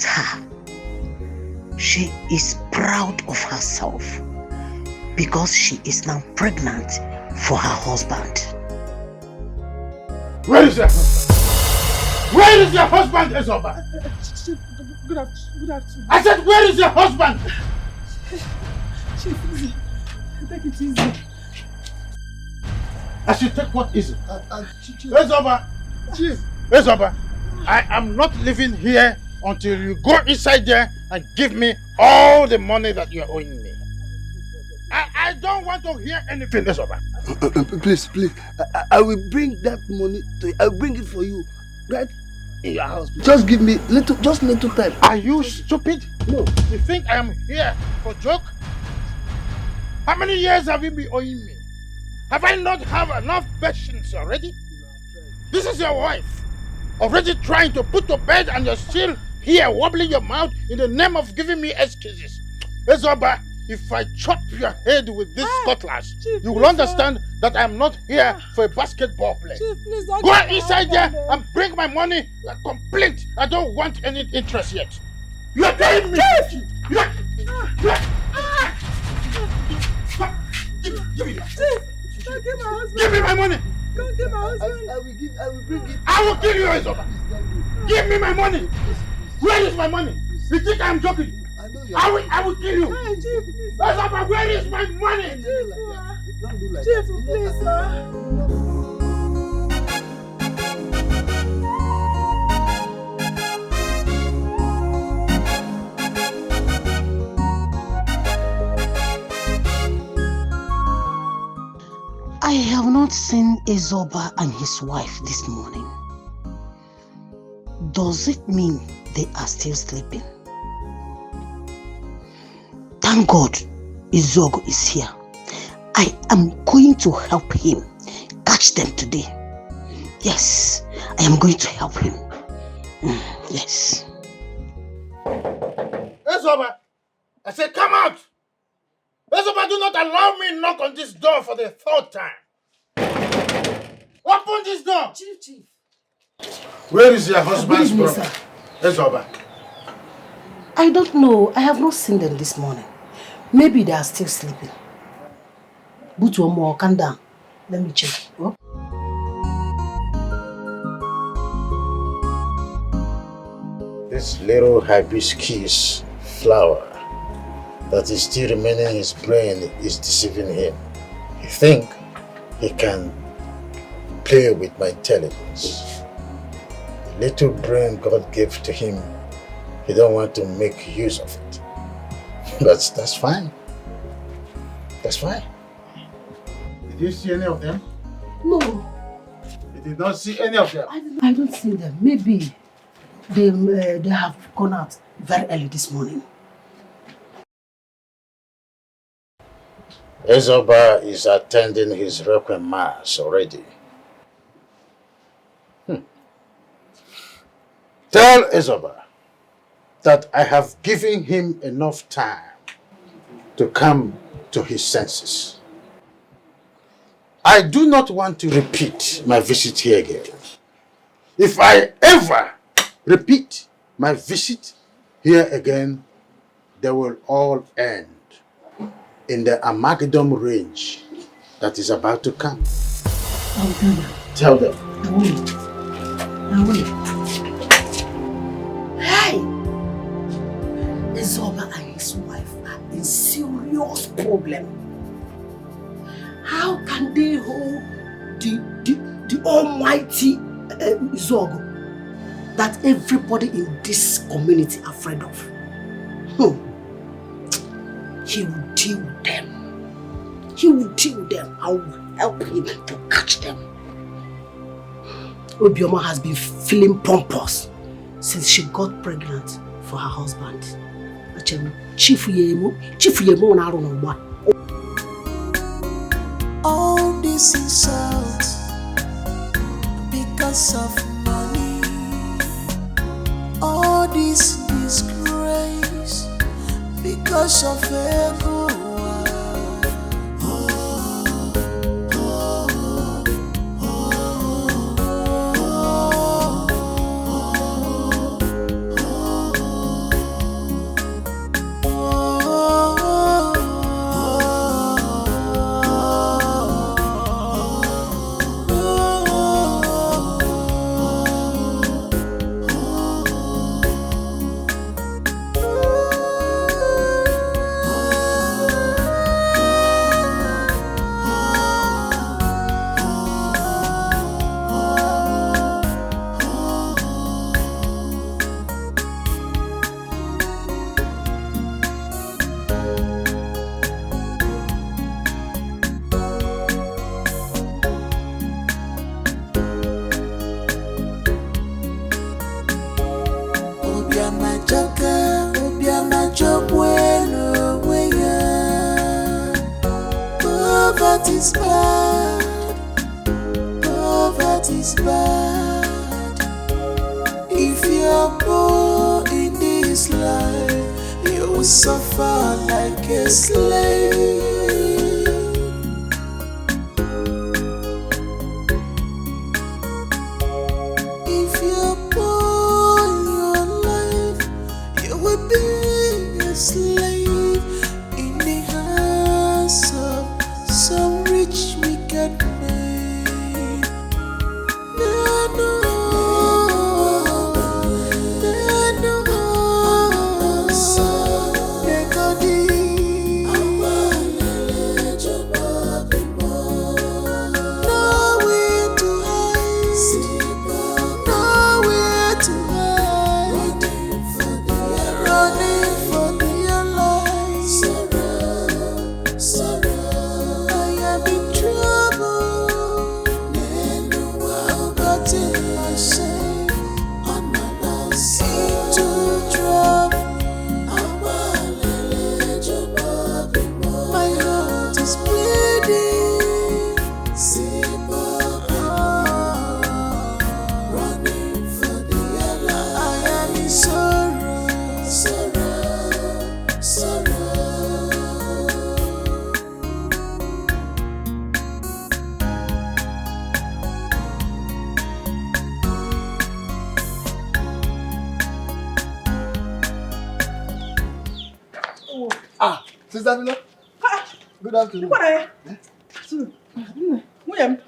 at her. She is proud of herself because she is now pregnant for her husband. Where is your husband? Where is your husband, Ezoba? Good afternoon. I said, where is your husband? Chief, easy. Take it easy. I should take what easy? Chief. Ezoba! Chief. Ezoba, I am not living here until you go inside there and give me all the money that you are owing me. I don't want to hear anything, Ezoba. Please. I will bring that money to you. I will bring it for you. Right in your house. Just give me little time. Are you stupid? No. You think I am here for joke? How many years have you been owing me? Have I not have enough patience already? This is your wife. Already trying to put to bed and you're still here wobbling your mouth in the name of giving me excuses. Ezoba, if I chop your head with this cutlass, Chief, you will understand that I'm not here for a basketball play. Chief, please don't Go get inside my there husband, and bring my money complete. I don't want any interest yet. You're telling me. Chief! Give me that. Chief! Don't get my husband. Give me my money. Don't get my husband. I will bring it. I will kill you, Ezoba. Give me my money. Where is my money? You think I'm joking? I know you. I will kill you. Hey, Chief, please. Ezoba, where is my money? Chief, Don't do like Chief, that. please, sir. I have not seen Ezoba and his wife this morning. Does it mean they are still sleeping? Thank God Ezogo is here. I am going to help him catch them today. Yes, I am going to help him. Yes. Ezoba, I said come out. Ezoba, do not allow me to knock on this door for the third time. Open this door. Chief. Where is your husband's Good evening, brother? sir. Ezoba. I don't know. I have not seen them this morning. Maybe they are still sleeping. Put one more, calm down. Let me check. Oh. This little hibiscus flower that is still remaining in his brain is deceiving him. He thinks he can play with my intelligence. The little brain God gave to him, he don't want to make use of it. But that's fine. That's fine. Did you see any of them? No, You did not see any of them? I don't see them. Maybe they have gone out very early this morning. Ezoba is attending his requiem mass already. Tell Ezoba that I have given him enough time to come to his senses. I do not want to repeat my visit here again. If I ever repeat my visit here again, they will all end in the Armageddon range that is about to come. I'll do that. Tell them. I will. Hey! Ezoba and his wife are in serious problem. How can they hold the almighty Ezogo that everybody in this community are afraid of? He will deal with them. He will deal with them. I will help him to catch them. Obioma has been feeling pompous since she got pregnant for her husband. Chief Yemo na aru no. All this insult because of money. All this disgrace because of ego. Poverty's bad. Poverty's bad. If you're poor in this life, you will suffer like a slave. If you're poor in your life, you will be a slave in the hands of some rich wicked man. No, no, no, nowhere to hide, nowhere to hide, running for their lives. I am in trouble. I've gotten myself into trouble. My heart is bleeding. Running for the life. I am in sorrow. Ah, Sister Milo. Good afternoon. William.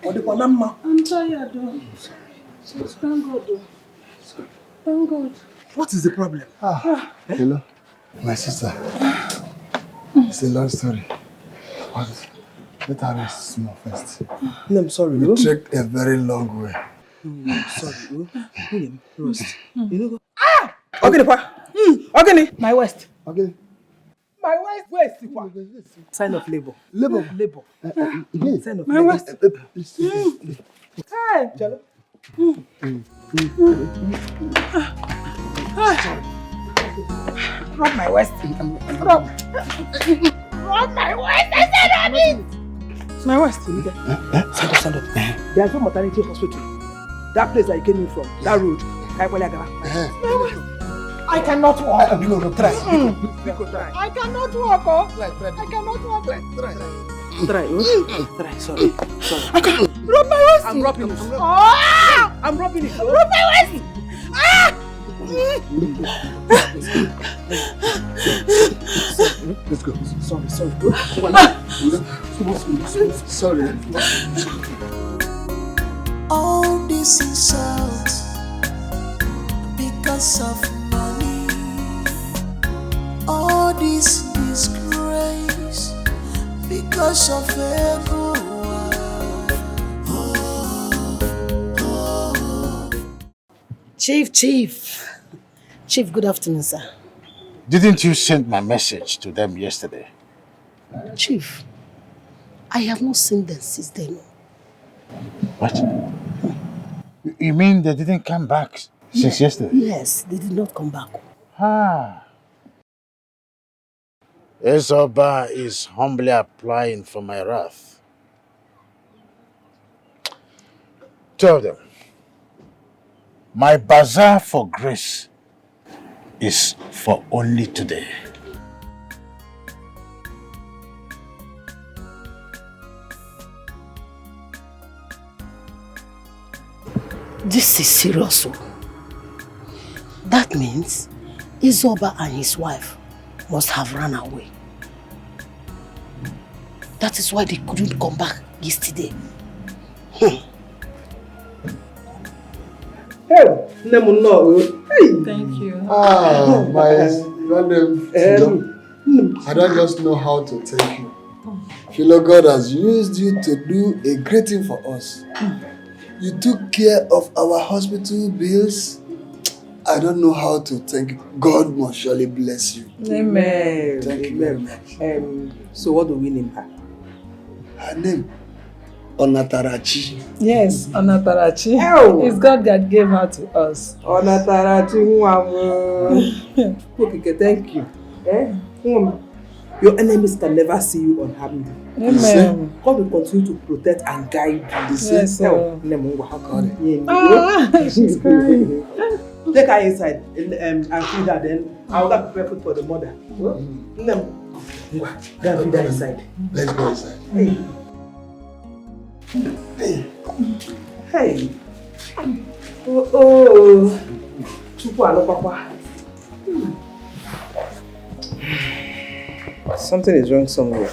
What the Panama? I'm tired though. Thank God though. Thank God. What is the problem? Hello, my sister. It's a long story. But let her rest small first. No, I'm sorry. We trekked a very long way. Sorry. William, rest. You know. Okay, pa. Okay, my waist. Okay. My waist, pa. Sign of labor. Labor. Sign of My labor. waist. Hey, Jalo. Rub my waist. Rub my waist. I said rub it. It's my waist. Stand up. There's no maternity hospital. That place that you came in from, that road. My waist. I cannot walk. Try. I cannot walk. I cannot walk. Try. Sorry. I can't. Rub my waist. I'm rubbing it. I'm rubbing it. Rub my waist. Let's go. Sorry. All this insults because of money. All this disgrace because of ego. Chief, good afternoon, sir. Didn't you send my message to them yesterday? Chief, I have not seen them since then. What? You mean they didn't come back since yesterday? Yes, they did not come back. Ezoba is humbly applying for my wrath. Tell them, my bazaar for grace is for only today. This is serious. That means Izoba and his wife must have run away. That is why they couldn't come back yesterday. Thank you. My name. I don't just know how to thank you. Philo, God has used you to do a great thing for us. You took care of our hospital bills. I don't know how to thank you. God must surely bless you. Amen. Thank you very much. So what do we name her? Her name? Onatarachi. Yes, Onatarachi. Oh. It's God that gave her to us. Onatarachi, Okay, thank you. Your enemies can never see you unhappy. Amen. God will continue to protect and guide you. Yes, sir. She's crying. Take her inside and feed her, then I will prepare food for the mother. Go and feed her inside. Let's go inside. Hey. Oh. Papa. Something is wrong somewhere.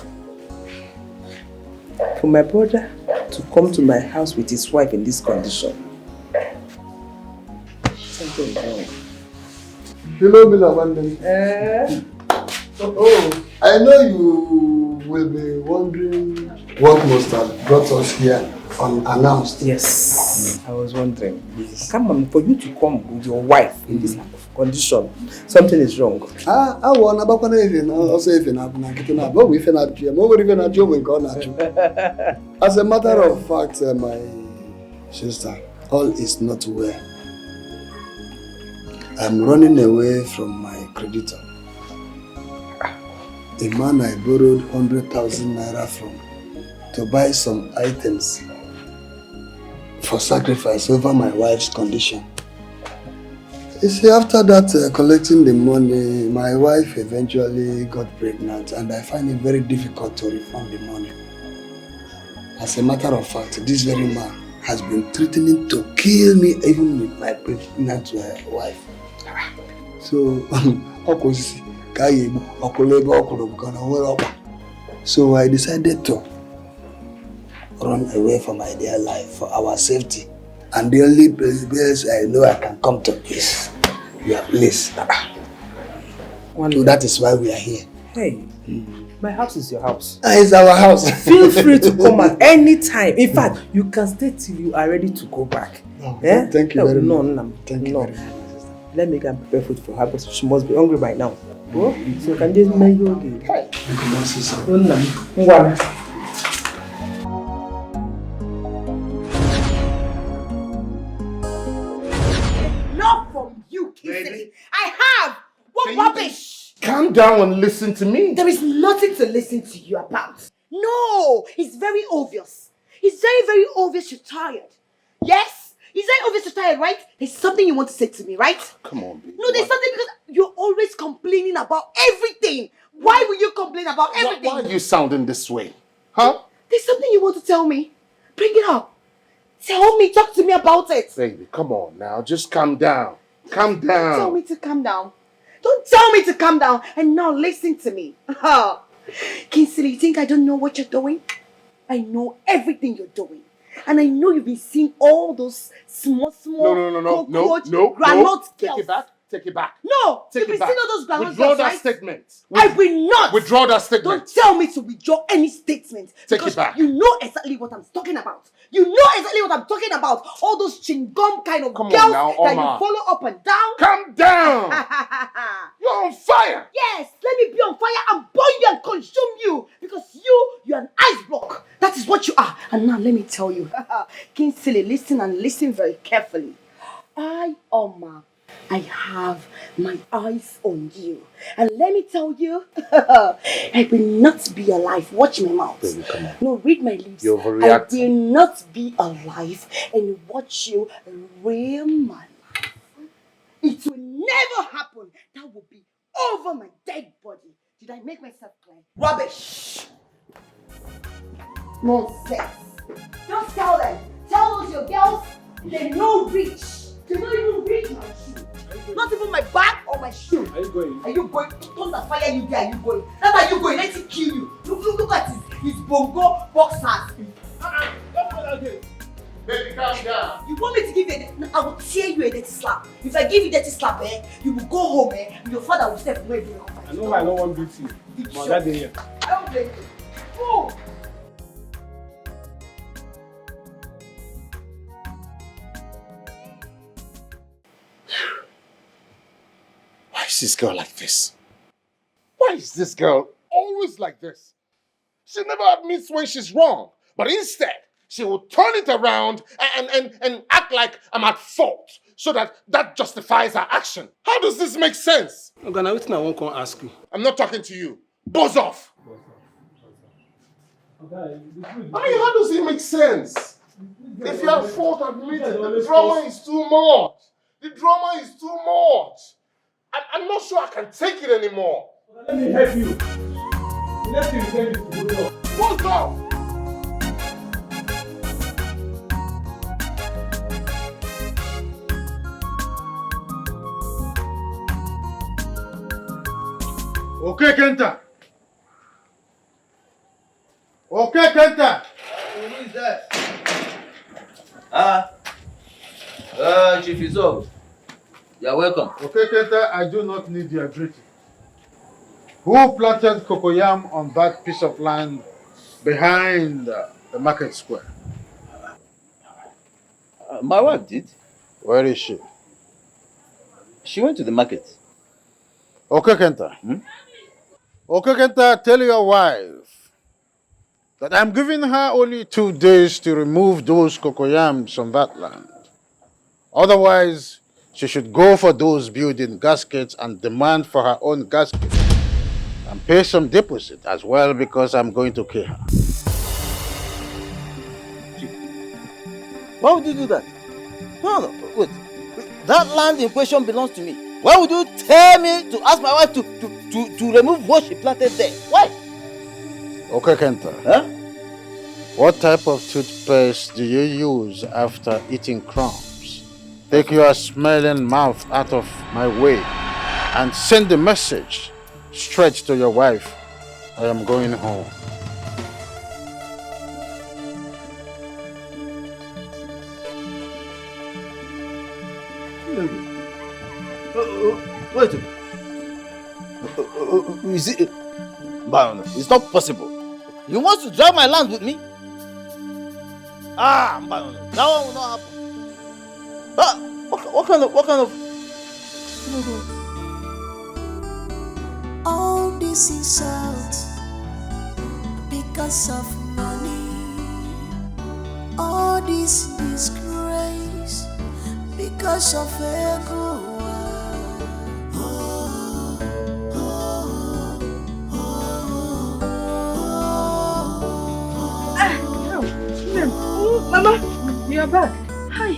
For my brother to come to my house with his wife in this condition, something is wrong. Hello, Abandon. I know you will be wondering what must have brought us here unannounced. Yes, I was wondering. Come on, for you to come with your wife in this condition, something is wrong. I want to As a matter of fact, my sister, all is not well. I'm running away from my creditor. A man I borrowed 100,000 naira from to buy some items for sacrifice over my wife's condition. You see, after that collecting the money, my wife eventually got pregnant and I find it very difficult to refund the money. As a matter of fact, this very man has been threatening to kill me even with my pregnant wife. So, so I decided to run away from my dear life for our safety. And the only place I know I can come to is your place. So that is why we are here. Hey, my house is your house. It's our house. Feel free to come at any time. In fact, you can stay till you are ready to go back. No, thank you very much. Thank you very much. Let me go and prepare food for her because she must be hungry by now. Oh, so you can just make her okay. Not from you, Kissy. I have. What rubbish? Calm down and listen to me. There is nothing to listen to you about. No, it's very obvious. It's very, very obvious you're tired. Yes? It's very obvious you're tired, right? There's something you want to say to me, right? Come on, baby. No, there's something because you're always complaining about everything. Why will you complain about everything? Why are you sounding this way? Huh? There's something you want to tell me. Bring it up. Tell me, talk to me about it. Baby, come on now. Just calm down. Calm down. Don't tell me to calm down. Don't tell me to calm down. And now listen to me. Kingsley, you think I don't know what you're doing? I know everything you're doing. And I know you've been seeing all those small cockroach granite Take it back. Take it back. No, Take you've it been back. seeing all those granite Withdraw that right? statement. I will not. Withdraw that statement. Don't tell me to withdraw any statement. Take it back. You know exactly what I'm talking about. You know exactly what I'm talking about. All those chingom kind of girls now, that you Oma. follow up and down. Calm down. You're on fire. Yes, let me be on fire and burn you and consume you. Because you're an ice block. That is what you are. And now let me tell you. Kingsley, listen and listen very carefully. Oma, I have my eyes on you. And let me tell you, I will not be alive. Watch my mouth. Baby, come on. No, read my lips. You're overreacting. I will not be alive and watch you ruin my life. It will never happen. That will be over my dead body. Did I make myself clear? Rubbish. Nonsense. Just tell them. Tell those your girls they no reach. They don't even reach my shoe. Not even my bag or my shoe. Are you going? Are you going? Don't fire you there. Are you going? That's how you going. Let it kill you. Look at his bongo boxers. Baby, calm down. You want me to give you a I will tear you a dirty slap. If I give you a dirty slap, you will go home, and your father will step away from your comfort. I know I don't want to beat you. But that day here. I don't blame you. Oh. Why is this girl like this? Why is this girl always like this? She never admits when she's wrong, but instead, she will turn it around and act like I'm at fault so that justifies her action. How does this make sense? Ogana, wetin I wan ask you. I'm not talking to you. Buzz off. I mean, how does it make sense? If you're at fault, admit it. The drama is too much. The drama is too much. I'm not sure I can take it anymore. Let me help you. Let me help you. Buzz off. Okay, Kenta. Okay, Kenta. Who is that? Chief Izo. You're welcome. Okay, Kenta, I do not need your greeting. Who planted cocoyam on that piece of land behind the market square? My wife did. Where is she? She went to the market. Okay, Kenta. Okay, Kenta, tell your wife that I'm giving her only 2 days to remove those cocoyams on that land. Otherwise, she should go for those building gaskets and demand for her own gasket. And pay some deposit as well because I'm going to kill her. Why would you do that? No, wait. That land in question belongs to me. Why would you tell me to ask my wife to remove what she planted there? Why? Okay, Kenta. Huh? What type of toothpaste do you use after eating crumbs? Take your smelling mouth out of my way and send the message straight to your wife. I am going home. Wait. Is it? It's not possible. You want to drag my land with me? That one will not happen. What kind of? All this insult because of money. All this disgrace because of ego. Mama, you are back. Hi.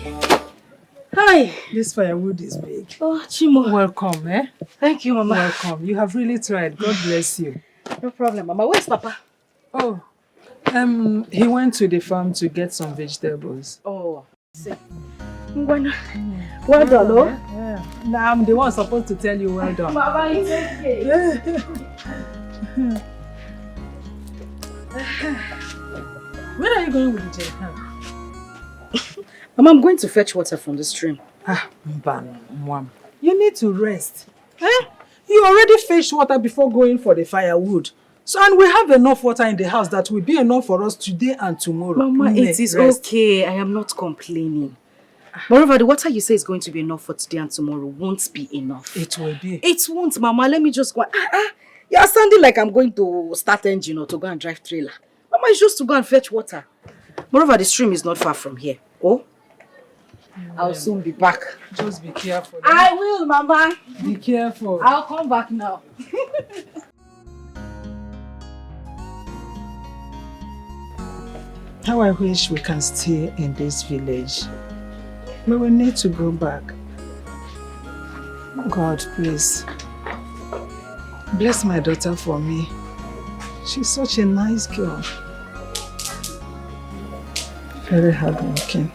Hi. This firewood is big. Oh, Chimo. Welcome, eh? Thank you, Mama. Welcome. You have really tried. God bless you. No problem, Mama. Where's Papa? Oh, he went to the farm to get some vegetables. Oh, see. Well done, oh? Yeah. Now I'm the one supposed to tell you well done. Mama, it's okay. Where are you going with the jerrycan? Mama, I'm going to fetch water from the stream. You need to rest. Eh? You already fetched water before going for the firewood. So, and we have enough water in the house that will be enough for us today and tomorrow. Mama, it is okay. I am not complaining. Moreover, the water you say is going to be enough for today and tomorrow won't be enough. It will be. It won't, Mama. Let me just go. You are sounding like I'm going to start engine or to go and drive trailer. Mama, it's just to go and fetch water. Moreover, the stream is not far from here. Oh? I'll soon be back. Just be careful. I will, Mama. Be careful. I'll come back now. How I wish we can stay in this village. We will need to go back. God, please. Bless my daughter for me. She's such a nice girl. Very hardworking.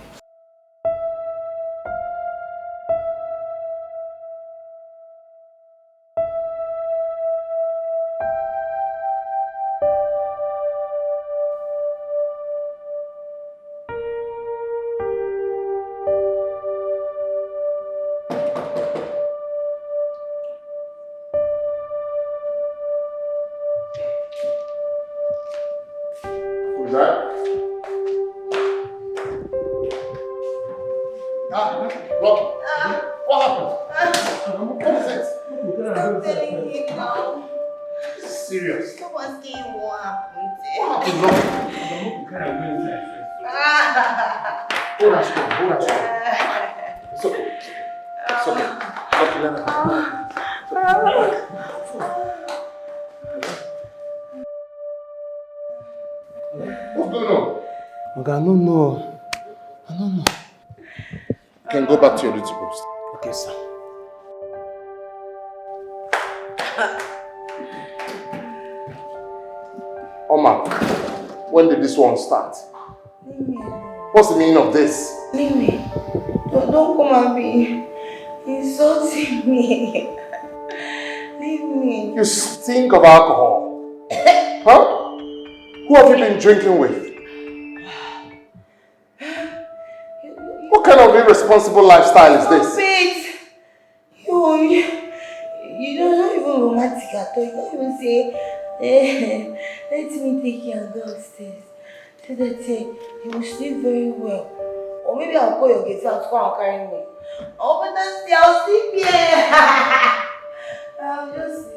Hold on, strong. It's okay. It's okay. What's going on? Okay, I don't know. You can go back to your duty post. Okay, sir. Omar, when did this one start? What's the meaning of this? Leave don't come and be insulting me. Leave me. You stink of alcohol. Huh? Who have you been drinking with? What kind of irresponsible lifestyle is this? Wait. You're not even romantic at all. You don't even say, let me take you and go upstairs. So that you will sleep very well. Or maybe I'll call your guest out to come and carry me. Oh, but that's I'll sleep here. I'll just sleep.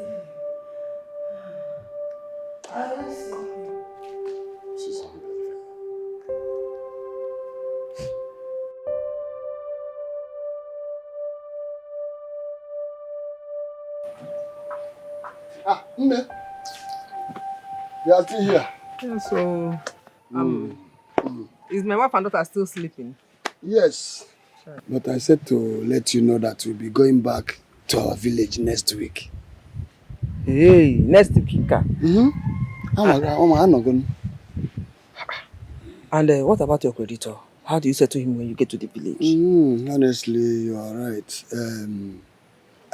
This is unbelievable. Nne. You are still here. Yeah, so, is my wife and daughter still sleeping? Yes. But I said to let you know that we'll be going back to our village next week. Hey, next week. And what about your creditor? How do you settle him when you get to the village? Honestly, you are right.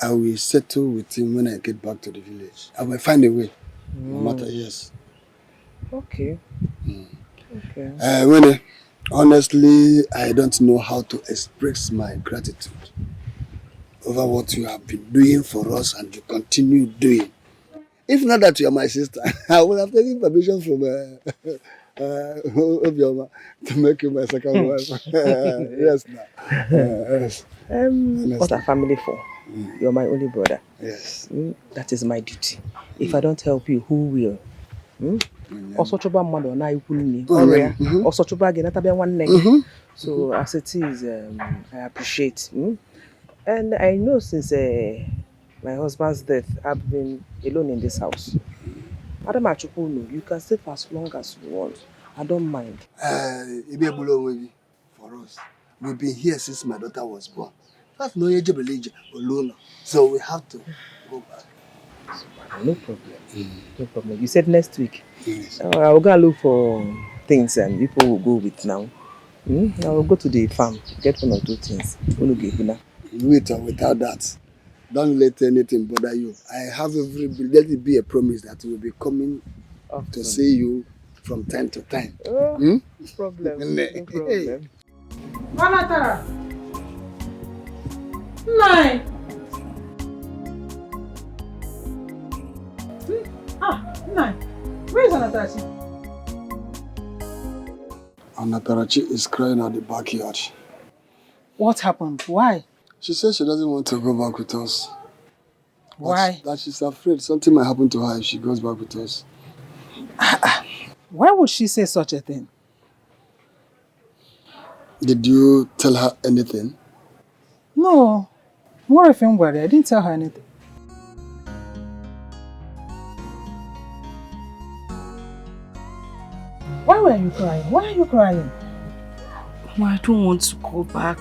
I will settle with him when I get back to the village. I will find a way. No matter, yes. Okay. Okay. Winnie, honestly, I don't know how to express my gratitude over what you have been doing for us and you continue doing. If not that you are my sister, I would have taken permission from Obioma to make you my second wife. Yes, now. Yes. What are family for? You're my only brother. Yes. That is my duty. If I don't help you, who will? Also, trouble mother and I couldn't. Also, trouble again. That be one neck. So as it is, I appreciate. And I know since my husband's death, I've been alone in this house. Madam Achukuno, you can stay for as long as you want. I don't mind. For us, we've been here since my daughter was born. That's no age alone. So we have to go back. No problem. No problem. You said next week. Yes. I will go and look for things and people will go with now. I will go to the farm, get one or two things. With or without that, don't let anything bother you. I have let it be a promise that we will be coming to see you from time to time. No problem. No problem. Manatara. Nine. Nine. Where is Anatarachi? Anatarachi is crying at the backyard. What happened? Why? She says she doesn't want to go back with us. Why? That she's afraid something might happen to her if she goes back with us. Why would she say such a thing? Did you tell her anything? No. More if I'm worried. I didn't tell her anything. Why were you crying? Why are you crying? Mama, I don't want to go back.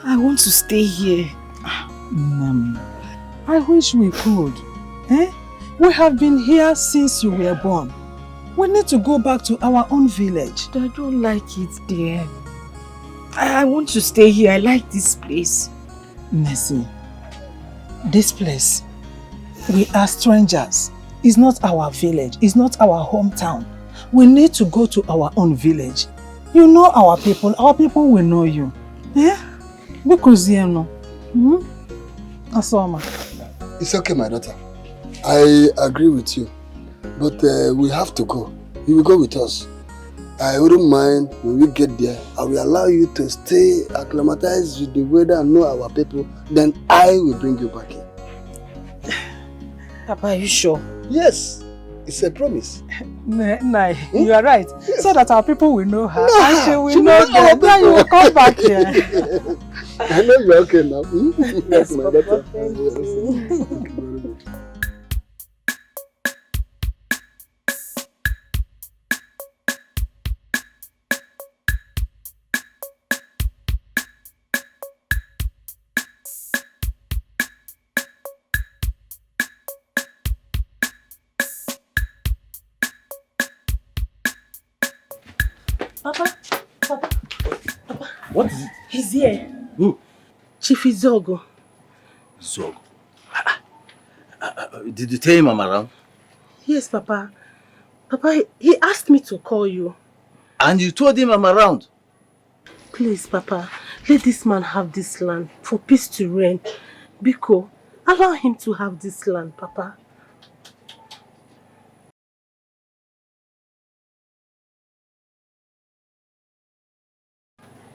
I want to stay here. I wish we could. We have been here since you were born. We need to go back to our own village. I don't like it there. I want to stay here. I like this place. Nessie, this place, we are strangers. It's not our village. It's not our hometown. We need to go to our own village. You know our people will know you. Because you know. Asoma. It's okay, my daughter. I agree with you. But we have to go. You will go with us. I wouldn't mind when we get there. I will allow you to stay acclimatized with the weather and know our people. Then I will bring you back here. Papa, are you sure? Yes. It's a promise. No, you are right. Yes. So that our people will know her. And she will know them. Then you will come back here. I know you're okay now. Yes, my Papa, daughter. thank you. you. Thank you very much. Papa. What is it? He's here. Who? Chief Izogo. Izogo? Did you tell him I'm around? Yes, Papa. Papa, he asked me to call you. And you told him I'm around? Please, Papa, let this man have this land for peace to reign. Biko, allow him to have this land, Papa.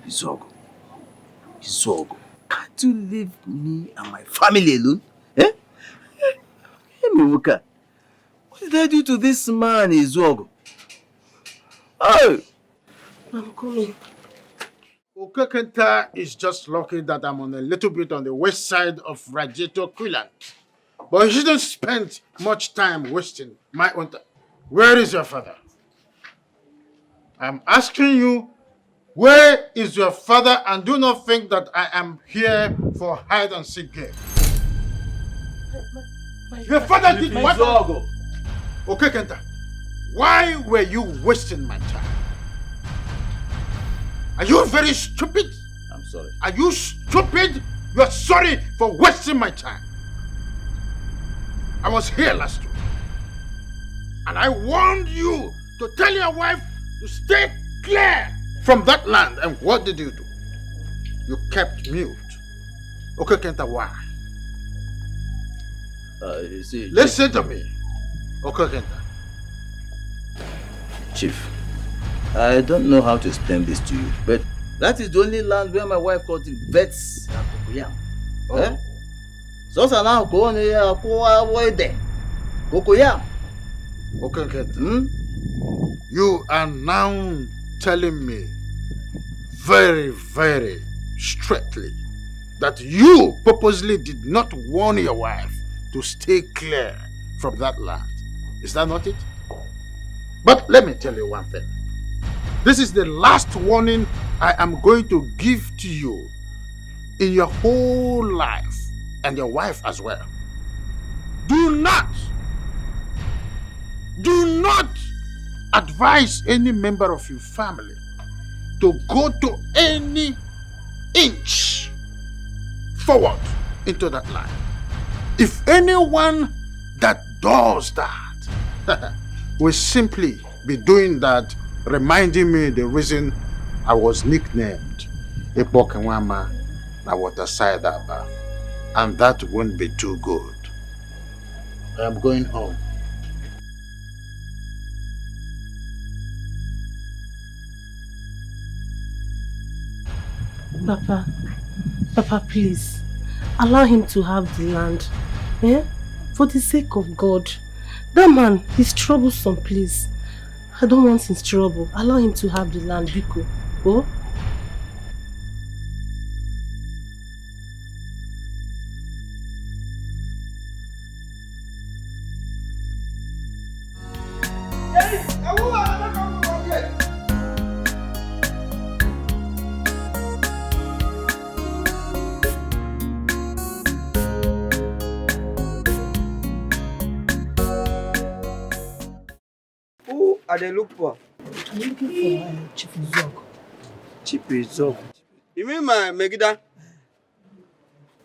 Izogo, can't you leave me and my family alone? Eh? Hey, Mimuka, what did I do to this man, Izogo? Oh! I'm coming. Okekenta is just lucky that I'm on a little bit on the west side of Rajeto Kulan. But he shouldn't spend much time wasting my own time. Where is your father? I'm asking you, where is your father? And do not think that I am here for hide and seek game. Your father did what? Okay, Kenta. Why were you wasting my time? Are you very stupid? I'm sorry. Are you stupid? You're sorry for wasting my time. I was here last week. And I warned you to tell your wife to stay clear from that land. And what did you do? You kept mute. Okay, Kenta, why? You see, listen to me. Okay, Kenta. Chief, I don't know how to explain this to you, but that is the only land where my wife cultivates cocoyam. Oh. Eh? So now go on here, avoid there. Cocoyam. Okay, Kenta. You are now telling me very, very straightly that you purposely did not warn your wife to stay clear from that land. Is that not it? But let me tell you one thing. This is the last warning I am going to give to you in your whole life, and your wife as well. Do not advise any member of your family to go to any inch forward into that line. If anyone that does that will simply be doing that, reminding me the reason I was nicknamed Ipokenwama na Waterside Aba, and that won't be too good. I am going home. Papa, please, allow him to have the land. Eh? For the sake of God. That man, he's troublesome, please. I don't want his trouble. Allow him to have the land, Biko. Oh? They look for? I'm looking for Chief Izogo. Chief Izogo? You mean my Megida?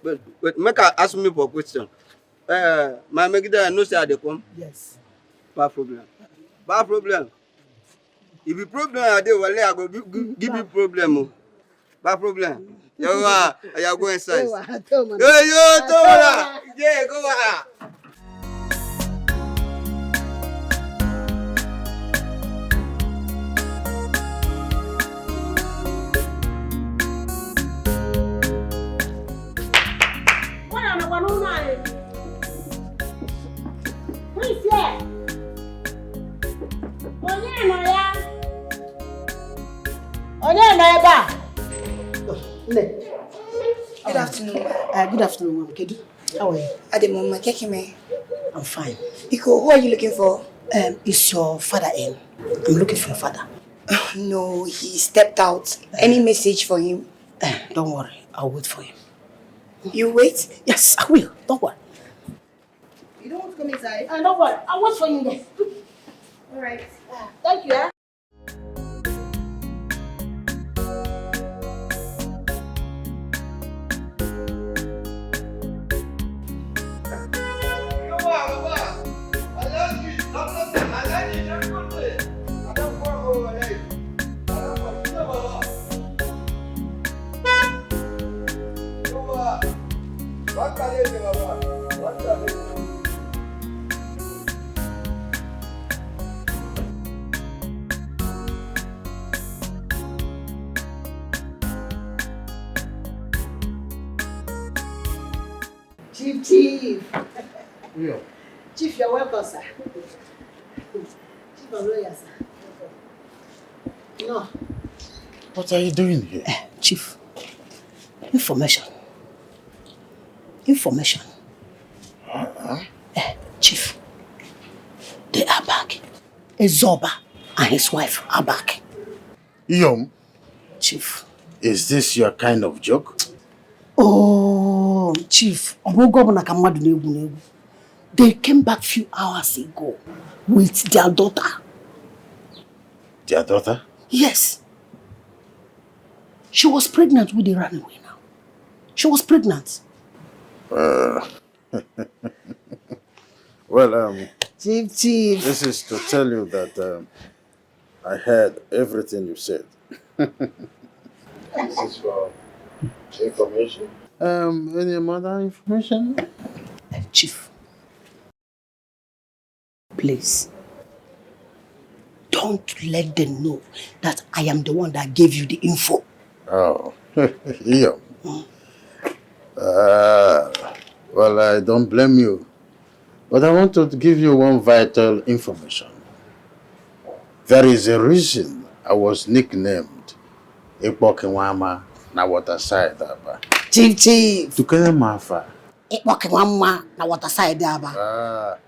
But make her ask me for a question. My Megida, no say they come? Yes. Bad problem. Bad problem. If you problem, I go give you problem. Bad problem. You go inside. Yo, Toma! Yeah, go on. Good afternoon. Good afternoon, Mom. Kedu. How are you? Ademoma, Kekime. I'm fine. Iko, who are you looking for? Is your father in? I'm looking for your father. No, he stepped out. Any message for him? Don't worry. I'll wait for him. You wait? Yes, I will. Don't worry. You don't want to come inside? Don't worry. I'll wait for you there. All right. Thank you. Chief. Yeah. Chief, you're welcome, sir. Chief, I'm lawyer, sir. No. What are you doing here? Chief, information. Chief, they are back. Ezoba and his wife are back. Yom, Chief. is this your kind of joke? Oh, Chief. They came back few hours ago with their daughter. Their daughter? Yes. She was pregnant when they ran away now. She was pregnant. Well, Chief. this is to tell you that I heard everything you said. This is for information. Any other information? Chief, please, don't let them know that I am the one that gave you the info. Oh, yeah. Well, I don't blame you. But I want to give you one vital information. There is a reason I was nicknamed Ikpokinwama na waterside aba. Chief. Tukene mafa. Ikpokinwama na waterside aba.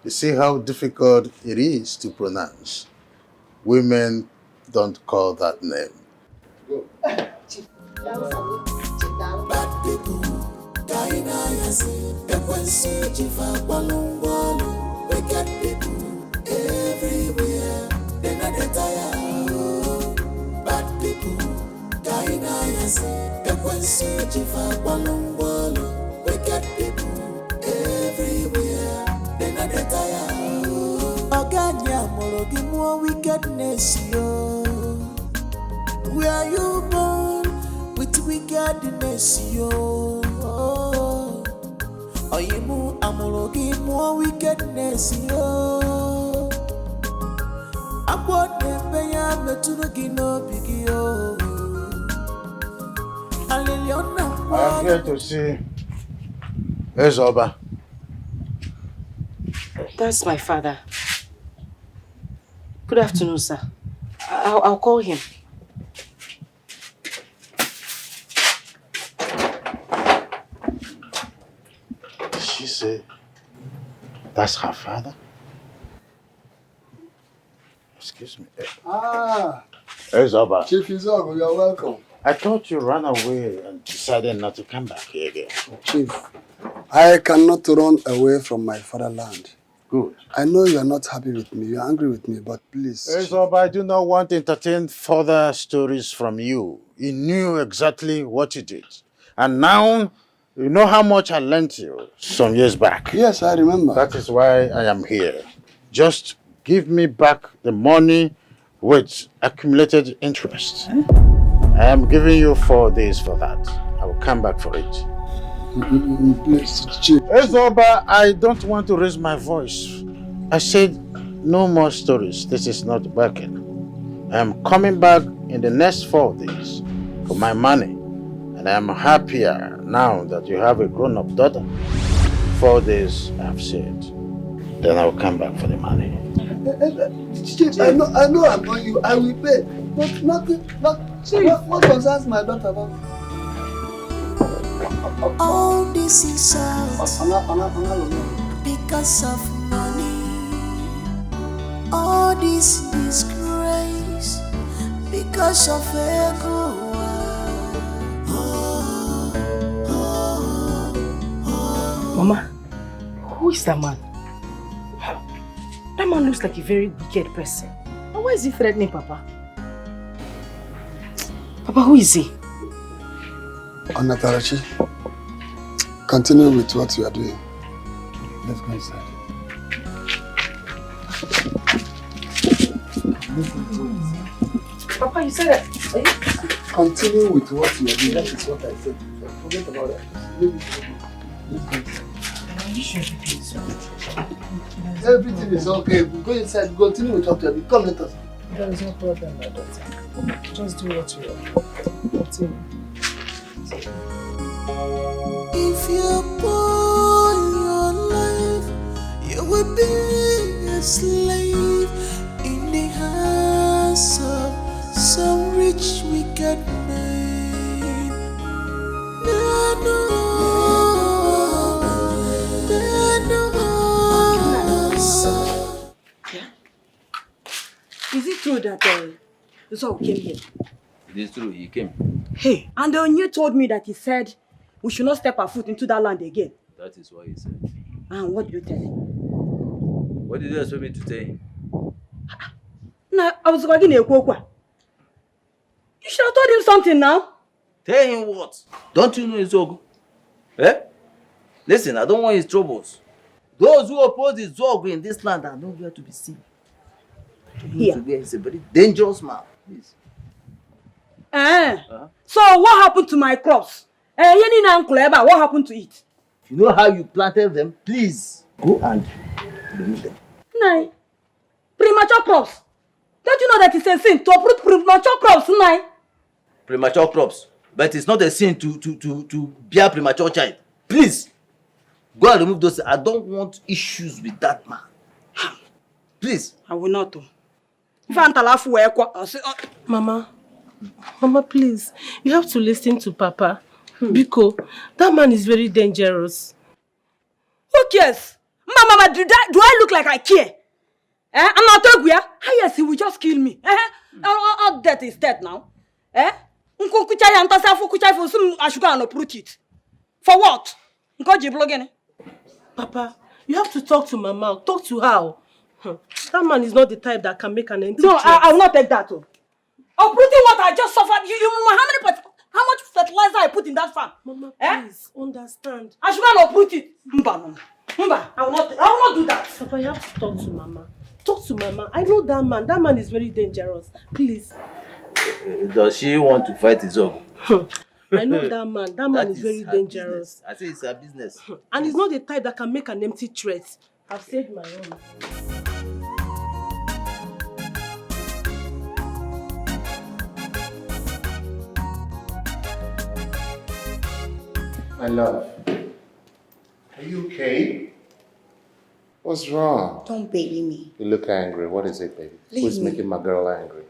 You see how difficult it is to pronounce. Women don't call that name. Go. Chief. Bad people, dying wicked people everywhere. They're not tired. Bad people, dying wicked people everywhere. They're not tired. Oganya morogi more wickedness, yo. Where you born with wickedness, yo. Oyimu amorogi more wickedness, yo. Akwa nebeya meturugi no bigio. I am here to see Ezoba. That's my father. Good afternoon, sir. I'll call him. She said that's her father? Excuse me. Ezoba. Chief Izogo, you're welcome. I thought you ran away and decided not to come back here again. Chief, I cannot run away from my fatherland. Good. I know you are not happy with me, you are angry with me, but please. Ezoba, I do not want to entertain further stories from you. You knew exactly what you did. And now, you know how much I lent you some years back. Yes, I remember. That is why I am here. Just give me back the money with accumulated interest. I am giving you 4 days for that. I will come back for it. Please, Chief. Ezoba, I don't want to raise my voice. I said no more stories. This is not working. I am coming back in the next 4 days for my money. And I am happier now that you have a grown-up daughter. 4 days, I have said. Then I will come back for the money. Chief, I know I'm on you. I will pay. But nothing, what concerns my daughter about? All this is because of money. All this disgrace because of ego. Mama, who is that man? That man looks like a very wicked person. And why is he threatening Papa? Papa, who is he? Onatarachi, continue with what you are doing. Let's go inside. Papa, you said that. Continue with what you are doing. That is what I said. Forget about it. Everything is okay. Go inside. Continue with what you are doing. Come, let us. There is no problem, my daughter. Just do what you want. Continue. If you put your life, you will be a slave in the hands of some rich wicked man. Is it true that Zog came here? It is true, he came. Hey, and the Onye told me that he said we should not step our foot into that land again. That is what he said. And what did you tell him? What did you expect me to tell him? No, I was going to You should have told him something now. Tell him what? Don't you know his Zog? Eh? Listen, I don't want his troubles. Those who oppose the Zog in this land are nowhere to be seen. Here. He's a very dangerous man. Please. So what happened to my crops? What happened to it? You know how you planted them? Please go and remove them. Nai. Premature crops. Don't you know that it's a sin to uproot premature crops, Nai? Premature crops. But it's not a sin to bear premature child. Please go and remove those. I don't want issues with that man. Please. I will not. Mama, please. You have to listen to Papa. Because that man is very dangerous. Who cares? Mama, do I look like I care? I'm not talking. Yes, he will just kill me. All death is dead now. I should go and uproot it. For what? Papa, you have to talk to Mama. Talk to her. That man is not the type that can make an empty No, threat. I will not take that. Uprooting what I just suffered. You know how much fertilizer I put in that farm? Mama, please understand. I should go and uproot it. Mba, I will not do that. Papa, you have to talk to Mama. Talk to Mama. I know that man. That man is very dangerous. Please. Does she want to fight his own? I know that man. That man is very dangerous. Business. I say it's her business. And he's not the type that can make an empty threat. I've saved my own. My love, are you okay? What's wrong? Don't baby me. You look angry. What is it, baby? Who's making my girl angry?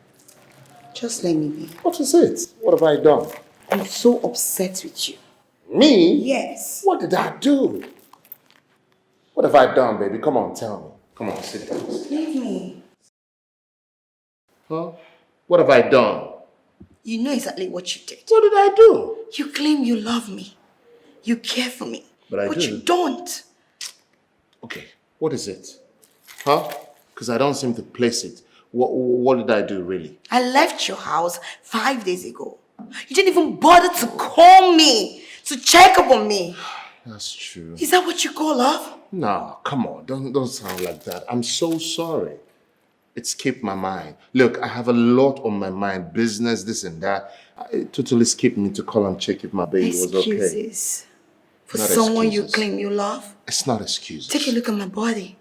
Just let me be. What is it? What have I done? I'm so upset with you. Me? Yes. What did I do? What have I done, baby? Come on, tell me. Come on, sit down. Leave me. Huh? What have I done? You know exactly what you did. What did I do? You claim you love me. You care for me. But you don't. Okay, what is it? Huh? Because I don't seem to place it. What did I do, really? I left your house 5 days ago. You didn't even bother to call me, to check up on me. That's true. Is that what you call love? No, come on. Don't sound like that. I'm so sorry. It skipped my mind. Look, I have a lot on my mind. Business, this and that. It totally skipped me to call and check if my baby was okay. Excuses. For Not someone excuses. you claim you love? It's not excuses. Take a look at my body.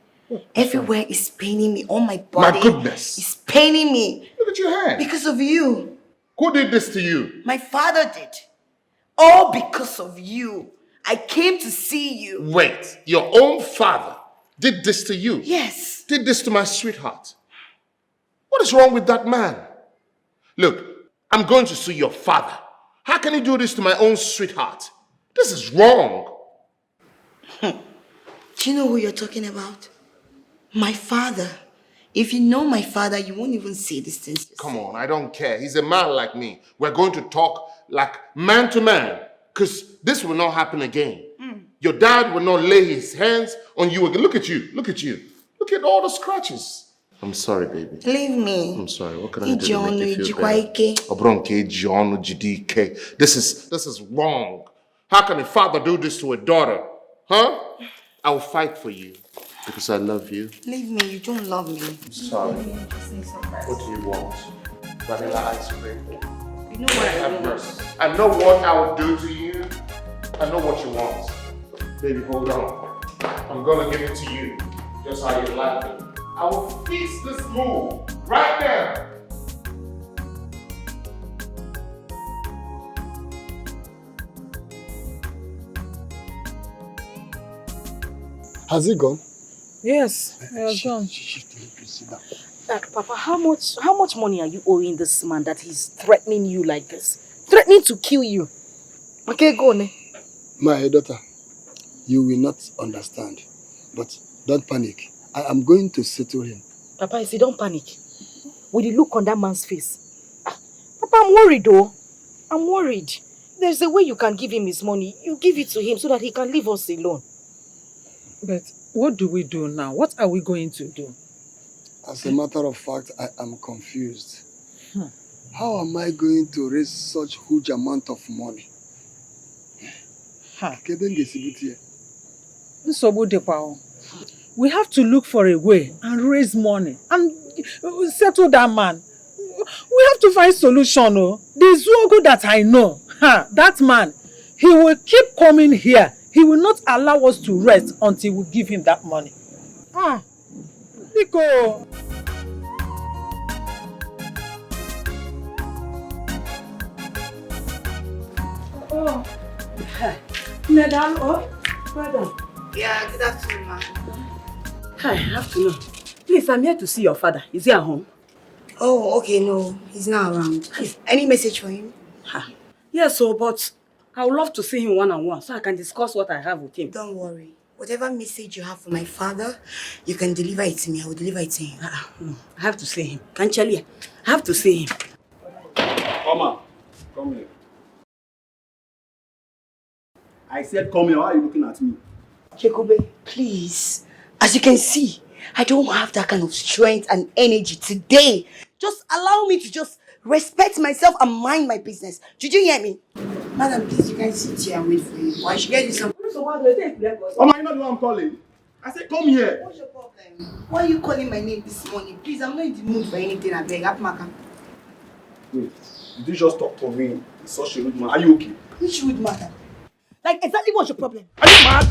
Everywhere is paining me. All my body. My goodness. Is paining me. Look at your hand. Because of you. Who did this to you? My father did. All because of you. I came to see you. Wait, your own father did this to you? Yes. Did this to my sweetheart? What is wrong with that man? Look, I'm going to sue your father. How can he do this to my own sweetheart? This is wrong. Do you know who you're talking about? My father. If you know my father, you won't even say these things. Come on, I don't care. He's a man like me. We're going to talk like man to man, because this will not happen again. Your dad will not lay his hands on you again. Look at you. Look at you. Look at all the scratches. I'm sorry, baby. Leave me. I'm sorry. What can I do to make you feel better? This is wrong. How can a father do this to a daughter? Huh? I will fight for you because I love you. Leave me. You don't love me. I'm sorry. What do you want? Vanilla ice cream? You know what I want. I know what I will do to you. I know what you want. Baby, hold on. I'm gonna give it to you. Just how you like it. I will fix this move right now. Has it gone? Yes, I have gone. Papa, how much money are you owing this man that he's threatening you like this? Threatening to kill you? Okay, go on. My daughter, you will not understand. But don't panic. I am going to settle him. Papa, I say don't panic. With the look on that man's face. Papa, I'm worried though. I'm worried. There's a way you can give him his money. You give it to him so that he can leave us alone. But what do we do now? What are we going to do? As a matter of fact, I am confused. How am I going to raise such huge amount of money? We have to look for a way and raise money and settle that man. We have to find solution. The Zogo that I know, that man, he will keep coming here. He will not allow us to rest until we give him that money. Nico. Oh, Madam, madam. Yeah, good afternoon, ma. Hi, afternoon. Please, I'm here to see your father. Is he at home? Oh, okay, no, he's not around. Any message for him? Yes, but I would love to see him one-on-one so I can discuss what I have with him. Don't worry. Whatever message you have for my father, you can deliver it to me. I will deliver it to him. No, I have to see him. Can't you? I have to see him. Mama, come here. I said come here. Why are you looking at me? Jacobe, please. As you can see, I don't have that kind of strength and energy today. Just allow me to just respect myself and mind my business. Did you hear me? Madam, please, you can sit here and wait for you. Why should get you some? Mama, you know who I'm calling? I said come here. What's your problem? Why are you calling my name this morning? Please, I'm not in the mood for anything. I beg. Wait, did you just talk to me? It's such a rude man. Are you okay? Which rude matter? Like, exactly what's your problem? Are you mad?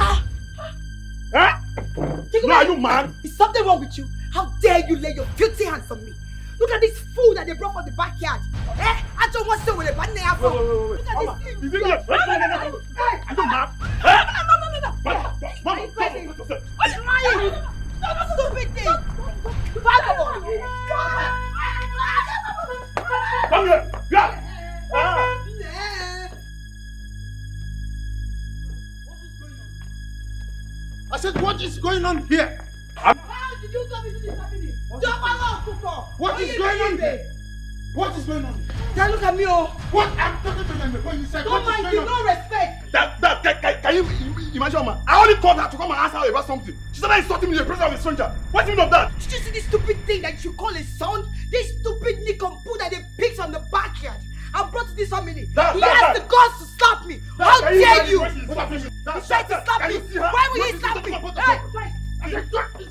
Huh? No, are you mad? Is something wrong with you? How dare you lay your filthy hands on me? Look at this food that they brought from the backyard. I don't want to say what a bad name. Look at Mama, this. is it here? No. Are you mad? No. Mama, Are you crazy? Are you lying? No, stupid thing. Vagabond. Come here. Yeah. I said, what is going on here? How did you come into this happening? What is going on here? What is going on? Now look at me, oh. What? I'm talking to them. When you said, Don't what is mind going you, on? no respect. Can you imagine, man? I only called her to come and ask her about something. She started insulting me in the presence of a stranger. What's the meaning of that? Did you see this stupid thing that you call a son? This stupid nincompoop that they picked from the backyard. I brought to this family. He has the guts to slap me. How dare you? He tried to slap me. Why will he slap me?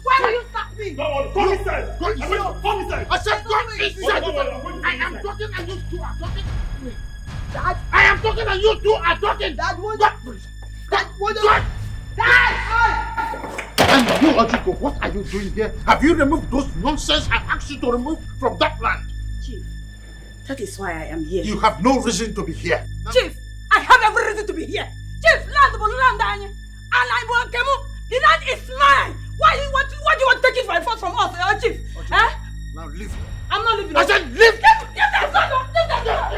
Why will you slap me? Come inside. Come inside. I said, go inside. I am talking and you two are talking. Dad? I am talking and you two are talking. Dad, what? Dad! And you, Ojiko, what are you doing here? Have you removed those nonsense I asked you to remove from that land? Chief, that is why I am here. You have no reason to be here. Chief, I have every reason to be here. Chief, land. The land is mine. Why do you want to take it by force from us, Chief? Now leave. I'm not leaving. I said leave! Give that gun up! Give that gun up!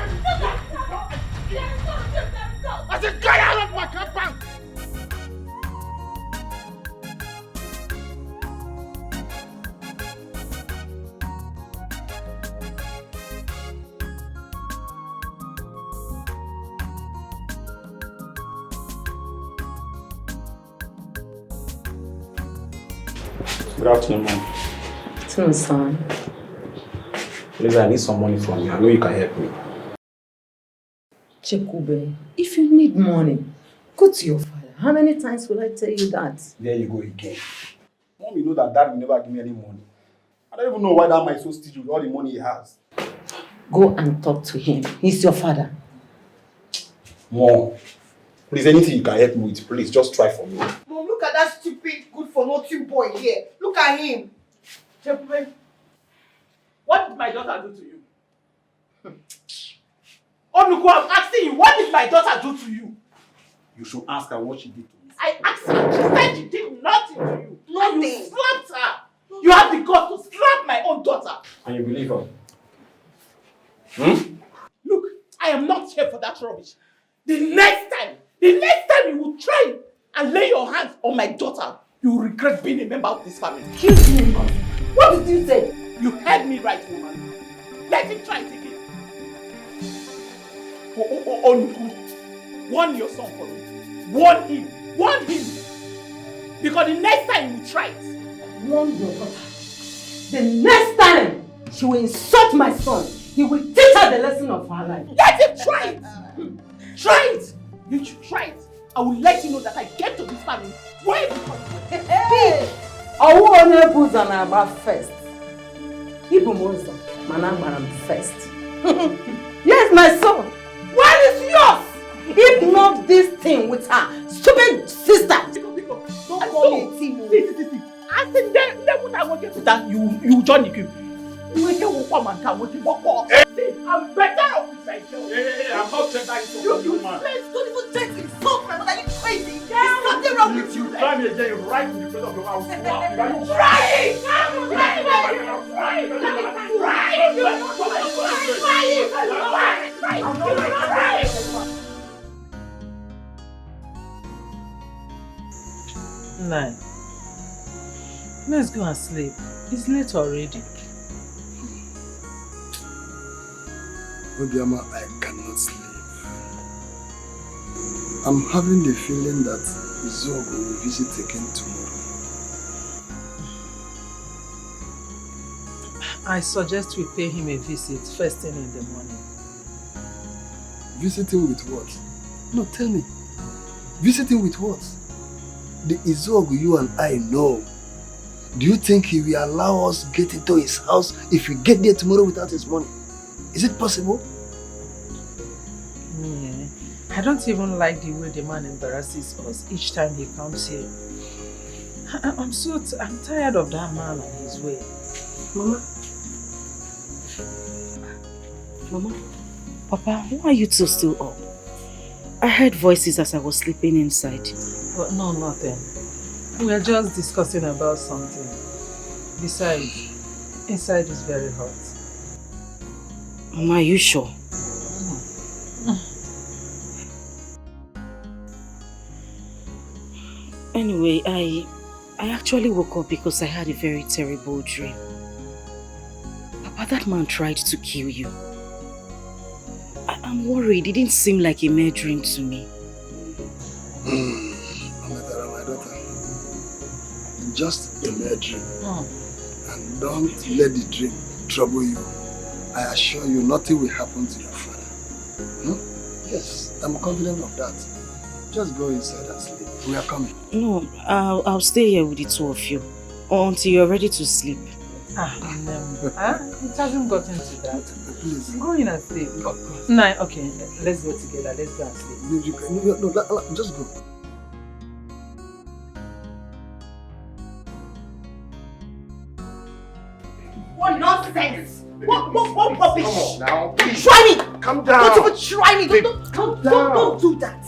I said get out of my compound! Good afternoon, Mom. Afternoon, son. Please, I need some money from you. I know you can help me. Chekube, if you need money, go to your father. How many times will I tell you that? There you go again. Mom, you know that Dad will never give me any money. I don't even know why that man is so stingy with all the money he has. Go and talk to him. He's your father. Mom, please, anything you can help me with, please, just try for me. Mom, look at that stupid, good-for-nothing boy here. Look at him. Chekube, what did my daughter do to you? Onuku, I'm asking you, what did my daughter do to you? You should ask her what she did to me. I asked her, she said she did nothing to you. Nothing. And you slapped her. You have the guts to slap my own daughter. And you believe her? Look, I am not here for that rubbish. The next time you will try and lay your hands on my daughter, you will regret being a member of this family. Excuse me, Mom. What did you say? You heard me right, woman. Let him try it again. Warn your son for me. Warn him. Because the next time you try it, Warn your daughter. The next time she will insult my son, he will teach her the lesson of her life. let him try it. Try it. You should try it. I will let you know that I came to this family way before you. Hey! I want to put on about first. Ibu monster, managbaram first. Yes, my son. Where is yours? If not this thing with her stupid sister. Don't call me a team. See. I said, then what I want you to do, you join the queue. I'm better off with myself. Hey, I'm not saying that it's You man. please don't even try to insult my mother. Are you crazy? There's nothing wrong with you. You try me again, right in the face of your house. Try it! Nine. Let's go and sleep. It's late already. Obiama, I cannot sleep. I'm having the feeling that Zog will visit again tomorrow. I suggest we pay him a visit first thing in the morning. Visiting with what? No, tell me. Visiting with what? The Izog you and I know. Do you think he will allow us get into his house if we get there tomorrow without his money? Is it possible? Yeah. I don't even like the way the man embarrasses us each time he comes here. I'm tired of that man and his way. Mama, Papa, why are you two still up? I heard voices as I was sleeping inside. But no, nothing. We are just discussing about something. Besides, inside is very hot. Mama, are you sure? Anyway, I actually woke up because I had a very terrible dream. Papa, that man tried to kill you. I'm worried. It didn't seem like a mere dream to me. Amatara, my daughter. Just a mere dream. And don't let the dream trouble you. I assure you, nothing will happen to your father. Yes, I'm confident of that. Just go inside and sleep. We are coming. No, I'll stay here with the two of you until you're ready to sleep. No. It hasn't gotten to that. Please. Go in and sleep. Nine, okay, let's go together. Let's go and sleep. No, just go. What nonsense! What rubbish! Come on now, please. Try me! Calm down. Don't even try me! Don't do that!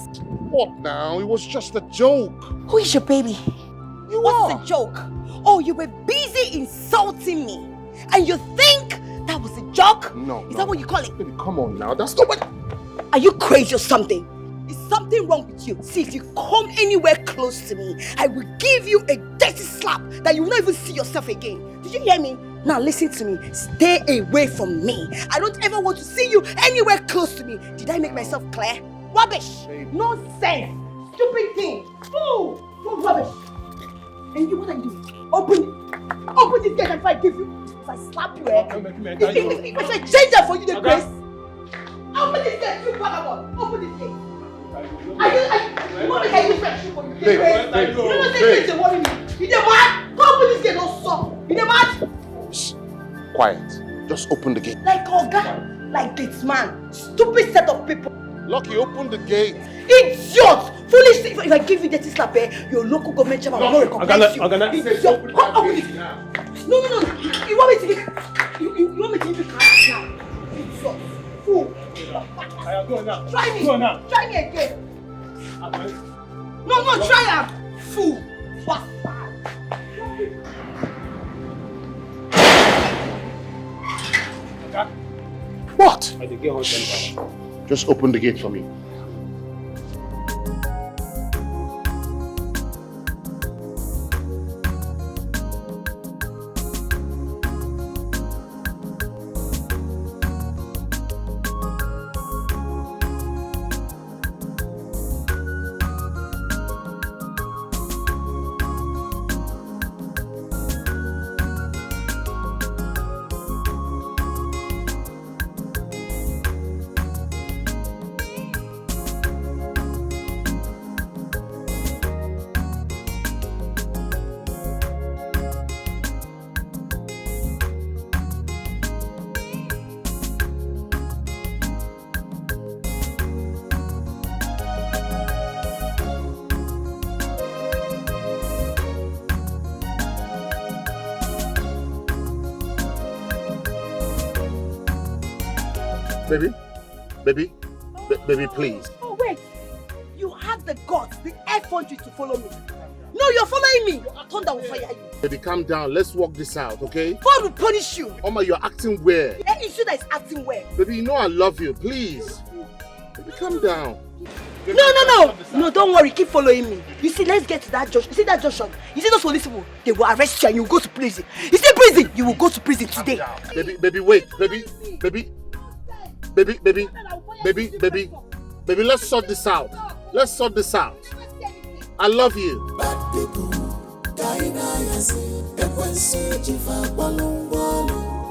What now? It was just a joke. Who is your baby? What's the joke? Oh, you were busy insulting me. And you think that That was a joke? No. Is that what you call it? Baby, come on now. That's not what... Are you crazy or something? Is something wrong with you? See, if you come anywhere close to me, I will give you a dirty slap that you will not even see yourself again. Did you hear me? Now listen to me. Stay away from me. I don't ever want to see you anywhere close to me. Did I make myself clear? Rubbish! Nonsense! Stupid thing! Fool! Fool rubbish! And you, what are you doing? Open this gate if I give you. If I slap you, if I change that for you, the grace. Open this gate, you vagabond! Open this gate! You want me to use that shit for you? You don't say things that worry me. You know what? Open this gate, don't stop. You know what? Shh. Quiet. Just open the gate. Like Oga, like this man. Stupid set of people. Lucky, open the gate. Idiot! Foolish thing. If I give you dirty slap, your local government chairman will not recognize you. Idiot! Come open this. No. You want me to give you want me to give you cash now? Idiot! Fool! Try me! Try me again! No, try him! Fool! Bastard! What? Just open the gate for me. Baby, please. Oh, wait. You have the guts, the effrontery to follow me. No, you're following me. Thunder will fire you. Baby, calm down. Let's work this out, okay? God will punish you. Oma, you're acting weird. Issue that is acting weird. Baby, you know I love you. Please. Baby, calm down. No, don't worry. Keep following me. You see, let's get to that junction. You see that junction? You see those police people? They will arrest you and you will go to prison. You see prison? You will go to prison today. Baby, wait. Baby, let's sort this out. I love you. Bad people,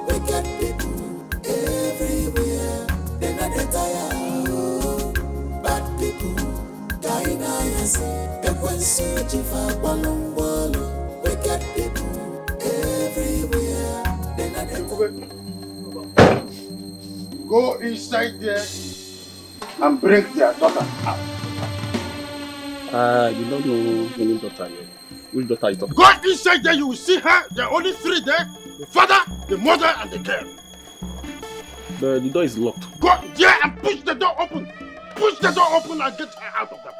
wicked people everywhere. They're not tired. Bad people, wicked people everywhere. They're not Go inside there and bring their daughter out. You don't know any daughter yet. Which daughter you talking? Go inside there, you will see her. There are only three there. The father, the mother, and the girl. The door is locked. Go there and push the door open. Push the door open and get her out of that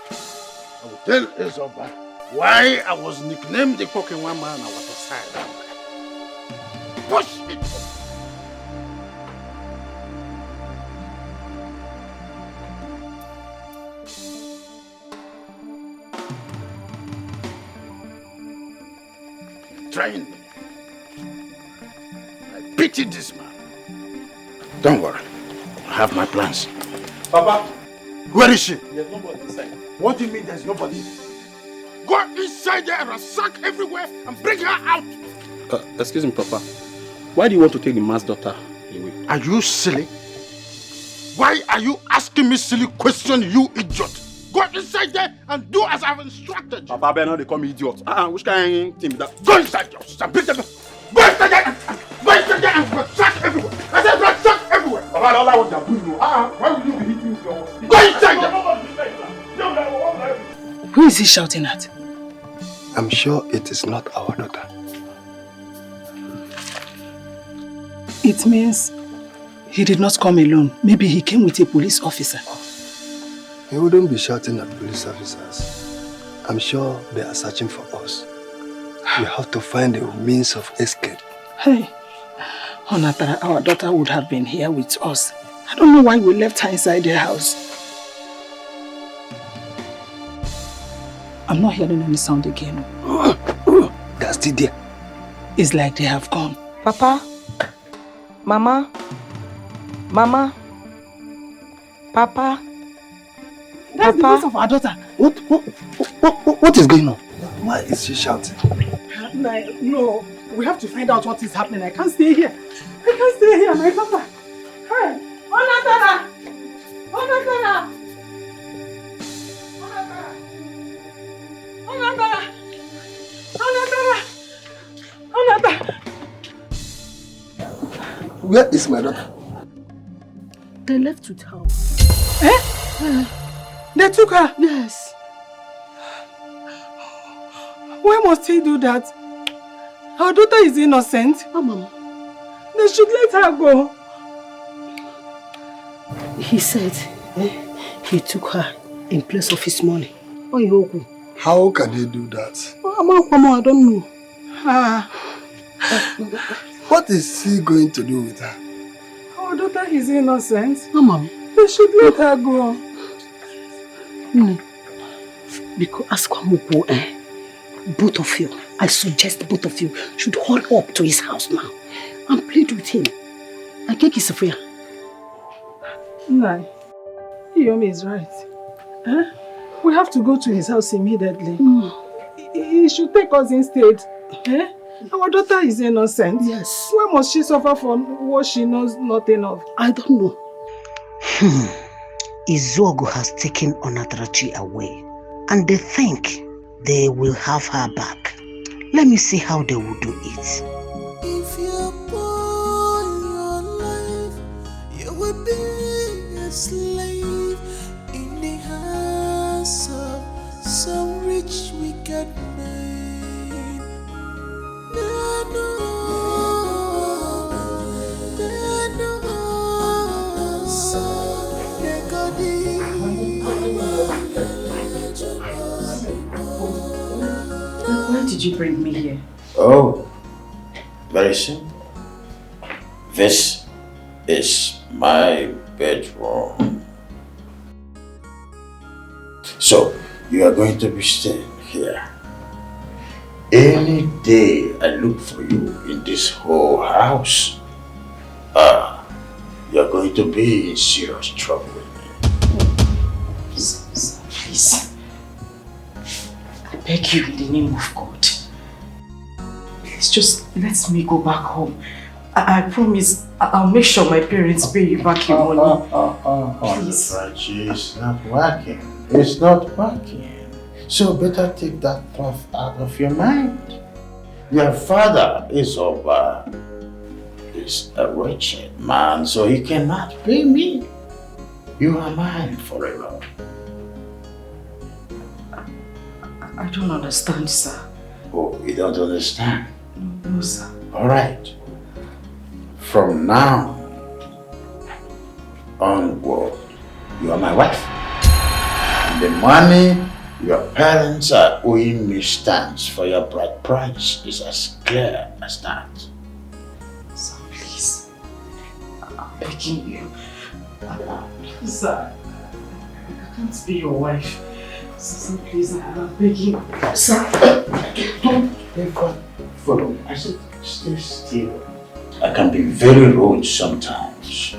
place. I will tell Ezoba why I was nicknamed the fucking one man I was assigned. Push it! Trying me. I pity this man. Don't worry. I have my plans. Papa! Where is she? There's nobody inside. What do you mean there's nobody? Go inside there and ransack everywhere and bring her out! Excuse me, Papa. Why do you want to take the man's daughter away? Are you silly? Why are you asking me silly questions, you idiot? Go inside there and do as I've instructed. Papa, Bernard, they call me idiot. Which kind of thing is that? Go inside your sister, bring them. Go inside there and ransack everywhere. I said ransack everywhere. Papa, all I want to do you. Why would you be hitting with your... Go inside there. Who is he shouting at? I'm sure it is not our daughter. It means he did not come alone. Maybe he came with a police officer. He wouldn't be shouting at police officers. I'm sure they are searching for us. We have to find a means of escape. Hey, Onatara, our daughter would have been here with us. I don't know why we left her inside the house. I'm not hearing any sound again. They're still there. It's like they have gone. Papa? Mama? Mama? Papa? That's the voice of our daughter. What is going on? Why is she shouting? No, we have to find out what is happening. I can't stay here. I can't stay here, my daughter. Hey, Onatara! Onatara! Onatara! Onatara! Onatara! Where is my daughter? They left with her. Eh? They took her? Yes. Why must he do that? Our daughter is innocent. Mama. They should let her go. He said he took her in place of his money. How can he do that? I don't know. What is he going to do with her? Our daughter is innocent. Mama. They should let her go. Because ask both of you, I suggest both of you should hurry up to his house now and plead with him. I think he's free. No, Iyomi is right. We have to go to his house immediately. He should take us instead. Our daughter is innocent. Yes. Why must she suffer for what she knows nothing of? I don't know. Izuogu has taken Onatrachi away, and they think they will have her back. Let me see how they will do it. If you're born your life, you will be a slave in the hands of some rich wicked man. Why did you bring me here? Oh, very simple. This is my bedroom. So, you are going to be staying here. Any day I look for you in this whole house, you're going to be in serious trouble with me. Please. I beg you in the name of God. Please just let me go back home. I promise I'll make sure my parents pay you back your money. Please. It's not working. It's not working. So better take that thought out of your mind. Your father is a wretched man, so he cannot pay me. You are mine forever. I don't understand, sir. Oh, you don't understand? No, sir. Alright. From now onward, you are my wife. And the money your parents are owing me stands for your bride price is as clear as that. Sir, please. I'm begging you. Please, sir. I can't be your wife. Sir, please, I'm begging. Sir, don't ever follow me. I said, stay still. I can be very rude sometimes.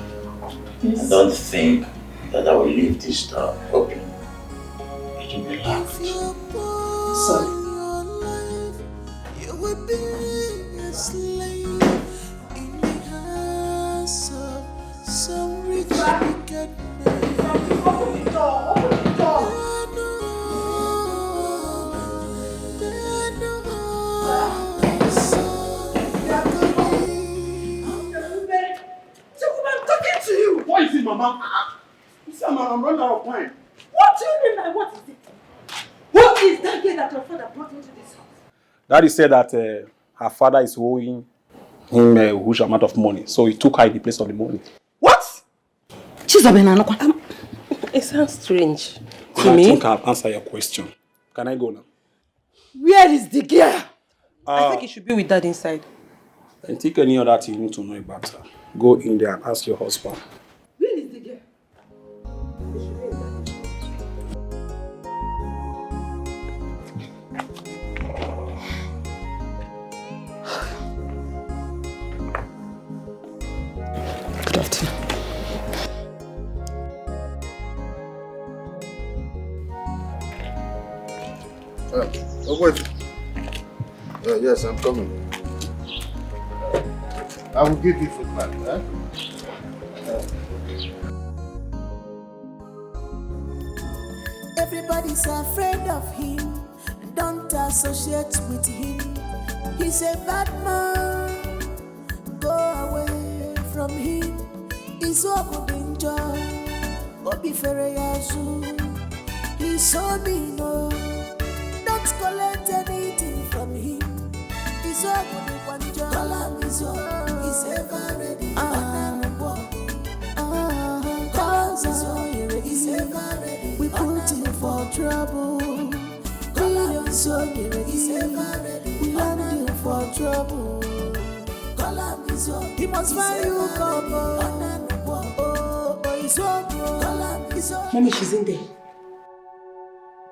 Yes. I don't think that I will leave this door open. It will be locked. Sorry. You will be a slave in the hands of some rich wicked man. Open the door! Open the door! What is it, Mama? I'm running out of time. What do you mean by what is it? What is that girl that your father brought into this house? Daddy said that her father is owing him a huge amount of money, so he took her in the place of the money. What? It sounds strange to I me. think I've answered your question. Can I go now? Where is the girl? I think he should be with Dad inside. And take any other thing you need to know about her. Go in there and ask your husband. Where is the girl? Good afternoon. Wait. Yes, I'm coming. I will give you food back, huh? Everybody's afraid of him. Don't associate with him. He's a bad man. Go away from him. He's over danger. Obi Fereyazu. He's so mean. Don't collect anything from him. He's over the danger. He's ever ready. He's ever ready. We put him for trouble. He's ever ready. We land him for trouble. He must find you, couple. Mommy, she's in there.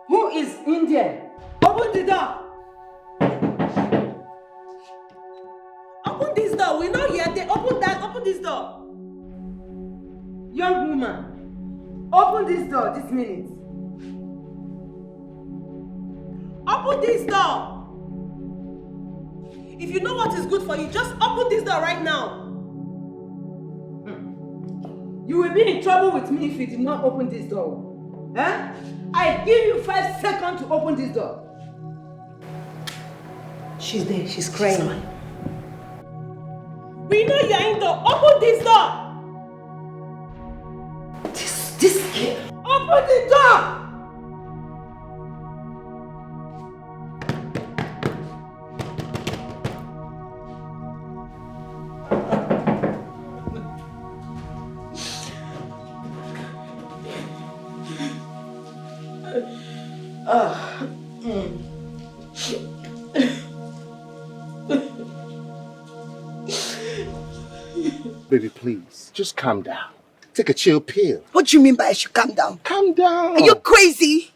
Who is in there? Open the door. Open this door. We're not here. They open that. Open this door. Young woman, open this door this minute. Open this door. If you know what is good for you, just open this door right now. You will be in trouble with me if you did not open this door. Huh? I give you 5 seconds to open this door. She's there. She's crying. We know you're in door. Open this door. This kid. Open the door. Baby, please, just calm down. Take a chill pill. What do you mean by I should calm down? Calm down. Are you crazy?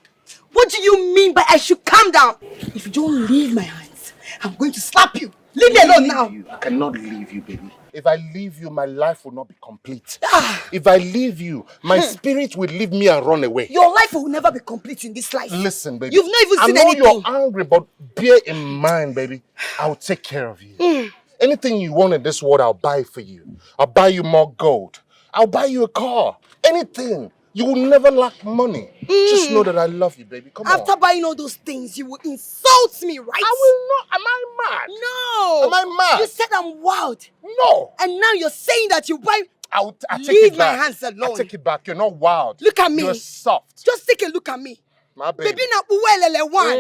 What do you mean by I should calm down? If you don't leave my hands, I'm going to slap you. Leave me alone now. I cannot leave you, baby. If I leave you, my life will not be complete. If I leave you, my spirit will leave me and run away. Your life will never be complete in this life. Listen, baby. You've not even seen anything. I know you're angry, but bear in mind, baby, I'll take care of you. Anything you want in this world, I'll buy for you. I'll buy you more gold. I'll buy you a car. Anything. You will never lack money. Just know that I love you, baby. Come on. After buying all those things, you will insult me, right? I will not. Am I mad? No. Am I mad? You said I'm wild. No. And now you're saying that you buy... I'll take Leave it my back. hands alone. I'll take it back. You're not wild. Look at me. You're soft. Just take a look at me. My baby. Baby, na uwelele one.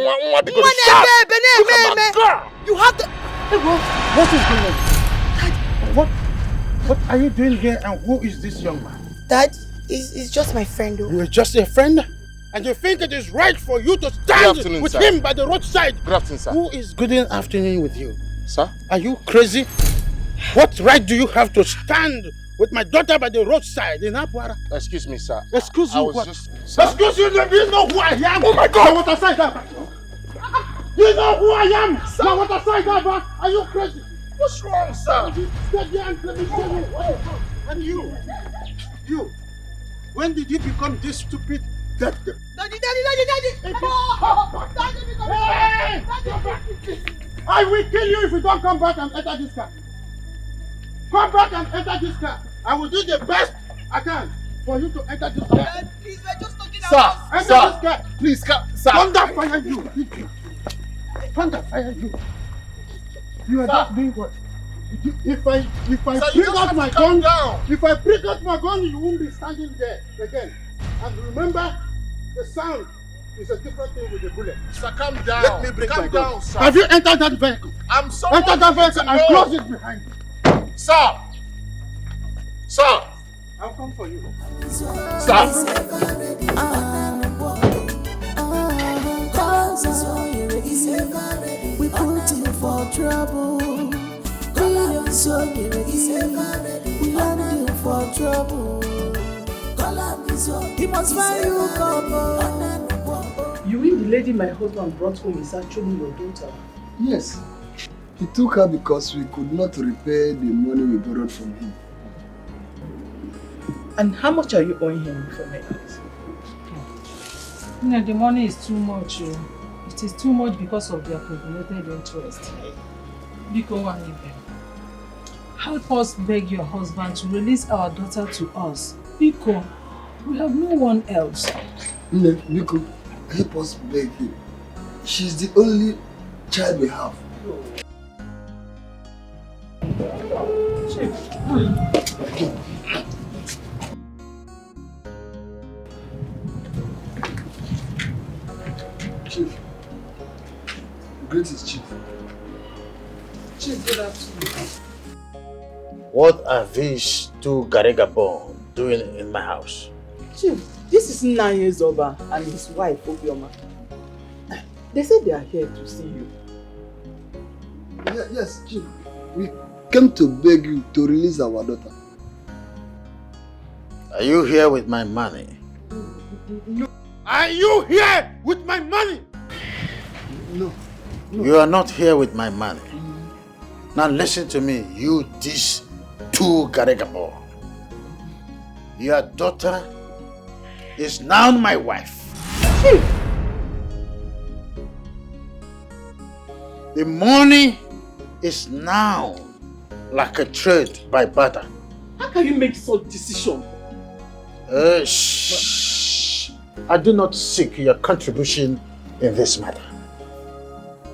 You have to... What is going on? What are you doing here, and who is this young man? Dad, he's just my friend. Though. You're just a friend? And you think it is right for you to stand with him by the roadside? Good afternoon, sir. Who is good afternoon with you? Sir? Are you crazy? What right do you have to stand with my daughter by the roadside in Abuara? Excuse me, sir. Excuse you what? Sir? Excuse you, do you know who I am? Oh my God! What aside that? You know who I am? Sir? Now what aside that? Are you crazy? What's wrong, sir? Stay there and let me tell you. And you, when did you become this stupid? Daddy! Hey! I will kill you if you don't come back and enter this car. Come back and enter this car. I will do the best I can for you to enter this car. Dad, please, we're just talking Sir, about... Enter sir, this car. please, sir. Thunder fire you. Thunder fire you. You are just doing what? If I bring out my gun, if I bring out my gun, you won't be standing there again. And remember, the sound is a different thing with the bullet. Sir, calm down. Let me bring calm my down, gun. sir. Have you entered that vehicle? I'm so Enter that vehicle and close it behind you. Sir! Sir! I'll come for you. Sir! We put him for trouble. Millions of we landing for trouble. He must find you couple. You mean the lady my husband brought home is actually your daughter? Yes. He took her because we could not repay the money we borrowed from him. And how much are you owing him for my eyes? The money is too much. It is too much because of their accumulated interest. Biko Wanibe, help us beg your husband to release our daughter to us. Biko, we have no one else. Biko, help us beg him. She's the only child we have. Chief. Greetings, Chief. Chief, good afternoon. What are these two Garigabon doing in my house? Chief, this is 9 years over and his wife, Obioma. They said they are here to see you. Yes, Chief. We came to beg you to release our daughter. Are you here with my money? No. Are you here with my money? No. You are not here with my money. Now listen to me, you these two Garigabo. Your daughter is now my wife. The money is now like a trade by barter. How can you make such decision? Shh. I do not seek your contribution in this matter.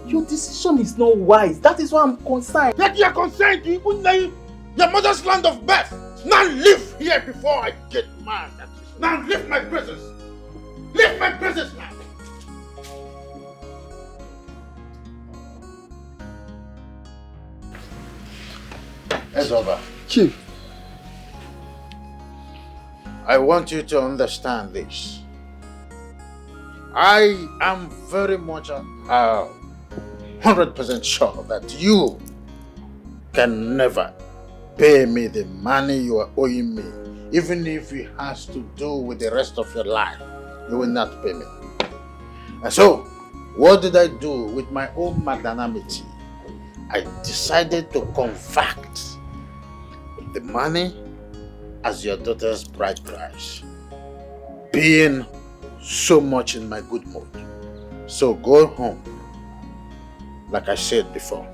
Your decision is not wise. That is why I'm concerned. That you are concerned to even your mother's land of birth. Now live here before I get mad at you. Now leave my presence. Leave my presence now. It's over. Chief. I want you to understand this. I am very much 100% sure that you can never pay me the money you are owing me. Even if it has to do with the rest of your life, you will not pay me. And so, what did I do with my own magnanimity? I decided to convert the money as your daughter's bride price, being so much in my good mood. So go home, like I said before,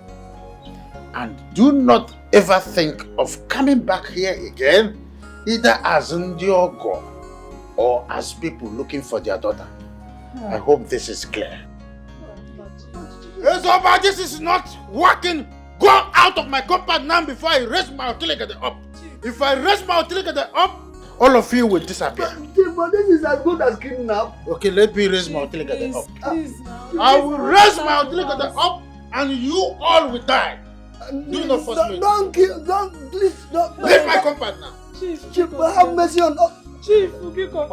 and do not ever think of coming back here again, either as Ndiogo or as people looking for their daughter. I hope this is clear. Ezoba, this is not working. Go out of my compound now before I raise my artillery up. If I raise my artillery up, all of you will disappear. But this is as good as kidnap. Okay, let me raise my artillery up. I will raise my artillery up and you all will die. Do not force me. Please don't. Leave my compound now. Chief, have mercy on us. Chief, Ubiko.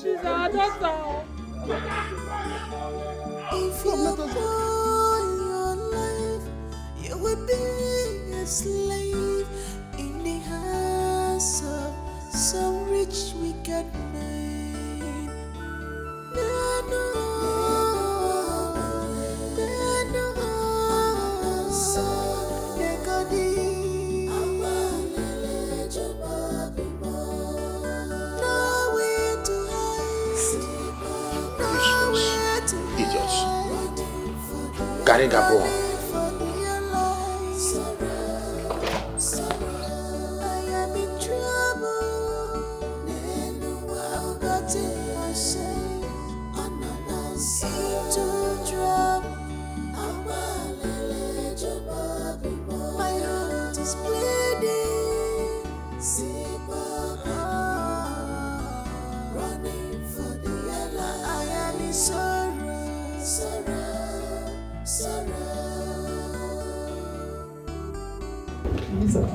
She's our daughter. If you all your life, you will be a slave in the hands of some rich wicked man. Garigabo.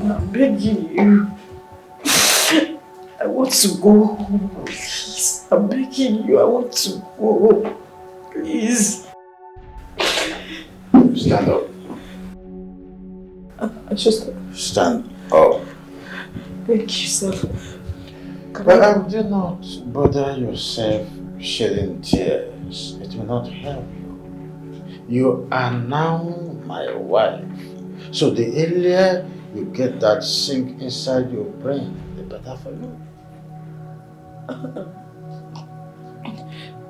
I'm begging you. want to go. Please, I'm begging you. I want to go. Please. Stand up. I just... Stand up. Thank you, sir. But do not bother yourself shedding tears. It will not help you. You are now my wife. So the earlier you get that sink inside your brain, the better for you.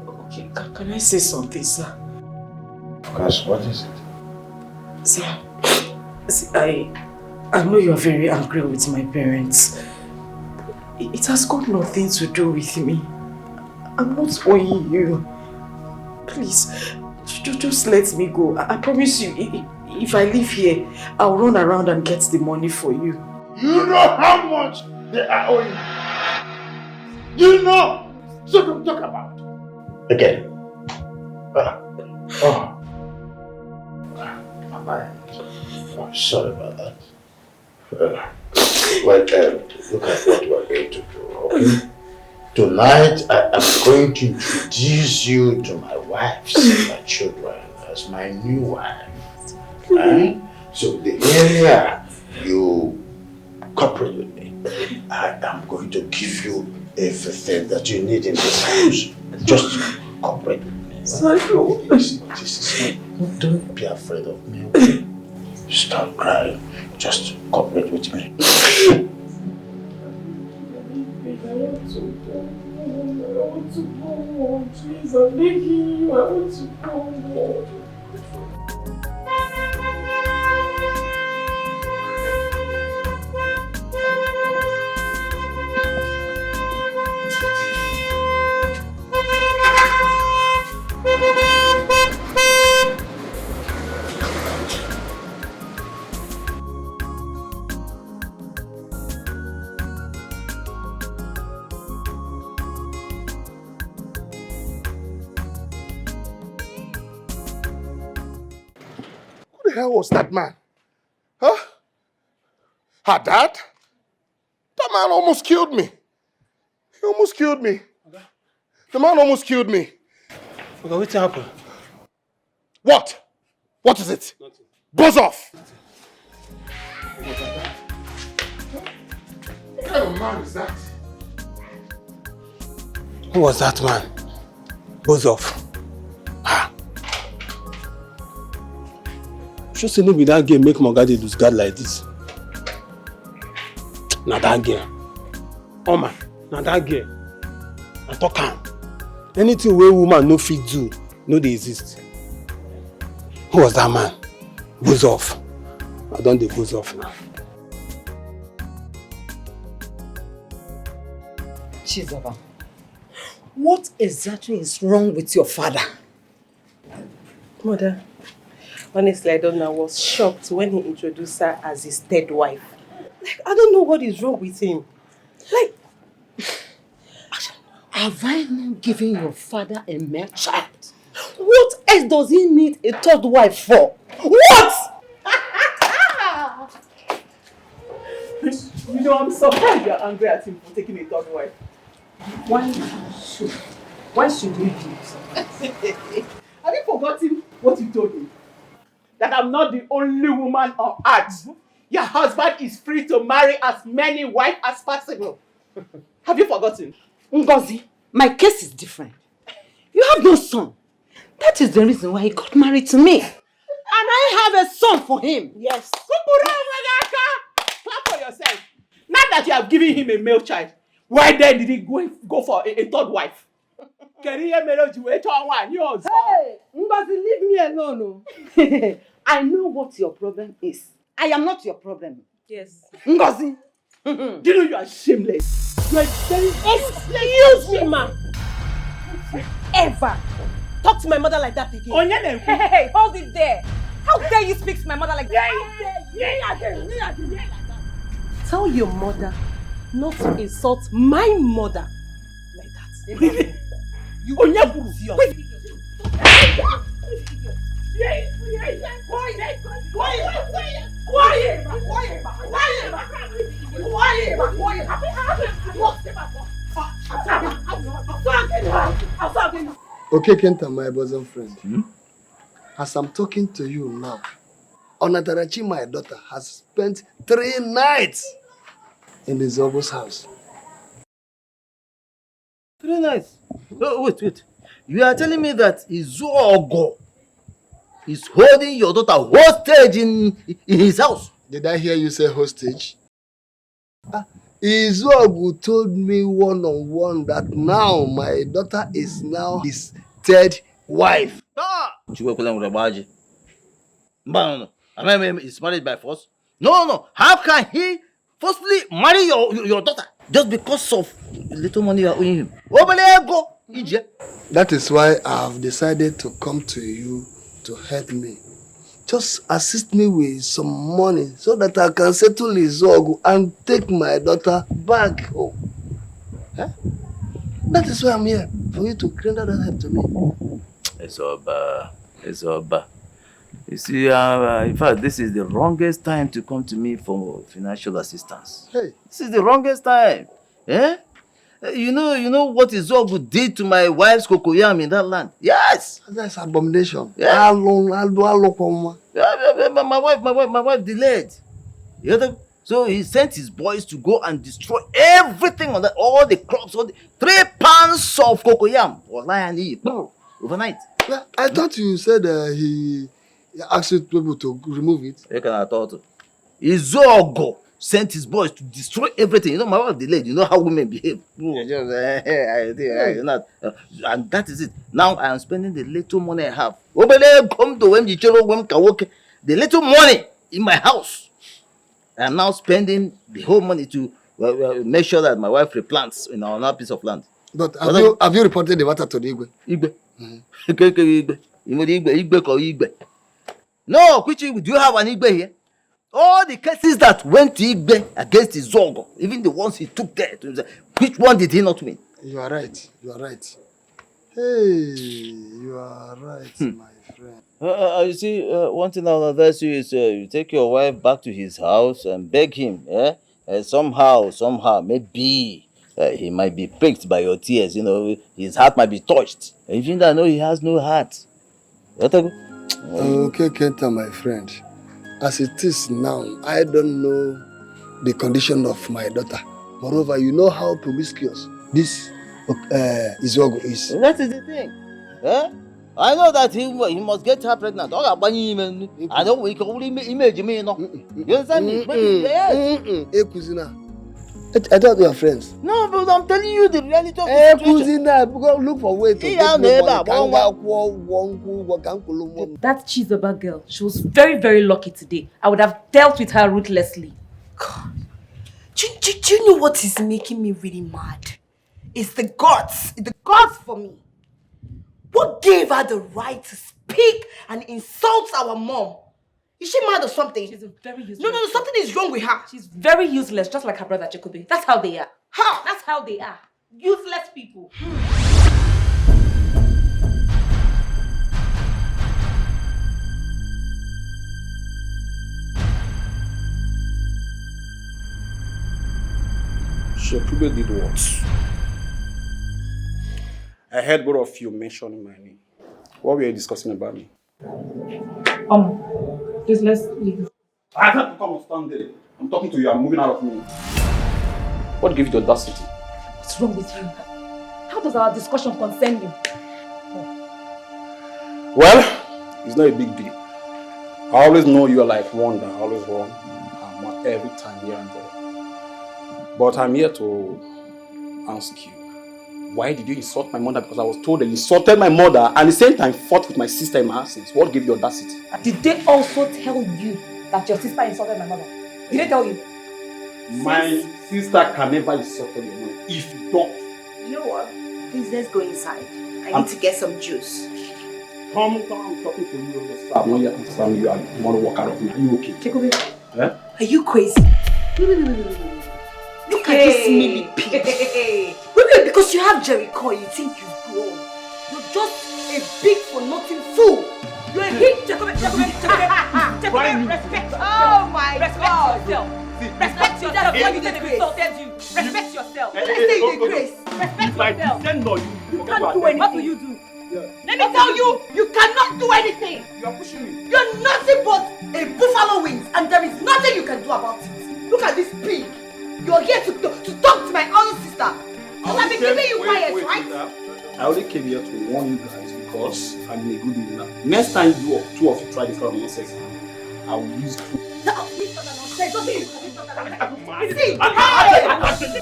Okay, can I say something, sir? Of course, what is it? Sir, see, I know you're very angry with my parents. It has got nothing to do with me. I'm not owing you. Please, just let me go. I promise you, if I leave here, I'll run around and get the money for you. You know how much they are owing you. You know. So don't talk about it. Again. My mind. I'm sorry about that. Well, look at what we're going to do, okay? Tonight, I am going to introduce you to my wives and my children as my new wife. Right? So the earlier you cooperate with me, I am going to give you everything that you need in this house. Just cooperate with me. Don't be afraid of me, okay? Stop crying. Just cooperate with me. I want to go home. Please, I'm begging you. I want to go home. Who the hell was that man? Huh? Her dad? That man almost killed me. He almost killed me. The man almost killed me. Okay, what happened? What? What is it? Nothing. Buzz off! What kind of man is that? Who was that man? Buzz off. Just say no be that girl make Mogadi lose guard like this. Na that girl. Oh man, na that girl. I talk am. Anything wey woman no fit do, no dey exist. Who was that man? Buzz off. I don dey buzz off now. Chizoba, what exactly is wrong with your father? Mother, honestly, I don't know. I was shocked when he introduced her as his third wife. Like, I don't know what is wrong with him. Like, have I not given your father a male child? What else does he need a third wife for? What? You know, I'm surprised you're angry at him for taking a third wife. Why should we do so? Have you forgotten what you told me? That I'm not the only woman on earth. Your husband is free to marry as many wives as possible. Have you forgotten? Ngozi, my case is different. You have no son. That is the reason why he got married to me. And I have a son for him. Yes. Clap for yourself. Now that you have given him a male child, why then did he go for a third wife? Hey, Ngozi, leave me alone. I know what your problem is. I am not your problem. Yes. Ngozi. Do you know you are shameless? You are very... Excuse me, ma. Ever talk to my mother like that again? Hey, hold it there. How dare you speak to my mother like that? Tell your mother not to insult my mother like that. Really? You Onyeburu. Wait. Quiet. Okay, Kenta, my bosom friend. As I'm talking to you now, Onatarachi, my daughter, has spent 3 nights in the Zogo's house. 3 nights? Oh, wait. You are telling me that Izuogo is holding your daughter hostage in his house? Did I hear you say hostage? Izuogu told me one-on-one that now my daughter is now his 3rd wife. No. I mean, he's married by force. No. How can he forcefully marry your daughter just because of the little money you are owing him? That is why I have decided to come to you to help me. Just assist me with some money so that I can settle Izuogu and take my daughter back home. Huh? That is why I'm here, for you to render that help to me. It's over. You see, in fact, this is the wrongest time to come to me for financial assistance. Hey. This is the wrongest time. Eh? You know what Izuogu did to my wife's cocoyam in that land? Yes! That's abomination. Yeah. How long? My wife delayed. So he sent his boys to go and destroy everything on that, all the crops, all the 3 pounds of cocoyam was lying overnight. Yeah, I thought you said he asked people to remove it. You can thought. Izuogo sent his boys to destroy everything. You know, my wife delayed. You know how women behave. And that is it. Now I am spending the little money I have. The little money in my house. I am now spending the whole money to make sure that my wife replants in our piece of land. But have you reported the matter to the Igwe? Igwe. No, Kwichi, do you have an Igwe here? All the cases that went to Igwe against Izuogo, even the ones he took there, which one did he not win? You are right. Hey, you are right, my friend. You see, one thing I'll advise you is you take your wife back to his house and beg him, somehow, maybe he might be pricked by your tears, his heart might be touched. Even though I know he has no heart. Okay, Kenta, my friend. As it is now, I don't know the condition of my daughter. Moreover, you know how promiscuous this Izuogo is. That is the thing. I know that he must get her pregnant. I know we can only imagine me, You understand me? Yes. I thought we are friends. No, but I'm telling you the reality of the situation. Go look for way to take That Chizoba girl, she was very, very lucky today. I would have dealt with her ruthlessly. God. Do you know what is making me really mad? It's the gods. The gods for me. What gave her the right to speak and insult our mom? Is she mad or something? She's very useless. No, something is wrong with her. She's very useless, just like her brother Chekube. That's how they are. How? That's how they are. Useless people. Chekube did what? I heard both of you mentioning my name. What were you discussing about me? Please, let's leave. I have to come and stand there. I'm talking to you. I'm moving out of me. What gave you the audacity? What's wrong with you? How does our discussion concern you? Well, it's not a big deal. I always know you are like one that always wrong. I'm wrong every time here and there. But I'm here to ask you, why did you insult my mother? Because I was told that you insulted my mother and at the same time fought with my sister in my absence. What gave you audacity? Did they also tell you that your sister insulted my mother? Did they tell you? My sister can never insult your mother if you don't. You know what? Please, let's go inside. I need to get some juice. Come, I'm talking to you. I'm not here to understand you. I want to walk out of me. Are you okay? Jacob, Are you crazy? Look at this milly pig. Wait, because you have Jericho, you think you've grown. You're just a big for nothing fool. You're a hit, Jacob. Respect. Oh my God. Respect yourself. Respect yourself. Respect yourself. Respect yourself. When I say you disgrace. If I descend on you, You can't do anything. What will you do? Let me tell you, you cannot do anything. You are pushing me. You're nothing but a buffalo wings, and there is nothing you can do about it. Look at this pig. You're here to talk to my own sister. So I've been keeping you quiet, right? I only came here to warn you guys because I'm in a good mood now. Next time two of you try this kind of nonsense, I will use you. No, please stop that nonsense. Don't please stop that nonsense. See, hey!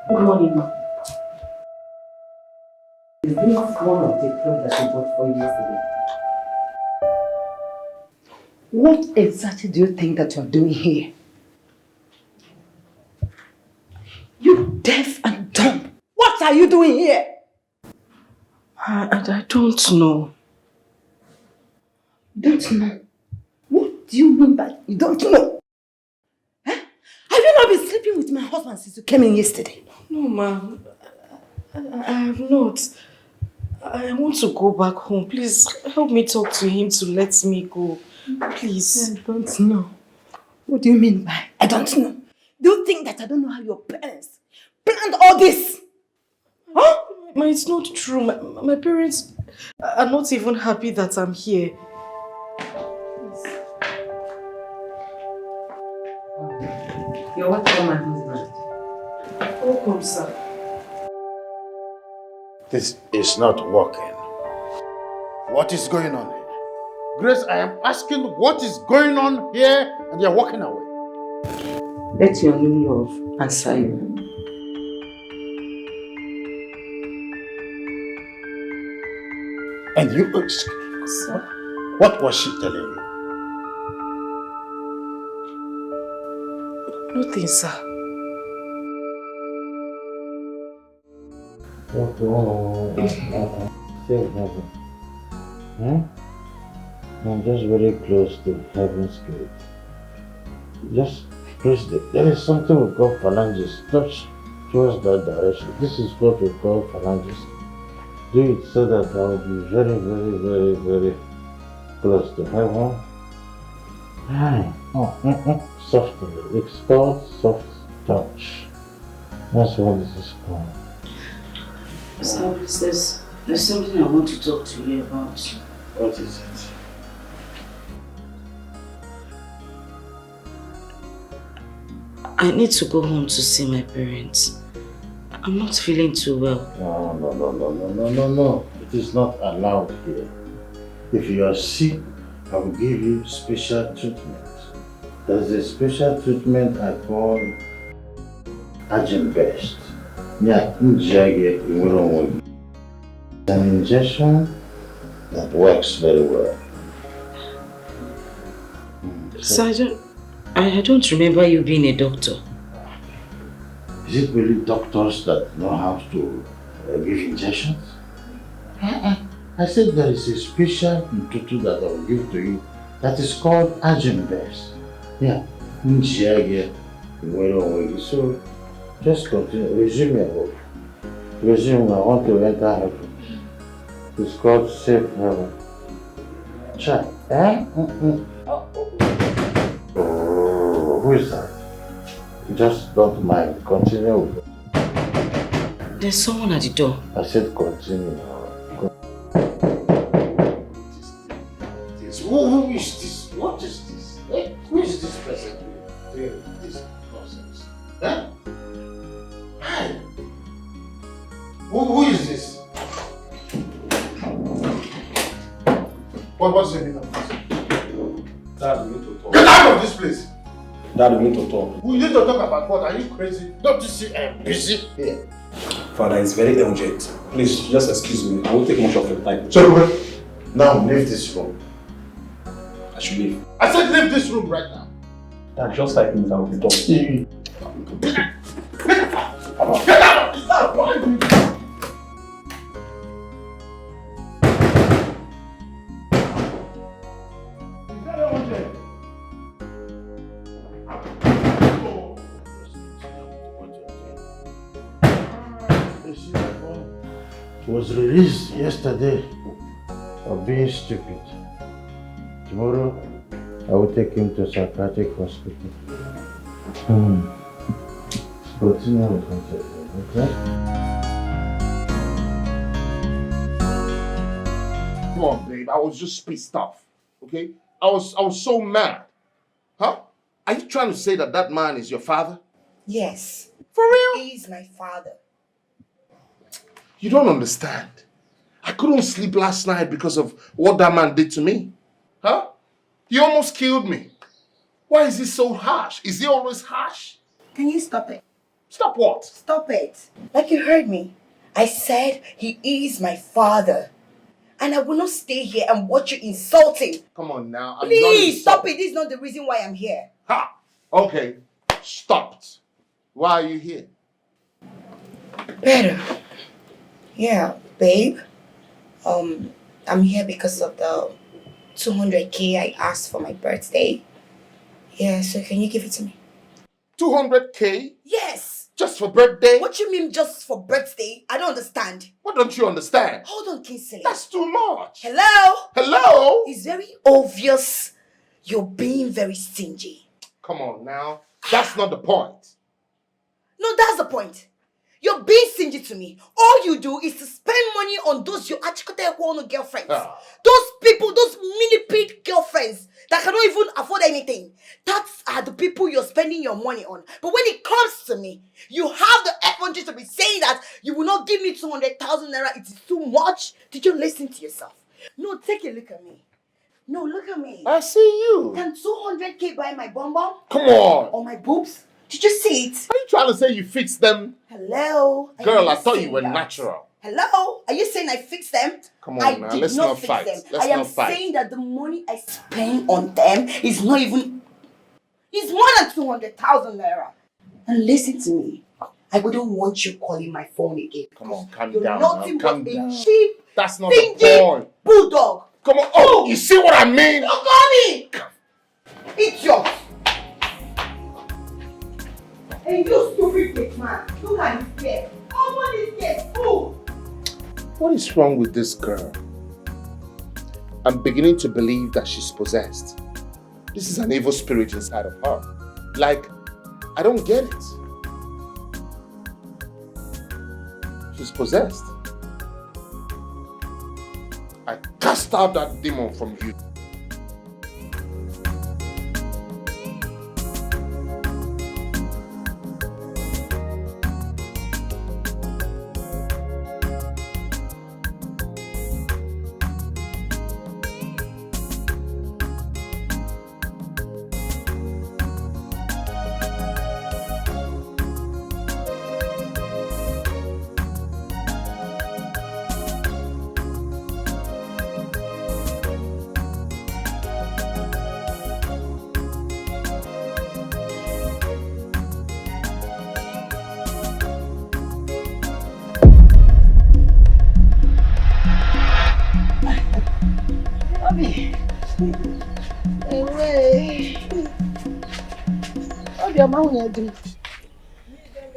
Good morning, ma. Is this one of the clothes that you bought for you yesterday? What exactly do you think that you're doing here? You deaf and dumb. What are you doing here? I don't know. You don't know? What do you mean by you don't know? Huh? Have you not been sleeping with my husband since you came in yesterday? No, ma'am. I have not. I want to go back home. Please help me talk to him to let me go. Please. I don't know. What do you mean by I don't know? Do you think that I don't know how your parents planned all this? Huh? Ma, it's not true. My parents are not even happy that I'm here. You're welcome, my husband. Welcome, sir. This is not working. What is going on here? Grace, I am asking what is going on here and you're walking away. Let your new love answer you. And you ask, what was she telling you? Nothing, sir. I'm just very close to heaven's gate. Just press there is something we call phalanges. Touch towards that direction. This is what we call phalanges. Do it so that I will be very, very, very, very close to heaven. Softly. It's called soft touch. That's what this is called. Sir, there's something I want to talk to you about. What is it? I need to go home to see my parents. I'm not feeling too well. No. It is not allowed here. If you are sick, I will give you special treatment. There's a special treatment I call urgent best. It's an injection that works very well. So I don't remember you being a doctor. Is it really doctors that know how to give injections? I said there is a special tonto that I will give to you that is called urgent best. Yeah. So just continue. Resume your work. Resume. I want to enter heaven. It's called safe heaven. Try. Oh, who is that? Just don't mind. Continue with it. There's someone at the door. I said continue. Who is this? What is this? Who is this person doing this nonsense? Huh? Hi. Who is this? What's the name of this? Dad, we need to talk. Get out of this place! Dad, we need to talk. We need to talk about what? Are you crazy? Don't you see I'm busy here? Father, it's very urgent. Please, just excuse me. I won't take much of your time. So, now leave this room. I should leave. I said leave this room right now. Dad, just like me, I will be talking. Get out! Get out! Is that what you do? Was released yesterday of being stupid. Tomorrow I will take him to psychiatric hospital. Continue with confrontation, okay? Come on, babe. I was just pissed off. Okay? I was so mad. Huh? Are you trying to say that that man is your father? Yes. For real? He is my father. You don't understand. I couldn't sleep last night because of what that man did to me. Huh? He almost killed me. Why is he so harsh? Is he always harsh? Can you stop it? Stop what? Stop it. Like you heard me. I said he is my father. And I will not stay here and watch you insult him. Come on now. Please, stop it. This is not the reason why I'm here. Ha! Okay. Stopped. Why are you here? Better. Yeah, babe. I'm here because of the 200K I asked for my birthday. Yeah, so can you give it to me? 200K? Yes. Just for birthday? What you mean just for birthday? I don't understand. What don't you understand? Hold on, Kingsley. That's too much. Hello? Hello? It's very obvious you're being very stingy. Come on now. That's not the point. No, that's the point. You're being stingy to me. All you do is to spend money on those your achikote girlfriends. Those people, those mini pig girlfriends that cannot even afford anything. That are the people you're spending your money on. But when it comes to me, you have the effrontery to be saying that you will not give me 200,000 naira. It is too much. Did you listen to yourself? No, take a look at me. No, look at me. I see you. Can 200K buy my bum bum? Come on. Or my boobs? Did you see it? Are you trying to say you fixed them? Hello? Girl, I thought you were natural. Hello? Are you saying I fixed them? Come on now, let's not fight. I am saying that the money I spend on them is not even... It's more than 200,000 naira. And listen to me. I wouldn't want you calling my phone again. Come on, calm You're down. nothing Calm but down. a cheap, That's not the stingy point. bulldog. Come on. Oh, you see what I mean? Don't call me! Idiot! Hey, you stupid kid, man. Look at this kid. Oh, what is this? Fool! What is wrong with this girl? I'm beginning to believe that she's possessed. This is an evil spirit inside of her. Like, I don't get it. She's possessed. I cast out that demon from you.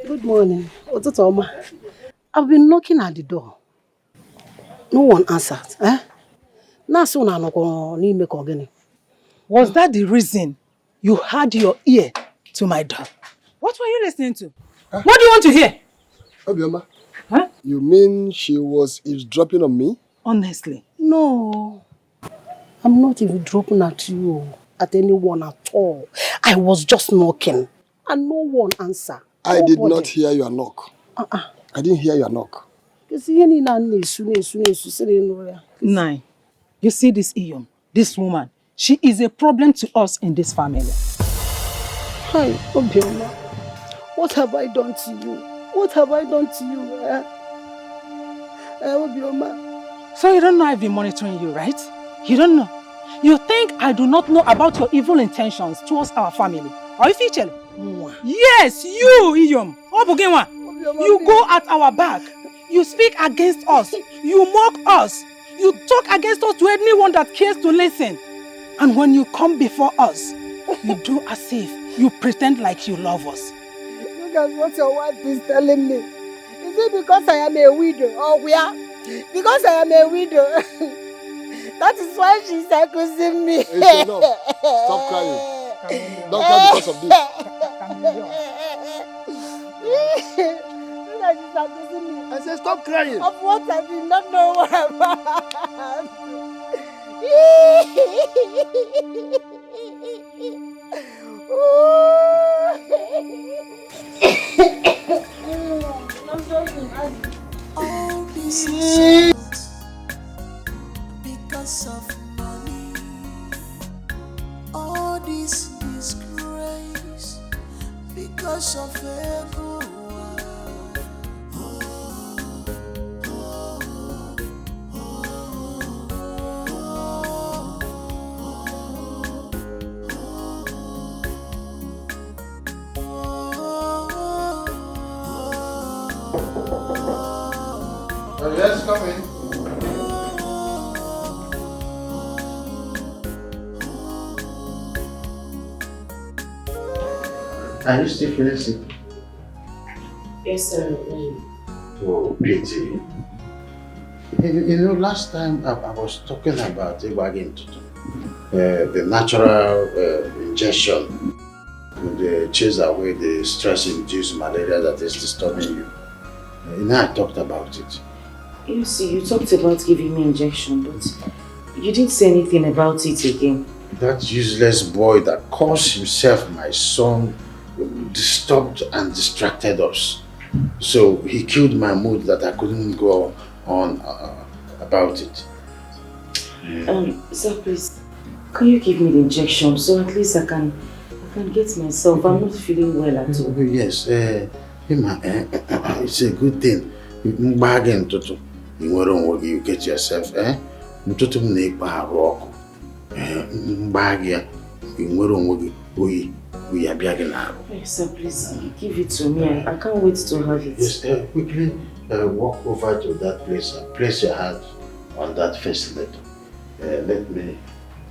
Good morning. I've been knocking at the door. No one answered. Was that the reason you had your ear to my door? What were you listening to? What do you want to hear? Obioma, you mean she was eavesdropping on me? Honestly. No. I'm not eavesdropping at you, at anyone at all. I was just knocking and no one answered. I did not hear your knock. I didn't hear your knock. Nine. You see this Iyom, this woman, she is a problem to us in this family. Hi, Obioma. What have I done to you? What have I done to you? Obioma. So you don't know I've been monitoring you, right? You don't know. You think I do not know about your evil intentions towards our family? Are you featured? Yes, you, Iyom. You go at our back. You speak against us. You mock us. You talk against us to anyone that cares to listen. And when you come before us, you do as if you pretend like you love us. Look at what your wife is telling me. Is it because I am a widow? Or we are? Because I am a widow. That is why she's accusing me. It's enough. Stop crying. Don't cry because of this. She's accusing me. I said stop crying. Of what I did not know what about. All this is because of money. All this disgrace because of everyone. Yes, come in. Are you still feeling sick? Yes, sir. Oh, pity. You know, last time I was talking about the natural injection to chase away the stress-induced malaria that is disturbing you. You know, I talked about it. You see, you talked about giving me injection, but you didn't say anything about it again. That useless boy that calls himself my son disturbed and distracted us. So he killed my mood that I couldn't go on about it. Sir, please, can you give me the injection so at least I can get myself? I'm not feeling well at all. Yes, it's a good thing. You get yourself, Yes, sir, please give it to me. I can't wait to have it. Just quickly walk over to that place and place your hand on that first letter. Let me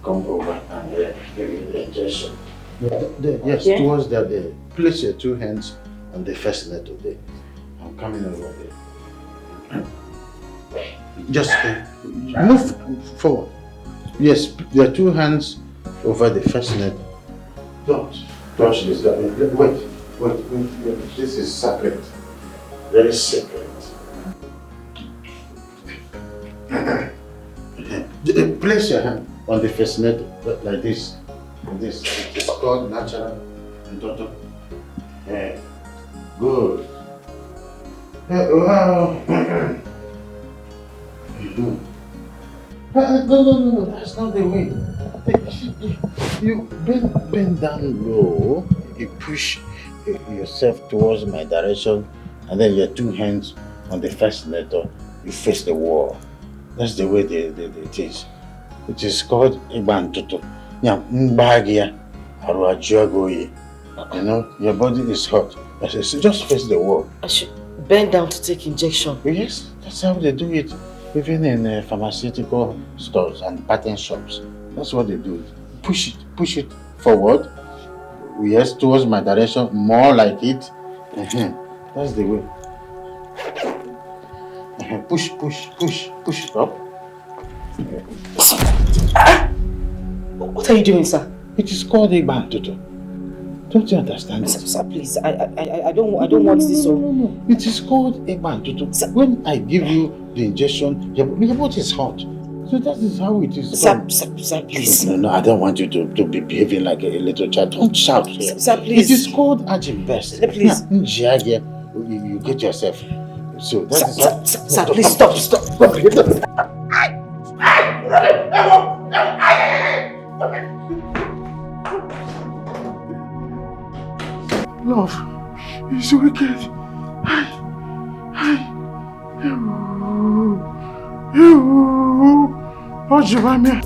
come over and give you the injection. Yes, yeah? Towards that there. Place your two hands on the first letter there. I'm coming over there. Just move forward. Yes, your two hands over the first letter. Don't touch this. Wait. This is sacred. Very sacred. Place your hand on the first letter like this. This is called natural and tonto. Good. Wow. No, that's not the way. You bend down low, you push yourself towards my direction, and then your two hands on the first letter, you face the wall. That's the way it is. It is called Ibantutu. You know, your body is hot. So just face the wall. I should bend down to take injection. Yes, that's how they do it. Even in pharmaceutical stores and patent shops. That's what they do. Push it forward. Yes, towards my direction, more like it. That's the way. Push it up. What are you doing, sir? It is called a bantuto. Don't you understand? Sir, please, I don't want this. No. It is called a bantuto. When I give you the injection, your body is hot. So that is how it is. Sir, please. No, I don't want you to be behaving like a little child. Don't shout here. Sir, please. It is called Ajin Best. Please. You get yourself. So that is how... Sir, please stop. Love, he's wicked. What's your name?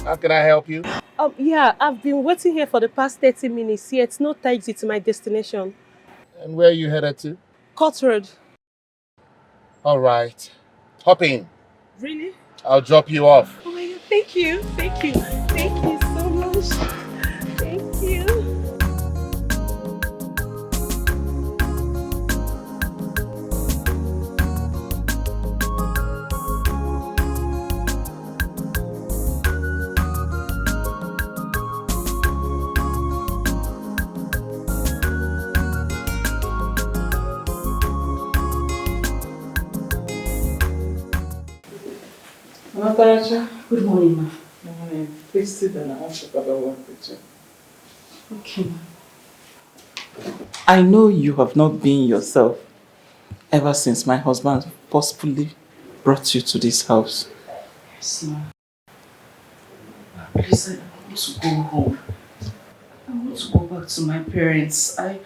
How can I help you? Yeah, I've been waiting here for the past 30 minutes, yet no taxi to my destination. And where are you headed to? Court Road. All right. Hop in. Really? I'll drop you off. Oh my God, thank you. Thank you. Thank you so much. Thank you. Good morning, ma. Good morning. Please sit down. I want to talk about work with you. Okay, ma. I know you have not been yourself ever since my husband forcefully brought you to this house. Yes, ma. Please, I want to go home. I want to go back to my parents. I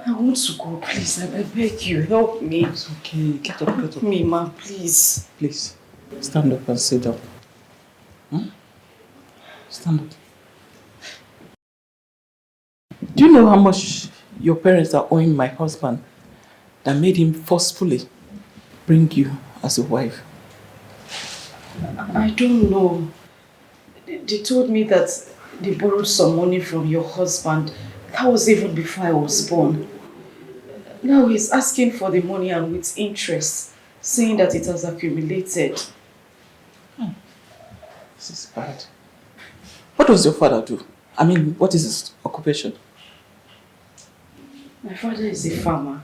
want to go, please. I beg you, help me. It's okay. Get up, get up. Help me, ma, please. Please, stand up and sit down. Stand up. Do you know how much your parents are owing my husband that made him forcefully bring you as a wife? I don't know. They told me that they borrowed some money from your husband. That was even before I was born. Now he's asking for the money and with interest, saying that it has accumulated. This is bad. What does your father do? I mean, what is his occupation? My father is a farmer.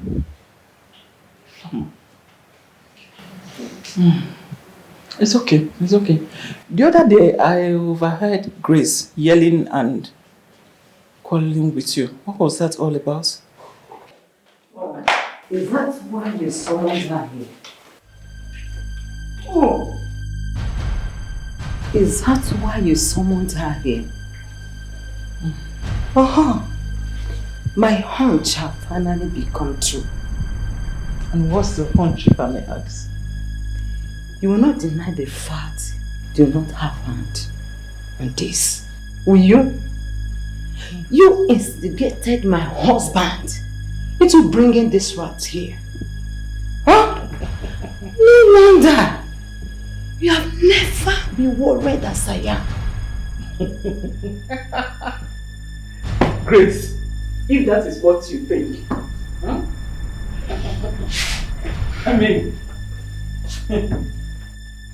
It's okay, it's okay. The other day, I overheard Grace yelling and quarreling with you. What was that all about? Is that why you summoned her here? Oh! Is that why you summoned her here? My hunch have finally become true. And what's the hunch, if I may ask? You will not deny the fact you do not have hand on this, will you? You instigated my husband into bringing this rat here. Huh? No wonder you have never been worried as I am. Grace, if that is what you think, huh? I mean,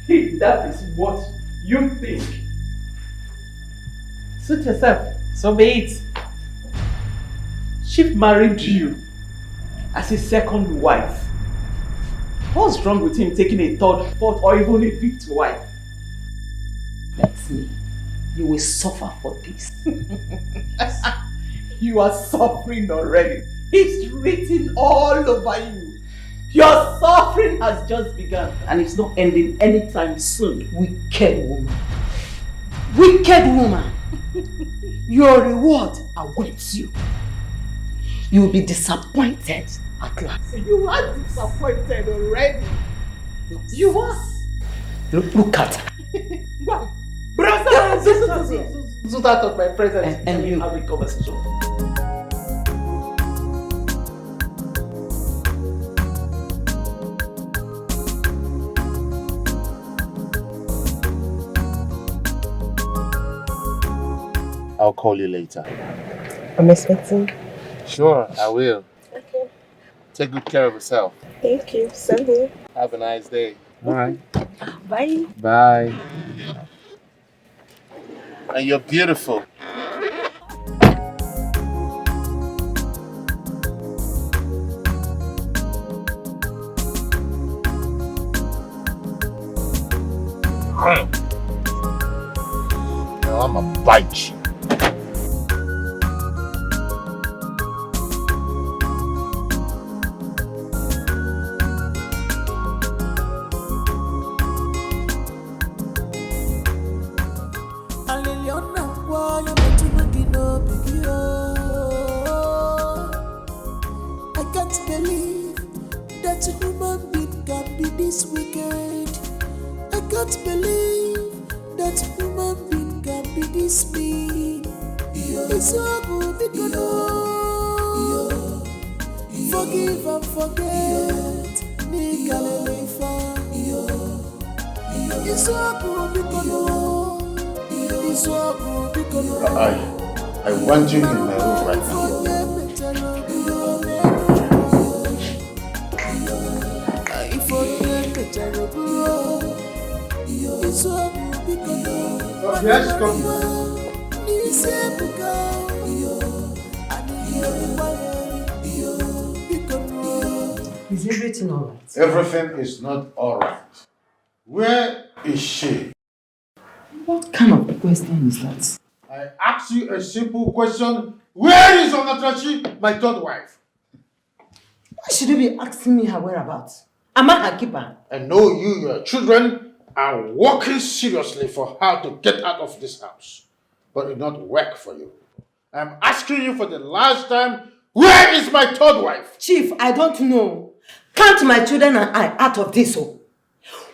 if that is what you think, suit yourself, so be it. Chief married you as his second wife. What's wrong with him taking a third, fourth, or even a fifth wife? That's me. You will suffer for this. You are suffering already. It's written all over you. Your suffering has just begun and it's not ending anytime soon. Wicked woman. Wicked woman. Your reward awaits you. You will be disappointed at last. You are disappointed already. You are. Look at her. Brother, so that of my presence and you have a conversation. I'll call you later. I'm expecting. Sure, I will. Okay. Take good care of yourself. Thank you. Same here. Have a nice day. All right. Bye. Bye. And you're beautiful. Now I'ma bite you. I can't believe that a human being can be this wicked. I can't believe that a human being can be this mean. Forgive and forget. I want you in my room right now. Yes, come. Is everything alright? Everything is not alright. Where is she? What kind of question is that? I ask you a simple question. Where is Onatrachi, my third wife? Why should you be asking me her whereabouts? Am I her keeper? I know you, your children, are working seriously for her to get out of this house. But it will not work for you. I'm asking you for the last time, where is my third wife? Chief, I don't know. Can't my children and I out of this hole?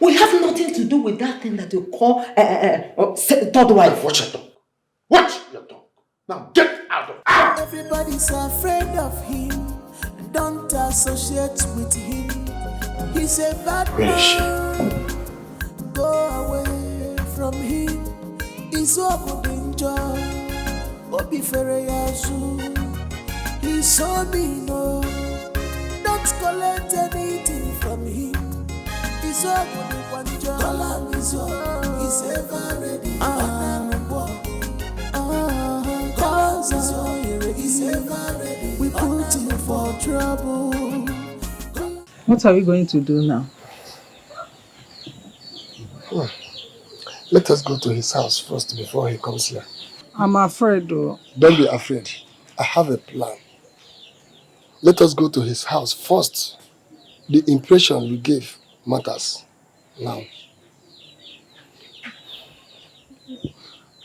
We have nothing to do with that thing that you call third wife. Watch your tongue. Watch your tongue. Now get out of here. Everybody's afraid of him. Don't associate with him. He's a bad man. Go away from him. He's so danger. Obi Fereyasu. He's so mean. Don't collect anything from him. He's so good. He's ever ready. He's ever ready. We put him for trouble. What are we going to do now? Let us go to his house first before he comes here. I'm afraid though. Don't be afraid. I have a plan. Let us go to his house first. The impression we gave matters now.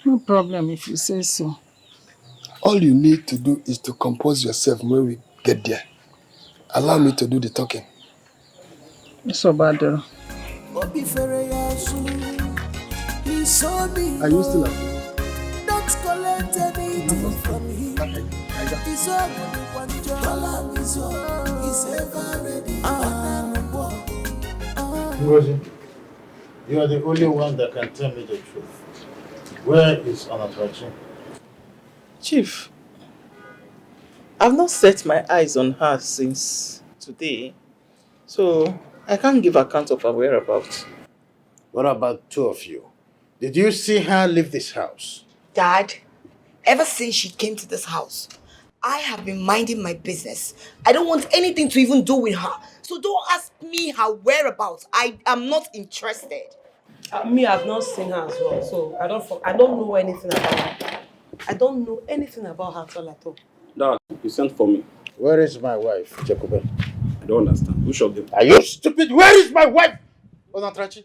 No problem if you say so. All you need to do is to compose yourself when we get there. Allow me to do the talking. It's so bad though. Are you still up? Don't collect anything from him. He's ever ready. Ngozi, you are the only one that can tell me the truth. Where is Onatrachi? Chief, I've not set my eyes on her since today, so I can't give account of her whereabouts. What about two of you? Did you see her leave this house? Dad, ever since she came to this house, I have been minding my business. I don't want anything to even do with her. So don't ask me her whereabouts. I am not interested. Me, I've not seen her as well, so I don't know anything about her. I don't know anything about her at all. Dad, you sent for me. Where is my wife, Jacobe? I don't understand. Which of them? Are you stupid? Where is my wife, Onatrachi?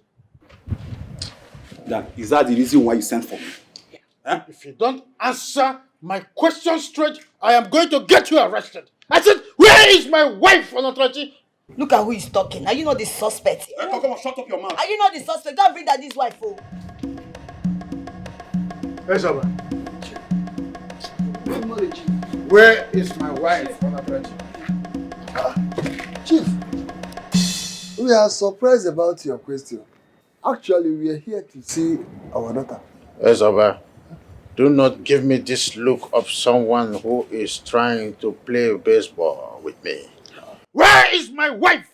Dad, is that the reason why you sent for me? Huh? If you don't answer my question straight, I am going to get you arrested. I said, where is my wife, Onatrachi? Look at who is talking. Are you not the suspect? Hey, come on, shut up your mouth. Are you not the suspect? Don't bring daddy's wife, oh. Yes, sir. Where is my wife, Onatrachi? Chief, we are surprised about your question. Actually, we are here to see our daughter. Ezaba, do not give me this look of someone who is trying to play baseball with me. Where is my wife?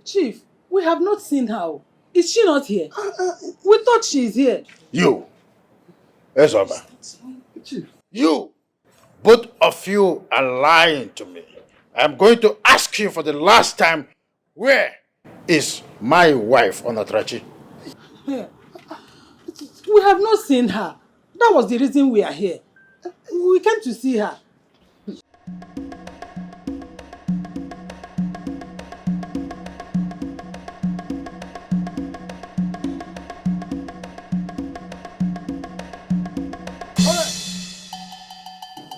Chief, we have not seen her. Is she not here? We thought she is here. You, Ezaba, you, both of you are lying to me. I'm going to ask you for the last time, where is my wife, Onatrachi? We have not seen her. That was the reason we are here. We came to see her.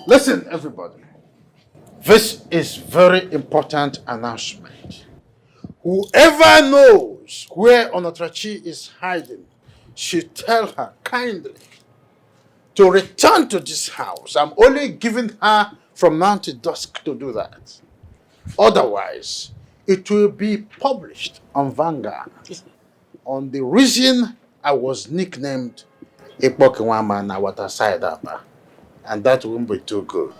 Listen, everybody. This is very important announcement. Whoever knows where Onatrachi is hiding should tell her kindly to return to this house. I'm only giving her from now to dusk to do that. Otherwise, it will be published on Vanguard on the reason I was nicknamed Epokiwama na Waterside Abba. And that won't be too good.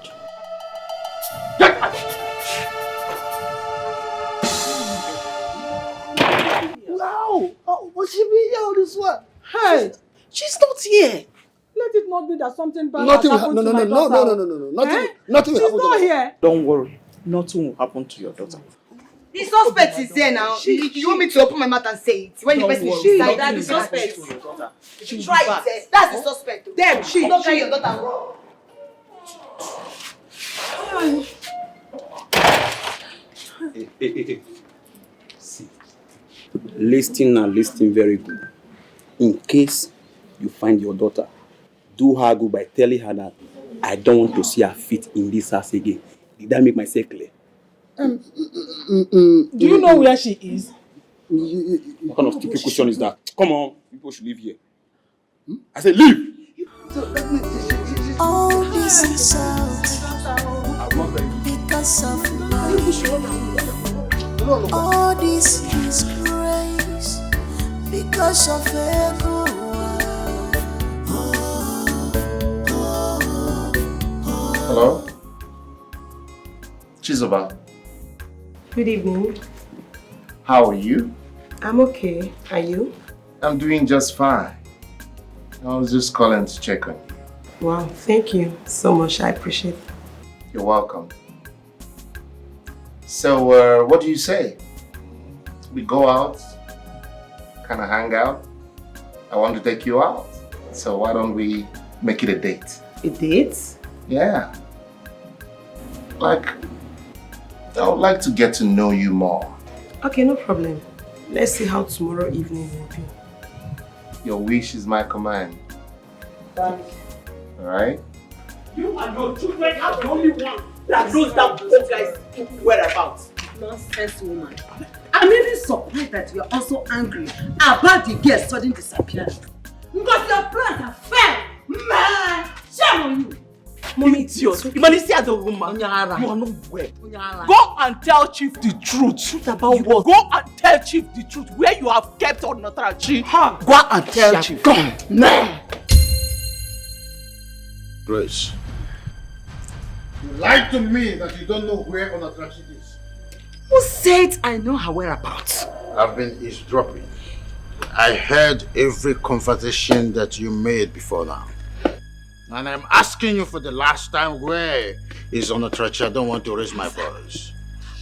Wow! Oh, will she be here all this while? Hey, she's not here. let it not be that something bad Nothing has will happened happen. to No, my daughter. no. Nothing will She's happen. not here. Don't worry. Nothing will happen to your daughter. The suspect is there now. You want me to open my mouth and say it? When the person is inside, that's the suspect. Try it. That's the suspect. Them, don't carry your daughter wrong. Hey. See, listen very good. In case you find your daughter, do her good by telling her that I don't want to see her feet in this house again. Did that make myself clear? Do you know where she is? What kind of stupid question is that? Come on, people should leave here. I said leave! All this is because of love. All this is grace because of everyone. Hello? Chizoba. Good evening. How are you? I'm okay. Are you? I'm doing just fine. I was just calling to check on you. Wow, thank you so much. I appreciate it. You're welcome. So, what do you say? We go out, kind of hang out. I want to take you out. So why don't we make it a date? A date? Yeah. Like, I would like to get to know you more. Okay, no problem. Let's see how tomorrow evening will be. Your wish is my command. Thank you. Alright? You and your children are the only one that knows that both guys' whereabouts. Nonsense woman. I'm even surprised that you're also angry about the girl's sudden disappearance. Because your plans are fair. Man, shame on you. Mommy, idiot. You man, see as a woman. You are not well. Go and tell Chief the truth. Truth about what? Go and tell Chief the truth where you have kept on Notrachi. Go and tell Chief. Come, man. Grace, you lied to me that you don't know where Onatrachi is. Who said I know her whereabouts? I've been eavesdropping. I heard every conversation that you made before now. And I'm asking you for the last time, where is Onatrachi? I don't want to raise my voice.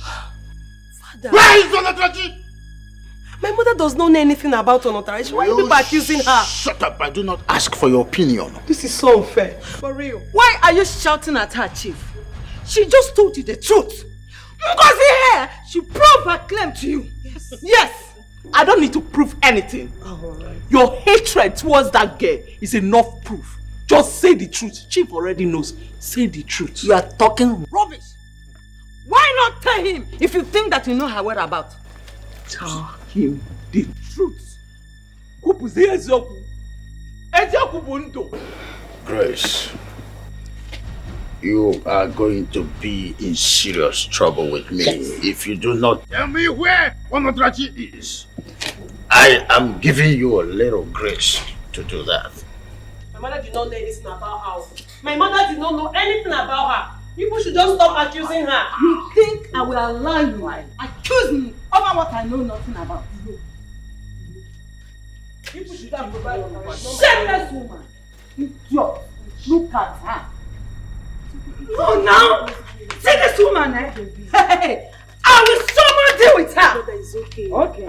Father. Where is Onatrachi? My mother does not know anything about Onotrachi. Why are you people accusing her? Shut up, I do not ask for your opinion. This is so unfair. For real. Why are you shouting at her, Chief? She just told you the truth. Because here, she proved her claim to you. Yes. I don't need to prove anything. Your hatred towards that girl is enough proof. Just say the truth. Chief already knows. Say the truth. You are talking rubbish. Why not tell him if you think that you know her whereabouts? Tell him the truth. Grace, you are going to be in serious trouble with me if you do not tell me where Onotrachi is. I am giving you a little grace to do that. My mother did not know anything about her. My mother did not know anything about her. People should just stop accusing her. You think I will allow you accuse me over what I know nothing about? People should have provided her. Shameless woman! Idiot! Look at her! No, now! See this woman, eh? Hey! I will someone deal with her! That is okay. Okay.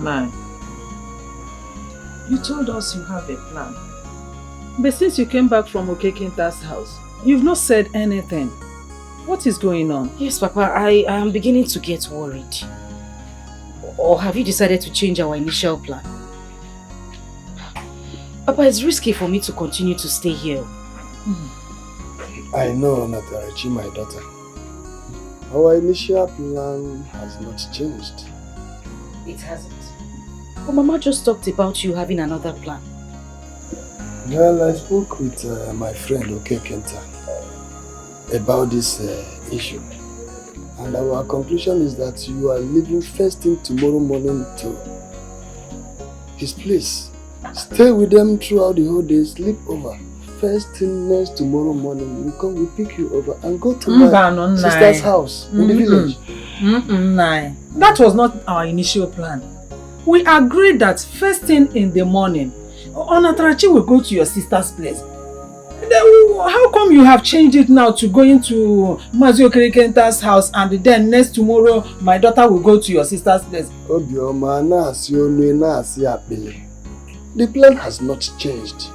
Nine. You told us you have a plan. But since you came back from Okekinta's house, you've not said anything. What is going on? Yes, Papa, I am beginning to get worried. Or have you decided to change our initial plan? Papa, it's risky for me to continue to stay here. I know, Natarachi, my daughter. Our initial plan has not changed. It hasn't. But Mama just talked about you having another plan. Well, I spoke with my friend Kenta about this issue. And our conclusion is that you are leaving first thing tomorrow morning to his place. Stay with them throughout the whole day, sleep over. First thing next tomorrow morning, we come, we pick you over and go to my sister's house in the village. That was not our initial plan. We agreed that first thing in the morning, Onatarachi will go to your sister's place. How come you have changed it now to going to Mazio Kenta's house and then next tomorrow my daughter will go to your sister's place? The plan has not changed.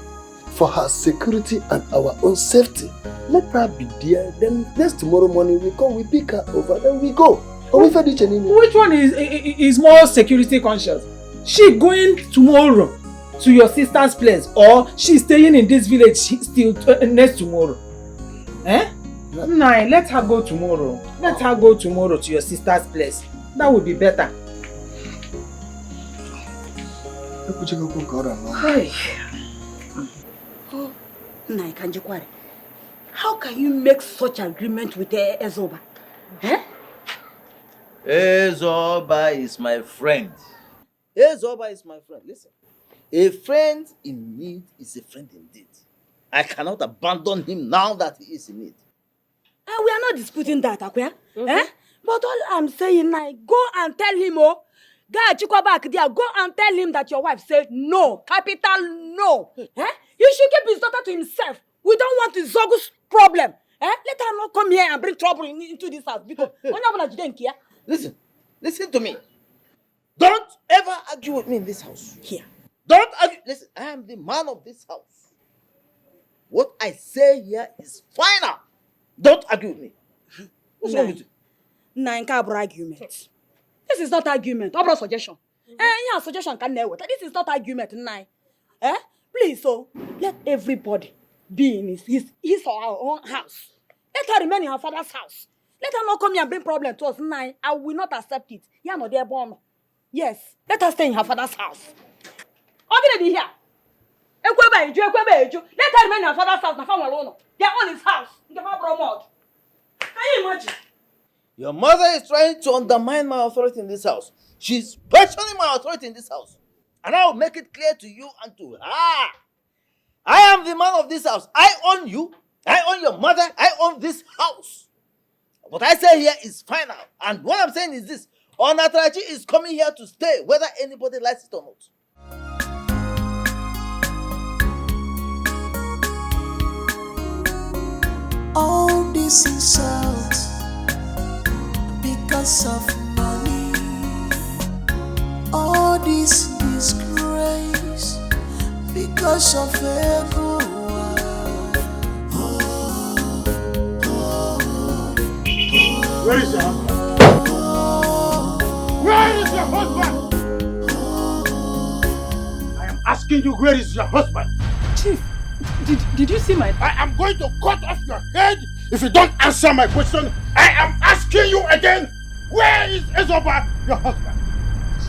For her security and our own safety. Let her be there, then next tomorrow morning we come, we pick her over, then we go. Which one is more security conscious? She going tomorrow to your sister's place or she staying in this village still next tomorrow? Eh? Nah, let her go tomorrow. Let her go tomorrow to your sister's place. That would be better. Hey. How can you make such agreement with Ezoba? Eh? Ezoba is my friend. Ezoba is my friend. Listen, a friend in need is a friend indeed. I cannot abandon him now that he is in need. We are not disputing that, Akwia. Eh? But all I'm saying now, go and tell him, guy, Chikwa back there, go and tell him that your wife said no, capital no. Eh? He should keep his daughter to himself. We don't want Zogu's problem. Eh? Let her not come here and bring trouble into this house. Because listen to me. Don't ever argue with me in this house. Here. Don't argue. Listen, I am the man of this house. What I say here is final. Don't argue with me. What's wrong with you? Argument. This is not argument. Or suggestion. Yeah, suggestion can never. This is not argument. Eh? Please, so let everybody be in his or our own house. Let her remain in her father's house. Let her not come here and bring problem to us. I will not accept it. Yeah, no, they're born. Yes, let her stay in her father's house. Already here. Let her remain in her father's house. They are on his house. Can you imagine? Your mother is trying to undermine my authority in this house. She's questioning my authority in this house. And I will make it clear to you and to her. I am the man of this house. I own you. I own your mother. I own this house. What I say here is final. And what I'm saying is this. Onatarachi is coming here to stay, whether anybody likes it or not. All this insult because of money. All this disgrace because of everyone. Where is your husband? Where is your husband? I am asking you, where is your husband? Chief, did you see my... I am going to cut off your head if you don't answer my question. I am asking you again, where is Ezoba, your husband?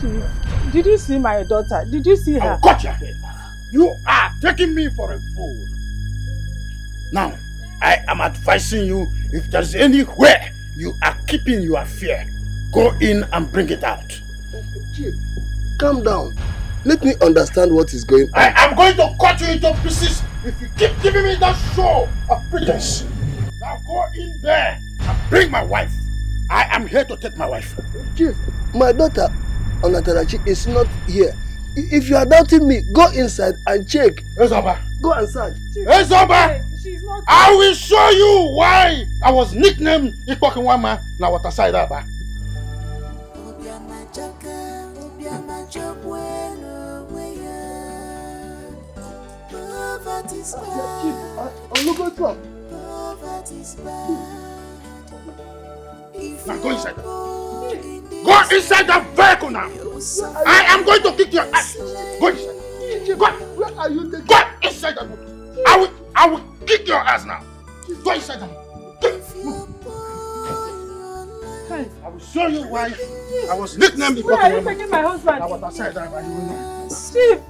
Chief, did you see my daughter? Did you see her? I'll cut your head. You are taking me for a fool. Now, I am advising you, if there's anywhere you are keeping your fear, go in and bring it out. Chief, calm down. Let me understand what is going on. I am going to cut you into pieces if you keep giving me that show of pretense. Now go in there and bring my wife. I am here to take my wife. Chief, my daughter, Onatarachi, is not here. If you are doubting me, go inside and check. Ezoba. Go and search. Ezoba! She's not... I will show you why I was nicknamed Ikpokinwama na Wataside Aba. Now go inside. Go inside that vehicle now. I am going to kick your ass. Go inside. Go. Where are you taking? Go inside that vehicle. I will kick your ass now. Go inside them. I will show you why I was nicknamed the Where are you taking my husband? I was outside that, but you will know. Chief!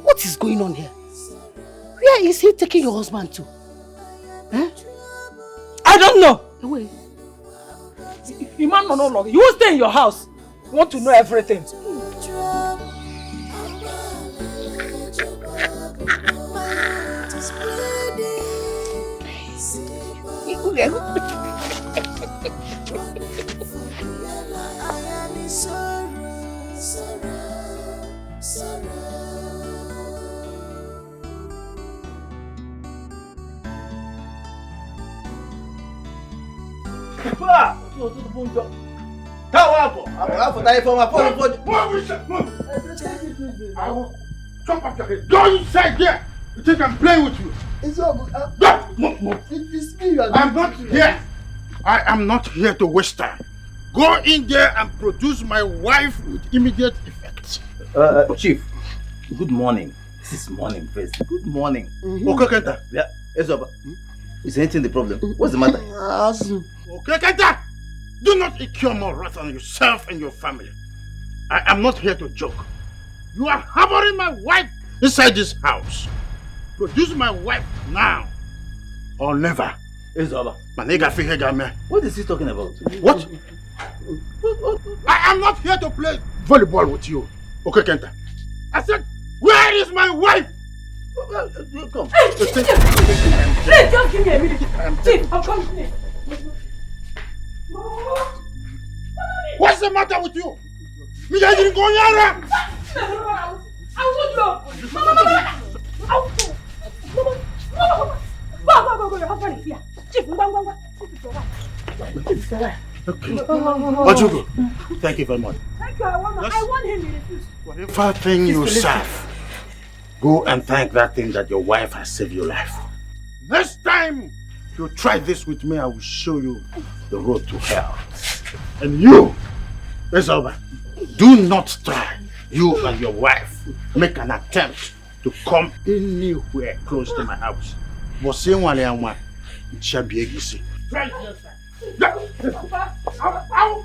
What is going on here? Where is he taking your husband to? Eh? I don't know. Wait. You man no longer. You will stay in your house. You want to know everything. I will chop off your head. Go inside there. You think I'm playing with you? It's all good. It's me you are I'm not here. I am not here to waste time. Go in there and produce my wife with immediate effect. Chief, good morning. This is morning first. Good morning. Okay, Kenta. Yeah, Ezoba. Is anything the problem? What's the matter? Okay, Kenta. Do not incur more wrath on yourself and your family. I am not here to joke. You are harboring my wife inside this house. Produce my wife now or never. Ezoba. What is he talking about? What? I am not here to play volleyball with you. Okay, Kenta. I said, where is my wife? Come. Please, just give me a minute. Chief, I'm coming. What's the matter with you? Me didn't go yara. Ojugo, thank you very much. Thank you, I want him to refuse. Whatever thing you serve, go and thank that thing that your wife has saved your life. Next time you try this with me, I will show you the road to hell. And you, Ezoba, do not try, you and your wife, make an attempt to come anywhere close to my house. But say one and it shall be easy. Try it next time. I'll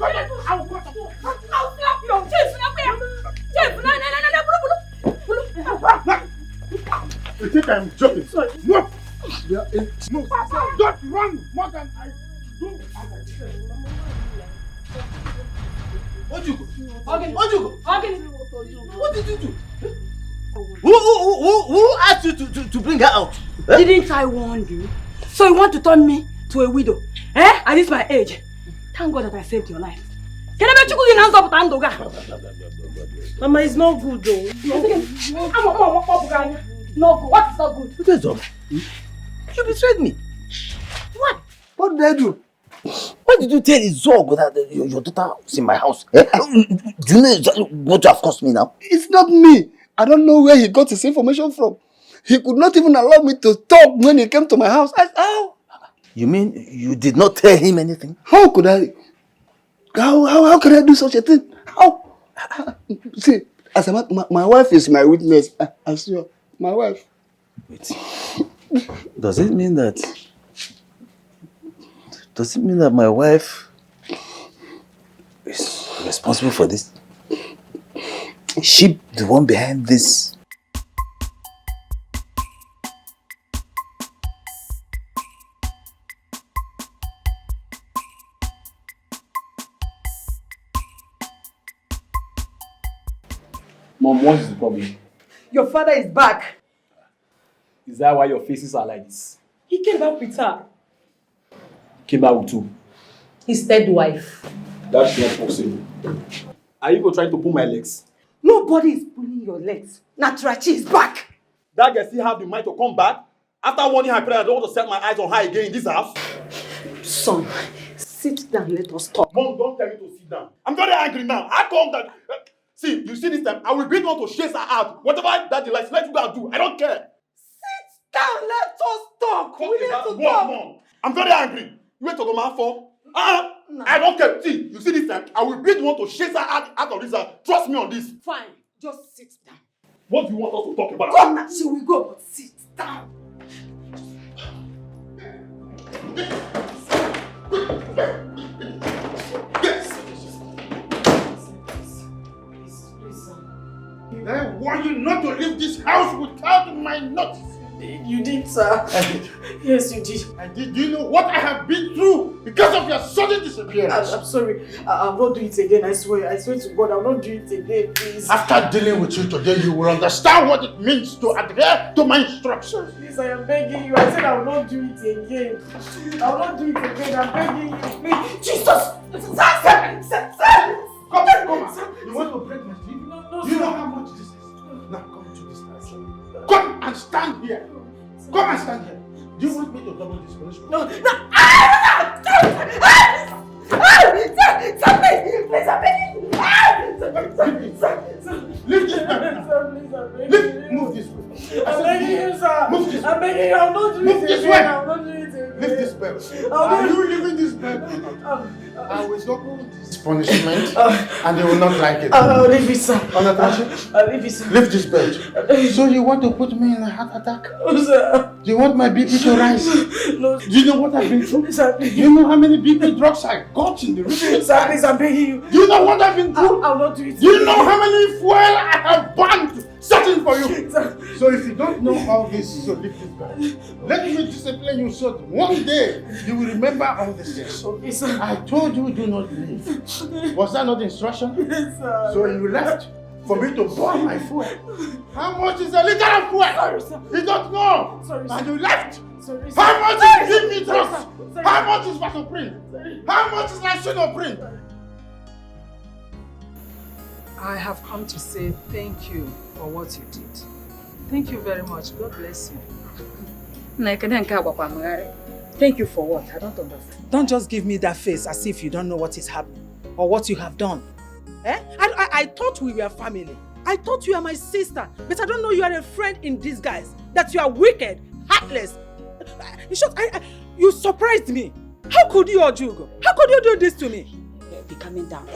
slap you. You think I'm joking? Move! Move! Don't run more than I do. Ojugo! What did you do? Who asked you to bring her out? Didn't I warn you? So you want to turn me to a widow? Eh? At this my age. Thank God that I saved your life. Can I bet you in hands up with Andoga? Mama, it's not good though. No good. What is not good? What is up? You betrayed me. What? What did I do? Why did you tell Izog that your daughter was in my house? Eh? Do you know exactly what you have cost me now? It's not me. I don't know where he got his information from. He could not even allow me to talk when he came to my house. How? You mean you did not tell him anything? How could I? How can I do such a thing? How? See, as a matter, my wife is my witness. I swear, my wife. Wait. Does it mean that my wife is responsible for this? Is she the one behind this? Mom, what is the problem? Your father is back. Is that why your faces are like this? He came back with her. Came back with who? His third wife. That's not possible. Are you going to try to pull my legs? Nobody is pulling your legs. Natrachi is back. That girl still have the mind to come back? After warning her parents, I don't want to set my eyes on her again in this house? Son, sit down, let us talk. Mom, don't tell me to sit down. I'm very angry now. How come that... see, you see this time, I will beat one to chase her out. Whatever that likes, let you go and do. I don't care. Sit down, let us talk. We need to talk. Mom, I'm very angry. You wait to the man for? No. I don't care. See, you see this time, I will beat one to chase her out of this house. Trust me on this. Fine, just sit down. What do you want us to talk about? Come now, she will go, but sit down. I want you not to leave this house without my notice. You did, sir. I did. Yes, you did. I did. Do you know what I have been through because of your sudden disappearance? I'm sorry. I'll not do it again. I swear. I swear to God, I'll not do it again, please. After dealing with you today, you will understand what it means to adhere to my instructions. Please, I am begging you. I said I will not do it again. I will not do it again. I'm begging you. Please. Jesus! Sir! Come on. You want to break my sleep? No, you know how much this is? Now come to this house. Come and stand here. Come and stand here. Do you want me to double this punishment? No. Stop it! Please, I'm begging you. Leave this bed. Move this way. I'm begging you, sir. Move this way. I'm begging you. I'll not do it this again. way. I'll not do it again. Leave this bed. Are you leaving this bed or not? I will double this punishment and they will not like it. I'll leave it, sir. I'll leave it, sir. Leave this bed. So you want to put me in a heart attack? No, sir. Do you want my BP to rise? No. Do you know what I've been through? Sir, do you know how many BP drugs I got in the recent Sir, please, I'm begging you. Do you know what I've been through? I'll not do it. Do you know how many fuel I have burned searching for you? So if you don't know all this, so leave this bed. Let me discipline you so that one day you will remember all this things. Okay, sir. I told you do not leave. Was that not the instruction? Yes, sir. So you left for me to burn my fuel. How much is a liter of fuel? Sorry, sir. You don't know. Sorry, sir. And you left. Sorry, sir. How much is give me drugs? Sorry. How much is vasoprene? How much is lisinoprene? I have come to say thank you for what you did. Thank you very much. God bless you. Thank you for what? I don't understand. Don't just give me that face as if you don't know what is happening or what you have done. I thought we were family. I thought you are my sister, but I don't know you are a friend in disguise. That you are wicked, heartless. In short, you surprised me. How could you, Ojugo? How could you do this to me? Be calming down.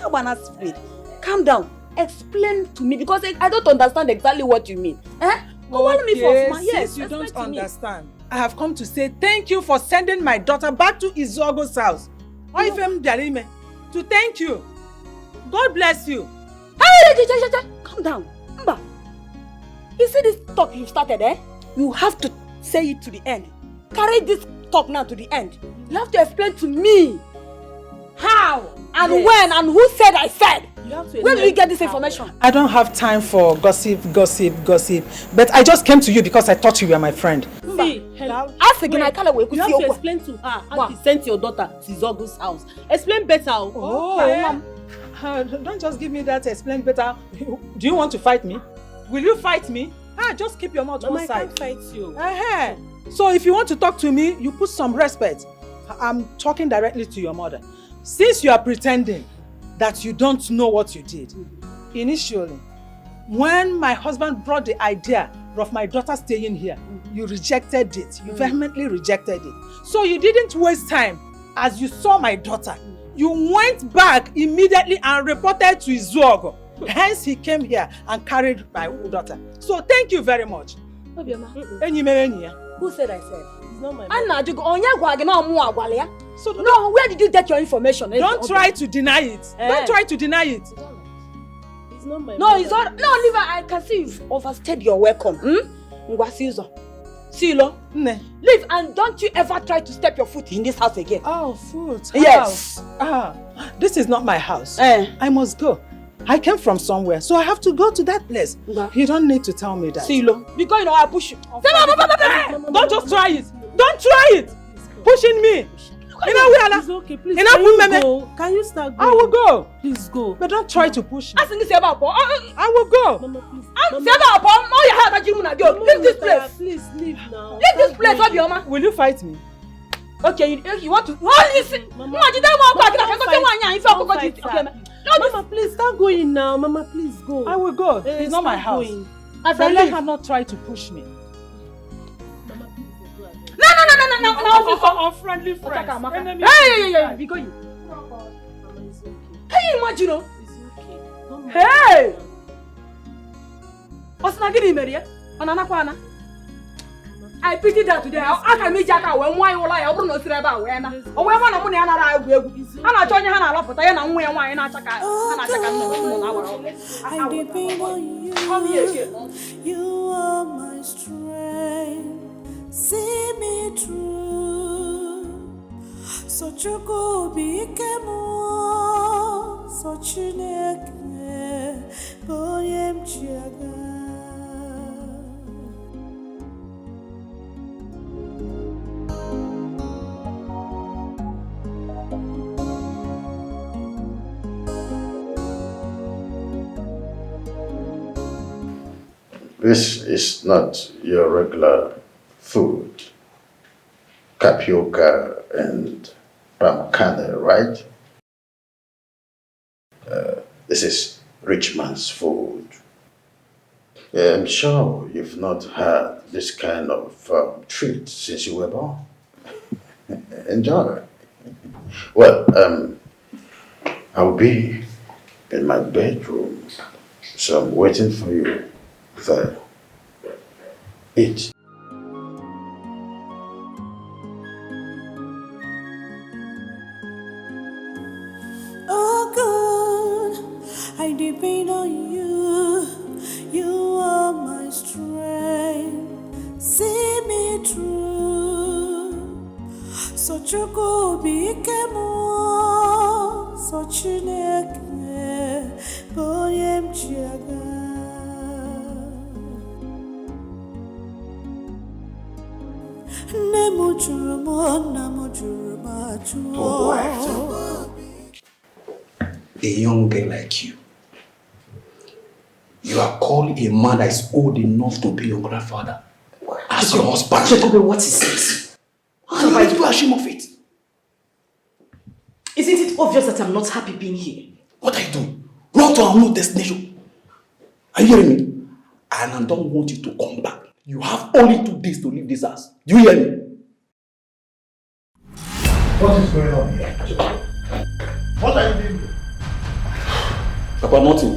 Calm down. Explain to me because I don't understand exactly what you mean. Yes, you don't understand. I have come to say thank you for sending my daughter back to Izogo's house. To thank you. God bless you. Hey, calm down. Mba. You see this talk you started, You have to say it to the end. Carry this talk now to the end. You have to explain to me how and when and who said I said. Where did you get this information? I don't have time for gossip. But I just came to you because I thought you were my friend. See, ask again, I can't wait. You have to explain to her how you sent your daughter to Zogo's house. Explain better. Don't just give me that explain better. Do you want to fight me? Will you fight me? Just keep your mouth one side. I can't fight you. So if you want to talk to me, you put some respect. I'm talking directly to your mother. Since you are pretending that you don't know what you did, initially, when my husband brought the idea of my daughter staying here, you rejected it. You vehemently rejected it. So you didn't waste time. As you saw my daughter, you went back immediately and reported to Izuogo. Hence, he came here and carried my daughter. So thank you very much. Who said I said? It's not my mother. So no, where did you get your information? Don't try to deny it. Don't try to deny it. It's not my No, it's not. No, Liva, I can see you've overstayed your welcome. Silo, leave and don't you ever try to step your foot in this house again. Oh, foot? Yes. This is not my house. I must go. I came from somewhere, so I have to go to that place. You don't need to tell me that. Silo, because you know I push you. Don't just try it. Don't try it. Pushing me. It's okay, please. Can you go? Can you start going? I will go. Please go. But don't try to push me. I will go. Mama, please. Leave this place. Please leave now. Leave this place, Obioma. Will you fight me? Okay, you want to... Oh, listen! Mama, please, start going now. Mama, please go. I will go. It's not my house. Then let her not try to push me. No. Unfriendly friends. Hey, be going. Hey, imagine. Hey! What's not getting married? I pity that today. I can meet Jacka when why will I open no about when I want to money and I will. I'm not joining Hannah, but I am where wine I check out. I depend on you. You are my strength. See me through. Such a go became such a neck. Boyem Chiaga. This is not your regular food. Tapioca and palm kernel, right? This is rich man's food. I'm sure you've not had this kind of treat since you were born. Enjoy. Well, I'll be in my bedroom, so I'm waiting for you there. Eat. Oh God, I depend on you. You are my strength. See me through. Such a go became such a neck. Boyem Chiaga. A young girl like you are calling a man that is old enough to be your grandfather as your husband. What is it? How are you ashamed of it? Isn't it obvious that I'm not happy being here? What are you doing? Run to our new destination. Are you hearing me? And I don't want you to come back. You have only 2 days to leave this house. Do you hear me? What is going on here? What are you doing? Papa, nothing.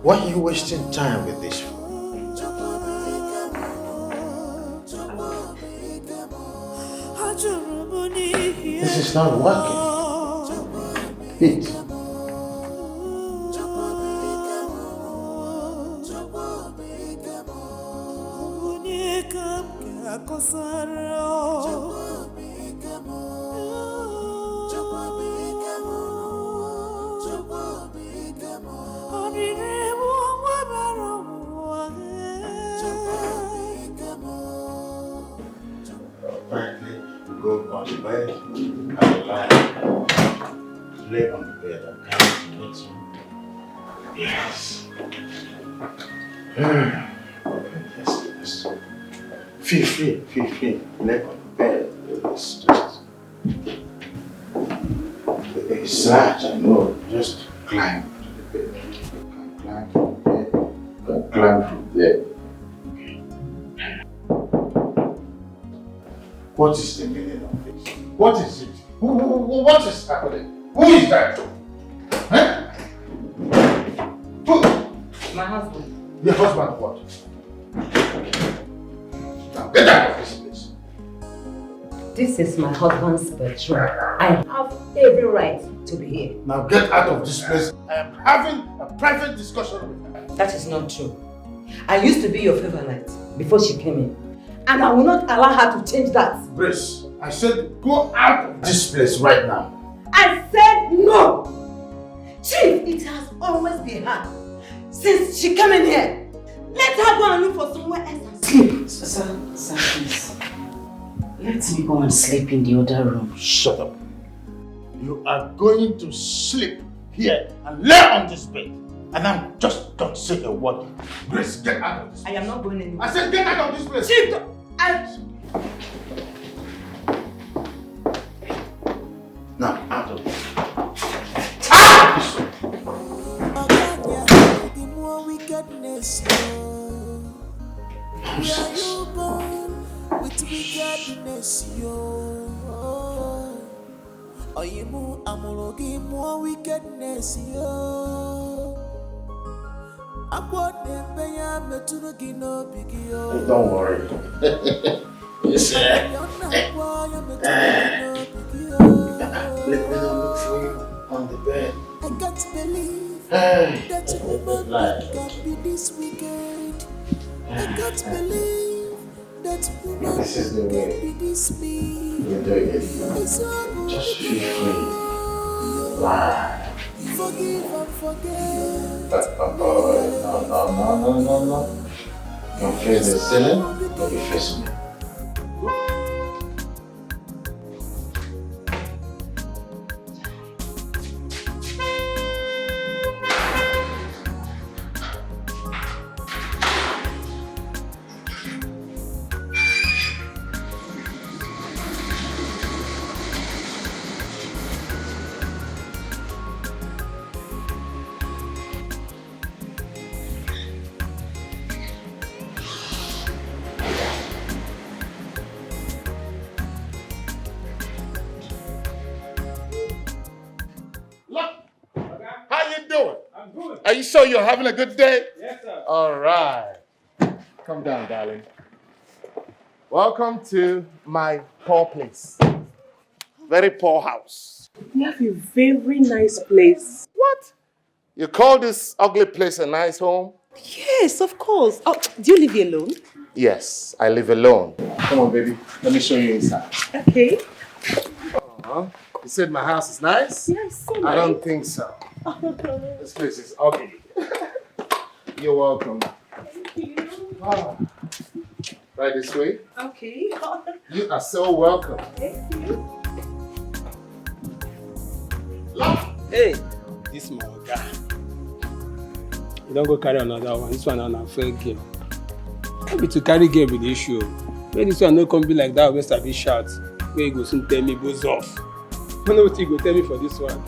Why are you wasting time with this? This is not working. Eat. Go on the bed, have a lie. Lay on the bed, I'm coming to get you. Yes. Yes. Feel free. Lay on the bed. It's large, I know. Just climb to the bed. Climb from there. Climb from there. What is the meaning of this? What is it? What is happening? Who is that? Huh? Who? My husband. Your husband what? Now get out of this place. This is my husband's bedroom. I have every right to be here. Now get out of this place. I am having a private discussion with her. That is not true. I used to be your favorite before she came in. And I will not allow her to change that. Grace, I said go out of this place right now. I said no! Chief, it has always been her. Since she came in here. Let her go and look for somewhere else and sleep. Sir, please. Let me go and sleep in the other room. Shut up. You are going to sleep here and lay on this bed. And now just don't say a word. Grace, get out of this place. I am not going anywhere. I said get out of this place. Chief, Now, out of this. The more wickedness, with wickedness, yo. Oyimu amorogi more wickedness, yo. Don't worry. Yes, sir. Let me look for you on the bed. I can't believe that a woman can be this wicked. I can't believe that a woman can be this mean. You're doing it. Just feel free. Lie. Forgive and forget. No. Don't face the sinner, but you face me. Are you sure you're having a good day? Yes, sir. All right. Come down, darling. Welcome to my poor place. Very poor house. You have a very nice place. What? You call this ugly place a nice home? Yes, of course. Oh, do you live alone? Yes, I live alone. Come on, baby. Let me show you inside. Okay. You said my house is nice? Yes, so nice. I don't think so. This place is ugly. You're welcome. Thank you. Right this way. Okay. You are so welcome. Thank you. Hey, this my guy. You don't go carry another one. This one on a fair girl. Maybe to carry girl with the issue. Maybe this one no come be like that. West a bit shout. Where you go soon tell me goes off. I don't know what you go tell me for this one.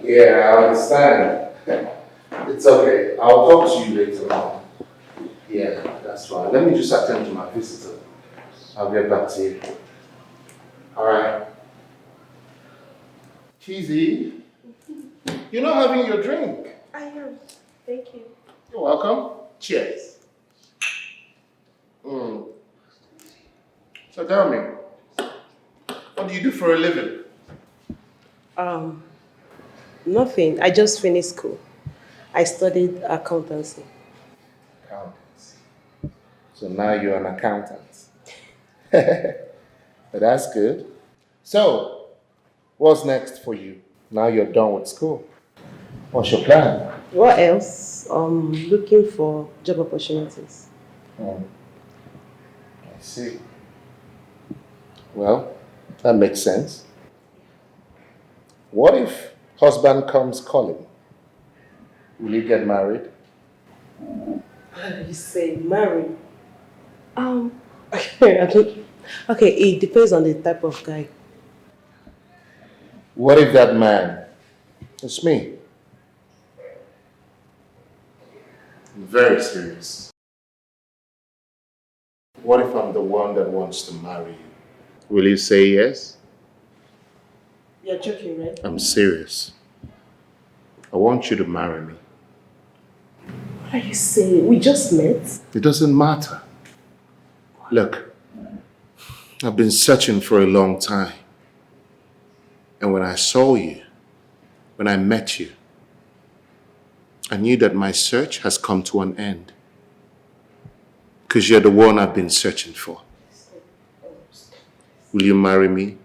Yeah, I understand. It's okay. I'll talk to you later on. Yeah, that's fine. Let me just attend to my visitor. I'll get back to you. All right. Cheesy, you're not having your drink. I am. Thank you. You're welcome. Cheers. So tell me, what do you do for a living? Nothing. I just finished school. I studied accountancy. Accountancy. So now you're an accountant. But that's good. So, what's next for you? Now you're done with school. What's your plan? What else? Looking for job opportunities. I see. Well, that makes sense. What if husband comes calling? Will you get married? You say marry? Okay, it depends on the type of guy. What if that man is me? I'm very serious. What if I'm the one that wants to marry you? Will you say yes? You're joking, right? I'm serious. I want you to marry me. What are you saying? We just met? It doesn't matter. Look, I've been searching for a long time. And when I saw you, when I met you, I knew that my search has come to an end. Because you're the one I've been searching for. Will you marry me?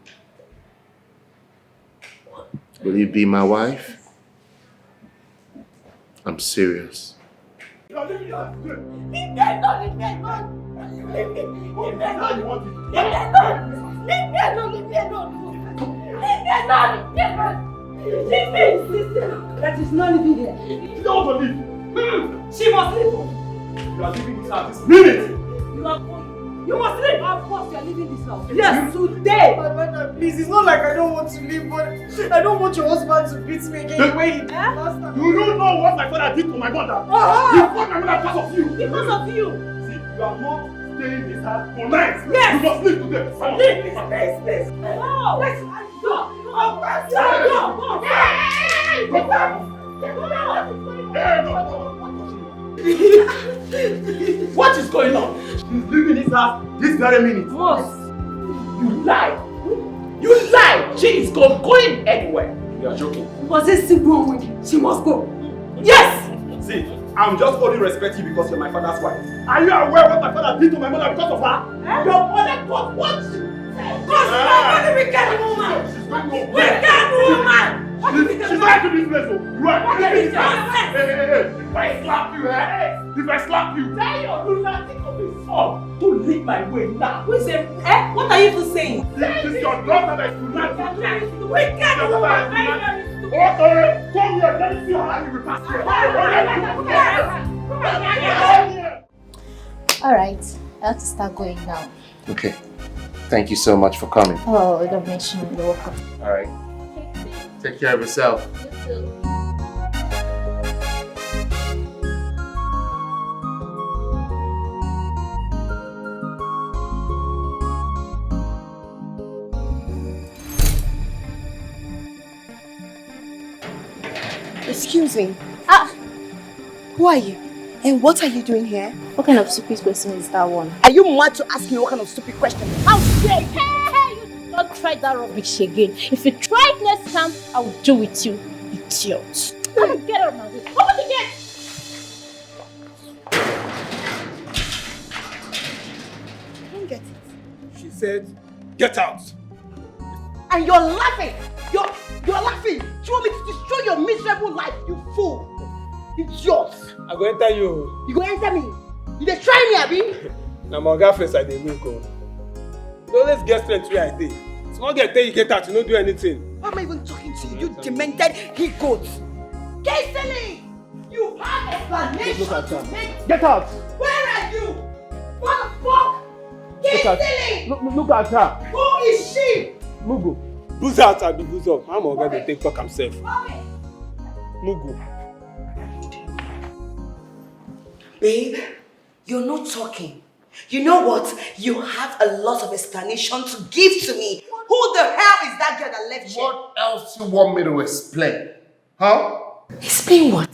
Will you be my wife? I'm serious. That is not living here. You don't want to leave. She must leave. You are leaving this house this minute. You must leave. Of course, you are leaving this house. Yes, today. But madam, please, it's not like I don't want to leave, but I don't want your husband to beat me again the way he did last time. Do you know what my father did to my mother? You fought my mother because of you. Because of you. See, you are not staying in this house for night. Yes. You must leave today. Leave this place, please. No. Let's go. What is going on? She's leaving this house this very minute. Boss. You lie. You lie. She is going anywhere. You are joking. Was it simple with you? She must go. Yes. See, I'm just only respecting you because you're my father's wife. Are you aware what my father did to my mother because of her? Your mother got what? Because she's a wicked woman. Wicked woman. She's not to this place. You are leaving this house. Hey. If I slap you, if I slap you, tell your lunatic of his son to leave my way now. Who is it? What are you even saying? This is your daughter that is lunatic. Wicked woman. Okay, come here. Let me see how you will pass here. Alright, I have to start going now. Okay. Thank you so much for coming. Oh, don't mention it. You're welcome. All right. Take care of yourself. You too. Excuse me. Who are you? And what are you doing here? What kind of stupid question is that one? Are you mad to ask me what kind of stupid question? How dare you? Hey, you don't try that rubbish again. If you try it next time, I will do with you, idiot. Come on, get out of my way. Open the gate! I don't get it. She said, get out. And you're laughing. You're laughing. Do you want me to destroy your miserable life, you fool? Idiot. I go enter you. You go enter me? You dey try me, abi? Now my girlfriend I dey wake up. You always get strength where I dey. Small girl tell you get out, you don't do anything. Why am I even talking to you? You demented he-goat. Get silly! You have explanation to make. Get out! Where are you? What the fuck? Get silly! Look at her. Who is she? Mugu. Booze out and be booze up. I'm going to take talk himself. Mugu. Babe, you're not talking. You know what? You have a lot of explanation to give to me. Who the hell is that girl that left you? What else you want me to explain? Huh? Explain what?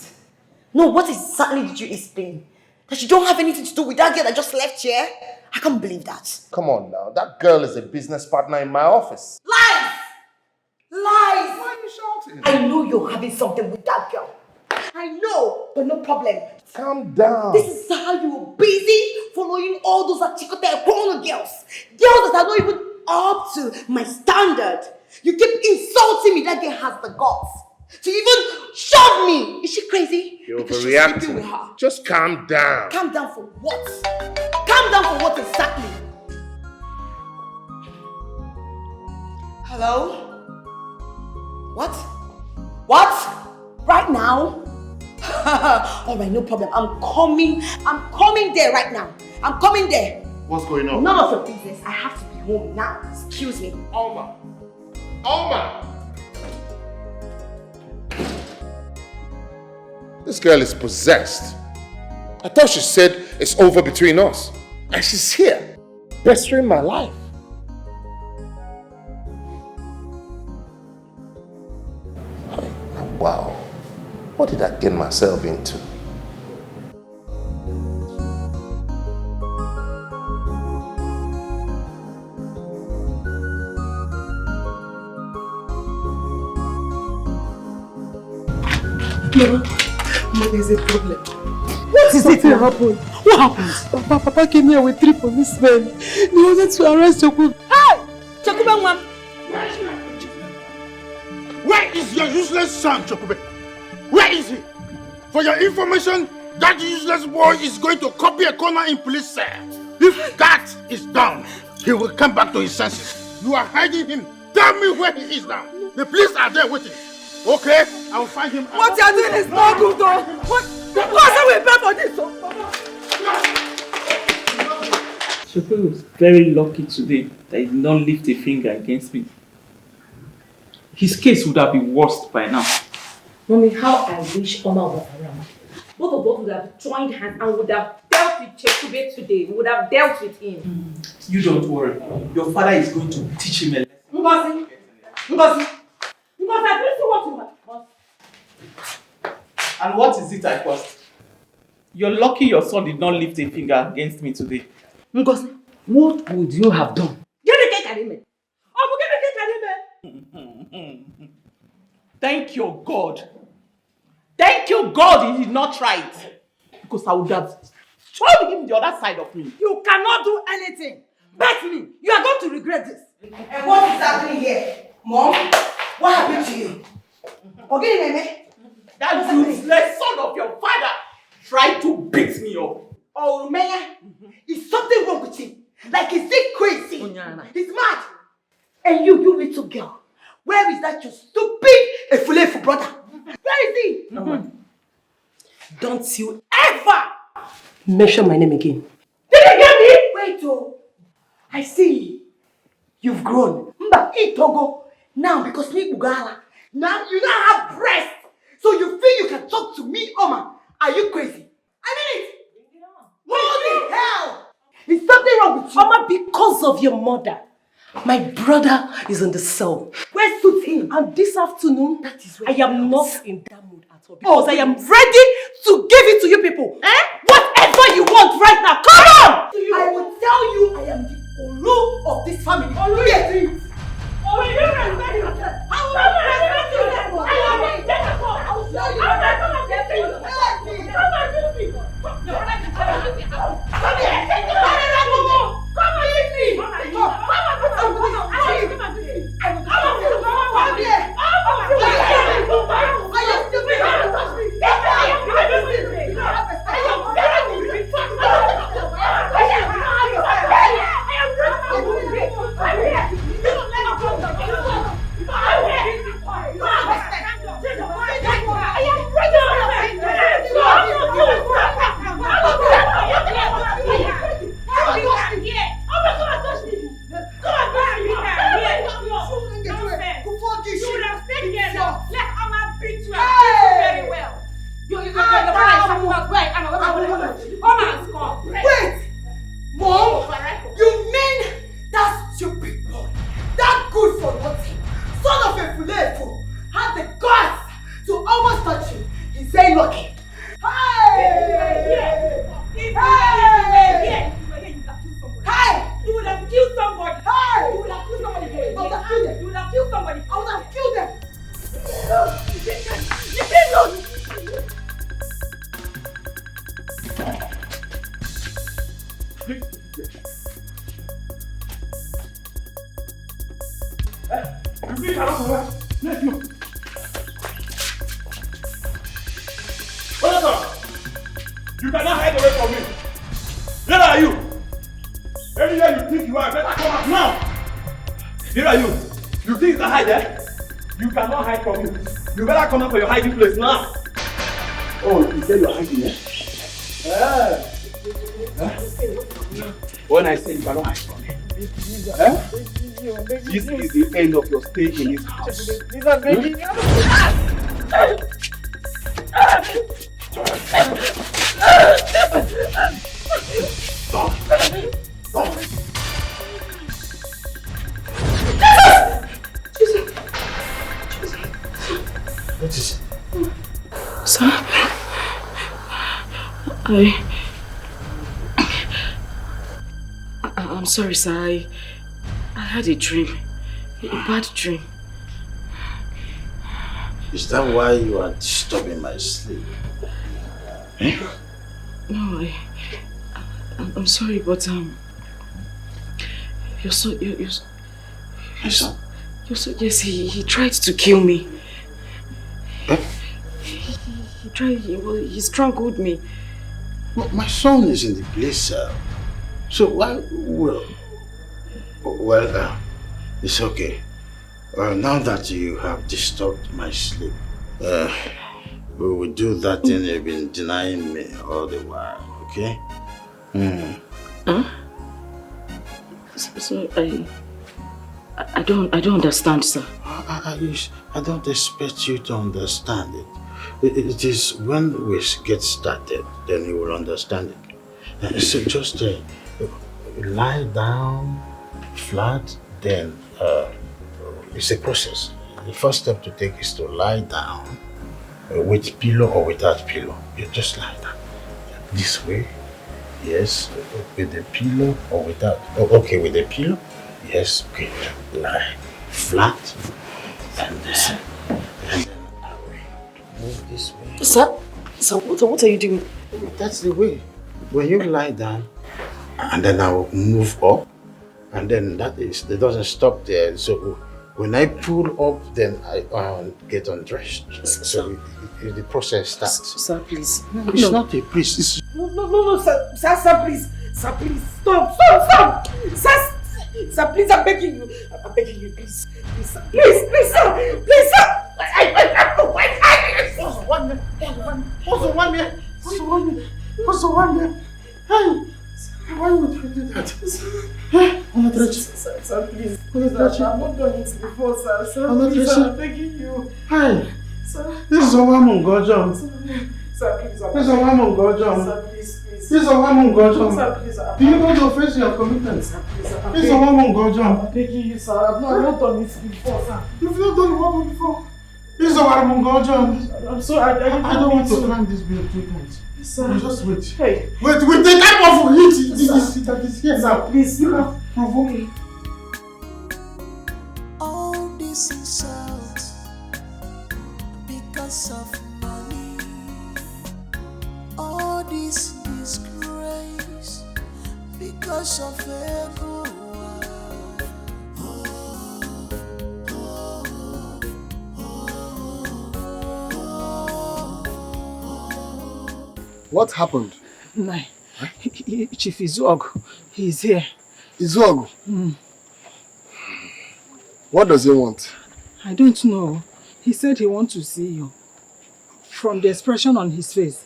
No, what exactly did you explain? That you don't have anything to do with that girl that just left here? I can't believe that. Come on now. That girl is a business partner in my office. Lies! Lies! Why are you shouting? I know you're having something with that girl. I know, but no problem. Calm down. This is how you were busy following all those Achikote porno girls. Girls that are not even up to my standard. You keep insulting me. That girl has the guts to even shove me. Is she crazy? You're because she's sleeping with overreacting. her. Just calm down. Calm down for what? Calm down for what exactly? Hello? What? What? Right now? Alright, no problem. I'm coming there right now. I'm coming there. What's going on? None of your business. I have to be home now. Excuse me. Alma. This girl is possessed. I thought she said it's over between us. And she's here, pestering my life. Wow. What did I get myself into? Mama, there's a problem. What is it now? What happened? Papa came here with 3 policemen. They wanted to arrest Chokube. Hey! Chokube, ma'am. Where is your useless son, Chokube? Where is he? For your information, that useless boy is going to copy a corner in police cell. If that is done, he will come back to his senses. You are hiding him. Tell me where he is now. The police are there waiting. Okay, I will find him. What you are doing is not good, though. What we pay for this? Chokube was very lucky today that he did not lift a finger against me. His case would have been worse by now. Mommy, how I wish Oma was around. Both of us would have joined hands and would have dealt with Chokube today. We would have dealt with him. You don't worry. Your father is going to teach him a lesson. Ngozi, I don't see what you want. And what is it I caused? You're lucky your son did not lift a finger against me today. Ngozi, what would you have done? Thank your God. Thank you, God, he did not try it. Because I would have shown him the other side of me. You cannot do anything. Bet me, you are going to regret this. And what is happening here? Mom, what happened to you? Okay, Meme? That useless son of your father tried to beat me up. Oh, Maya, is something wrong with him? Like, is he crazy? He's mad. And you little girl, where is that your stupid Efulefu brother? Where is he? Don't you ever mention my name again. Did you get me? Wait, oh. I see. You've grown. Mba, Itogo. Now, because me Ugala, now you now have breast. So you feel you can talk to me, Oma. Are you crazy? I mean it. What the hell? Is something wrong with you? Oma, because of your mother. My brother is in the cell. Where suits him? And this afternoon, I am not in that mood at all. Because I am ready to give it to you people. Whatever you want right now, come on! I will tell you I am the Olu of this family. Olu, yes, it. Oh, you respect yourself. I will respect yourself. I will respect yourself. I will show you. I will come and get you. Come and do me. Come here. Come here. Come and leave me. Come and put some of this. Come and do me. I will come here. Come here. I am stupid. Don't touch me. Wait! Mom! You mean that stupid boy, that good for nothing, son of a Fulefu, had the guts to almost touch you? He's very lucky. Hey! Hey! You would have killed somebody. Hey! You would have killed somebody. I would have killed them. You would have killed somebody. I would have killed them. You didn't know. You cannot hide away from me. Where are you? Anywhere you think you are, better come out now. Here are you. You think you can hide there? You cannot hide from me. You better come out for your hiding place now. Oh, you said you are hiding there? When I say you cannot hide from me. This is the end of your stay in this house. What is it? Sir, I'm sorry, sir. I had a dream. A bad dream. Is that why you are disturbing my sleep? No, I'm sorry, but you're so yes. He tried to kill me. He tried. He strangled me. Well, my son is in the place, sir. So why? Well, it's okay. Now that you have disturbed my sleep, we will do that thing you've been denying me all the while. Okay? Huh? So I don't understand, sir. I don't expect you to understand it. It is when we get started, then you will understand it. So just lie down flat, then it's a process. The first step to take is to lie down with pillow or without pillow. You just lie down. This way, yes, with the pillow or without. Oh, okay, with the pillow, yes, okay. Lie flat, and then move this way. Sir, what are you doing? That's the way. When you lie down, and then I will move up, and then it doesn't stop there. So when I pull up, then I get undressed. So the process starts. Sir, please. It's not a priest. It's No, sir, please. Sir, please, stop. Sir, please, I'm begging you. Please, sir. Please, sir. What's the one here? Hey, why would you do that? Sir, please. I've not done it before, sir. Sir, please, I'm begging you. Hey, Sir. this is a woman, Gojam. Sir, please, This is a woman, Gojam. Sir, please. This is a woman, Gojam. Sir, please. Do you know the offense you have committed? Sir, please. This is a woman, Gojam. I'm begging you, sir. I've not done it before, sir. You've not done what before? This is a woman, Gojam. I'm sorry, I don't want to climb this building 3 times. Sir. Just wait. Hey. Wait, the type of heat that is here. Sir, please. You have provoked me. All this insult because of money. All this disgrace because of everyone. What happened? No. Chief Izog, he's here. Izog? What does he want? I don't know. He said he wants to see you. From the expression on his face,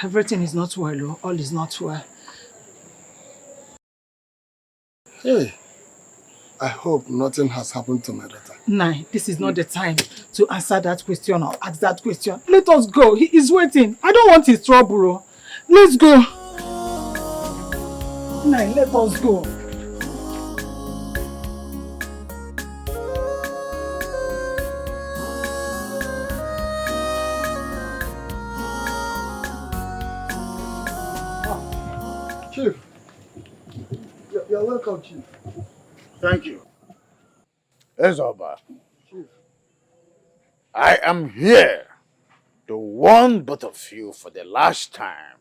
everything is not well, all is not well. Hey, I hope nothing has happened to my daughter. No, this is not the time to answer that question or ask that question. Let us go. He is waiting. I don't want his trouble. Let's go. No, let us go. Chief, you're welcome, Chief. Thank you. Ezoba, I am here to warn both of you for the last time.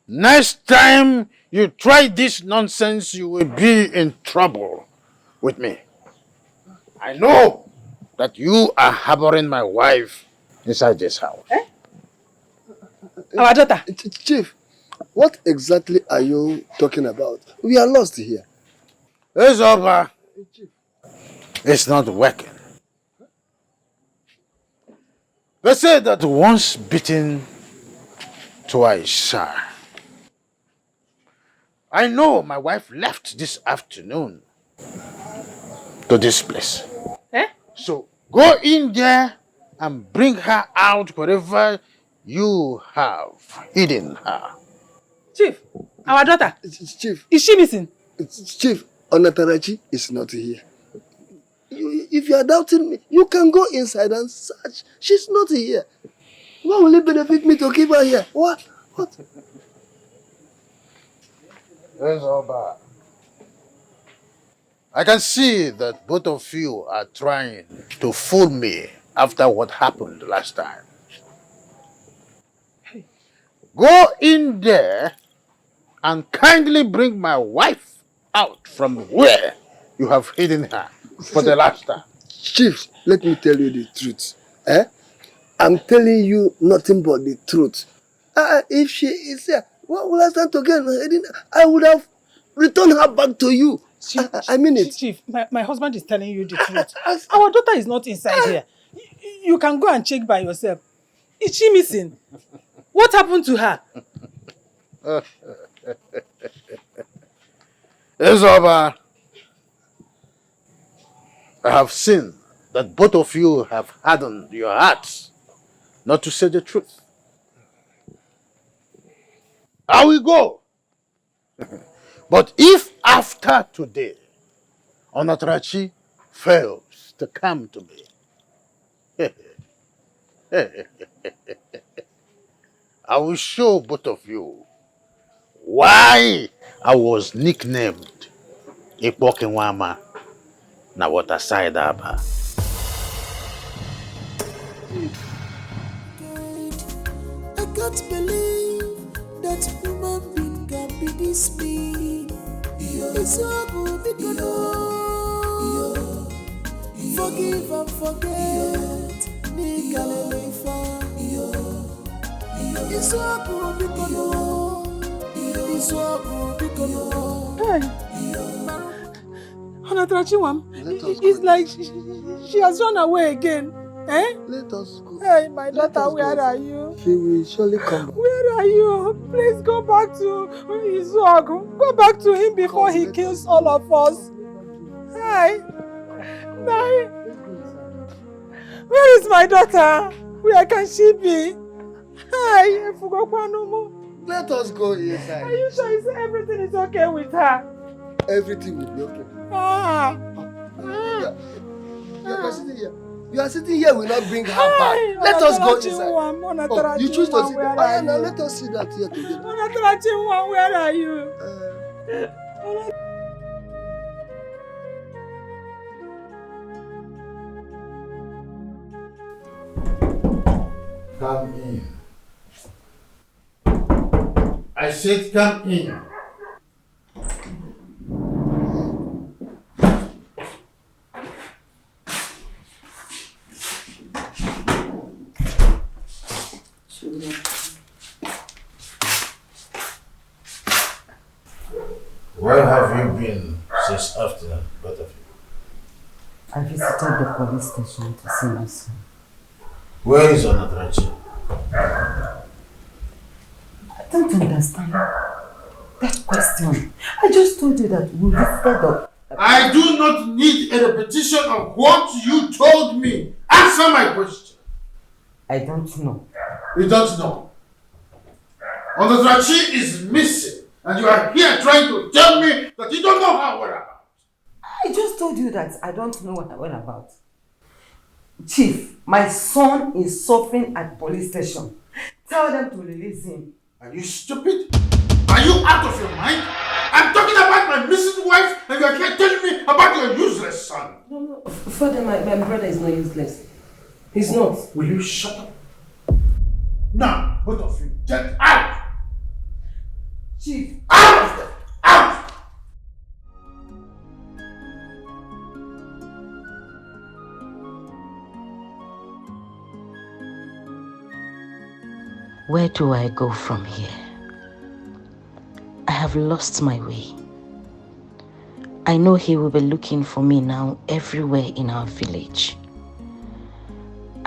Next time you try this nonsense, you will be in trouble with me. I know that you are harboring my wife inside this house. Our daughter. Chief, what exactly are you talking about? We are lost here. Ezoba, it's not working. They say that once bitten, twice shy. I know my wife left this afternoon to this place. So go in there and bring her out wherever you have hidden her. Chief, our daughter. Chief. Is she missing? Chief, Onatarachi is not here. If you are doubting me, you can go inside and search. She's not here. Why will it benefit me to keep her here? What? That's all bad. I can see that both of you are trying to fool me after what happened last time. Go in there and kindly bring my wife out from where you have hidden her for the last time. Chief, let me tell you the truth. I'm telling you nothing but the truth. If she is here, what will I stand to gain? I would have returned her back to you. I mean it. Chief, my husband is telling you the truth. Our daughter is not inside here. You can go and check by yourself. Is she missing? What happened to her? Ezoba, I have seen that both of you have hardened your hearts not to say the truth. I will go. But if after today, Onatrachi fails to come to me, I will show both of you why I was nicknamed Ipokenwama na water side aba. I can't believe that human being can be this mean. It's so good because forgive and forget. It's so good because it's so good because Onatrachiwam, it's like she has run away again. Let us go. Hey, my daughter, where are you? She will surely come back. Where are you? Please go back to Izog. Go back to him before he kills all of us. Hi. Nai. Where is my daughter? Where can she be? Hi. Let us go inside. Are you sure everything is okay with her? Everything will be okay. You are sitting here, will not bring her back. Let us go inside. Oh, you choose to sit there. Now let us sit that here together. Where are you? Come in. I said come in. Where have you been since afternoon, both of you? I visited the police station to see my son. Where is Onatrachi? I don't understand that question. I just told you that we visited the... I do not need a repetition of what you told me. Answer my question. I don't know. You don't know. Onatrachi is missing, and you are here trying to tell me that you don't know her whereabouts. I just told you that I don't know what about. Chief, my son is suffering at police station. Tell them to release him. Are you stupid? Are you out of your mind? I'm talking about my missing wife, and you are here telling me about your useless son. No, Father, my brother is not useless. He's not. Will you shut up? Now, both of you, get out! Chief. Out of there! Out! Where do I go from here? I have lost my way. I know he will be looking for me now everywhere in our village.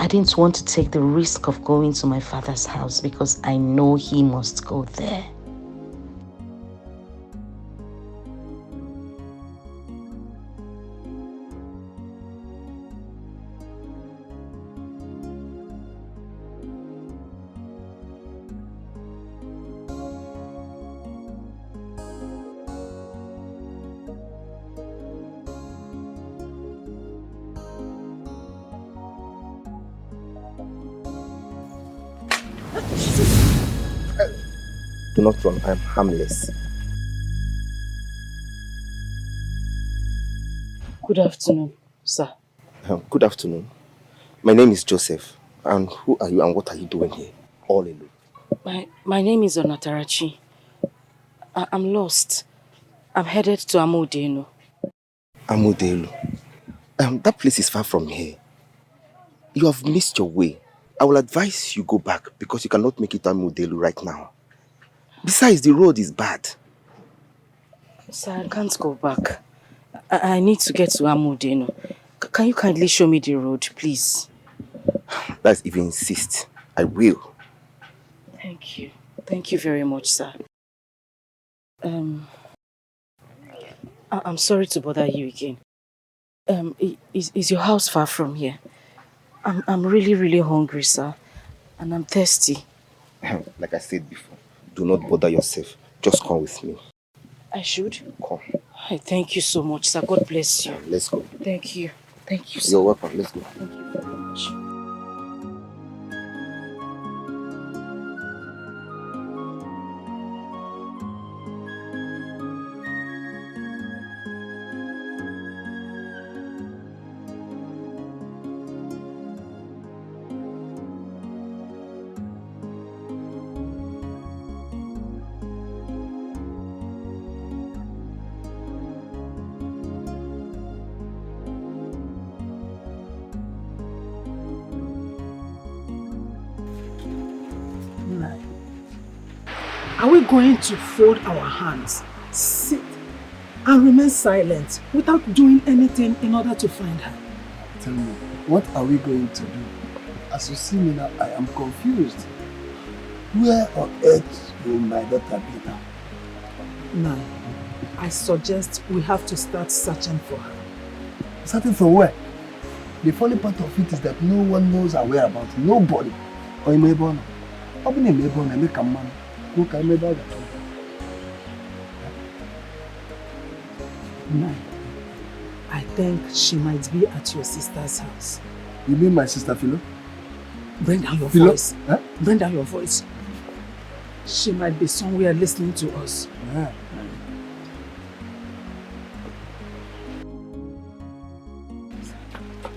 I didn't want to take the risk of going to my father's house because I know he must go there. Do not run, I am harmless. Good afternoon, sir. Good afternoon. My name is Joseph. And who are you and what are you doing here? All alone. My name is Onatarachi. I'm lost. I'm headed to Amodeno. Amodelo. That place is far from here. You have missed your way. I will advise you go back because you cannot make it to Amodelo right now. Besides, the road is bad. Sir, I can't go back. I need to get to Amodeno. Can you kindly show me the road, please? That's if you insist. I will. Thank you. Thank you very much, sir. I'm sorry to bother you again. Is your house far from here? I'm really, really hungry, sir. And I'm thirsty. Like I said before, do not bother yourself. Just come with me. I should? Come. Thank you so much, sir. God bless you. Let's go. Thank you. Thank you, sir. You're welcome. Let's go. Thank you very much. Are we going to fold our hands, sit, and remain silent without doing anything in order to find her? Tell me, what are we going to do? As you see me now, I am confused. Where on earth will my daughter be now? Now, I suggest we have to start searching for her. Searching for where? The funny part of it is that no one knows her whereabouts. Nobody. Or in Mebona. Open in Mebona, make a man. Who can make that? No. I think she might be at your sister's house. You mean my sister Philo? Bring down your Philo? voice. Huh? Bring down your voice. She might be somewhere listening to us. Yeah.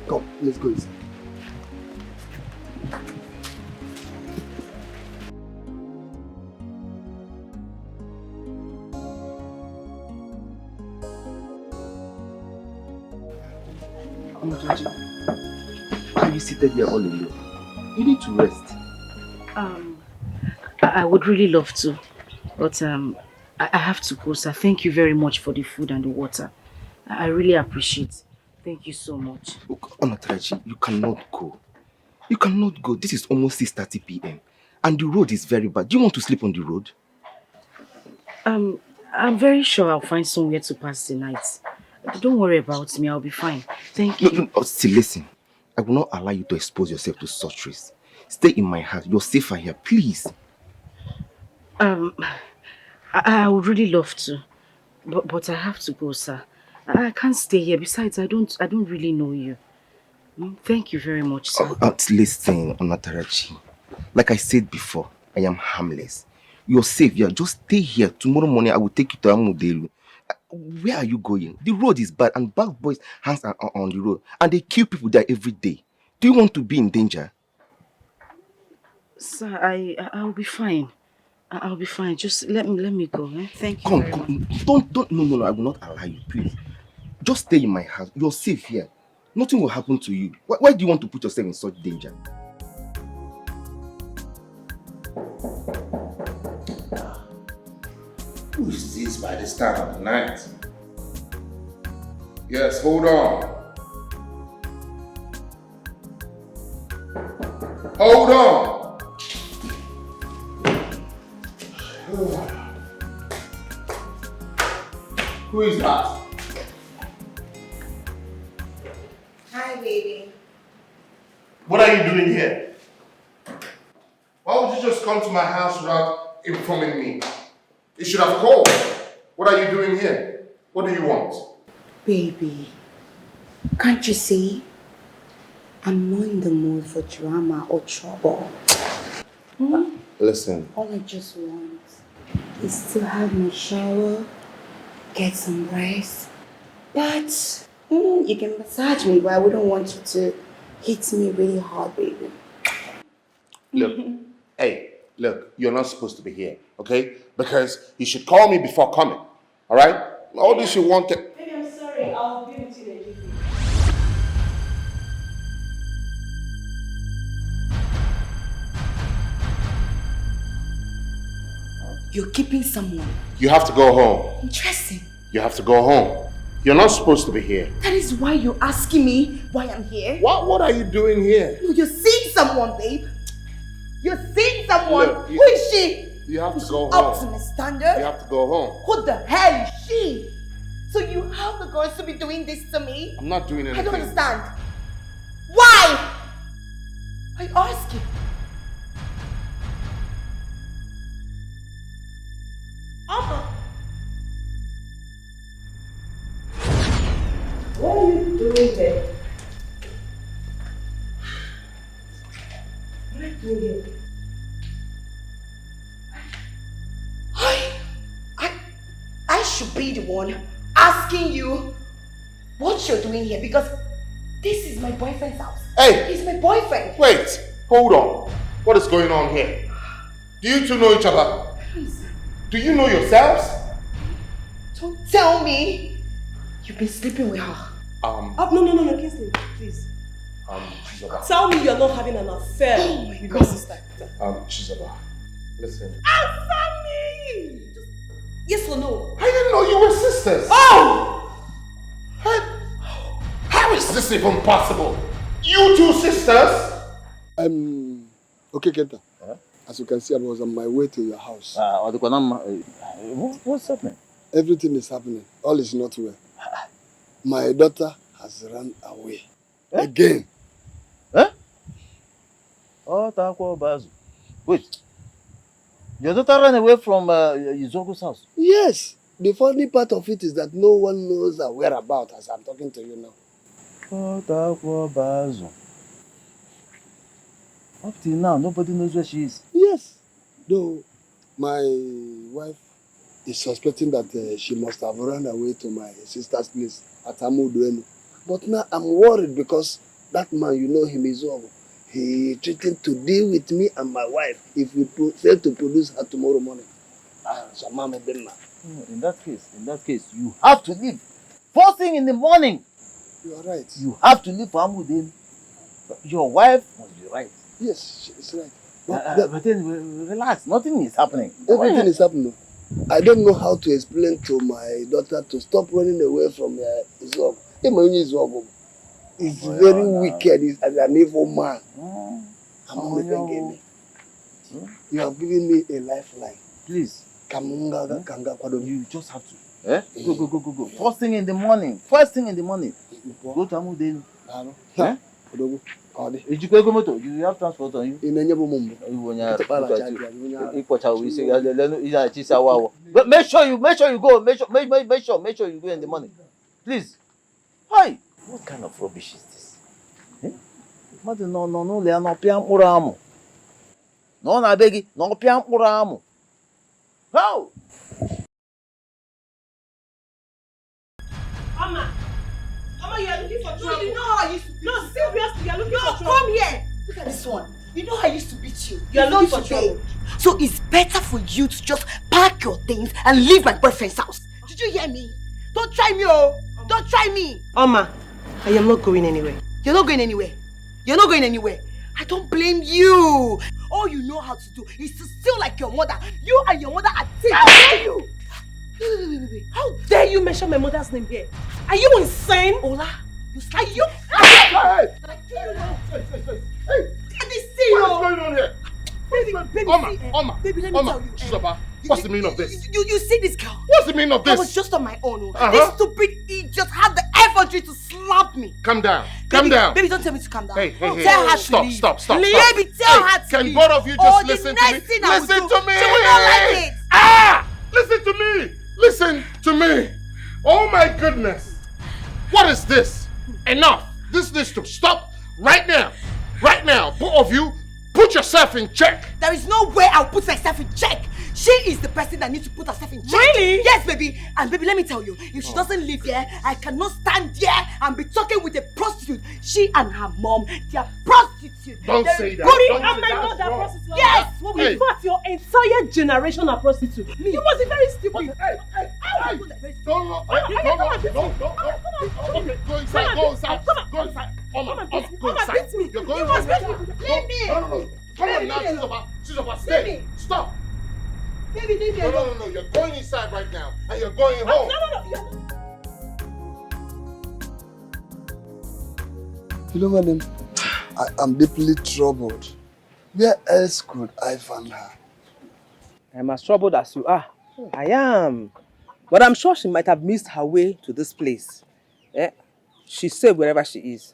Come, let's go inside. Why are you seated here all alone? You need to rest. I would really love to, but I have to go, sir. Thank you very much for the food and the water. I really appreciate it. Thank you so much. Look, Onatarachi, you cannot go. You cannot go. This is almost 6:30 p.m. and the road is very bad. Do you want to sleep on the road? I'm very sure I'll find somewhere to pass the night. Don't worry about me. I'll be fine. Thank you. No, still listen. I will not allow you to expose yourself to such risk. Stay in my house. You're safer here, please. I would really love to, but I have to go, sir. I can't stay here. Besides, I don't really know you. Thank you very much, sir. Listen, Onatarachi. Like I said before, I am harmless. You're safe here. Just stay here. Tomorrow morning, I will take you to Amodelu. Where are you going? The road is bad and bad boys hands are on the road and they kill people there every day. Do you want to be in danger? Sir, I'll be fine. I'll be fine. Just let me go. Eh? Thank you Come, very much. Don't. No. I will not allow you, please. Just stay in my house. You're safe here. Nothing will happen to you. Why do you want to put yourself in such danger? Who is this by this time of the night? Yes, hold on. Hold on. Who is that? Hi, baby. What are you doing here? Why would you just come to my house without informing me? You should have called. What are you doing here? What do you want? Baby, can't you see? I'm not in the mood for drama or trouble. Listen. All I just want is to have my shower, get some rest. But you can massage me, but I wouldn't want you to hit me really hard, baby. Look, hey, Look, you're not supposed to be here, okay? Because you should call me before coming, all right? All this you want to... Baby, I'm sorry. I'll be with you in a jiffy. You're keeping someone. You have to go home. Interesting. You have to go home. You're not supposed to be here. That is why you're asking me why I'm here. What are you doing here? No, you're seeing someone, babe. You're seeing someone. Look, Who is she? You have to go Up home. to my standard? You have to go home. Who the hell is she? So you have the girls to be doing this to me? I'm not doing anything. I don't understand. Why? I ask you. What are you doing there? What are you doing here? I should be the one asking you what you're doing here because this is my boyfriend's house. Hey! He's my boyfriend. Wait! Hold on. What is going on here? Do you two know each other? Do you know yourselves? Don't tell me you've been sleeping with her. No, Kingsley, please. Chizoba. Tell me you're not having an affair with my sister. Chizoba, listen. Answer me! Yes or no? I didn't know you were sisters. Oh! How is this even possible? You two sisters? Okay, Kenta. As you can see, I was on my way to your house. What's happening? Everything is happening. All is not well. My daughter has run away. Again. Wait. Your daughter ran away from Izogo's house? Yes. The funny part of it is that no one knows her whereabouts as I'm talking to you now. Up till now, nobody knows where she is. Yes. Though my wife is suspecting that she must have run away to my sister's place at Amuduenu. But now I'm worried because that man, you know him, is over. He threatened to deal with me and my wife if we fail to produce her tomorrow morning. In that case, you have to leave. First thing in the morning. You are right. You have to leave for Amuduenu. Your wife must be right. Yes, she is right. But then relax, nothing is happening. Everything is happening. I don't know how to explain to my daughter to stop running away from Izog. He's very wicked. He's an evil man. You have given me a lifeline. Please. You just have to. Go. First thing in the morning. Go to Amuduenu. You have transport on you. But make sure you go. Make sure you go in the morning. Please. Hi. What kind of rubbish is this? How? Mama, you are looking for trouble. No, you know how I used to beat you. No, seriously, you are looking for trouble. No, come here. Look at this one. You know how I used to beat you. You are looking for trouble. So it's better for you to just pack your things and leave my boyfriend's house. Did you hear me? Don't try me, oh. Don't try me. Oma, I am not going anywhere. You're not going anywhere. You're not going anywhere. I don't blame you. All you know how to do is to steal like your mother. You and your mother are thieves. How dare you? Wait. How dare you mention my mother's name here? Are you insane? Ola, are you? Hey! What is going on here? Baby, let me tell you. Chizoba, what's the meaning of this? You see this girl? What's the meaning of this? I was just on my own. This stupid idiot had the effrontery to slap me. Calm down. Calm down. Baby, don't tell me to calm down. Hey. Tell her to leave. Stop. Baby, tell her to leave. Can both of you just listen to me? Listen to me. She will not like it. Listen to me. Listen to me. Oh my goodness. What is this? Enough. This needs to stop right now. Right now. Both of you, put yourself in check. There is no way I'll put myself in check. She is the person that needs to put herself in charge. Really? Yes, baby. And baby, let me tell you, if she doesn't live here, I cannot stand here and be talking with a prostitute. She and her mom, they are prostitutes. Don't say that. Goody Don't and say my that. mother are prostitutes. Yes. In fact, your entire generation are prostitutes. You must be very stupid. Don't. Okay, go inside. Go inside. Go inside. Go inside. You're going inside. Leave me. No. Come on now. She's about to stay. Stop. Baby, leave me. No. You're going inside right now, and you're going home. You know, madam, I am deeply troubled. Where else could I find her? I'm as troubled as you are. I am. But I'm sure she might have missed her way to this place. She's safe wherever she is.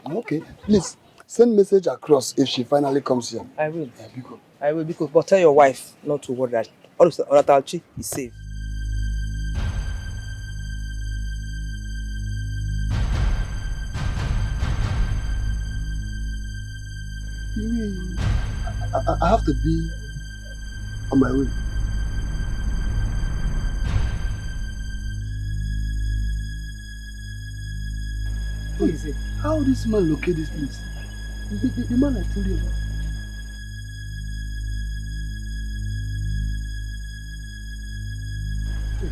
Okay, please send message across if she finally comes here. I will. But tell your wife not to worry that Olatalchi is safe. I have to be on my way. Who is it? How this man locate this place? The man I told you about.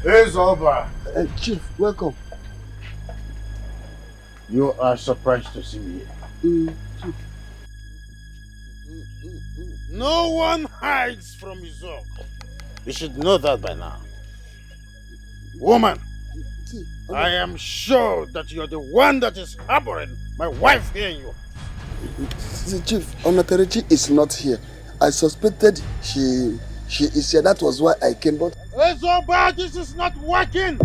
Hey, Zoba. Chief, welcome. You are surprised to see me here. Chief. No one hides from his own. You should know that by now. Woman, I am sure that you're the one that is harboring my wife here in you. See, Chief, Onaterechi is not here. I suspected she is here. That was why I came, but... Ezoba, this is not working.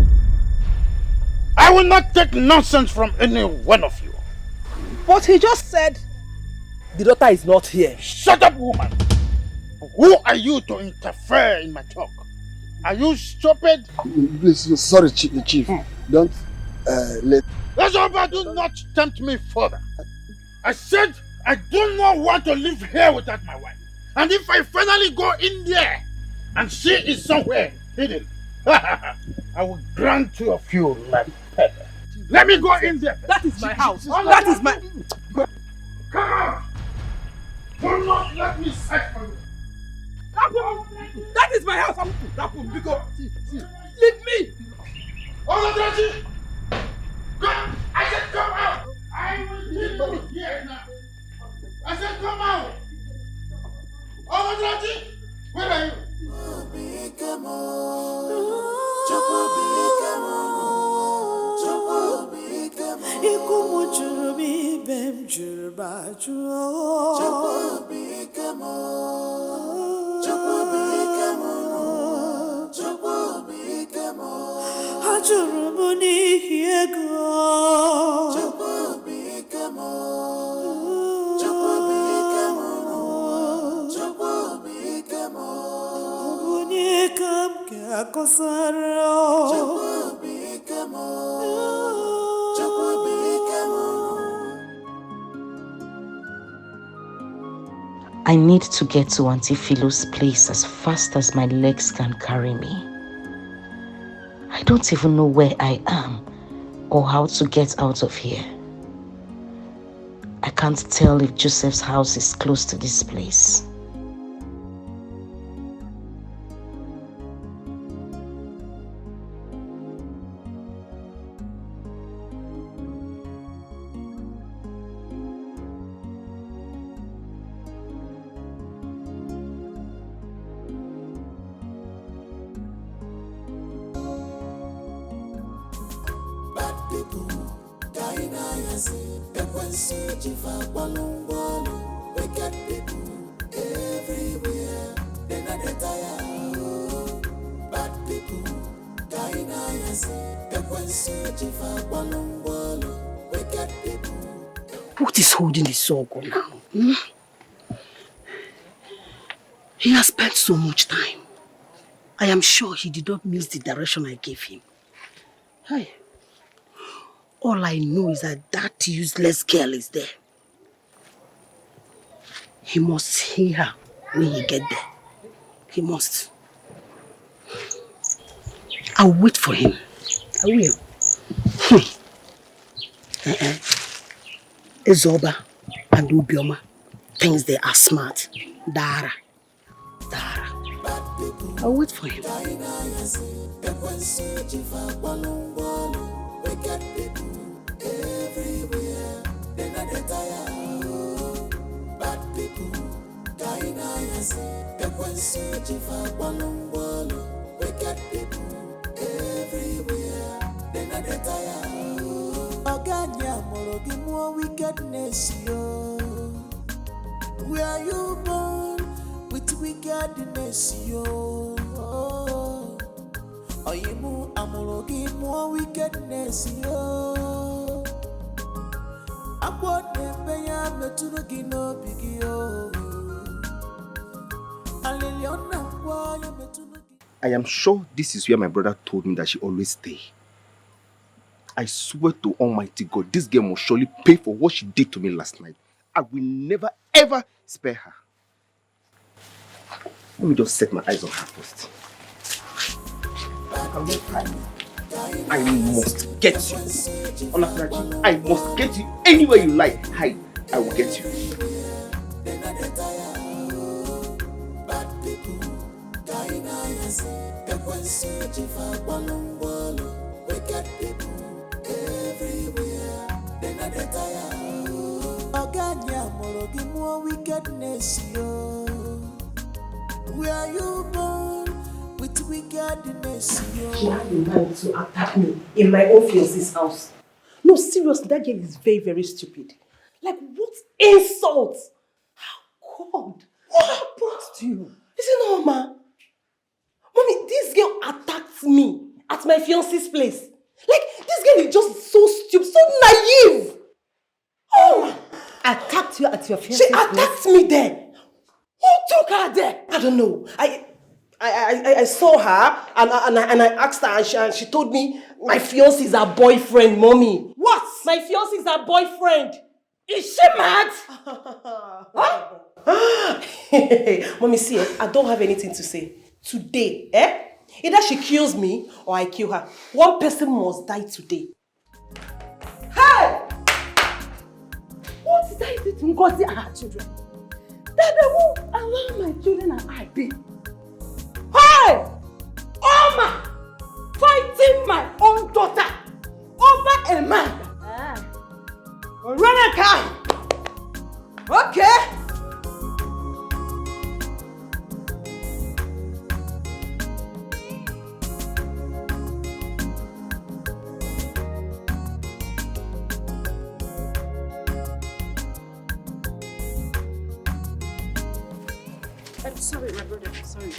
I will not take nonsense from any one of you. But he just said the daughter is not here. Shut up, woman. Who are you to interfere in my talk? Are you stupid? Please, sorry, Chief. Don't let... Ezoba, do not tempt me further. I said I do not want to live here without my wife. And if I finally go in there and she is somewhere hidden, I will grant you a few like pepper. Let me go in there. That is my house. That is my... Come on! Do not let me search for you. That is my house. Leave me. Olatrachi! Come! I said come out! I will leave you here now. I said come out! Olatrachi! Where are you? I need to get to Auntie Philo's place as fast as my legs can carry me. I don't even know where I am or how to get out of here. I can't tell if Joseph's house is close to this place. What is holding the Zogo now? He has spent so much time. I am sure he did not miss the direction I gave him. Hey. All I know is that useless girl is there. He must see her when he gets there. He must. I'll wait for him. I will. Ezoba and Ubioma thinks they are smart. Dara. I'll wait for him. Wickedness, yo. Where you born with wickedness, yo. Oyimu amologi more wickedness, yo. Akwa nembeya metunugi no bigio. Aliliona kwa ya metunugi. I am sure this is where my brother told me that she always stay. I swear to Almighty God, this girl must surely pay for what she did to me last night. I will never ever spare her. Let me just set my eyes on her first. I must get you. Onafraji, I must get you anywhere you like. Hi, I will get you. Wicked people everywhere, they not retire. Oganya morogi more wickedness, yo. Where you born with wickedness, yo. She had the mind to attack me in my own fiance's house. No, seriously, that girl is very, very stupid. Like, what insult? How God? What happened to you? Is it normal? Mommy, this girl attacked me at my fiance's place. Like, this girl is just so stupid, so naive. Oh, attacked you at your fiance's place? She attacked me there. Who took her there? I don't know. I saw her and I asked her and she told me my fiance is her boyfriend, Mommy. What? My fiance is her boyfriend. Is she mad? Huh? Mommy, see, I don't have anything to say. Today, either she kills me or I kill her. One person must die today. Hey! What did I do to Ngozi and her children? That they won't allow my children and I be. Hey! Oma! Fighting my own daughter over a man. Run a car. Okay. Sorry, my brother. Sorry.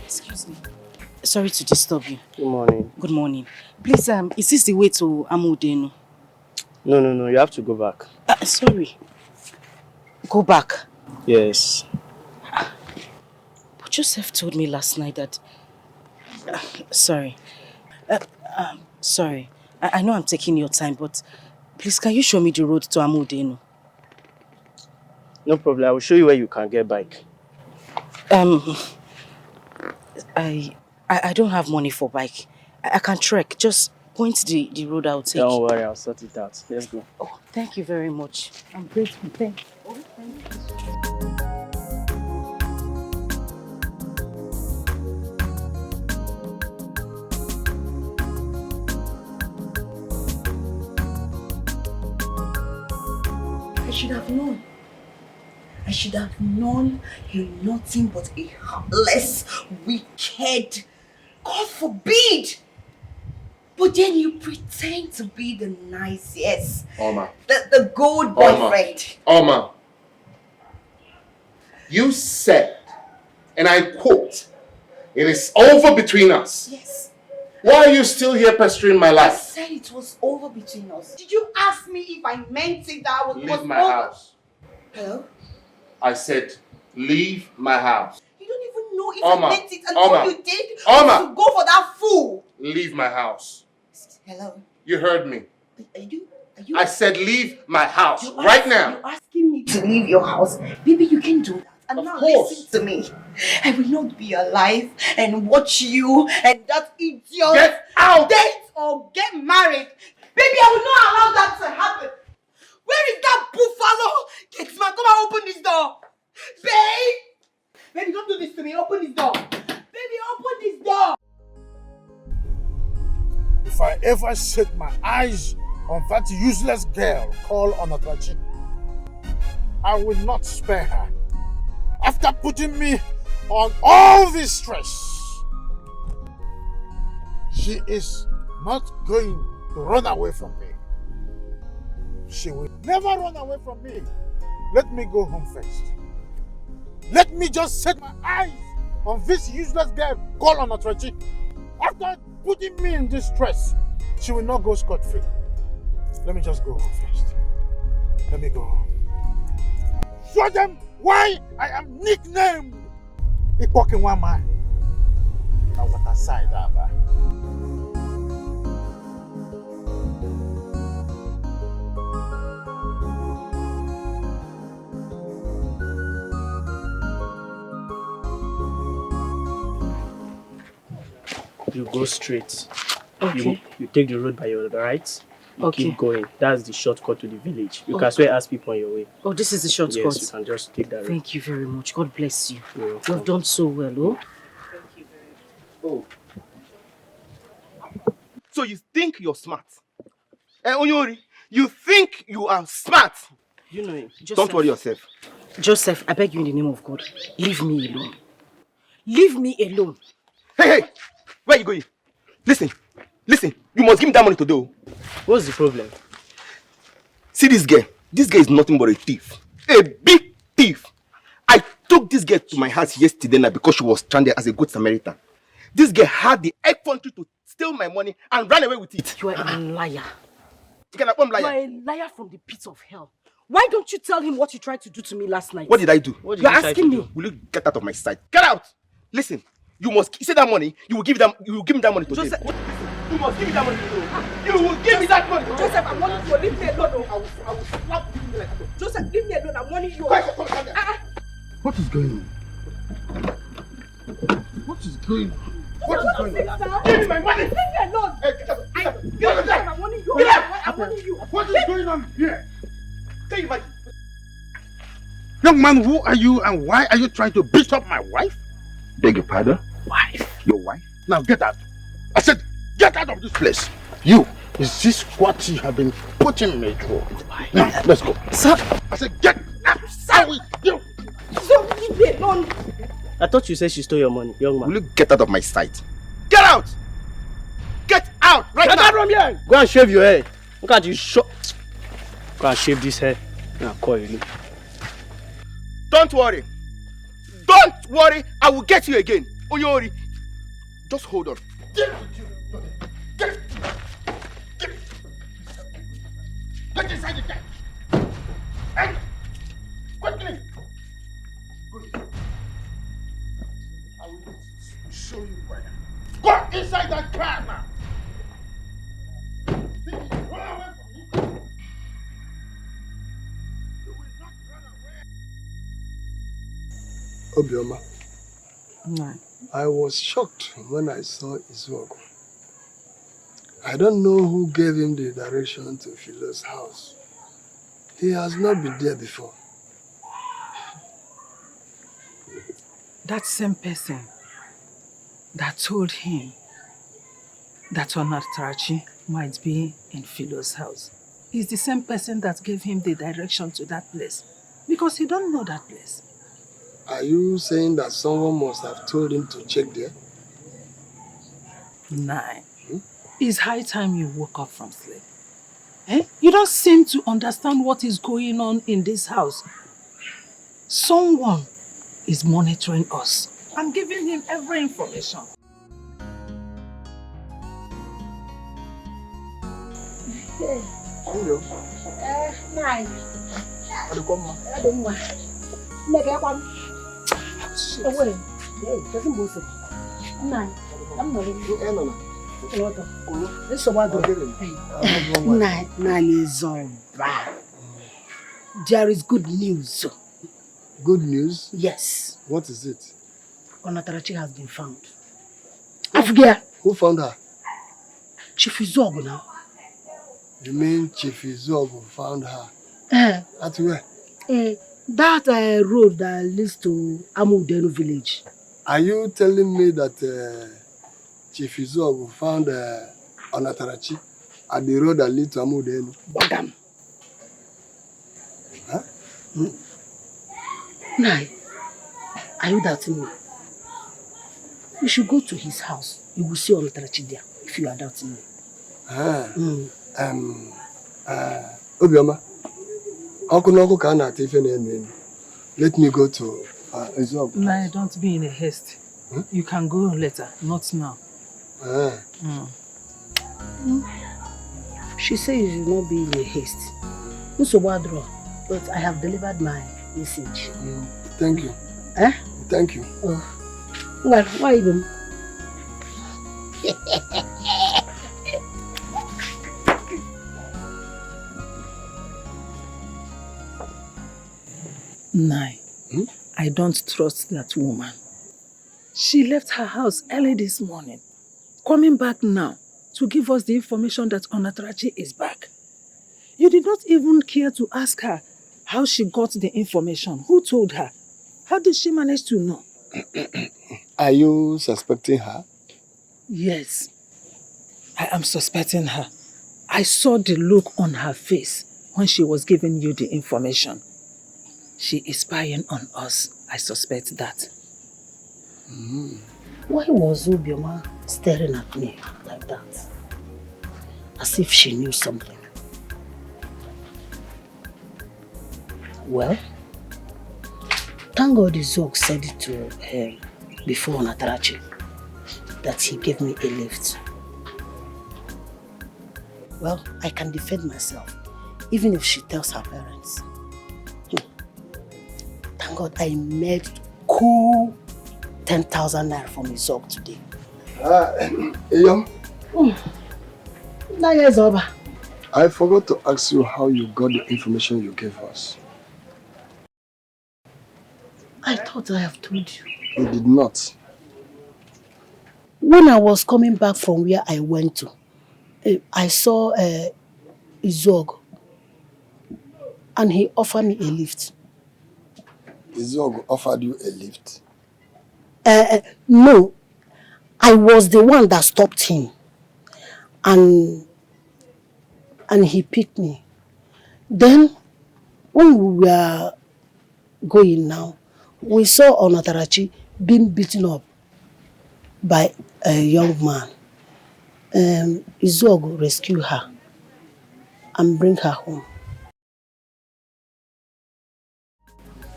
Excuse me. Sorry to disturb you. Good morning. Good morning. Please, is this the way to Amudenu? No. You have to go back. Sorry. Go back? Yes. But Joseph told me last night that... sorry. Sorry. I know I'm taking your time, but please, can you show me the road to Amudenu? No problem. I will show you where you can get bike. I don't have money for bike. I can trek. Just point the road I'll take. Don't worry, I'll sort it out. Let's go. Oh, thank you very much. I'm grateful. Thank you. Oh, thank you. I should have known. I should have known you're nothing but a heartless, wicked, God forbid. But then you pretend to be the nicest, Oma. the good boyfriend. Oma, you said, and I quote, "It is over between us." Yes. Why are you still here pestering my I life? said it was over between us. Did you ask me if I meant it that was Leave my over? house. Hello? I said, leave my house. You don't even know if Oma, I meant it, and Oma, all you did Oma. was to go for that fool. Leave my house. Hello? You heard me. Are you? I said leave my house right now. You're asking me to leave your house. Baby, you can do that. And of now course. listen to me. I will not be alive and watch you and that idiot get out! Date or get married. Baby, I will not allow that to happen. Where is that buffalo? Kids man, come and open this door. Babe! Baby, don't do this to me. Open this door. Baby, open this door. If I ever set my eyes on that useless girl called Onatrachi, I will not spare her. After putting me on all this stress, she is not going to run away from me. She will never run away from me. Let me go home first. Let me just set my eyes on this useless girl called Onatrachi. After putting me in this stress, she will not go scot-free. Let me just go home first. Let me go home. Show them why I am nicknamed Ipokin Wama. Now what aside, Abba? You go straight. Okay. You take the road by your right. You Okay. keep going. That's the shortcut to the village. You Oh. can as well ask people on your way. Oh, this is the shortcut. Yes, you can just take that road. Thank you very much. God bless you. You're You welcome. have done so well, oh. Oh. So you think you're smart? Onyori, you think you are smart? You know him. Don't worry yourself. Joseph, I beg you in the name of God, leave me alone. Leave me alone. Hey! Where are you going? Listen. You must give me that money today. What's the problem? See this girl. This girl is nothing but a thief. A big thief. I took this girl to my house yesterday night because she was stranded as a good Samaritan. This girl had the effrontery to steal my money and ran away with it. You are a liar. You can liar. You are a liar from the pit of hell. Why don't you tell him what you tried to do to me last night? What did I do? You're asking me. Will you get out of my sight? Get out! Listen, you must see that money. You will give me that money today. Joseph, you must give me that money today. You will give me that money. Joseph, I'm warning you. Leave me alone. I will slap you like that. Joseph, leave me alone. I'm warning you. What is going on? What is going on? What is going on? Give me my money. Leave me alone. I'm warning you. I'm warning you. What is going on here? Tell you, Mike. Young man, who are you and why are you trying to beat up my wife? Beg your pardon? Wife. Your wife? Now get out. I said, get out of this place. You, is this what you have been putting me through? Now, let's go. Sir. I said, get out. Out with you. So leave me alone. I thought you said she stole your money, young man. Will you get out of my sight? Get out! Get out right Get now! out from here! Go and shave your hair. Look at you. Go and shave this hair. Now call you. Don't worry. Don't worry. I will get you again. Onyori. Just hold on. Get inside the car. And quickly. Good. I will show you where. Go inside that car now. Run away from me. You will not run away. Obioma. No. I was shocked when I saw Izuogo. I don't know who gave him the direction to Philo's house. He has not been there before. That same person that told him that Onatrachi might be in Philo's house is the same person that gave him the direction to that place, because he don't know that place. Are you saying that someone must have told him to check there? Nine. It's high time you woke up from sleep. Eh? You don't seem to understand what is going on in this house. Someone is monitoring us and giving him every information. Nine. There is good news. Good news? Yes. What is it? Onatarachi has been found. Afgia. Who found her? Chief Izogo now. You mean Chief Izogo found her? At where? That road that leads to Amudenu village. Are you telling me that Chief Izogo found Onatarachi at the road that leads to Amudenu? Bagam. Huh? Nai, are you doubting me? You should go to his house. You will see Onatarachi there if you are doubting me. Obioma, let me go to Izogo. No, don't be in a haste. You can go later, not now. She says you should not be in a haste. But I have delivered my message. Thank you. Thank you. Well, why even? Nai, I don't trust that woman. She left her house early this morning, coming back now to give us the information that Onatarachi is back. You did not even care to ask her how she got the information. Who told her? How did she manage to know? Are you suspecting her? Yes, I am suspecting her. I saw the look on her face when she was giving you the information. She is spying on us. I suspect that. Why was Obioma staring at me like that? As if she knew something. Well, thank God Izog said it to her before Onatarachi that he gave me a lift. Well, I can defend myself, even if she tells her parents. Thank God I made cool 10,000 naira from Izog today. Eyam? Over. I forgot to ask you how you got the information you gave us. I thought I have told you. You did not. When I was coming back from where I went to, I saw Izog and he offered me a lift. Izog offered you a lift? No, I was the one that stopped him and he picked me. Then when we were going now, we saw Onatarachi being beaten up by a young man. Izog rescued her and bring her home.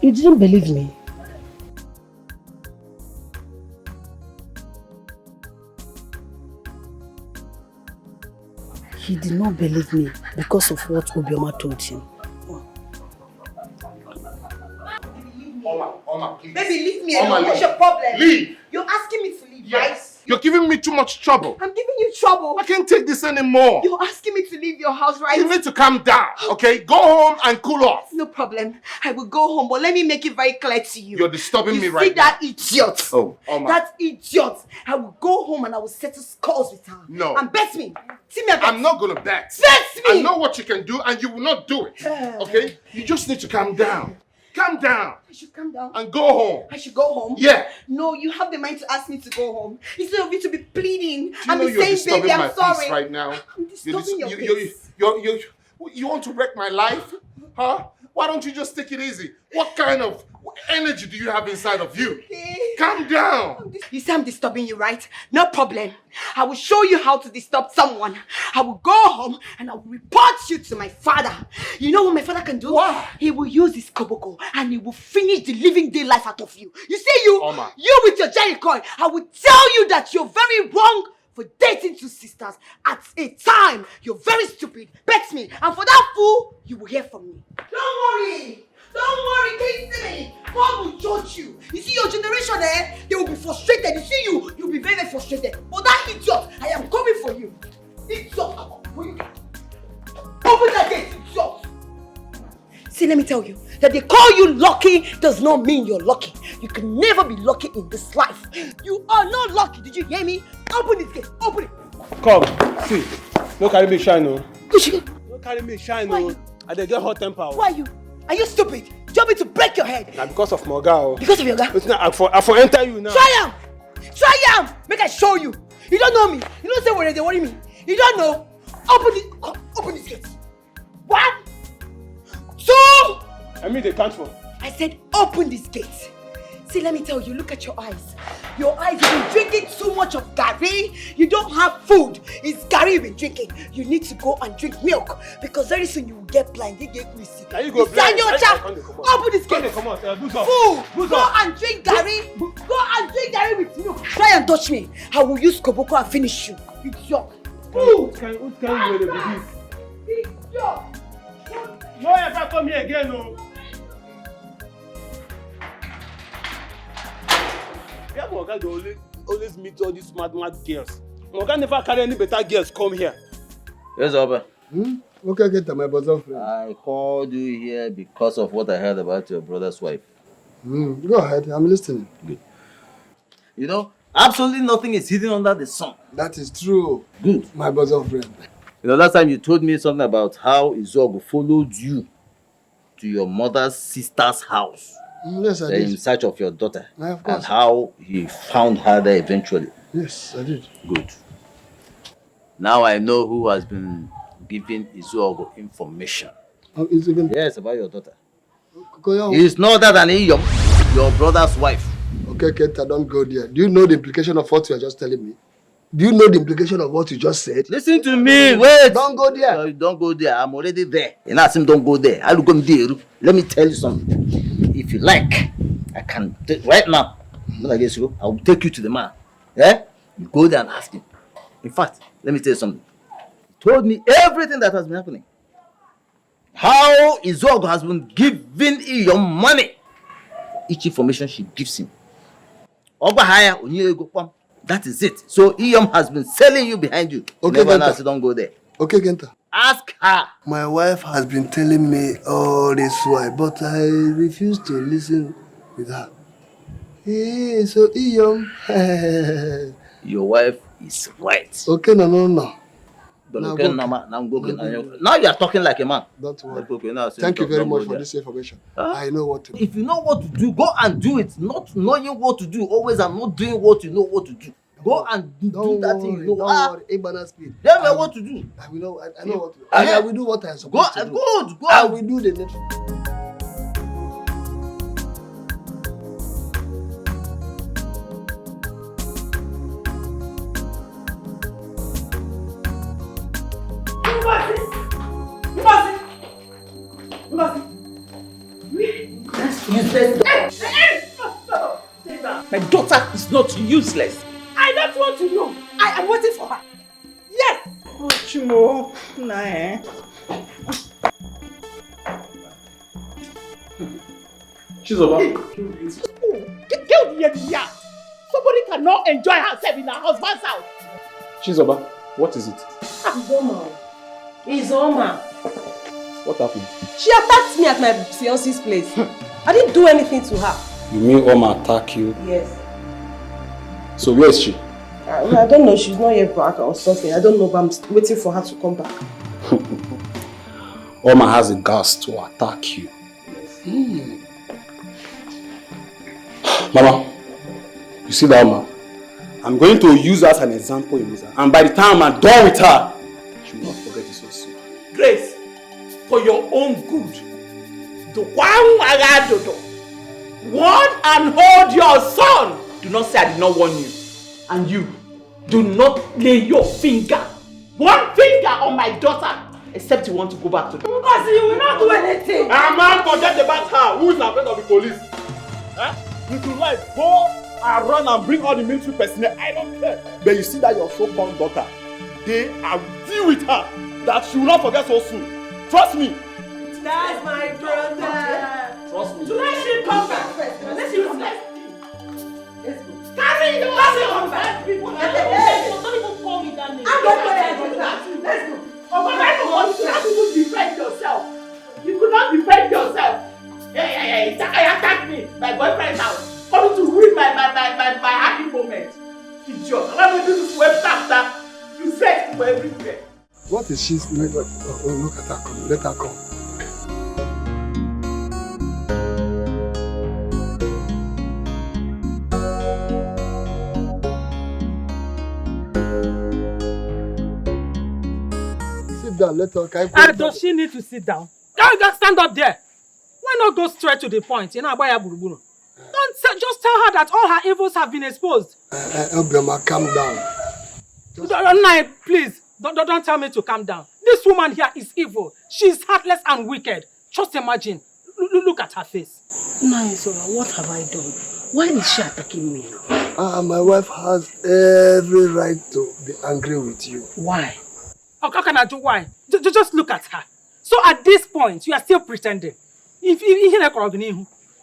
You didn't believe me? He did not believe me because of what Obioma told him. Oma, please. Baby, leave me alone. What's your problem? Leave. You're asking me to leave, right? You're giving me too much trouble. I'm giving you trouble. I can't take this anymore. You're asking me to leave your house, right? You need to calm down, okay? Go home and cool off. No problem. I will go home, but let me make it very clear to you. You're disturbing me right now. You see that idiot? Oh, Oma. That idiot. I will go home and I will settle scores with her. No. And bet me. See me a bet. I'm not gonna bet. Bet me. I know what you can do and you will not do it, okay? You just need to calm down. Calm down. I should calm down. And go home. I should go home? Yeah. No, you have the mind to ask me to go home. Instead of you to be pleading and You be know you're saying, disturbing baby, my I'm sorry. peace right now. I'm disturbing your peace. You want to wreck my life? Huh? Why don't you just take it easy? What kind of energy do you have inside of you? Calm down. You say I'm disturbing you, right? No problem. I will show you how to disturb someone. I will go home and I will report you to my father. You know what my father can do? What? He will use his koboko and he will finish the living day life out of you. You see you? Oma. You with your Jerry coin. I will tell you that you're very wrong for dating two sisters at a time. You're very stupid. Bet me. And for that fool, you will hear from me. Don't worry. Don't worry, Casey. God will judge you. You see your generation, they will be frustrated. You see you'll be very, very frustrated. But that idiot, I am coming for you. Idiot. Open that gate, idiot. See, See, let me tell you, that they call you lucky does not mean you're lucky. You can never be lucky in this life. You are not lucky, did you hear me? Open this gate, open it. Come, see, no carry me shine, no. No carry me shine, no. I dey get hot temper. Why you? Are you stupid? Do you want me to break your head? Now because of Moga. Because of your guy? I for enter you now. Try him! Try him! Make I show you. You don't know me. You don't say where they worry me. You don't know. Open this gate. 1, 2. I mean they can't for. I said open this gate. See, let me tell you, look at your eyes. Your eyes, you've been drinking too much of Gary. You don't have food. It's Gary you've been drinking. You need to go and drink milk because very soon you will get blind. You get greasy. Can you go blind? Open this gate. Fool, go and drink Gary. Go and drink Gary with milk. Try and touch me. I will use Koboko and finish you. Idiot. Who can you do this? Idiot. No ever come here again, no. Yeah, Moga they always meet all these smart girls. Moga never carry any better girls come here. Yes, Oba. Okay, get to my bosom friend. I called you here because of what I heard about your brother's wife. Go ahead, I'm listening. Good. You know, absolutely nothing is hidden under the sun. That is true. Good. My bosom friend. You know, last time you told me something about how Izogo followed you to your mother's sister's house. Yes, I did. In search of your daughter. Of course. And how he found her there eventually. Yes, I did. Good. Now I know who has been giving Izuogo information. Yes, about your daughter. It's no other than your brother's wife. Okay, Kenta, don't go there. Do you know the implication of what you are just telling me? Do you know the implication of what you just said? Listen to me, wait. Don't go there. No, don't go there. I'm already there. And I him don't go there. I'll go there. Let me tell you something. If you like, I can right now. I will take you to the man. Yeah? You go there and ask him. In fact, let me tell you something. He told me everything that has been happening. How Izogo has been giving you your money. Each information she gives him. That is it. So Iyom has been selling you behind you. Okay, Genta. Don't go there. Okay, Genta. Ask her. My wife has been telling me all this while, but I refuse to listen with her. Hey, so Iyom. Your wife is right. Okay, no. Now you are talking like a man. Don't worry. Okay, thank you very much for this information. I know what to do. If you know what to do, go and do it. Not knowing what to do, always and not doing what you know what to do. Go and do that thing you know. Don't worry, Ibana speed. Tell me what to do. I know what to do. I will do what I am supposed to do. Go. I will do the next. My daughter is not useless. I don't want to know. I am waiting for her. Yes. Chimo, nah. She's over. Somebody cannot enjoy herself in her husband's house. She's over. What is it? It's Oma. What happened? She attacked me at my fiance's place. I didn't do anything to her. You mean Oma attacked you? Yes. So where is she? I don't know. She's not yet back or something. I don't know, but I'm waiting for her to come back. Oma has the guts to attack you. Mama, you see that Oma? I'm going to use her as an example in this. And by the time I'm done with her, she will not forget it so soon. Grace, for your own good, warn and hold your son. Do not say I did not warn you. And you, do not lay your one finger on my daughter, except you want to go back to them. Because you will not do anything. Man, forget about her. Who is afraid of the police? You should like go and run and bring all the military personnel. I don't care. But you see that your so-called daughter, they are deal with her that she will not forget so soon. Trust me. That's my brother. Trust me. Let she come back first. Let she come back. Carry your come back. Don't even call me that name. I'm not going to do that. Let's go. You could not defend yourself. You could not defend yourself. for everywhere. What is she? Oh, look at her come. Let her come. Sit down, let her come. Does she need to sit down? Can't you just stand up there? Why not go straight to the point? You know, don't just tell her that all her evils have been exposed. Obioma, calm down. Please, don't tell me to calm down. This woman here is evil. She's heartless and wicked. Just imagine. Look at her face. Naisola, what have I done? Why is she attacking me now? My wife has every right to be angry with you. Why? How can I do why? Just look at her. So at this point, you are still pretending.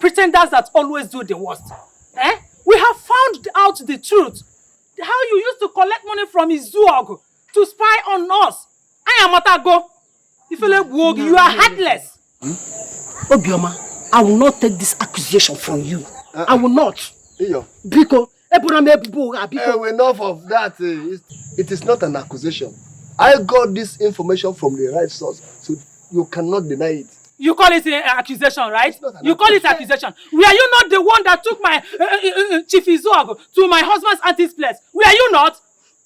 Pretenders that always do the worst. We have found out the truth. How you used to collect money from Izuog to spy on us. I am Matago. You are heartless. Obioma, I will not take this accusation from you. I will not. Because enough of that. It is not an accusation. I got this information from the right source, so you cannot deny it. You call it an accusation, right? You call it accusation. Were you not the one that took my Chief Izuog to my husband's auntie's place? Were you not?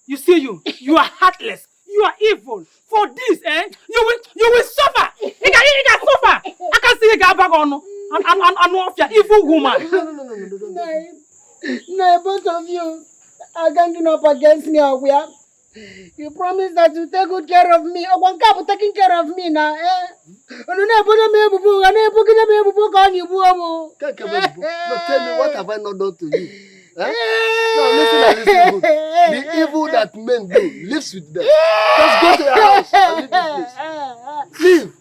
You see, you are heartless. You are evil. For this, you will suffer. You can suffer. I can see you get back on your evil woman. No, both of you are ganging up against me. You promised that you take good care of me. Oh, God, taking care of me now, No, tell me, what have I not done to you? No, listen. The evil that men do lives with them. Just go to your house and leave this place.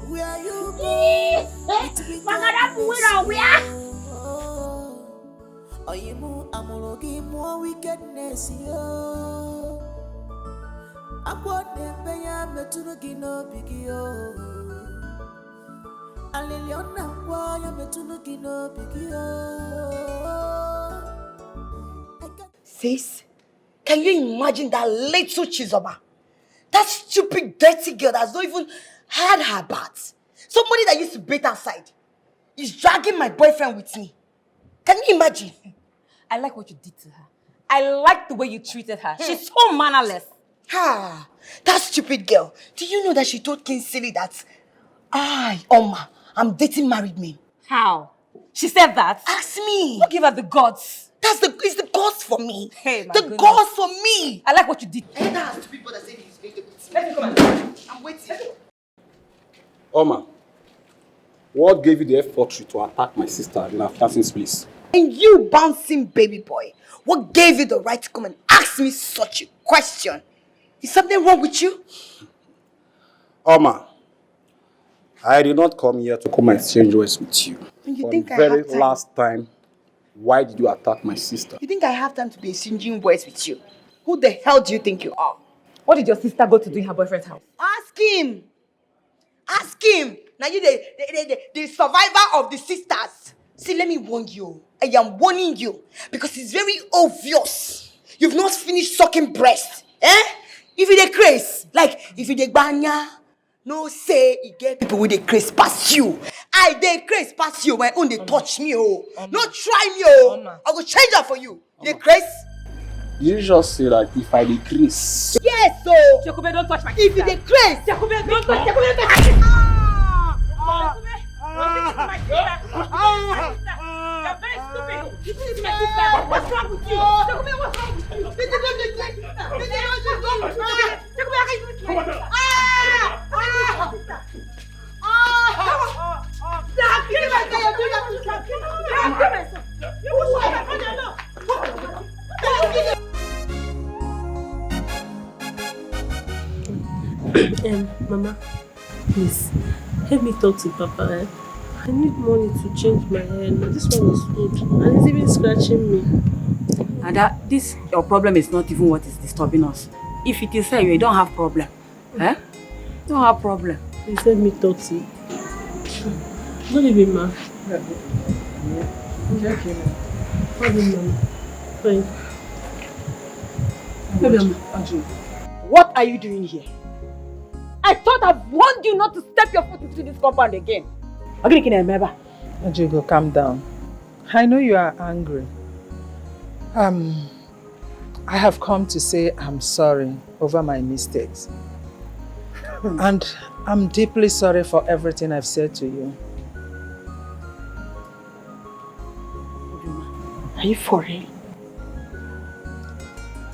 Where you more wickedness, yo. I bought them by a metunugino bigio. Aliliona, why a metunugino bigio. Sis, can you imagine that little Chizoba? That stupid, dirty girl that's not even had her bath. Somebody that used to bathe outside is dragging my boyfriend with me. Can you imagine? I like what you did to her. I like the way you treated her. She's so mannerless. That stupid girl. Do you know that she told King Silly that Oma, I'm dating married men? How? She said that? Ask me. Who give her the gods? It's the gods for me. Hey, my goodness. Gods for me. I like what you did. And that stupid brother said he's going to beat me. Let me come and I'm waiting. Oma, what gave you the effrontery to attack my sister in our fiance's place? And you bouncing baby boy, what gave you the right to come and ask me such a question? Is something wrong with you? Oma, I did not come here to come and exchange words with you. You For think the I very have time? last time, why did you attack my sister? You think I have time to be exchanging words with you? Who the hell do you think you are? What did your sister go to do in her boyfriend's house? Ask him. Ask him. Now you the survivor of the sisters. See, let me warn you. I am warning you because it's very obvious. You've not finished sucking breast. If you dey craze, like if you dey banya, no say you get people with the craze past you. I dey craze past you. My own they touch me, oh. No try me, oh. I will change that for you. The craze. You just say that if I decrease. Yes, so. Jakube, don't touch my sister. If you dey craze. Jakube, don't touch. Jakube, don't touch. Jakube, my sister. You're very stupid. You think it's my sister? What's wrong with you? Jakube, what's wrong with you? This is not my sister. This is not my sister. Jakube, I can't even kill you. Mama, please help me talk to Papa. I need money to change my hair. Now this one is old and it's even scratching me. And that this your problem is not even what is disturbing us. If it is here, you don't have problem. Eh? You don't have problem. He said me 30. Don't even ma. Fine. What are you doing here? I thought I've warned you not to step your foot into this compound again. Ojugo, calm down. I know you are angry. I have come to say I'm sorry over my mistakes. And I'm deeply sorry for everything I've said to you. Are you for real?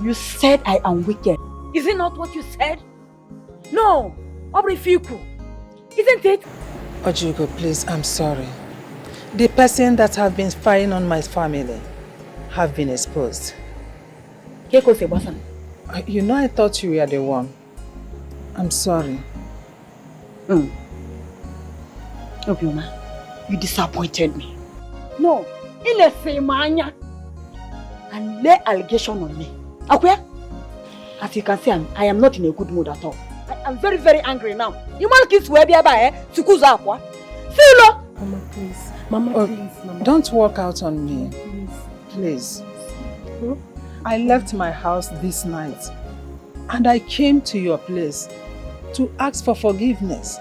You said I am wicked. Is it not what you said? No! Obrifiku! Isn't it? Ojugo, please, I'm sorry. The person that have been spying on my family have been exposed. You know, I thought you were the one. I'm sorry. Obioma, you disappointed me. No, and lay allegation on me. Okay? As you can see, I am not in a good mood at all. I am very, very angry now. You want kids where be about Sukuza aqua? Filo! Mama, please. Mama, please. Mama. Don't walk out on me. Please. I left my house this night and I came to your place to ask for forgiveness.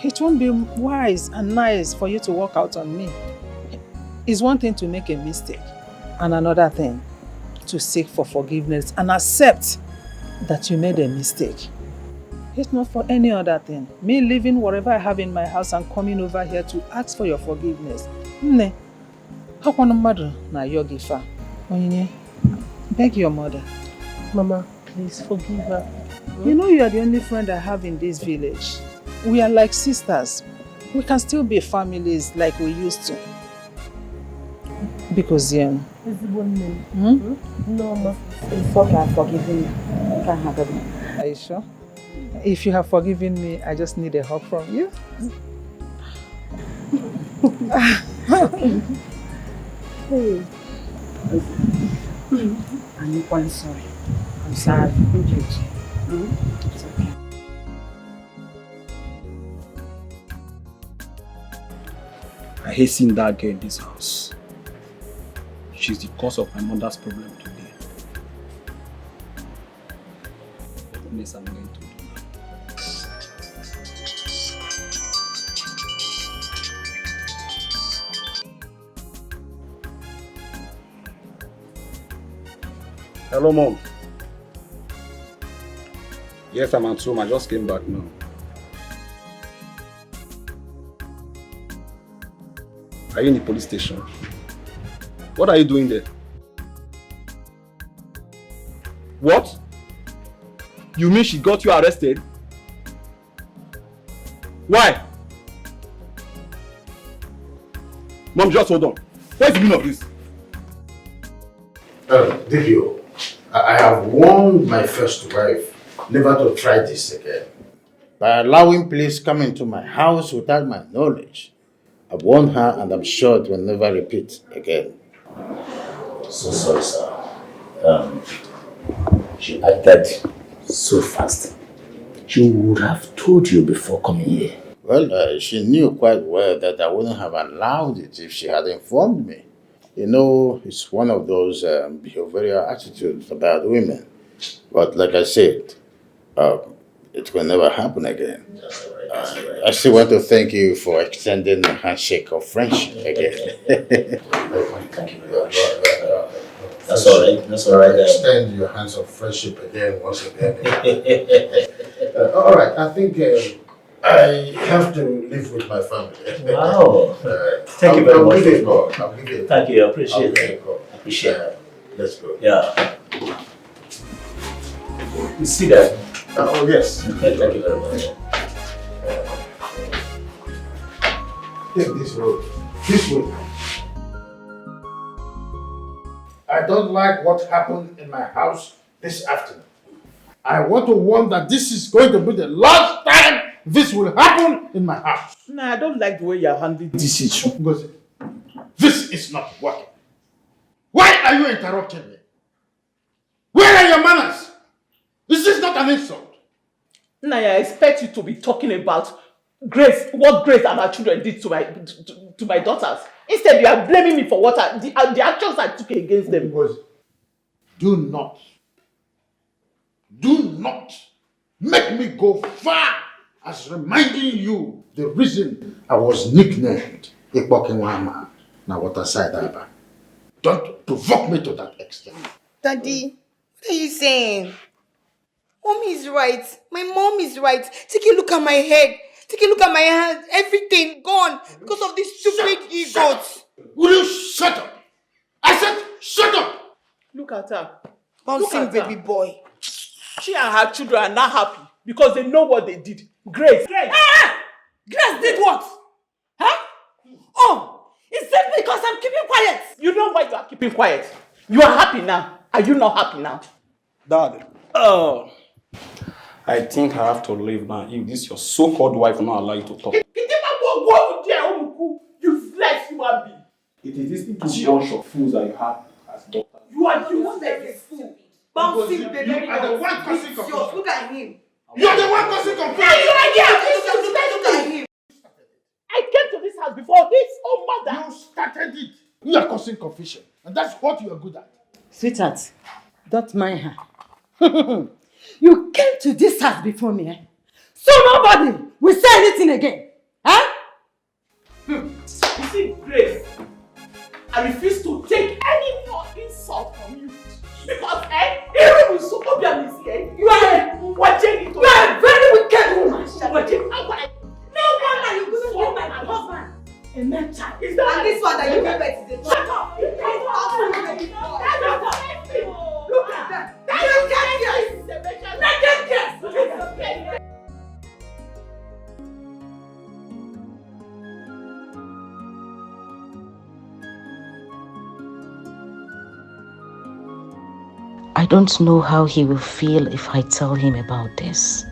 It won't be wise and nice for you to walk out on me. It's one thing to make a mistake and another thing to seek for forgiveness and accept that you made a mistake. It's not for any other thing. Me leaving whatever I have in my house and coming over here to ask for your forgiveness. Nne, how can a mother na yogifa? Onyinye, beg your mother. Mama, please forgive her. You know you are the only friend I have in this village. We are like sisters. We can still be families like we used to. Because Is it one name? No, ma. It's okay, I've forgiven you. You can't have it. Are you sure? If you have forgiven me, I just need a hug from you. Hey. I'm equally sorry. I'm sorry. It's okay. I hate seeing that girl in this house. She's the cause of my mother's problem today. This I'm going to do now. Hello, Mom. Yes, I'm at home. I just came back now. Are you in the police station? What are you doing there? What? You mean she got you arrested? Why? Mom, just hold on. What's the meaning of this? Dikeh, I have warned my first wife never to try this again. By allowing police come into my house without my knowledge, I've warned her and I'm sure it will never repeat again. So sorry, sir. She acted so fast. She would have told you before coming here. Well, she knew quite well that I wouldn't have allowed it if she had informed me. You know, it's one of those behavioral attitudes about women. But like I said, it will never happen again. I still want to thank you for extending the handshake of friendship again. Thank you very much. That's all right. That's all right. Extend your hands of friendship again, once again. All right, I think I have to live with my family. Wow. Thank you very much. I'll give it a call. Thank you. I appreciate it. Appreciate it. Let's go. Yeah. You see that? Oh, yes. Okay, thank you very much. Take this road. This way. I don't like what happened in my house this afternoon. I want to warn that this is going to be the last time this will happen in my house. Nah, I don't like the way you're handling this issue. Ngozi, this is not working. Why are you interrupting me? Where are your manners? This is not an insult. Nah, I expect you to be talking about Grace, what Grace and her children did to my daughters. Instead, you are blaming me for what the actions I took against them. Ngozi, do not make me go far as reminding you the reason I was nicknamed Ikbokinwama na water side Aba. Don't provoke me to that extent. Daddy, what are you saying? Mommy is right. My mom is right. Take a look at my head. Take a look at my hands. Everything gone because of these stupid egos. Will you shut up? I said shut up! Look at her. Bouncing baby boy. She and her children are not happy because they know what they did. Grace. Grace did what? Huh? Oh, it's simply because I'm keeping quiet. You know why you are keeping quiet. You are happy now. Are you not happy now? Dad, I think I have to leave now if this your so-called wife will not allow you to talk. Useless human being. It is this two bunch of fools that you have as daughters. You are useless. Bouncing baby boy. You are the one causing confusion. Look at him. You are the one causing confusion. Look at him. I came to this house before his own mother. You started it. You are causing confusion. And that's what you are good at. Sweetheart, don't mind her. You came to this house before me, eh? So nobody will say anything again. Huh? You see, Grace, I refuse to take any more insult from you. Because, even with Sokobian is here, you are watching it. You are a very wicked woman. No wonder you couldn't give my husband a man child. Is that and this one that you gave birth to? Shut up! Look at that! I don't know how he will feel if I tell him about this.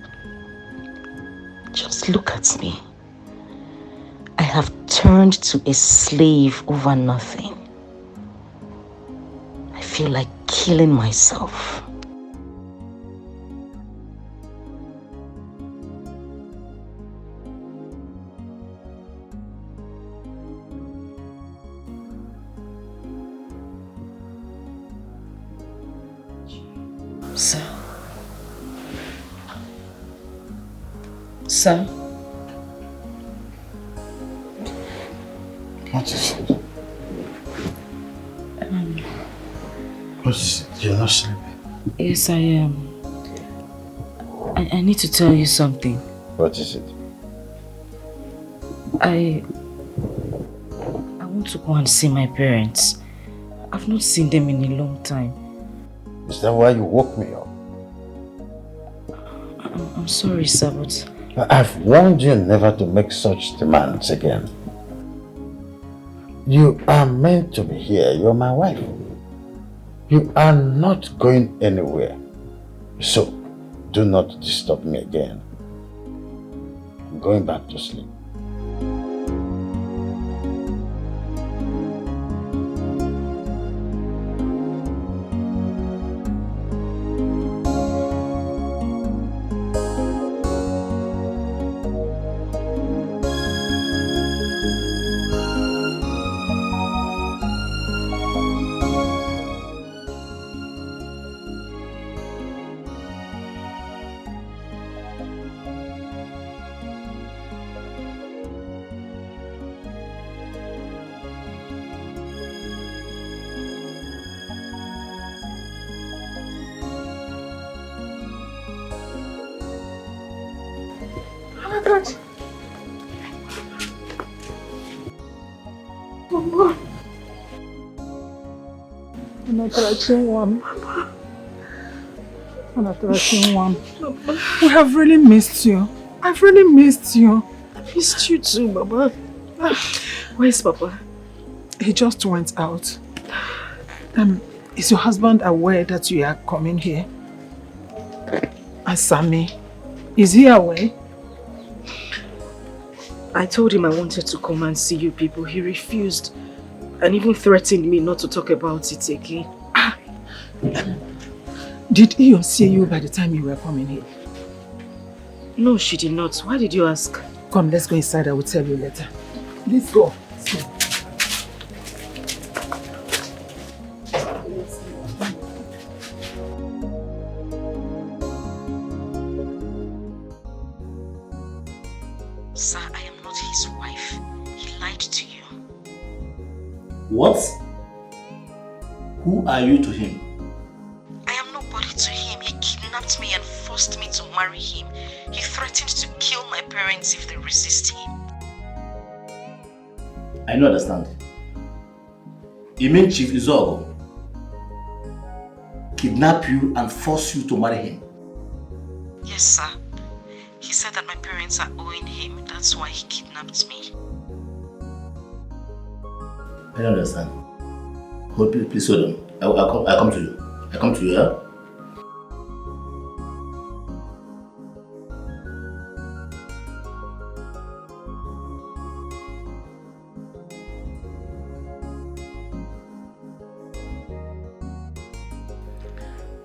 Just look at me. I have turned to a slave over nothing. I feel like killing myself. Sir? What is it? What is it? You're not sleeping? Yes, I am. I need to tell you something. What is it? I want to go and see my parents. I've not seen them in a long time. Is that why you woke me up? I'm sorry, sir, but... I've warned you never to make such demands again. You are meant to be here. You're my wife. You are not going anywhere. So, do not disturb me again. I'm going back to sleep. We have really missed you. I've really missed you. I missed you too, Baba. Where's Papa? He just went out. Is your husband aware that you are coming here? And Sammy, is he aware? I told him I wanted to come and see you people. He refused and even threatened me not to talk about it again. Did Iyo see you by the time you were coming here? No, she did not. Why did you ask? Come, let's go inside. I will tell you later. Let's go. Sir, I am not his wife. He lied to you. What? Who are you to him? I am nobody to him. He kidnapped me and forced me to marry him. He threatened to kill my parents if they resist him. I don't understand. You mean Chief Izogo kidnap you and force you to marry him? Yes, sir. He said that my parents are owing him. That's why he kidnapped me. I don't understand. Hold, please hold on. I come to you. I come to you, yeah?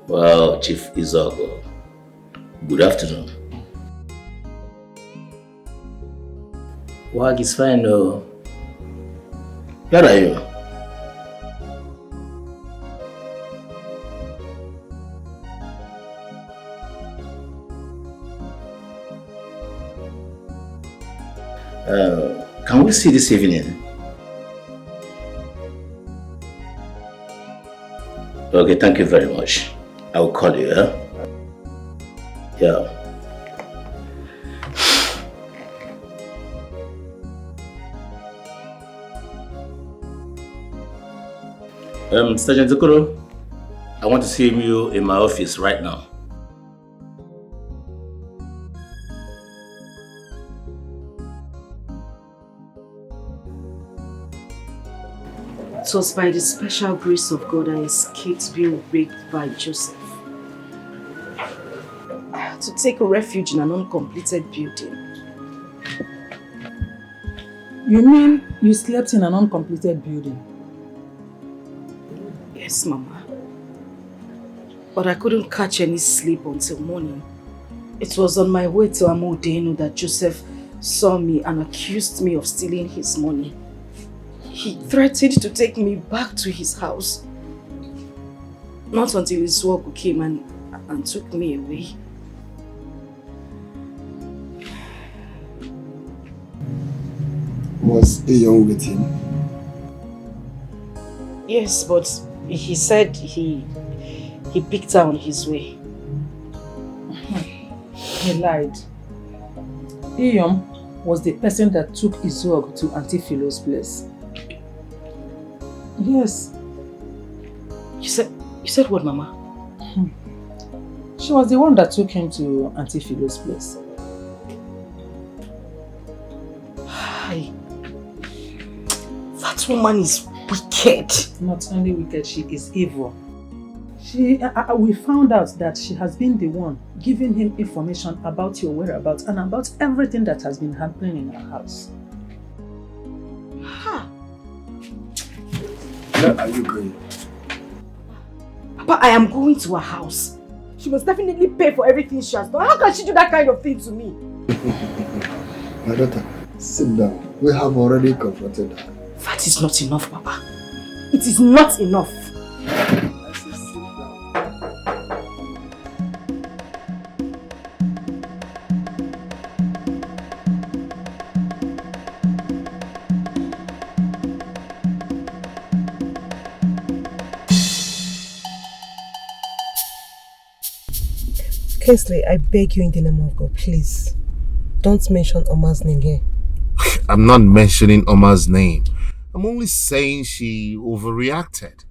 Well, Chief Izogo, good afternoon. Work is fine, no? Where are you? Can we see this evening? Okay, thank you very much. I will call you, yeah? Yeah. Sergeant Zokoro, I want to see you in my office right now. It was by the special grace of God I escaped being raped by Joseph. I had to take refuge in an uncompleted building. You mean you slept in an uncompleted building? Yes, Mama. But I couldn't catch any sleep until morning. It was on my way to Amodeno that Joseph saw me and accused me of stealing his money. He threatened to take me back to his house. Not until his work came and took me away. Was Iyo with him? Yes, but he said he picked her on his way. He lied. Iyo was the person that took Izog to Auntie Philo's place. Yes. You said what, Mama? She was the one that took him to Auntie Philo's place. Hi. That woman is wicked. Not only wicked, she is evil. We found out that she has been the one giving him information about your whereabouts and about everything that has been happening in our house. Where are you going? Papa, I am going to her house. She must definitely pay for everything she has done. How can she do that kind of thing to me? My daughter, sit down. We have already confronted her. That is not enough, Papa. It is not enough. I say sit down. Kingsley, I beg you in the name of God, please. Don't mention Oma's name here. I'm not mentioning Oma's name. I'm only saying she overreacted.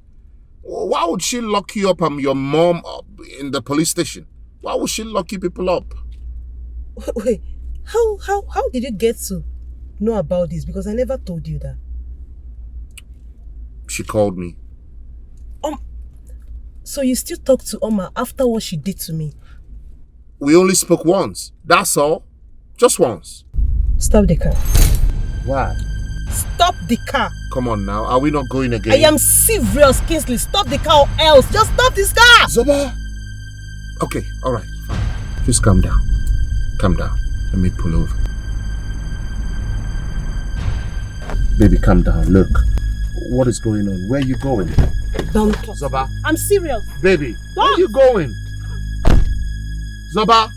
Why would she lock you up and your mom up in the police station? Why would she lock you people up? Wait, how did you get to know about this? Because I never told you that. She called me. So you still talk to Oma after what she did to me? We only spoke once. That's all. Just once. Stop the car. Why? Stop the car. Come on now, are we not going again? I am serious, Kingsley. Stop the car or else. Just stop this car. Zoba! Okay, alright, fine. Just calm down. Calm down. Let me pull over. Baby, calm down. Look, what is going on? Where are you going? Don't. Zoba. I'm serious. Baby, where are you going? Zoba.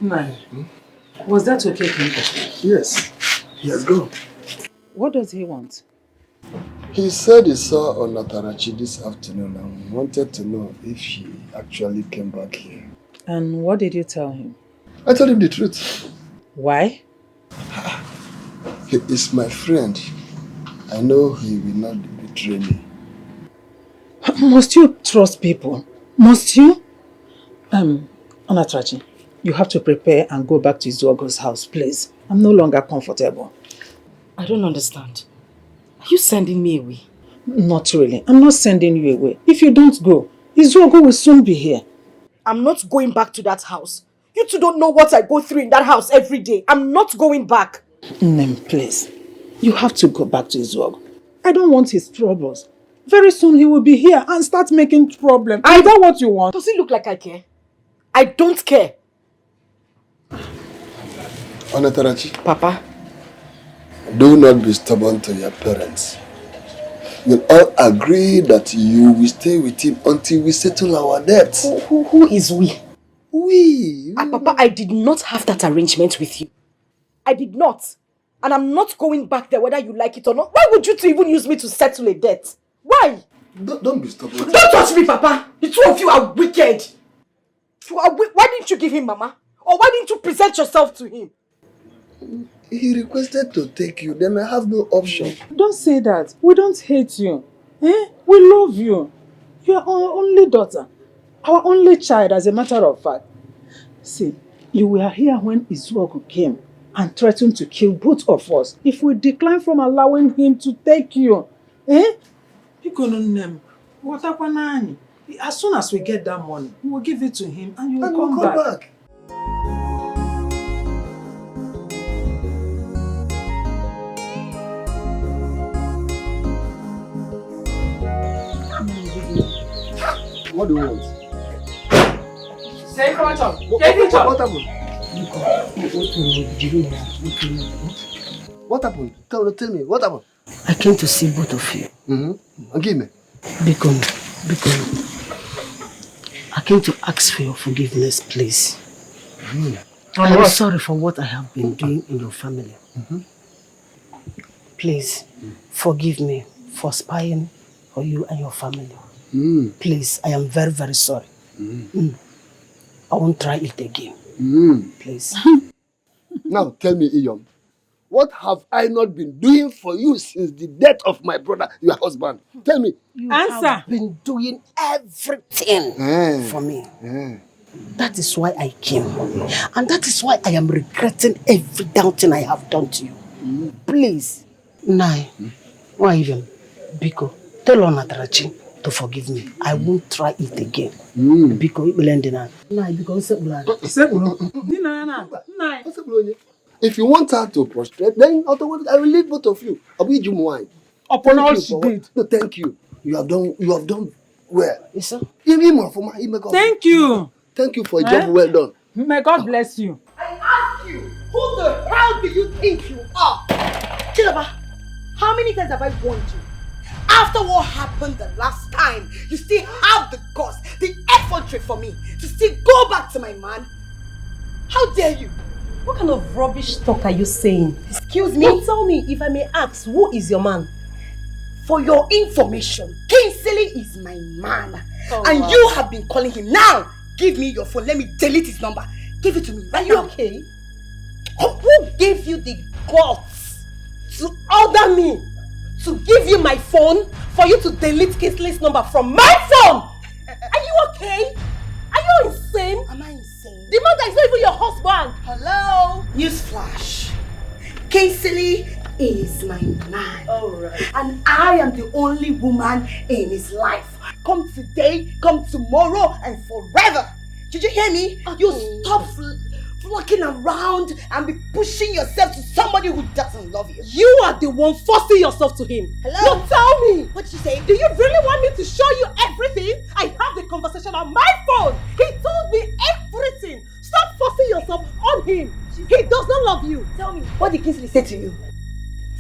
Nai, was that okay, Kinko? Yes, he has gone. What does he want? He said he saw Onatarachi this afternoon and wanted to know if she actually came back here. And what did you tell him? I told him the truth. Why? He is my friend. I know he will not betray me. Must you trust people? Must you? Onatarachi, you have to prepare and go back to Izuogo's house, please. I'm no longer comfortable. I don't understand. Are you sending me away? Not really. I'm not sending you away. If you don't go, Izuogo will soon be here. I'm not going back to that house. You two don't know what I go through in that house every day. I'm not going back. Nem, please. You have to go back to Izuogo. I don't want his troubles. Very soon he will be here and start making problems. Is that what you want? Does it look like I care? I don't care. Onatarachi. Papa. Do not be stubborn to your parents. We'll all agree that you will stay with him until we settle our debts. Who is we? We. Papa, I did not have that arrangement with you. I did not. And I'm not going back there whether you like it or not. Why would you two even use me to settle a debt? Why? Don't be stubborn. Don't touch me, Papa. The two of you are wicked. Why didn't you give him Mama? Or why didn't you present yourself to him? He requested to take you, then I have no option. Don't say that. We don't hate you. We love you. You are our only daughter. Our only child, as a matter of fact. See, you were here when Izuogo came and threatened to kill both of us if we decline from allowing him to take you. As soon as we get that money, we will give it to him and you will come back. What do you want? Say what happened? What happened? Tell me, what happened? I came to see both of you. Give me. Bikono. I came to ask for your forgiveness, please. I am sorry for what I have been doing in your family. Please, forgive me for spying for you and your family. Please, I am very, very sorry. I won't try it again. Please. Now tell me, Iyom, what have I not been doing for you since the death of my brother, your husband? Tell me. You have been doing everything for me. That is why I came. And that is why I am regretting every damn thing I have done to you. Please, Nai, why even? Biko, tell Onatarachi to forgive me. I won't try it again. Biko, if you want her to prostrate, then I will leave both of you. I will give you wine. Upon all she did. No, thank you. You have done well. Yes, sir. Thank you. Thank you for a job well done. May God bless you. I ask you, who the hell do you think you are? Chilaba, how many times have I warned you? After what happened the last time, you still have the guts, the effrontery for me to still go back to my man? How dare you? What kind of rubbish talk are you saying? Excuse me? Don't tell me, if I may ask, who is your man? For your information, Kingsley is my man. And wow. you have been calling him. Now, give me your phone. Let me delete his number. Give it to me right now. Are you okay? Who gave you the guts to order me to give you my phone for you to delete Kingsley's number from my phone? Are you okay? Are you insane? Am I insane? The man that is not even your husband. Hello? Newsflash. Kingsley is my man. Alright. And I am the only woman in his life. Come today, come tomorrow, and forever. Did you hear me? Okay. You stop flocking around and be pushing yourself to somebody who doesn't love you. You are the one forcing yourself to him. Hello? No, tell me. What did you say? Do you really want me to show you everything? I have the conversation on my phone. He told me everything. Stop forcing yourself on him. He does not love you. Tell me, what did Kingsley say to you?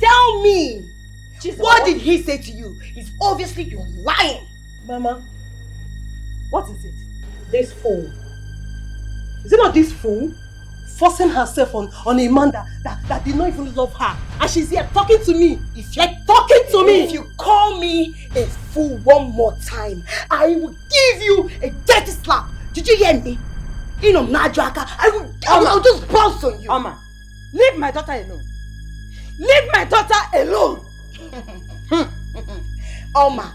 Tell me. What did he say to you? It's obviously you're lying. Mama, what is it? This fool. Is it not this fool forcing herself on a man that did not even love her? And she's here talking to me. If you're talking to me. If you call me a fool one more time, I will give you a dirty slap. Did you hear me? I will just bounce on you. Oma, leave my daughter alone. Leave my daughter alone. Oma,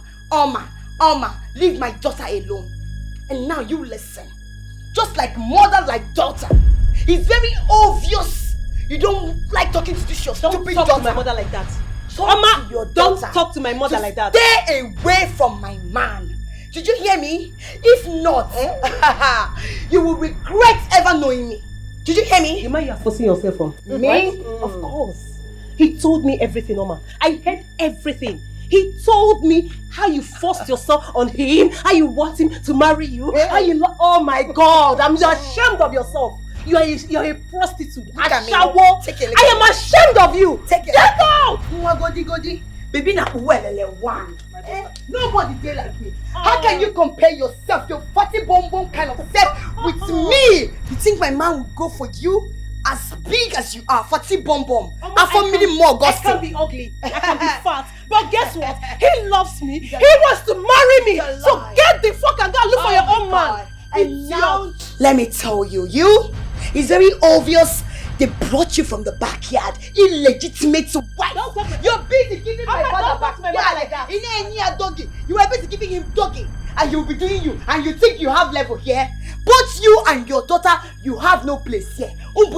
leave my daughter alone. And now you listen. Just like mother, like daughter. It's very obvious you don't like talking to this your stupid daughter. Don't talk to my mother like that. Oma, don't talk to my mother like that. Stay away from my man. Did you hear me? If not, you will regret ever knowing me. Did you hear me? The man you are forcing yourself on. Me? Right? Of course. He told me everything, Oma. I heard everything. He told me how you forced yourself on him, how you want him to marry you, how you oh my God, I'm ashamed of yourself. You're a prostitute. I am ashamed of you. Take it. Get out! Godi. Baby na one. Nobody dey like me. How can you compare yourself, your fatty bum kind of self with me? You think my man will go for you? As big as you are, fatty bum. And for me more gossip. I can be ugly, I can be fat. But guess what? He loves me. He wants to marry me. So get the fuck and go look for your own man. And now, let me tell you, it's very obvious they brought you from the backyard, illegitimate wife. You're busy giving my father backyard like that. You were busy giving him doggy, and he'll be doing you, and you think you have level here? Both you and your daughter, you have no place here. And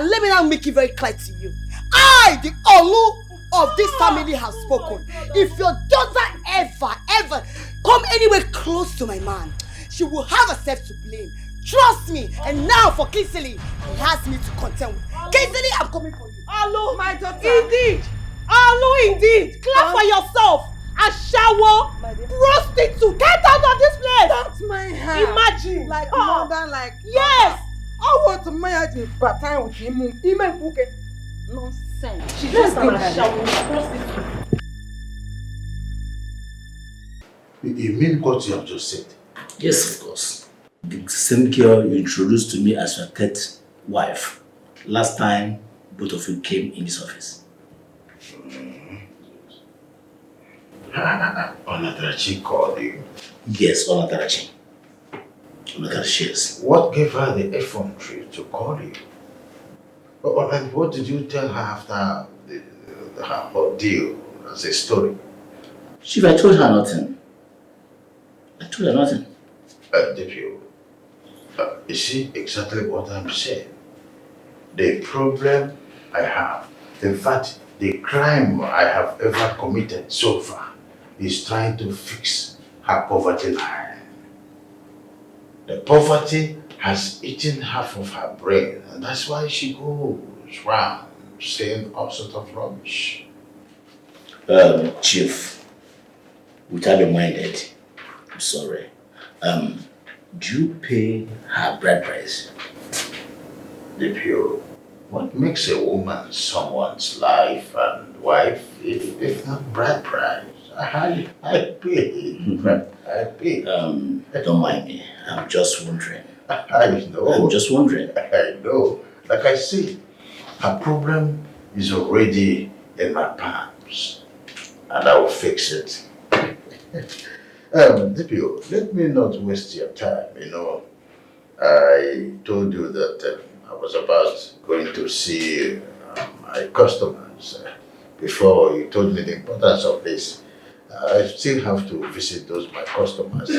let me now make it very clear to you. I, the Olu of this family, have spoken. If your daughter ever come anywhere close to my man, she will have herself to blame. Trust me. And now for Kingsley, he has me to contend with. Kingsley, I'm coming for you. Hello, my daughter. Indeed. Hello, indeed. Clap for yourself. A shower, prostitute. Get out of this place. That's my hand. Imagine. Like mother, like yes. I want to marry you, but time with him. Nonsense. She's just a shower, prostitute. You mean what you have just said? Yes, of course. The same girl you introduced to me as your third wife. Last time, both of you came in this office. Onatarachi called you? Yes, Onatarachi. Onatarachi, yes. What gave her the effrontery to call you? And what did you tell her after her ordeal as a story? Chief, I told her nothing. I told her nothing. Did you? You see exactly what I'm saying. The problem I have, in fact, the crime I have ever committed so far is trying to fix her poverty line. The poverty has eaten half of her brain, and that's why she goes round saying all sorts of rubbish. Chief, without being minded, I'm sorry. Do you pay her bride price? DPO, what makes a woman someone's life and wife if not bride price? I pay. I pay. Don't mind me. I'm just wondering, I know. I'm just wondering. I know. Like I say, her problem is already in my palms. And I will fix it. DPO, let me not waste your time, I told you that I was about going to see my customers. Before you told me the importance of this, I still have to visit my customers.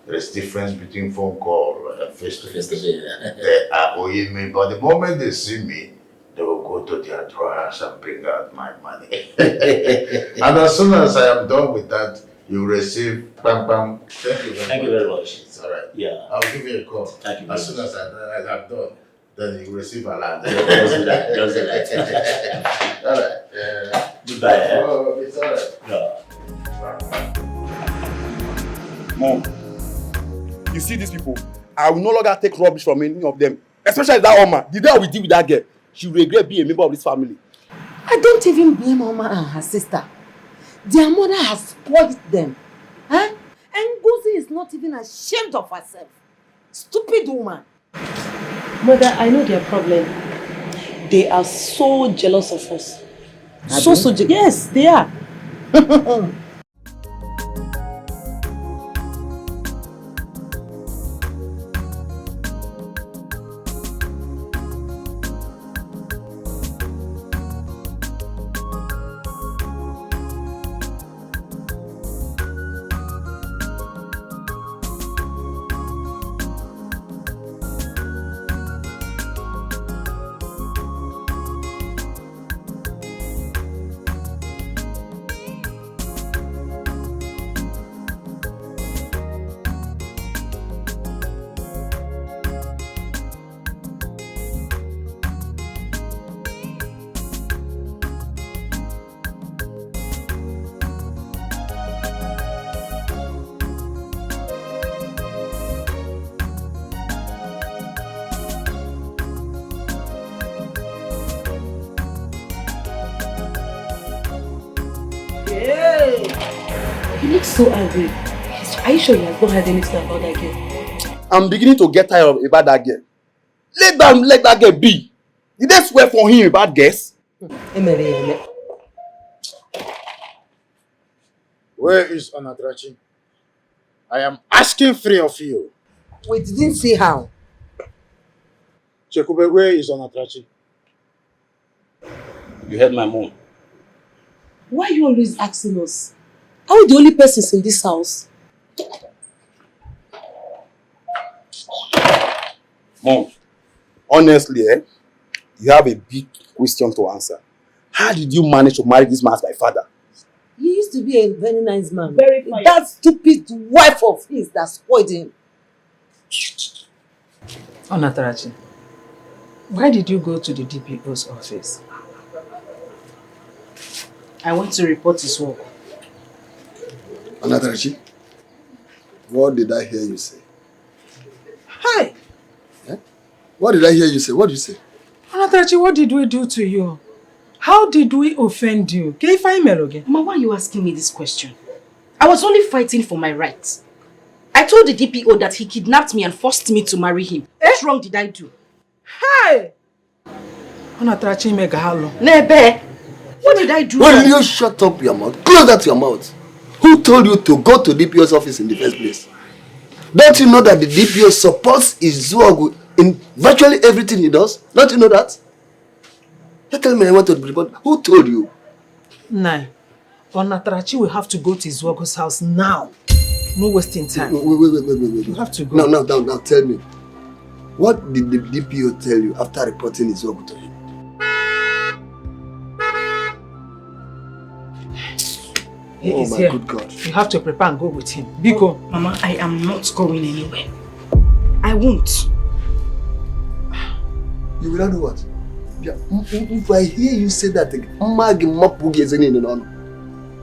There is difference between phone call and face-to-face. They are owing me, but the moment they see me, they will go to their drawers and bring out my money. And as soon as I am done with that, you receive bam bam. Thank you very much. It's all right. Yeah. I'll give you a call. Thank you. As soon as I'm done, then you receive a land. Just that. All right. Goodbye. Oh, it's all right. Yeah. Mom, you see these people? I will no longer take rubbish from any of them. Especially that Oma. The day I will deal with that girl, she will regret being a member of this family. I don't even blame Oma and her sister. Their mother has spoiled them. Huh? And Ngozi is not even ashamed of herself. Stupid woman. Mother, I know their problem. They are so jealous of us. So jealous. Yes, they are. So angry. Are you sure you have not heard anything about that girl? I'm beginning to get tired about that girl. Let that girl be. Did they swear for him about girls? Where is Onatrachi? I am asking 3 of you. We didn't see how. Chekube, where is Onatrachi? You heard my mom. Why are you always asking us? Are we the only persons in this house? Mom, honestly, you have a big question to answer. How did you manage to marry this man as my father? He used to be a very nice man. Very fine. That stupid wife of his that spoiled him. Onatarachi, why did you go to the DPO's office? I want to report his work. Onatarachi, what did I hear you say? Hi! What did I hear you say? What did you say? Onatarachi, what did we do to you? How did we offend you? Can you find Meloge? Mama, why are you asking me this question? I was only fighting for my rights. I told the DPO that he kidnapped me and forced me to marry him. What wrong did I do? Hi! Onatarachi Megahalo. Nebe! What did I do? Will you shut up your mouth? Close that your mouth. Who told you to go to DPO's office in the first place? Don't you know that the DPO supports Izuogu in virtually everything he does? Don't you know that? You tell me I want to report. Who told you? Nah. Onatarachi will have to go to Izuogu's house now. No wasting time. Wait. You have to go. Now tell me. What did the DPO tell you after reporting Izuogu to him? He is here. Good God. You have to prepare and go with him. Biko. Mama, I am not going anywhere. I won't. You will not do what? If I hear you say that again,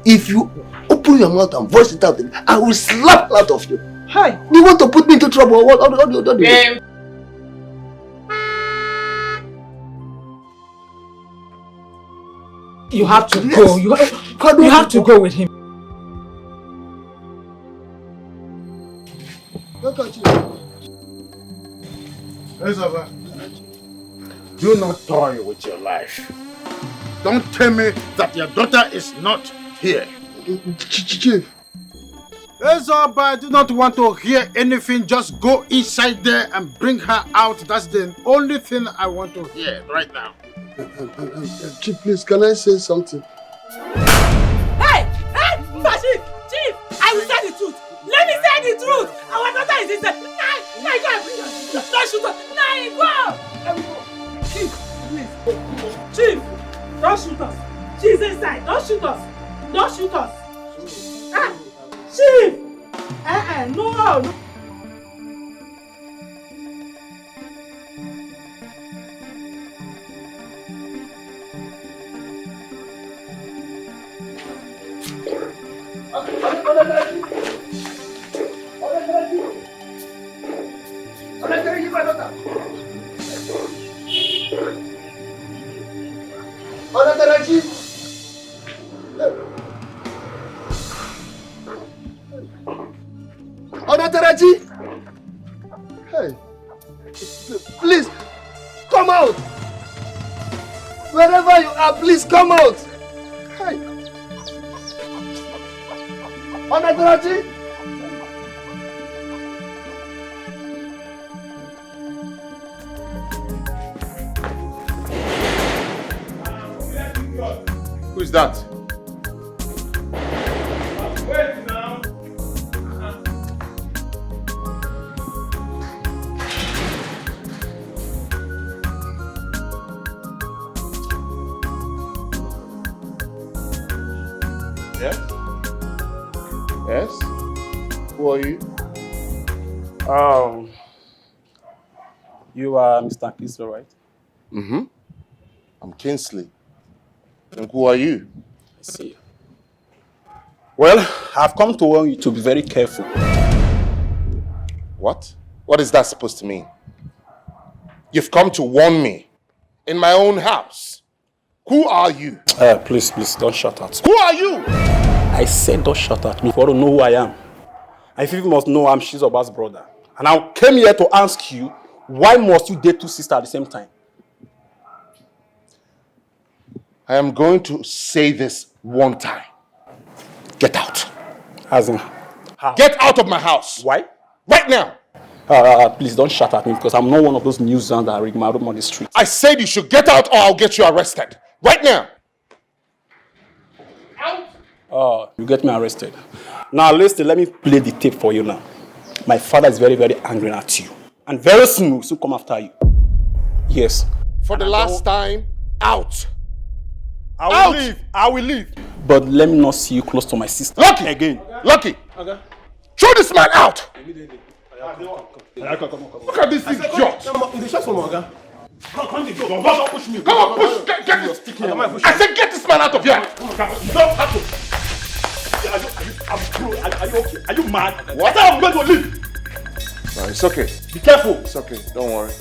if you open your mouth and voice it out, I will slap out of you. Hi. Do you want to put me into trouble? What do you? You have to go. You have to go with him. Look at you. Ezaba, do not toy with your life. Don't tell me that your daughter is not here. Chief. Ezaba, I do not want to hear anything. Just go inside there and bring her out. That's the only thing I want to hear right now. Chief, please, can I say something? Hey! Hey! Chief! I will say the truth. Let me say the truth. Our daughter is inside. Nai, go and bring her. Don't shoot her. Nai, go! Let me go. Chief, please. Chief, don't shoot us. She's inside. Don't shoot us. Don't shoot us. Ah, Chief! No. Taraji! Hey, please, come out! Wherever you are, please come out! Hey! Taraji! Who is that? Wait now. Yes? Yes? Who are you? You are Mr. Kingsley, right? Mm-hmm. I'm Kingsley. And who are you? I see. Well, I've come to warn you to be very careful. What? What is that supposed to mean? You've come to warn me in my own house. Who are you? Please, don't shout at me. Who are you? I said don't shout at me if you want to know who I am. I think you must know I'm Shizoba's brother. And I came here to ask you, why must you date two sisters at the same time? I am going to say this one time. Get out. As in, how? Get out of my house. Why? Right now. Please don't shout at me because I'm not one of those nuisance that rig my room on the street. I said you should get out or I'll get you arrested. Right now. You get me arrested. Now listen, let me play the tape for you now. My father is very, very angry at you. And very soon we'll come after you. Yes. For the last time, out. I will leave. But let me not see you close to my sister. Lucky! Again. Lucky! Okay. Throw this man out! Look at this idiot! Come push me. Come on, push! Get this! I said get this man out of here! Are you okay? Are you mad? What? I am going to leave. No, it's okay. Be careful. It's okay. Don't worry.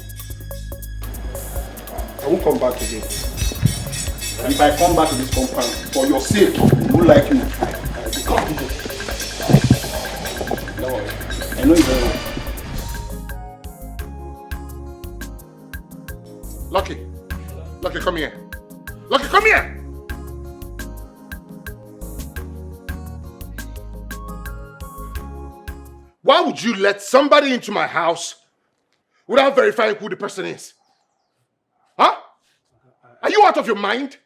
I won't come back again. And if I come back to this compound, for your sake, who like you, I will come to you. Don't worry. I know you very well. Lucky. Lucky, come here. Lucky, come here! Why would you let somebody into my house without verifying who the person is? Huh? Are you out of your mind?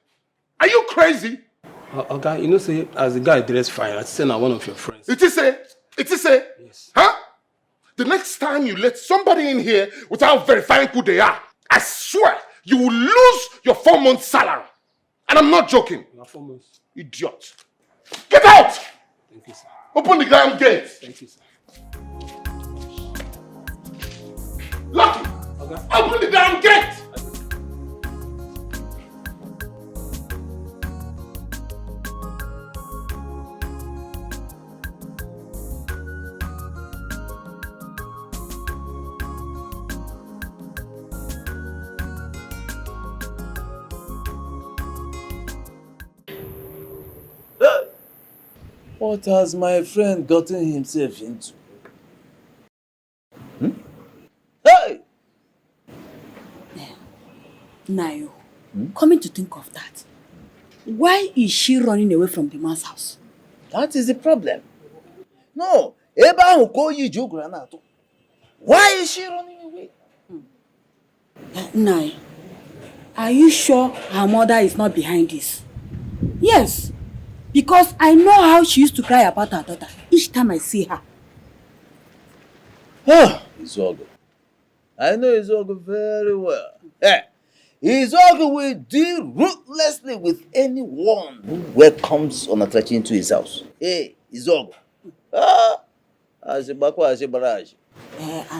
Are you crazy? Okay, you know, say, as the guy dressed fine, I say now one of your friends. It is say? Yes. Huh? The next time you let somebody in here without verifying who they are, I swear you will lose your 4 months salary. And I'm not joking. You are 4 months. Idiot. Get out! Thank you, sir. Open the damn gate. Thank you, sir. Lucky! Okay. Open the damn gate! What has my friend gotten himself into? Hey! Nayo, coming to think of that, why is she running away from the man's house? That is the problem. No, why is she running away? Nai, are you sure her mother is not behind this? Yes, because I know how she used to cry about her daughter each time I see her. Izogo. I know Izogo very well. Izogo will deal ruthlessly with anyone who welcomes Onatarachi into his house. Hey, Izogo. And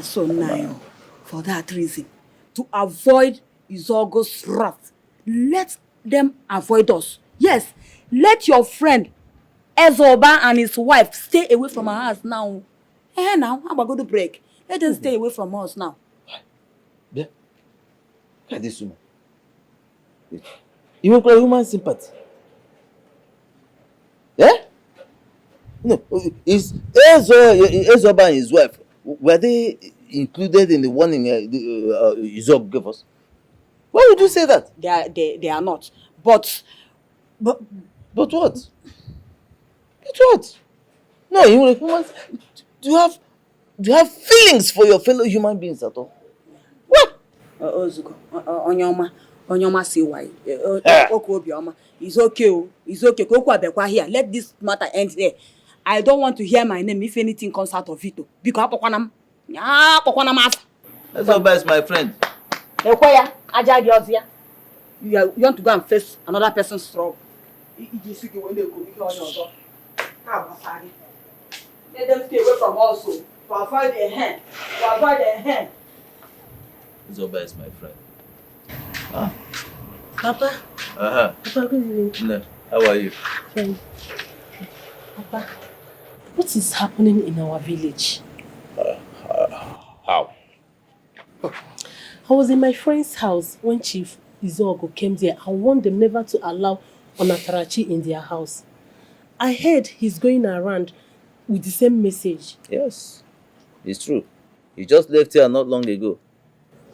so now, for that reason, to avoid Izogo's wrath, let them avoid us. Yes, let your friend Ezoba and his wife stay away from our house now. Now, how about go to break? Let them stay away from us now. Yeah. Look at this woman. You want human sympathy? Yeah? No, is Ezoba and his wife, were they included in the warning Izob gave us? Why would you say that? They are not. But what? But what? No, you humans. Do you have feelings for your fellow human beings at all? What? Ozuko, Onyoma say why? It's okay. It's okay. Here. Let this matter end here. I don't want to hear my name if anything comes out of it. Because Ezoba is my friend. You want to go and face another person's trouble. Let them stay away from us, to avoid their hand. Ezoba is my friend. Papa. Papa, good evening. How are you? Fine. Papa, what is happening in our village? How? I was in my friend's house when Chief Izogo came there and warned them never to allow Onatarachi in their house. I heard he's going around with the same message. Yes, it's true. He just left here not long ago.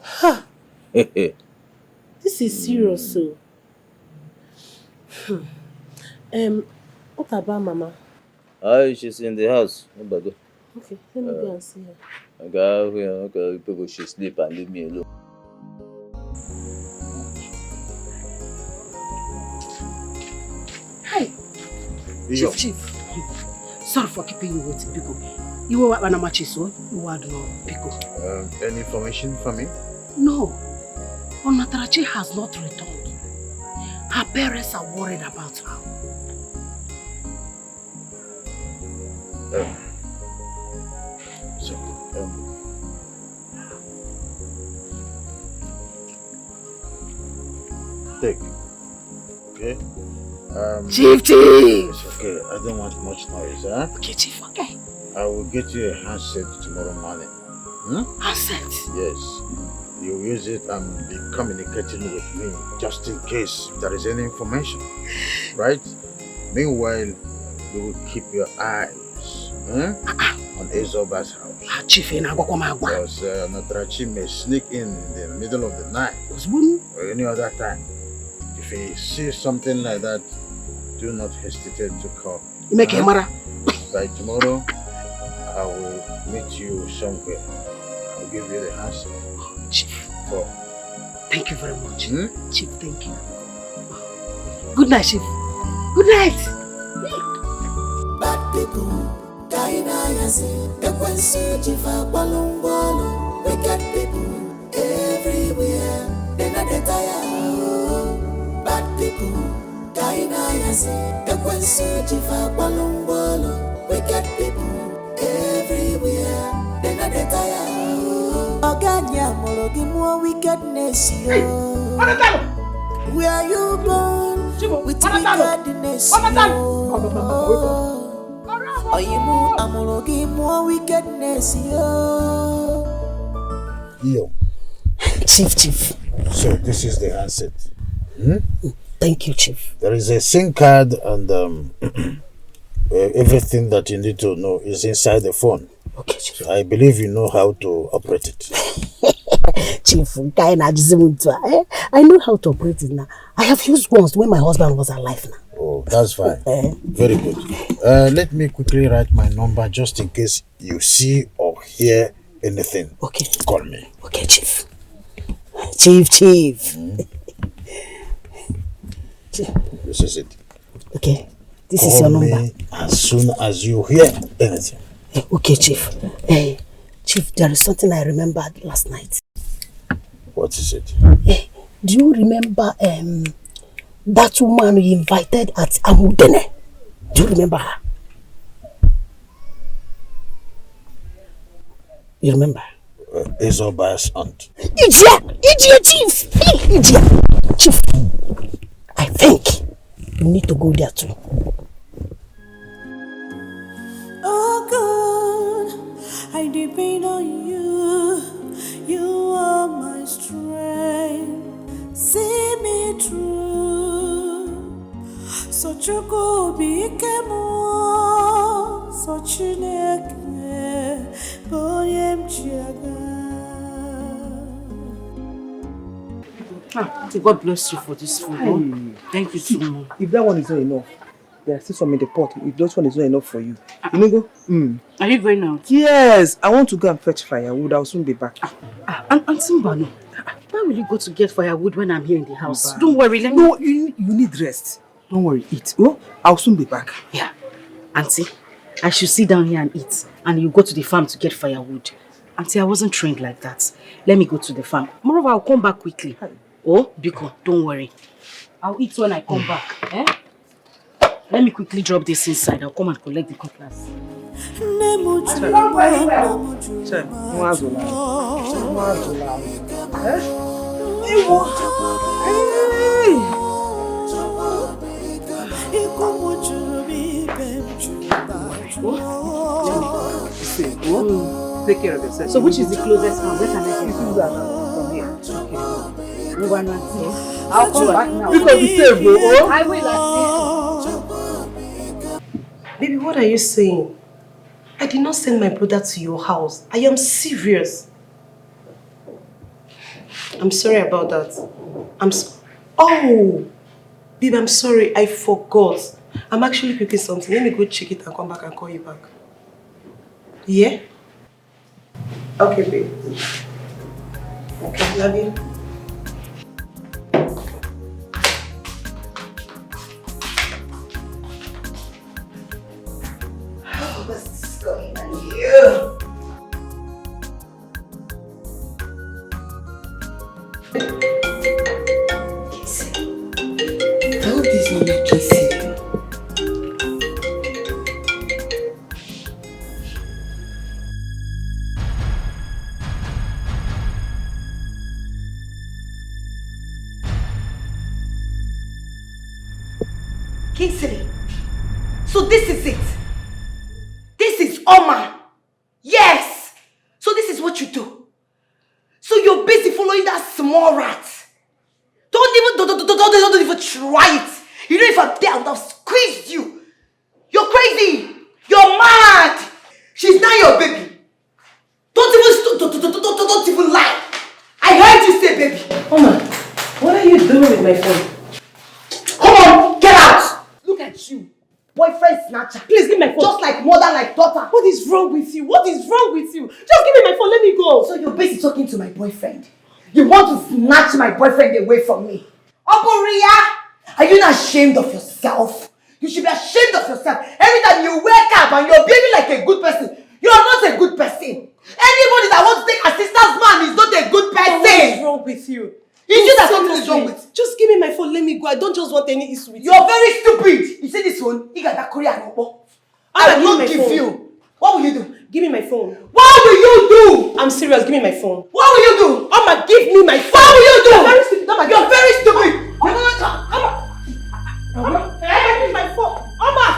Ha! This is serious, so. What about Mama? She's in the house. Okay, let me go and see her. Okay, people should sleep and leave me alone. Hi. Chief. Sorry for keeping you waiting, Pico. You were at Panama so you were no Pico. Any information for me? No. Onatarachi has not returned. Her parents are worried about her. Take. Okay? Chief! It's okay. I don't want much noise, huh? Okay, Chief, okay. I will get you a handset tomorrow morning. Handset? Yes. You use it and be communicating with me just in case there is any information. Right? Meanwhile, you will keep your eyes on Ezoba's house. Chief, because Onatarachi may sneak in the middle of the night or any other time. If he sees something like that, do not hesitate to call. You make a matter. By tomorrow, I will meet you somewhere. I'll give you the handset. Chief. So, thank you very much. Chief, thank you. Good night, Chief. Good night. Bad people, wicked people everywhere. They not tired. Bad people. Wicked people everywhere. They not tired. Oganya mologi more wickedness. Where you born with wickedness? Are you more amologi more wickedness? Yo. Chief. So this is the handset. Thank you, Chief. There is a SIM card and everything that you need to know is inside the phone. Okay, Chief. So I believe you know how to operate it. Chief, I know how to operate it now. I have used once when my husband was alive now. Oh, that's fine. Very good. Let me quickly write my number just in case you see or hear anything. Okay. Call me. Okay, Chief. Chief. This is it. Okay. This is your number. Call me as soon as you hear anything. Okay, Chief. Chief, there is something I remembered last night. What is it? Do you remember that woman we invited at Amudene? Do you remember her? You remember? Isoba's aunt. Idiot, Chief! Idiot! Chief, I think you need to go there too. Oh God, I depend on you. You are my strength. See me through. So chuko bikemo. So chineke boyem chiaga. God bless you for this food. Oh. Thank you so much. If that one is not enough, there are still some in the pot. If that one is not enough for you, you know go. Are you going out? Yes, I want to go and fetch firewood. I'll soon be back. And Simbano, why will you go to get firewood when I'm here in the house? Don't worry, let me... No, you need rest. Don't worry, eat. Oh, I'll soon be back. Yeah. Auntie, I should sit down here and eat. And you go to the farm to get firewood. Auntie, I wasn't trained like that. Let me go to the farm. Moreover, I'll come back quickly. Oh, Biko, don't worry. I'll eat when I come back. Eh? Let me quickly drop this inside. I'll come and collect the cutlass. Take care of yourself. So which is the closest farm? Where can I get from here? Okay. I'll come back now. You can be safe, bro. I will. Baby, what are you saying? I did not send my brother to your house. I am serious. I'm sorry about that. Oh! Babe, I'm sorry. I forgot. I'm actually cooking something. Let me go check it and come back and call you back. Yeah? Okay, babe. Okay, love you. What's going on here? I hope this is not Casey. Kingsley, so this is it. This is Oma. Yes. So this is what you do. So you're busy following that small rat. Don't even try it. You know if I'm there, I would have squeezed you. You're crazy. You're mad. She's not your baby. Don't even lie. I heard you say baby. Oma, what are you doing with my phone? Come on, get out. Look at you. Boyfriend snatcher. Please give me my phone. Just like mother, like daughter. What is wrong with you? What is wrong with you? Just give me my phone, let me go. So you're busy talking to my boyfriend. You want to snatch my boyfriend away from me. Oboria, are you not ashamed of yourself? You should be ashamed of yourself. Every time you wake up and you're behaving like a good person, you are not a good person. Anybody that wants to take a sister's man is not a good person. What is wrong with you? Is you that something is wrong with? Just give me my phone, let me go. I don't just want any issue with you. You're very stupid. You see this one? You got that Korean number. I will not give you. What will you do? Give me my phone. What will you do? I'm serious, give me my phone. What will you do? Oma, give me my phone. What will you do? You're very stupid. You're very stupid. Oma, give me my phone. Oma,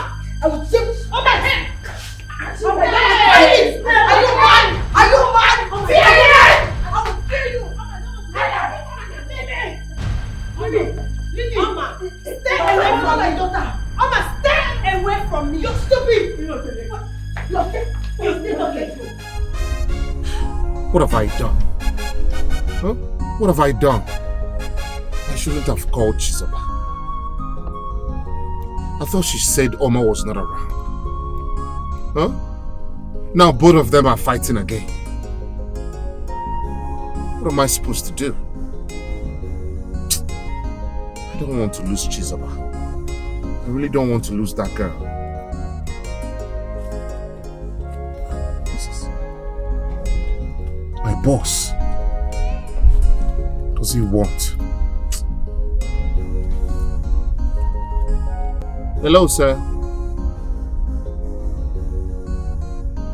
I will take Oma, Oma, please. Are you mad? Are you mad? I will kill you. Oma, stay away from my daughter. Oma, stay away from me. You're stupid. You're stupid. What have I done? What have I done? I shouldn't have called Chizoba. I thought she said Oma was not around. Huh? Now both of them are fighting again. What am I supposed to do? I don't want to lose Chizoba. I really don't want to lose that girl. My boss. What does he want? Hello, sir.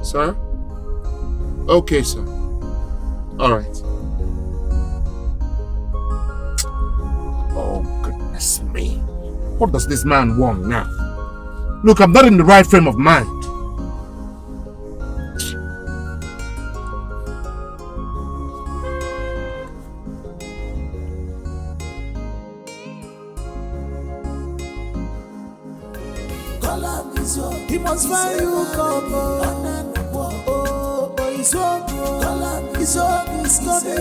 Sir? Okay, sir. All right. Oh, goodness me. What does this man want now? Look, I'm not in the right frame of mind. He must find you come he's coming.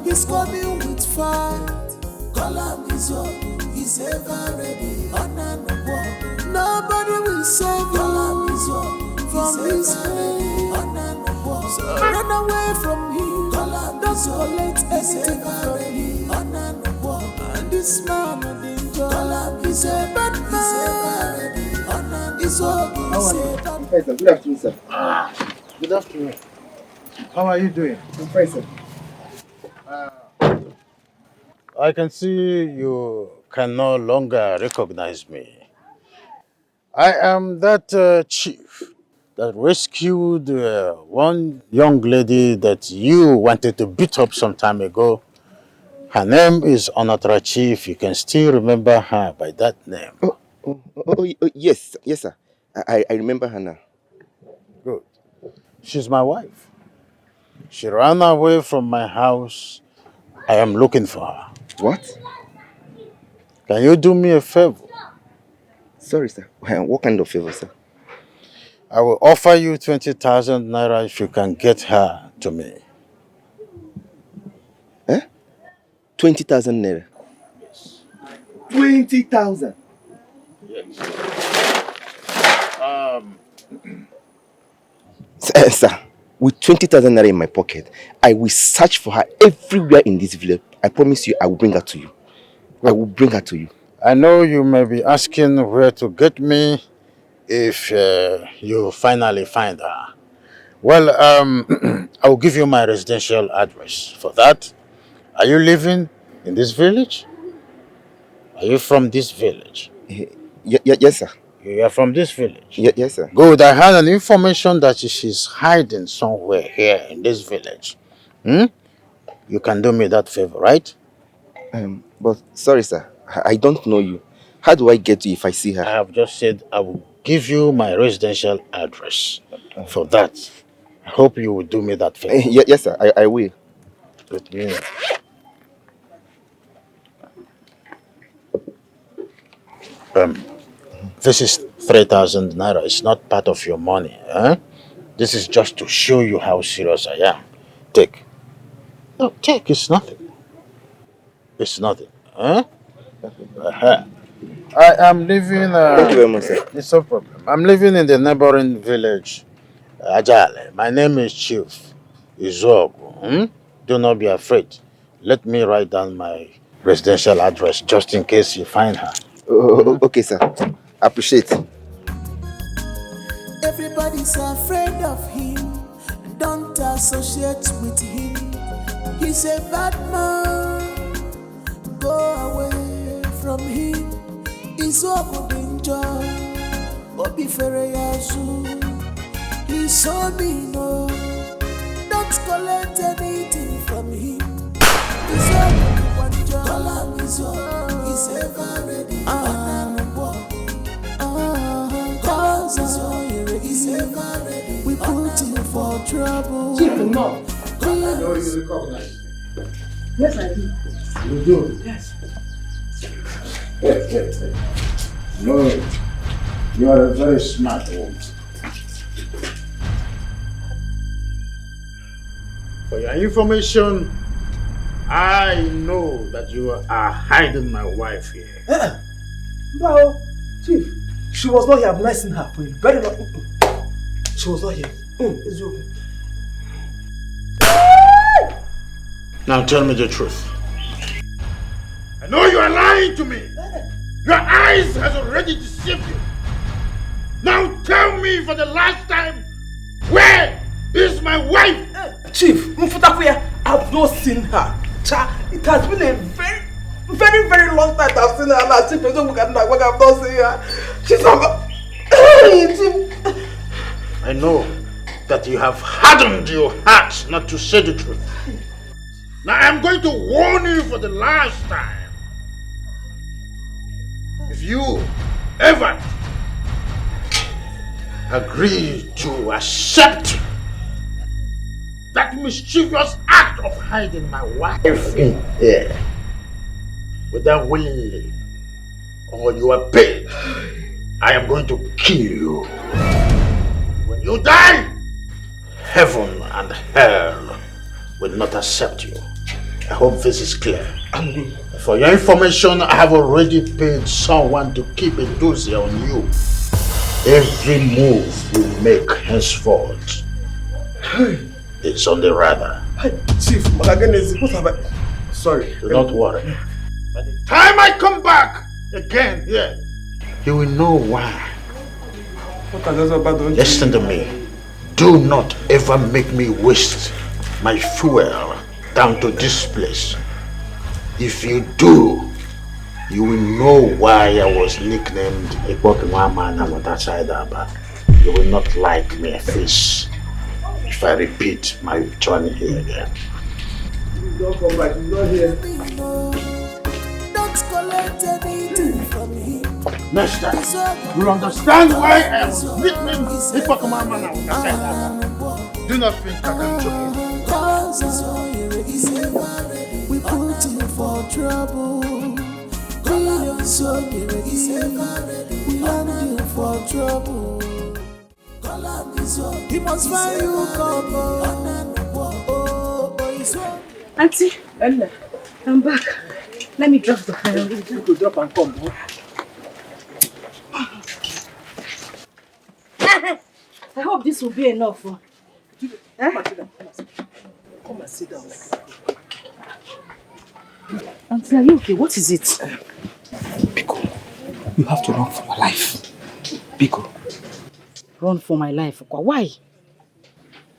He's coming with fight. He's ever ready. Nobody will save you from his pain. So run away from him. Don't collect anything from him. And this man of danger, he's a bad man. He's all Good afternoon, sir. Good afternoon. How are you doing? I'm fine, sir. I can see you can no longer recognize me. I am that chief that rescued one young lady that you wanted to beat up some time ago. Her name is Onatra Chief. You can still remember her by that name. Yes, sir. I remember her now. Good. She's my wife. She ran away from my house. I am looking for her. What? Can you do me a favor? Sorry, sir. What kind of favor, sir? I will offer you 20,000 naira if you can get her to me. 20,000 naira? Yes. 20,000? Yes. Sir, with 20,000 naira in my pocket, I will search for her everywhere in this village. I promise you, I will bring her to you. I will bring her to you. I know you may be asking where to get me if you finally find her. Well, I will give you my residential address. For that, are you living in this village? Are you from this village? Yes, sir. You are from this village? Yes, sir. Good. I had an information that she's hiding somewhere here in this village. You can do me that favor, right? But sorry, sir. I don't know you. How do I get you if I see her? I have just said I will give you my residential address. For that, I hope you will do me that favor. Yes, sir. I will. Good news. This is 3,000 naira. It's not part of your money. This is just to show you how serious I am. Take. No, take. It's nothing. It's nothing. I am living... Thank you very much, sir. It's no problem. I'm living in the neighboring village, Ajale. My name is Chief Izogu. Do not be afraid. Let me write down my residential address just in case you find her. Okay, sir. Appreciate. Everybody's afraid of him. Don't associate with him. He's a bad man. Go away from him. He's so danger. Obi Fereyazu. He's so mean. Don't collect anything from him. He's so danger. He's ever ready. We put him for trouble. Chief, no. No, you recognize. Yes, I do. You do? Yes. No, you are a very smart woman. For your information, I know that you are hiding my wife here. No, Chief. She was not here. I've not seen her for a very long time. She was not here. It's okay. Now tell me the truth. I know you are lying to me. Your eyes has already deceived you. Now tell me for the last time, where is my wife? Chief, Mfutakuya, I've not seen her. It has been a very long time I've seen her. And Chief, I've not seen her. She's not. I know that you have hardened your heart not to say the truth. Now I'm going to warn you for the last time. If you ever agree to accept that mischievous act of hiding my wife in here, whether willingly or you are paid, I am going to kill you. When you die, heaven and hell will not accept you. I hope this is clear. For your information, I have already paid someone to keep a dossier on you. Every move you make henceforth is on the radar. Chief, what have I... Sorry. Do not worry. By the time I come back again here, you will know why. Listen to me. Do not ever make me waste my fuel down to this place. If you do, you will know why I was nicknamed a Pokemon on that side. You will not like me face if I repeat my journey here again. Don't come back, he's not here. Don't collect anything from him. Next time, you'll understand why I was nicknamed a Pokemon on that side. Do not think I can joke. We put you for trouble. We land you for trouble. He must find you come. Auntie, I'm back. Let me drop the file. You could drop and come. I hope this will be enough. Come and sit down. Auntie, are you okay? What is it? Biko, you have to run for your life. Biko. Run for my life? Why?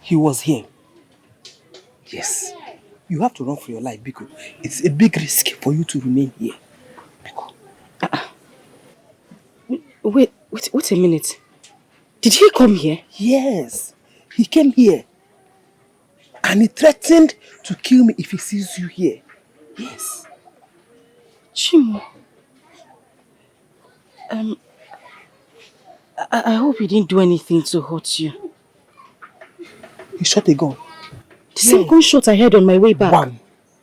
He was here. Yes. You have to run for your life, Biko. It's a big risk for you to remain here. Biko. Wait a minute. Did he come here? Yes. He came here. And he threatened to kill me if he sees you here. Yes. Chimo. I hope he didn't do anything to hurt you. He shot a gun. The same gunshot I heard on my way back. One.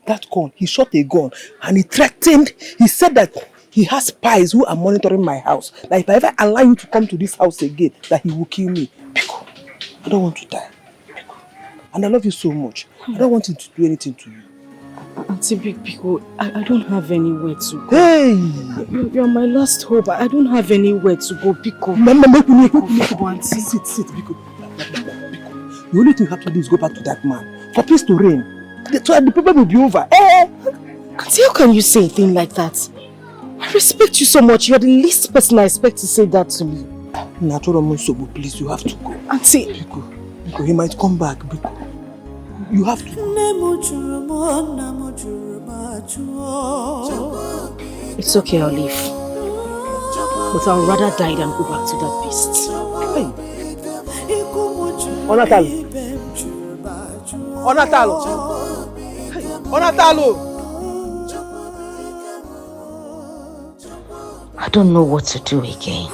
That gun. He shot a gun. And he threatened. He said that he has spies who are monitoring my house. That if I ever allow you to come to this house again, that he will kill me. Biko, I don't want to die. Biko. And I love you so much. I don't want him to do anything to you. Auntie Biko, I don't have anywhere to go. Hey! You're my last hope. I don't have anywhere to go, Biko. Mama, make me go, Auntie. Sit, Biko. Biko. The only thing you have to do is go back to that man. For peace to reign. So the problem will be over. Auntie, how can you say a thing like that? I respect you so much. You're the least person I expect to say that to me. Natural Monsobo, please, you have to go. Auntie. Biko, he might come back, Biko. You have to go. It's okay, I'll leave. But I'll rather die than go back to that beast. Hey. Onatalo. Onatalo. Hey. Onatalo. I don't know what to do again.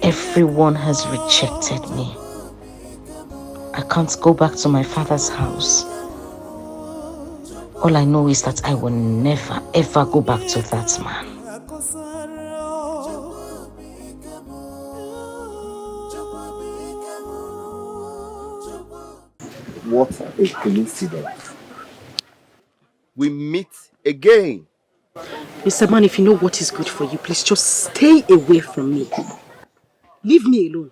Everyone has rejected me. I can't go back to my father's house. All I know is that I will never ever go back to that man. What a coincidence. we meet again. Mr. Man, if you know what is good for you, please just stay away from me. Leave me alone.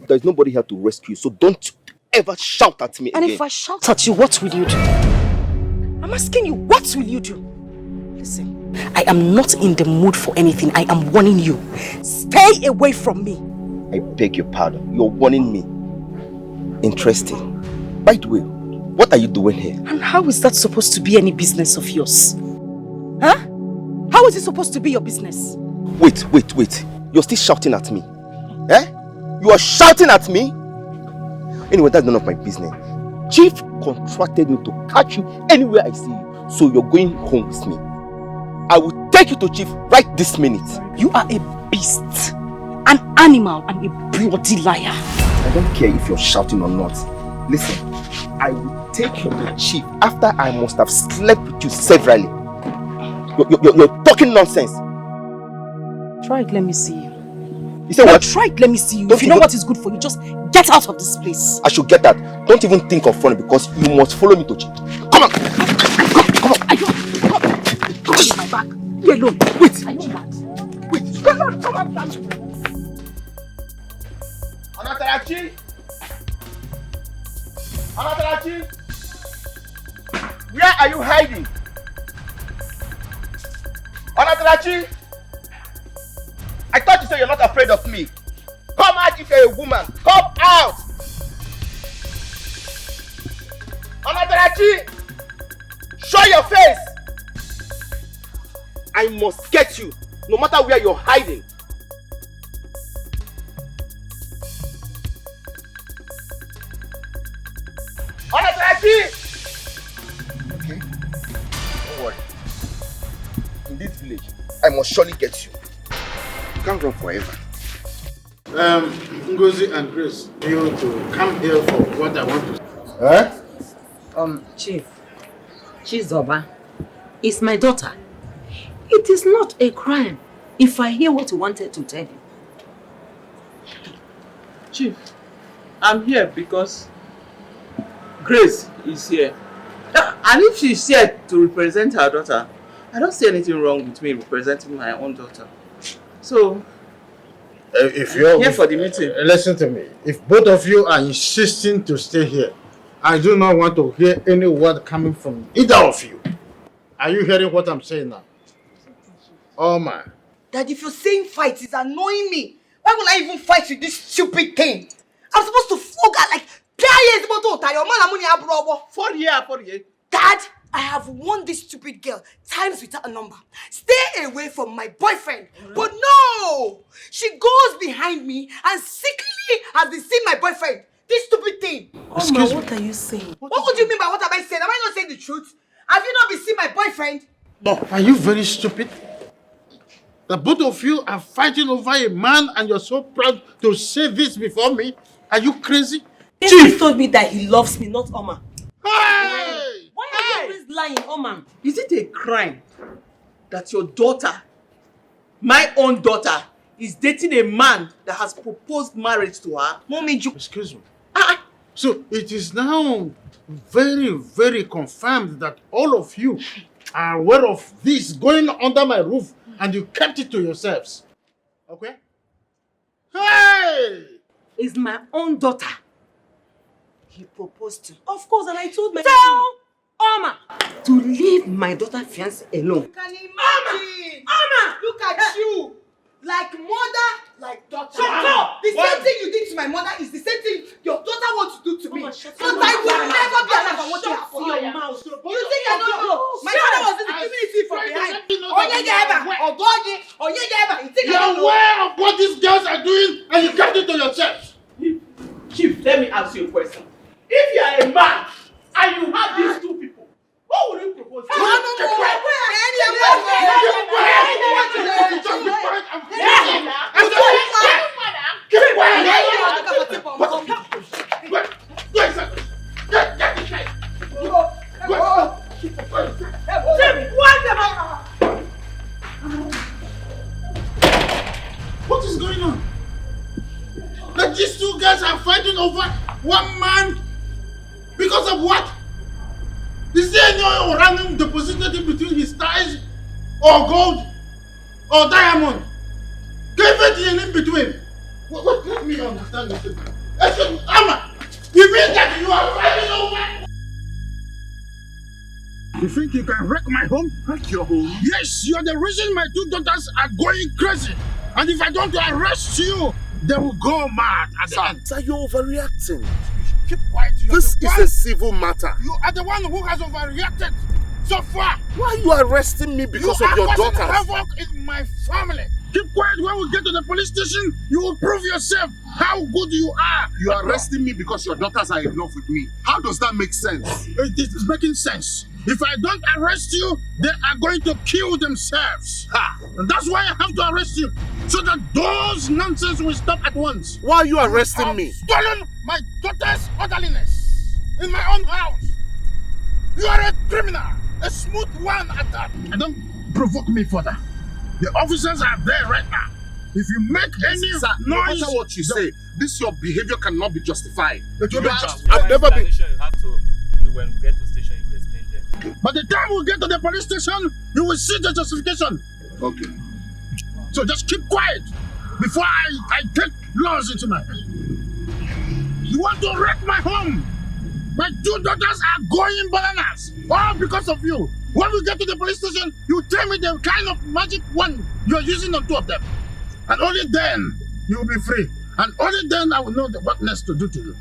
There's nobody here to rescue, so don't ever shout at me again. And if I shout at you, what will you do? I'm asking you, what will you do? Listen, I am not in the mood for anything. I am warning you. Stay away from me. I beg your pardon. You're warning me. Interesting. By the way, what are you doing here? And how is that supposed to be any business of yours? Huh? How is it supposed to be your business? Wait. You're still shouting at me. Eh? You are shouting at me? Anyway, that's none of my business. Chief contracted me to catch you anywhere I see you. So you're going home with me. I will take you to Chief right this minute. You are a beast, an animal, and a bloody liar. I don't care if you're shouting or not. Listen, I will take you to Chief after I must have slept with you severally. You're talking nonsense. Try it, let me see you. You say what? Try it, let me see you. If you know what is good for you, just get out of this place. I should get that. Don't even think of running because you must follow me to Chief. Come on! Come on! Come on, my back. You're alone. Wait. Are you mad? Wait. Come on. Anatarachi! Where are you hiding? Anatarachi! I thought you said you're not afraid of me. Come out if you're a woman. Come out! Anatarachi! Show your face! I must get you, no matter where you're hiding. Anatarachi! Okay? Don't worry. In this village, I must surely get you. You can't run forever. Ngozi and Grace, you to come here for what I want to say. Chief, Chizoba is my daughter. It is not a crime if I hear what you wanted to tell you. Chief, I'm here because Grace is here. And if she's here to represent her daughter, I don't see anything wrong with me representing my own daughter. So, if you're here for the meeting. Listen to me. If both of you are insisting to stay here, I do not want to hear any word coming from either of you. Are you hearing what I'm saying now? Oh man. Dad, if you're saying fight, it's annoying me. Why would I even fight with this stupid thing? I'm supposed to flog her like 4 years. Dad, I have won this stupid girl times without a number. Stay away from my boyfriend. But no! She goes behind me and secretly has been seeing my boyfriend. This stupid thing. Excuse me. What are you saying? What would you mean by what am I saying? Am I not saying the truth? Have you not been seeing my boyfriend? No. Are you very stupid? The both of you are fighting over a man and you're so proud to say this before me? Are you crazy? Chief told me that he loves me, not Oma. Hey! Why are you always lying, Oma? Is it a crime that your daughter, my own daughter, is dating a man that has proposed marriage to her? Mommy, excuse me. So it is now very, very confirmed that all of you are aware of this going under my roof and you kept it to yourselves. Okay? Hey! Is my own daughter. He proposed to. Of course, and I told my Oma to leave my daughter fiancé alone. You can imagine. Oma, look at you. Like mother, like daughter. Shut up! The same thing you did to my mother is the same thing your daughter wants to do to me. But I will never be alive and watch you happen. Your mouth. You think I don't know? My father was in the community from behind. You think I You're don't know? aware of what these girls are doing and you kept it to yourselves. Chief, let me ask you a question. If you are a man and you have these two people, what would you propose to? What is going on? That these two guys are fighting over one man because of what? Is there any oil random deposited in between his thighs? Or gold? Or diamond? Everything in between. What let me understand this? Amma, you mean that you are fighting over? You think you can wreck my home? Wreck your home? Yes, you're the reason my two daughters are going crazy. And if I don't arrest you, they will go mad at the end. Sir, you're overreacting. Keep quiet. This is a civil matter. You are the one who has overreacted so far. Why are you arresting me because of your You are daughters? causing havoc in my family. Keep quiet. When we get to the police station, you will prove yourself how good you are. You are arresting me because your daughters are in love with me. How does that make sense? It is making sense. If I don't arrest you, they are going to kill themselves. And that's why I have to arrest you. So that those nonsense will stop at once. Why are you arresting me? Stolen my daughter's orderliness in my own house. You are a criminal. A smooth one at that. And don't provoke me further. The officers are there right now. If you make any Sir, noise, no matter what you say, this your behavior cannot be justified. I've never been. You have to. When we get to station, you will explain them. By the time we get to the police station, you will see the justification. Okay. So just keep quiet before I take laws into my hand. You want to wreck my home? My two daughters are going bananas. All because of you. When we get to the police station, you tell me the kind of magic wand you're using on two of them. And only then you will be free. And only then I will know what next to do to you.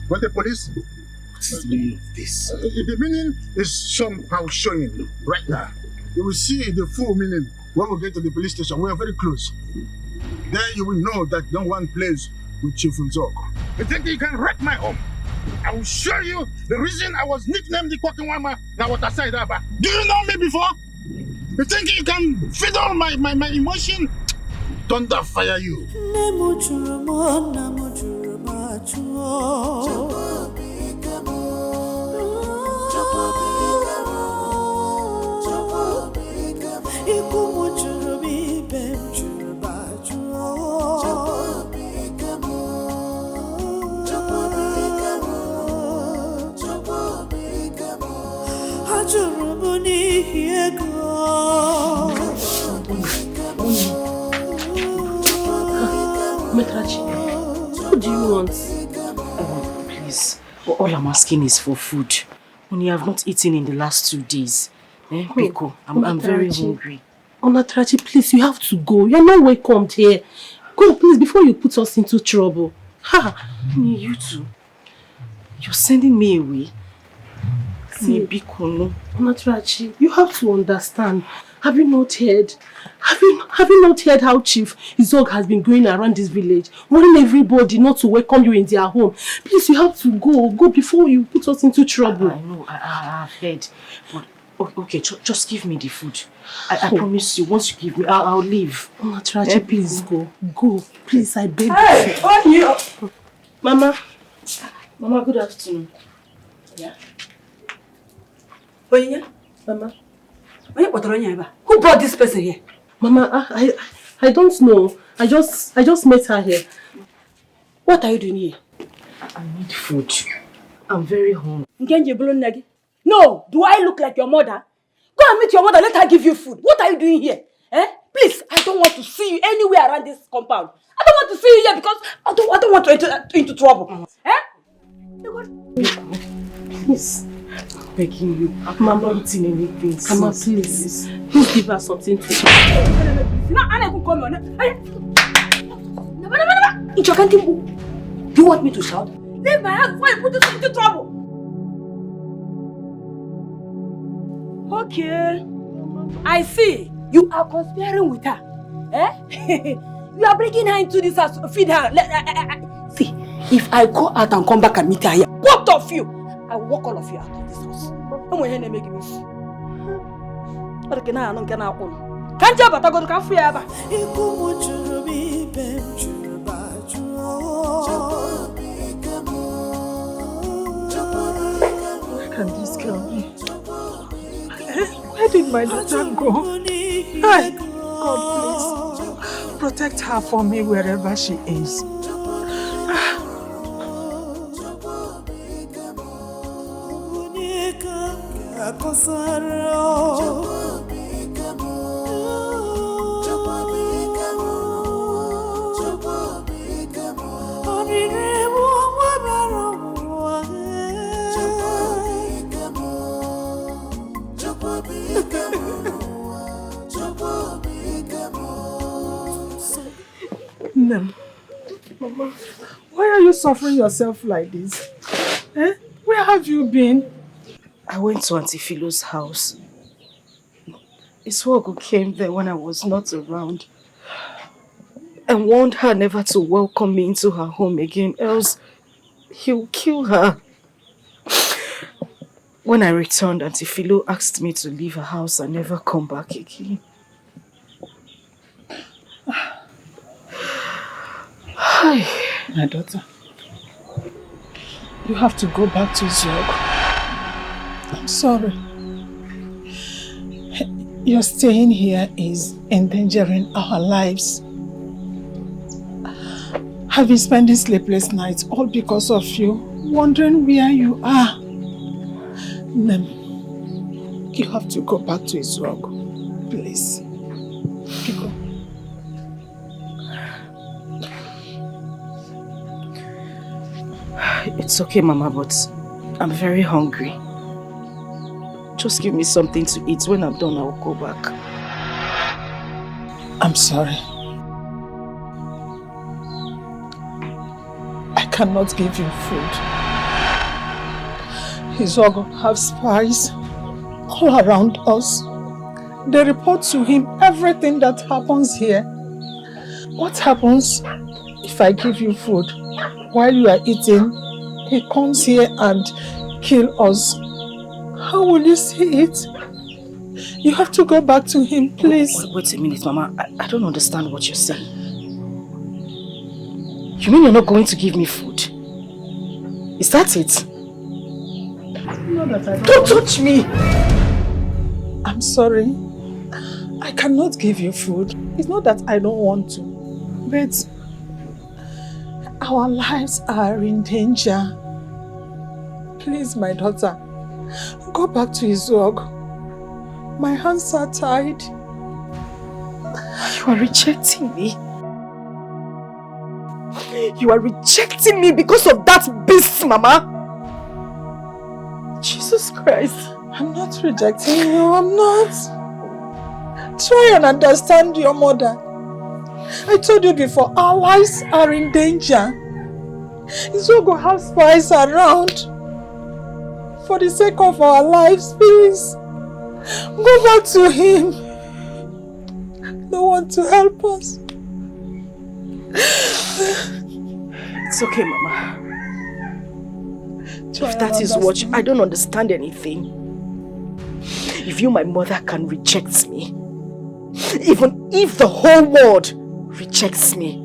But the police... What is the meaning of this? The meaning is somehow showing right now. You will see the full meaning when we get to the police station. We are very close. Then you will know that no one plays with Chief Nzog. You think you can wreck my home? I will show you the reason I was nicknamed the Quacking Wama Nawatasai Daba. Do you know me before? You think you can fiddle my emotion? Thunder fire you. Metrachi, what do you want? Please, all I'm asking is for food. When you have not eaten in the last 2 days. Biko, I'm very hungry. Onatrachi, please, you have to go. You're not welcomed here. Go, please, before you put us into trouble. You too. You're sending me away. See, Biko, no. Onatrachi, you have to understand. Have you not heard? Have you not heard how Chief Izog has been going around this village, warning everybody not to welcome you in their home? Please, you have to go. Go before you put us into trouble. I know, I've heard. But okay, just give me the food. I promise you, once you give me, I'll leave. Onatrachi, please go. Go. Please, I beg you. Hey, on you! Mama. Mama, good afternoon. Yeah? Mama. Who brought this person here? Mama, I don't know. I just met her here. What are you doing here? I need food. I'm very hungry. No, do I look like your mother? Go and meet your mother, let her give you food. What are you doing here? Please, I don't want to see you anywhere around this compound. I don't want to see you here because I don't want to enter into trouble. Please. Begging you. I'm not eating anything. Mama, please. Please give her something to eat. Do you want me to shout? Leave my house before you put us into trouble. Okay. I see. You are conspiring with her. You are bringing her into this house, feed her. See, if I go out and come back and meet her here, both of you, I will walk all of you out of this house. I'm going to make it. Can't you go to cafe? Where can this girl be? Where did my daughter go? Hey, God, please protect her for me wherever she is. Mama, why are you suffering yourself like this? Eh? Where have you been? I went to Auntie Philo's house. Iswogo came there when I was not around and warned her never to welcome me into her home again, else he'll kill her. When I returned, Auntie Philo asked me to leave her house and never come back again. Hi. My daughter, you have to go back to Zog. I'm sorry. Your staying here is endangering our lives. I've been spending sleepless nights all because of you, wondering where you are. Nem, you have to go back to Zog, please. Go. It's okay, Mama, but I'm very hungry. Just give me something to eat. When I'm done, I'll go back. I'm sorry. I cannot give you food. Izogo have spies all around us. They report to him everything that happens here. What happens if I give you food while you are eating? He comes here and kills us. How will you see it? You have to go back to him, please. Wait a minute, Mama. I don't understand what you're saying. You mean you're not going to give me food? Is that it? Don't touch me! I'm sorry. I cannot give you food. It's not that I don't want to, but our lives are in danger. Please, my daughter, go back to Izog. My hands are tied. You are rejecting me. You are rejecting me because of that beast, Mama. Jesus Christ. I'm not rejecting you. I'm not. Try and understand your mother. I told you before, our lives are in danger. Izogo has spies around. For the sake of our lives, please, go back to him. No one to help us. It's okay, Mama. If that is what I don't understand anything. If you, my mother, can reject me, even if the whole world rejects me,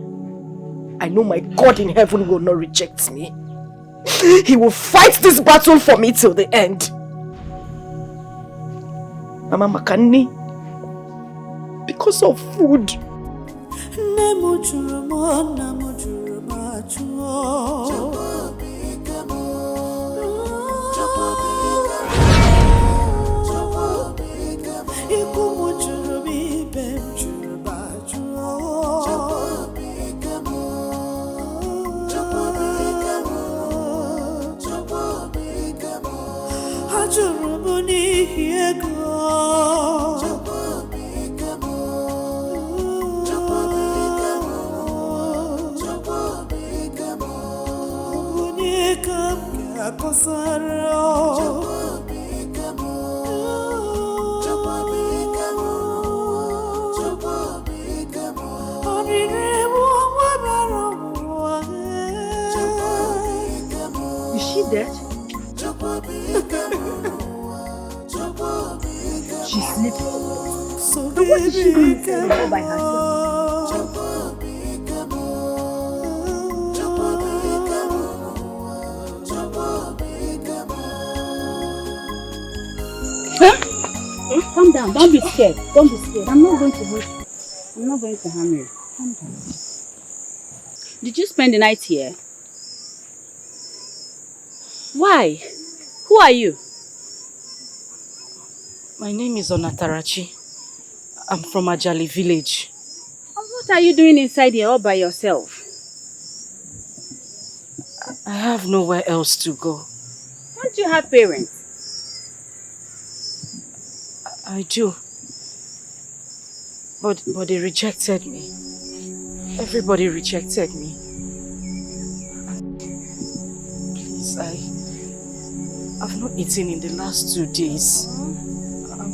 I know my God in heaven will not reject me. He will fight this battle for me till the end. Mama Makani, because of food. Is she dead? She's sleeping. So what is she doing all by herself? Calm down, don't be scared. Don't be scared. I'm not going to hurt you. I'm not going to harm you. Calm down. Did you spend the night here? Why? Who are you? My name is Onatarachi. I'm from Ajali village. What are you doing inside here all by yourself? I have nowhere else to go. Don't you have parents? I do. But they rejected me. Everybody rejected me. Please, I've not eaten in the last 2 days.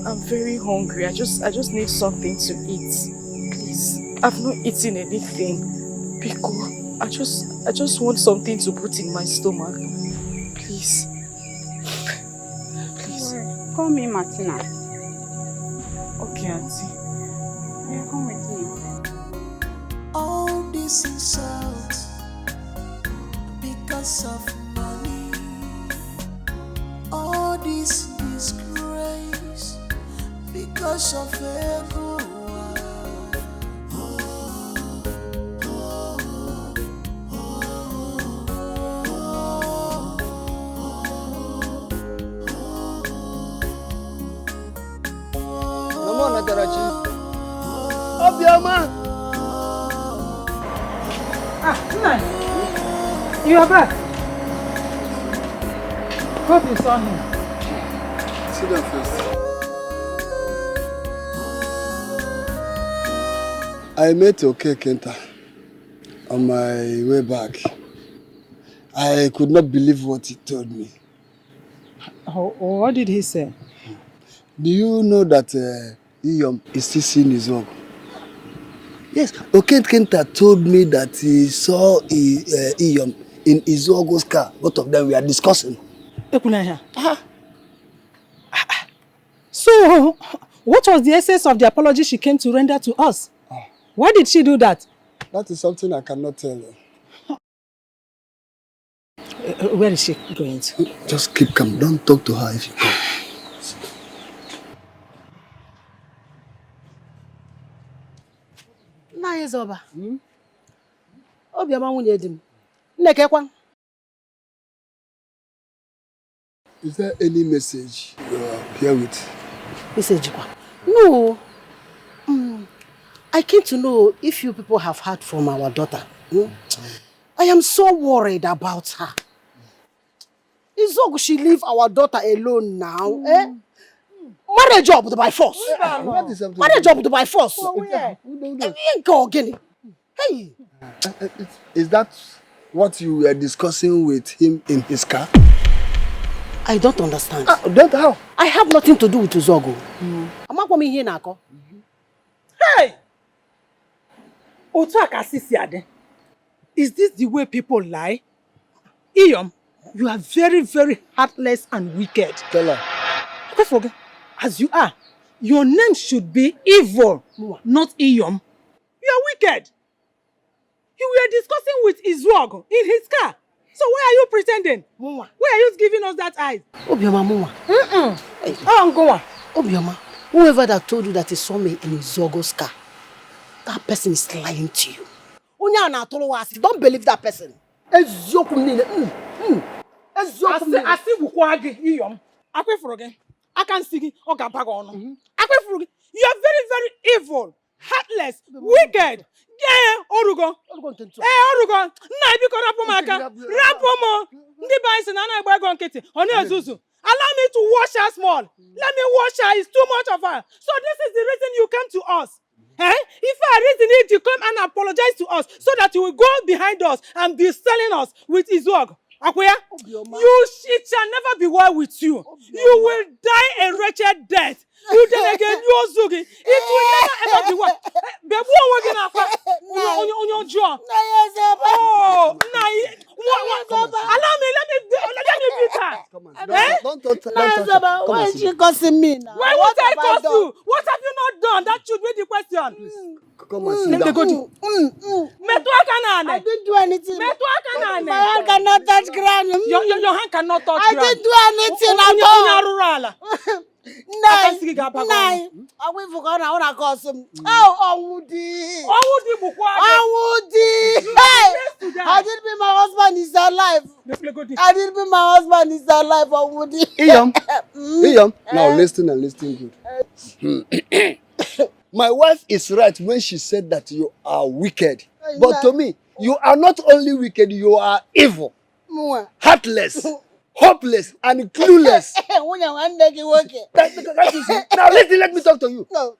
I'm very hungry. I just need something to eat. Please, I've not eaten anything. Biko, I just want something to put in my stomach. Please. Please. Call me Martina. Okay, auntie. Yeah, come with me. All this insult because of money. All this disgrace because of ego. Mama Natarachi. Obioma. Nai, you are back. Hope you saw him. Sit down first. I met Okay Kenta on my way back. I could not believe what he told me. What did he say? Do you know that Iyom is still seeing his work? Yes, Okay Kenta told me that he saw Iyom in Izogo's car. Both of them were discussing. So, what was the essence of the apology she came to render to us? Why did she do that? That is something I cannot tell you. Where is she going to? Just keep calm. Don't talk to her if you come. Nna anyị Zoba. Obiọma nwunye di m. Nnekekwa. Is there any message you are here with? Message kwa? No. I came to know if you people have heard from our daughter. I am so worried about her. Izogu, she leave our daughter alone now. Marriage job by force. Marriage job by force. Hey. Is that what you were discussing with him in his car? I don't understand. How? I have nothing to do with Izogu. I'm not coming here now. Hey! Is this the way people lie? Iyom, you are very, very heartless and wicked. Tell her. Don't forget, as you are, your name should be evil, not Iyom. You are wicked. You were discussing with Izuogo in his car. So why are you pretending? Why are you giving us that eyes? Obioma Mwa. Obioma, whoever that told you that he saw me in Izuogo's car, that person is lying to you. Don't believe that person. You are very, very evil, heartless, wicked. Yeah, Orugo. Orugo. Allow me to wash her small. Let me wash her. It's too much of her. So this is the reason you came to us. If I reason it, you come and apologize to us so that you will go behind us and be selling us with Izuog. Akwea, it shall never be well with you. You will die a wretched death. You then again, you Zugi. It will never ever be well. Baby, what are on your jaw? Oh, allow me, let me beat her. Don't why is she cursing me now? Why would I curse you? What have you not done? That should be the question. Come and sit down. I didn't do anything. My hand cannot touch ground. Your hand cannot touch ground. I didn't do anything at all. Nai, I will forget how I call him. Oh, Owudi. Hey, I didn't be my husband is alive. I didn't be my husband is alive, Owudi. Iyom, now listen and listen good. My wife is right when she said that you are wicked. But to me, you are not only wicked, you are evil, heartless, hopeless, and clueless. Now listen, let me talk to you. No.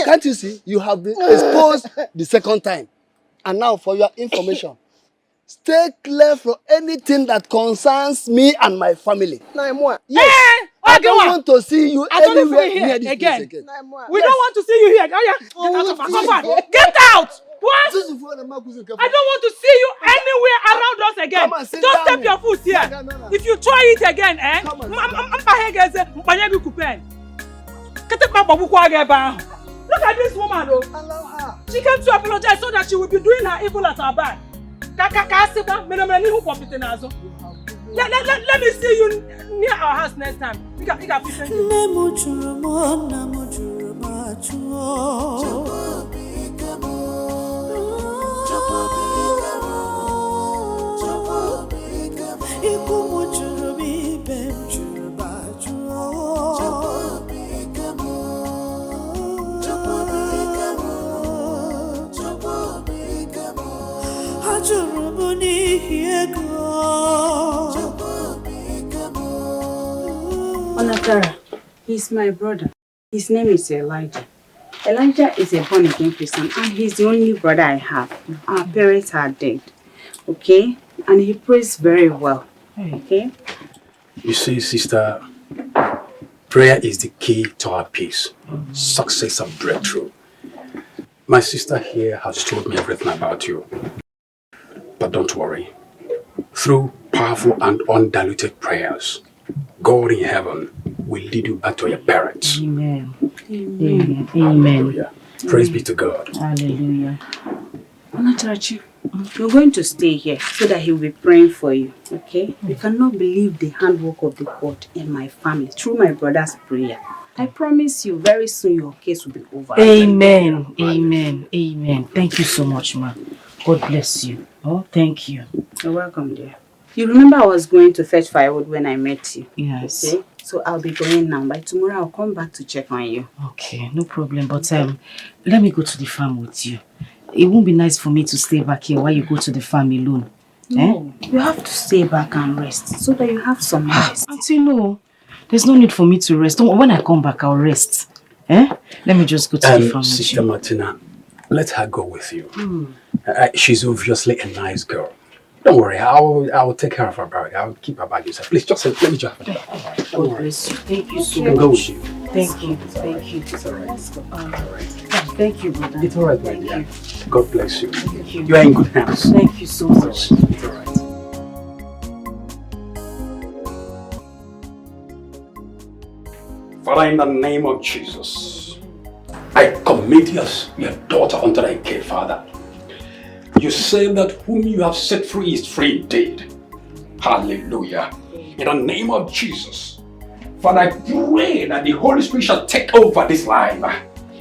Can't you see? You have been exposed the second time. And now for your information, stay clear from anything that concerns me and my family. Yes. I don't want to see you anywhere near this place again. We don't want to see you here. Oh, yeah. Get out of our compound. Get out! What? I don't want to see you anywhere around us again. Don't step your foot here. If you try it again, look at this woman, though. Allow her. She came to apologize so that she will be doing her evil at our back. Let me see you near our house next time. We can present you. Onatara, he's my brother. His name is Elijah. Elijah is a born-again Christian and he's the only brother I have. Our parents are dead, okay? And he prays very well, okay? You see, sister, prayer is the key to our peace, success and breakthrough. My sister here has told me everything about you. But don't worry. Through powerful and undiluted prayers, God in heaven will lead you back to your parents. Amen. Amen. Amen. Hallelujah. Praise be to God. Hallelujah. Onatarachi, you're going to stay here so that he will be praying for you, okay? You cannot believe the handwork of the God in my family through my brother's prayer. I promise you, very soon your case will be over. Amen. Amen. Amen. Thank you so much, ma. God bless you. Oh, thank you. You're welcome, dear. You remember I was going to fetch firewood when I met you? Yes. Okay? So I'll be going now. By tomorrow, I'll come back to check on you. Okay, no problem. But let me go to the farm with you. It won't be nice for me to stay back here while you go to the farm alone. No, you have to stay back and rest so that you have some rest. Auntie, no. There's no need for me to rest. When I come back, I'll rest. Let me just go to the farm. Sister Martina, let her go with you. She's obviously a nice girl. Don't worry, I'll take care of her bag. I'll keep her bag inside. Please, just let me just have her. God bless you. Thank you so She can go with you. Thank you. Thank you. It's alright. Thank you, brother. It's alright, my dear. God bless you. Thank you. You are in good hands. Thank you so much. It's alright. Father, in the name of Jesus, I commit your daughter unto thy care, Father. You say that whom you have set free is free indeed. Hallelujah. In the name of Jesus, Father, I pray that the Holy Spirit shall take over this life.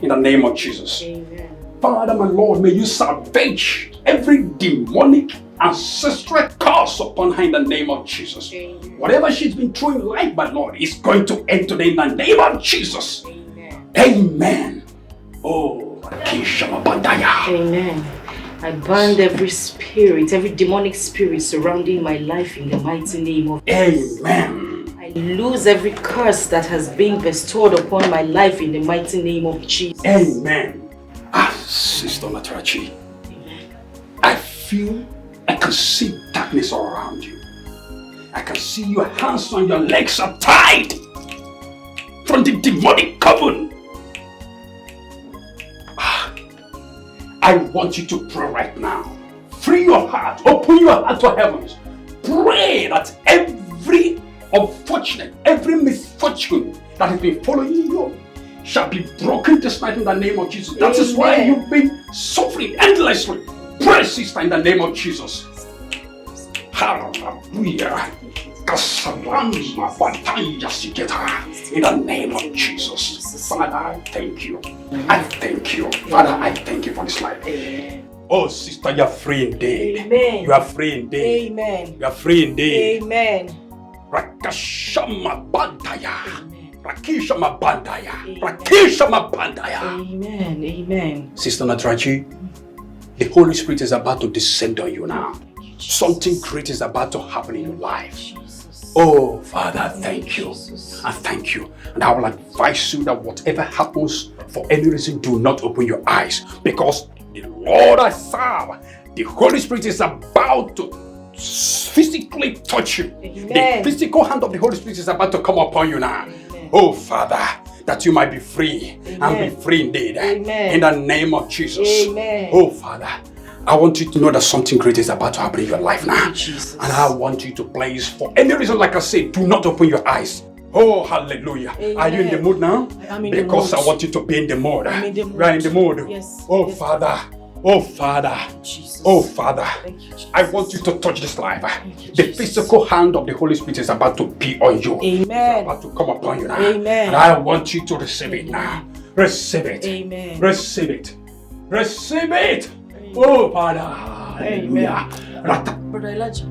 In the name of Jesus. Amen. Father, my Lord, may you salvage every demonic ancestral curse upon her in the name of Jesus. Amen. Whatever she's been through in life, my Lord, is going to end today in the name of Jesus. Amen. Amen. Oh, Amen. I bind every spirit, every demonic spirit surrounding my life in the mighty name of Jesus. Amen. I lose every curse that has been bestowed upon my life in the mighty name of Jesus. Amen. Sister Natarachi, I can see darkness all around you. I can see your hands and your legs are tied from the demonic coven. I want you to pray right now. Free your heart, open your heart to heavens. Pray that every unfortunate, every misfortune that has been following you shall be broken this night in the name of Jesus. That is why you've been suffering endlessly. Pray, sister, in the name of Jesus. Hallelujah. In the name of Jesus. Father, I thank you. I thank you. Father, I thank you for this life. Oh, sister, you are free indeed. Amen. You are free indeed. Amen. You are free indeed. Amen. Rakashama bandaya. Rakishama bandaya. Rakishama bandaya. Amen. Amen. Sister Natrachi, the Holy Spirit is about to descend on you now. Something great is about to happen in your life. Oh, Father, thank you. I thank you. And I will advise you that whatever happens, for any reason, do not open your eyes. Because The Lord I serve, the Holy Spirit is about to physically touch you. Amen. The physical hand of the Holy Spirit is about to come upon you now. Oh, Father, that you might be free and be free indeed. Amen. In the name of Jesus. Amen. Oh, Father, I want you to know that something great is about to happen in your life now. And I want you to please, for any reason, like I said, do not open your eyes. Oh, hallelujah. Amen. Are you in the mood now? I'm in the Because mood. I want you to be in the mood. I'm in the mood. You are in the mood. Yes. Oh, Yes. Father. Oh, Father. Jesus. Oh, Father. Thank you, Jesus. I want you to touch this life. The physical hand of the Holy Spirit is about to be on you. Amen. It's about to come upon you now. Amen. And I want you to receive it now. Receive it. Amen. Receive it. Receive it. Oh, Father. Hallelujah. Brother Elijah,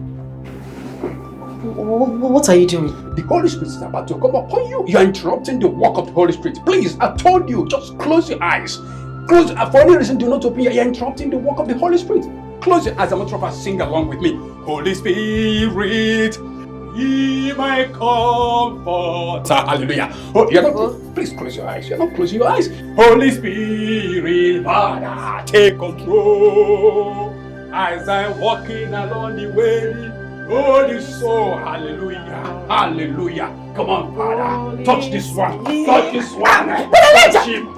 what are you doing? The Holy Spirit is about to come upon you. You are interrupting the work of the Holy Spirit. Please, I told you, just close your eyes. Close. For any reason, do not open your. You are interrupting the work of the Holy Spirit. Close your eyes. I'm going to try to sing along with me. Holy Spirit, ye my comforter. Hallelujah. Oh, you're not. Please close your eyes. You're not closing your eyes. Holy Spirit, Father, take control as I'm walking along the way. Holy soul, hallelujah, hallelujah. Come on, Father, touch this one, touch this one. Touch him.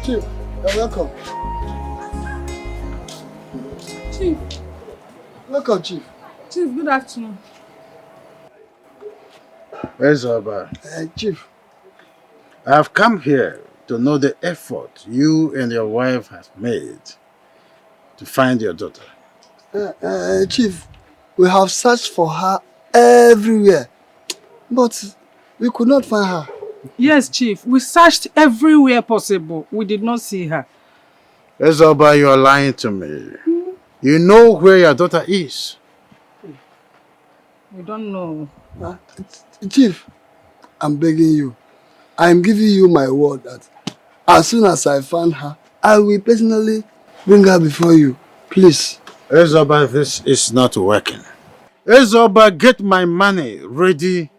Chief, you're welcome. Chief. Welcome, Chief. Chief, good afternoon. Where's Oba? Chief. I have come here to know the effort you and your wife have made to find your daughter. Chief, we have searched for her everywhere, but we could not find her. Yes, Chief. We searched everywhere possible. We did not see her. Ezoba, you are lying to me. You know where your daughter is. We don't know. Chief, I'm begging you. I'm giving you my word that as soon as I find her, I will personally bring her before you. Please. Ezoba, this is not working. Ezoba, get my money ready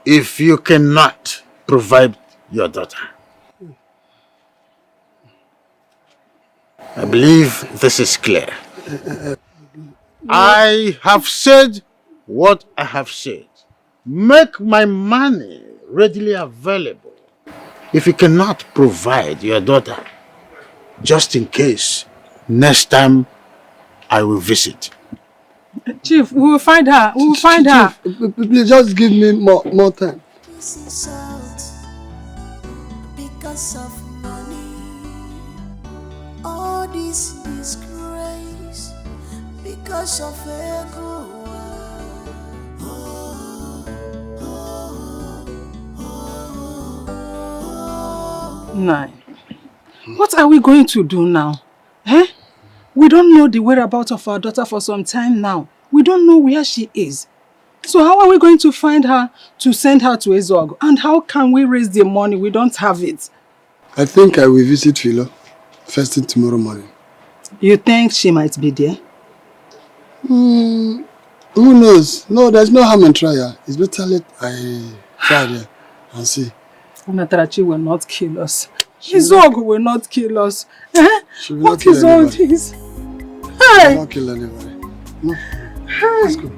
if you cannot provide your daughter. I believe this is clear. I have said what I have said. Make my money readily available if you cannot provide your daughter, just in case next time I will visit. Chief, we will find her. We will find her. Please just give me more time. This is out because of money. All this disgrace because of ego. Nine. What are we going to do now? Eh? We don't know the whereabouts of our daughter for some time now. We don't know where she is. So how are we going to find her to send her to Ezog? And how can we raise the money? We don't have it. I think I will visit Philo first thing tomorrow morning. You think she might be there? Who knows? No, there's no harm in trying. It's better let I try there and see. Onatarachi will not kill us. Ezog will not kill us. Eh? What is all this? She Hey! will not kill anybody. No. Let's go.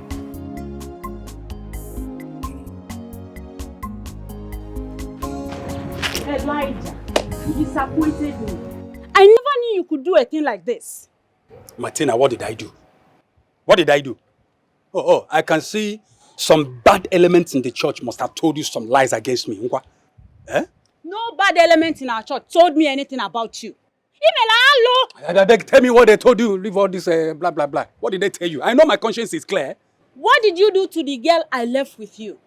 Elijah, you disappointed me. I never knew you could do a thing like this. Martina, what did I do? What did I do? Oh, I can see some bad elements in the church must have told you some lies against me. Eh? No bad element in our church told me anything about you. I beg, tell me what they told you. Leave all this blah, blah, blah. What did they tell you? I know my conscience is clear. What did you do to the girl I left with you?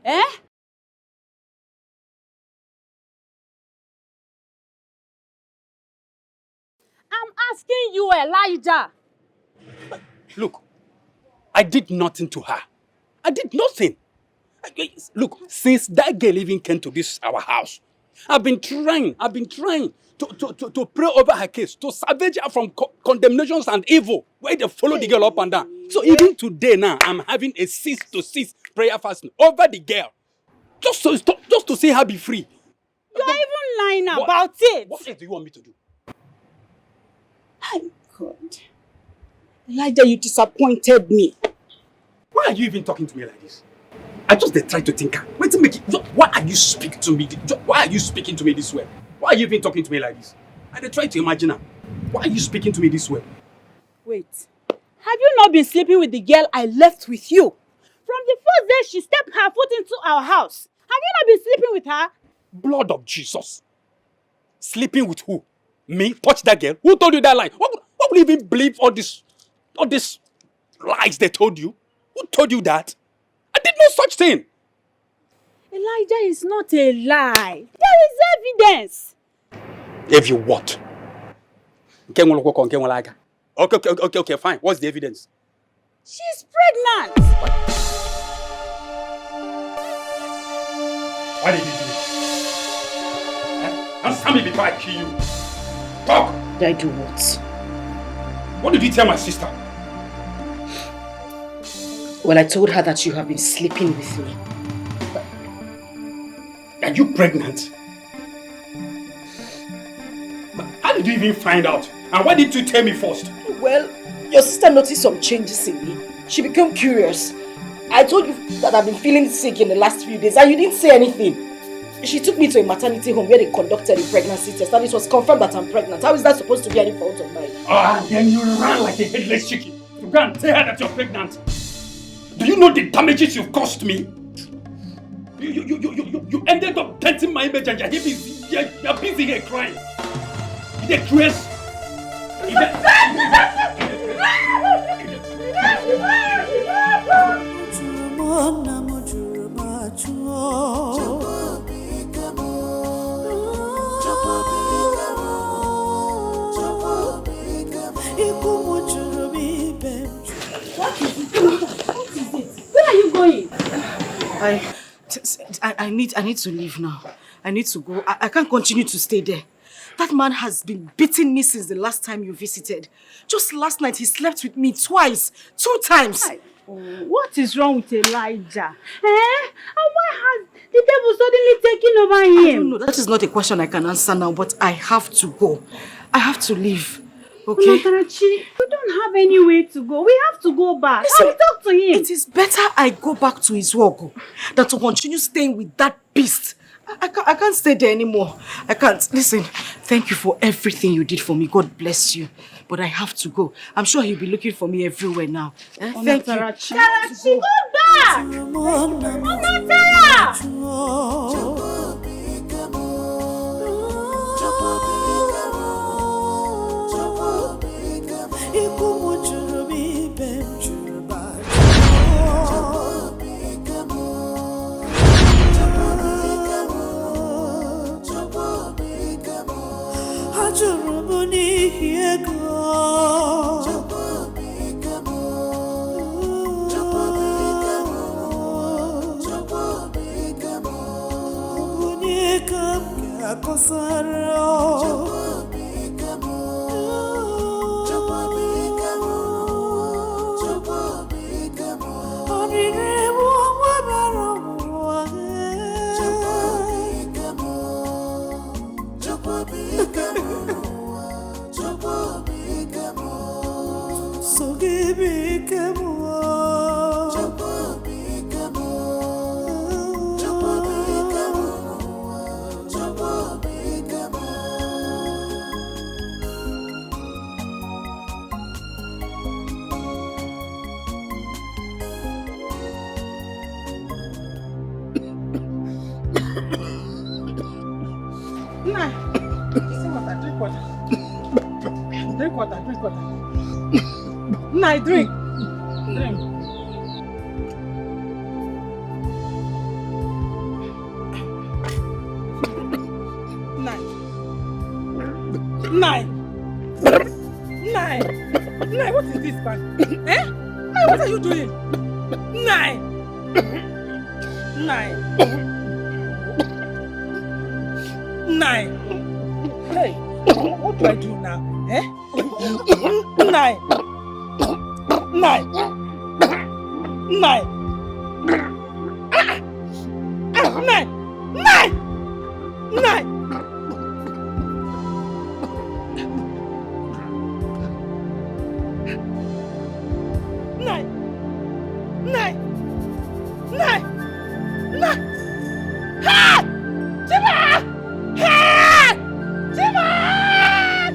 Eh? I'm asking you, Elijah. Look, I did nothing to her. I did nothing. Look, since that girl even came to this our house, I've been trying to pray over her case, to salvage her from condemnations and evil, where they follow the girl up and down. So even today now, I'm having a 6-to-6 prayer fasting over the girl. Just to see her be free. You're even lying about it. What else do you want me to do? My God. Elijah, you disappointed me. Why are you even talking to me like this? I just try to think. Wait to make it. Why are you speaking to me? Why are you speaking to me this way? Why are you even talking to me like this? I try to imagine her. Why are you speaking to me this way? Wait. Have you not been sleeping with the girl I left with you? From the first day she stepped her foot into our house. Have you not been sleeping with her? Blood of Jesus. Sleeping with who? Me? Touch that girl? Who told you that lie? What would you even believe all this lies they told you? Who told you that? I did no such thing. Elijah is not a lie. There is evidence. If you what? Okay, fine. What's the evidence? She's pregnant. Why did you do it? Answer me before I kill you. Talk! Did I do what? What did you tell my sister? Well, I told her that you have been sleeping with me. Are you pregnant? How did you even find out? And why didn't you tell me first? Well, your sister noticed some changes in me. She became curious. I told you that I've been feeling sick in the last few days and you didn't say anything. She took me to a maternity home where they conducted a pregnancy test and it was confirmed that I'm pregnant. How is that supposed to be any fault of mine? And then you ran like a headless chicken to go and tell her that you're pregnant. Do you know the damages you've caused me? You ended up denting my image and you're busy here crying. You're crazy. Where are you going? I need to leave now. I need to go. I can't continue to stay there. That man has been beating me since the last time you visited. Just last night, he slept with me twice. 2 times. What is wrong with Elijah? And why has the devil suddenly taken over him? I don't know. That is not a question I can answer now, but I have to go. I have to leave. Okay? Matarachi, we don't have any way to go. We have to go back. Listen, I will talk to him. It is better I go back to his work than to continue staying with that beast. I can't stay there anymore. I can't. Listen, thank you for everything you did for me. God bless you. But I have to go. I'm sure he'll be looking for me everywhere now. Thank you. Tarachi, go back! Onatara! Nah, drink. Nine, what is this, man? Nine, what are you doing? Nine. Nine. Hey, what do I do now? Eh? Nine. Nine. Nine. Nine. Nine. Nine. Nine. Nine. Nine. Nine. Ha! Chima! Ha! Chima! Chima!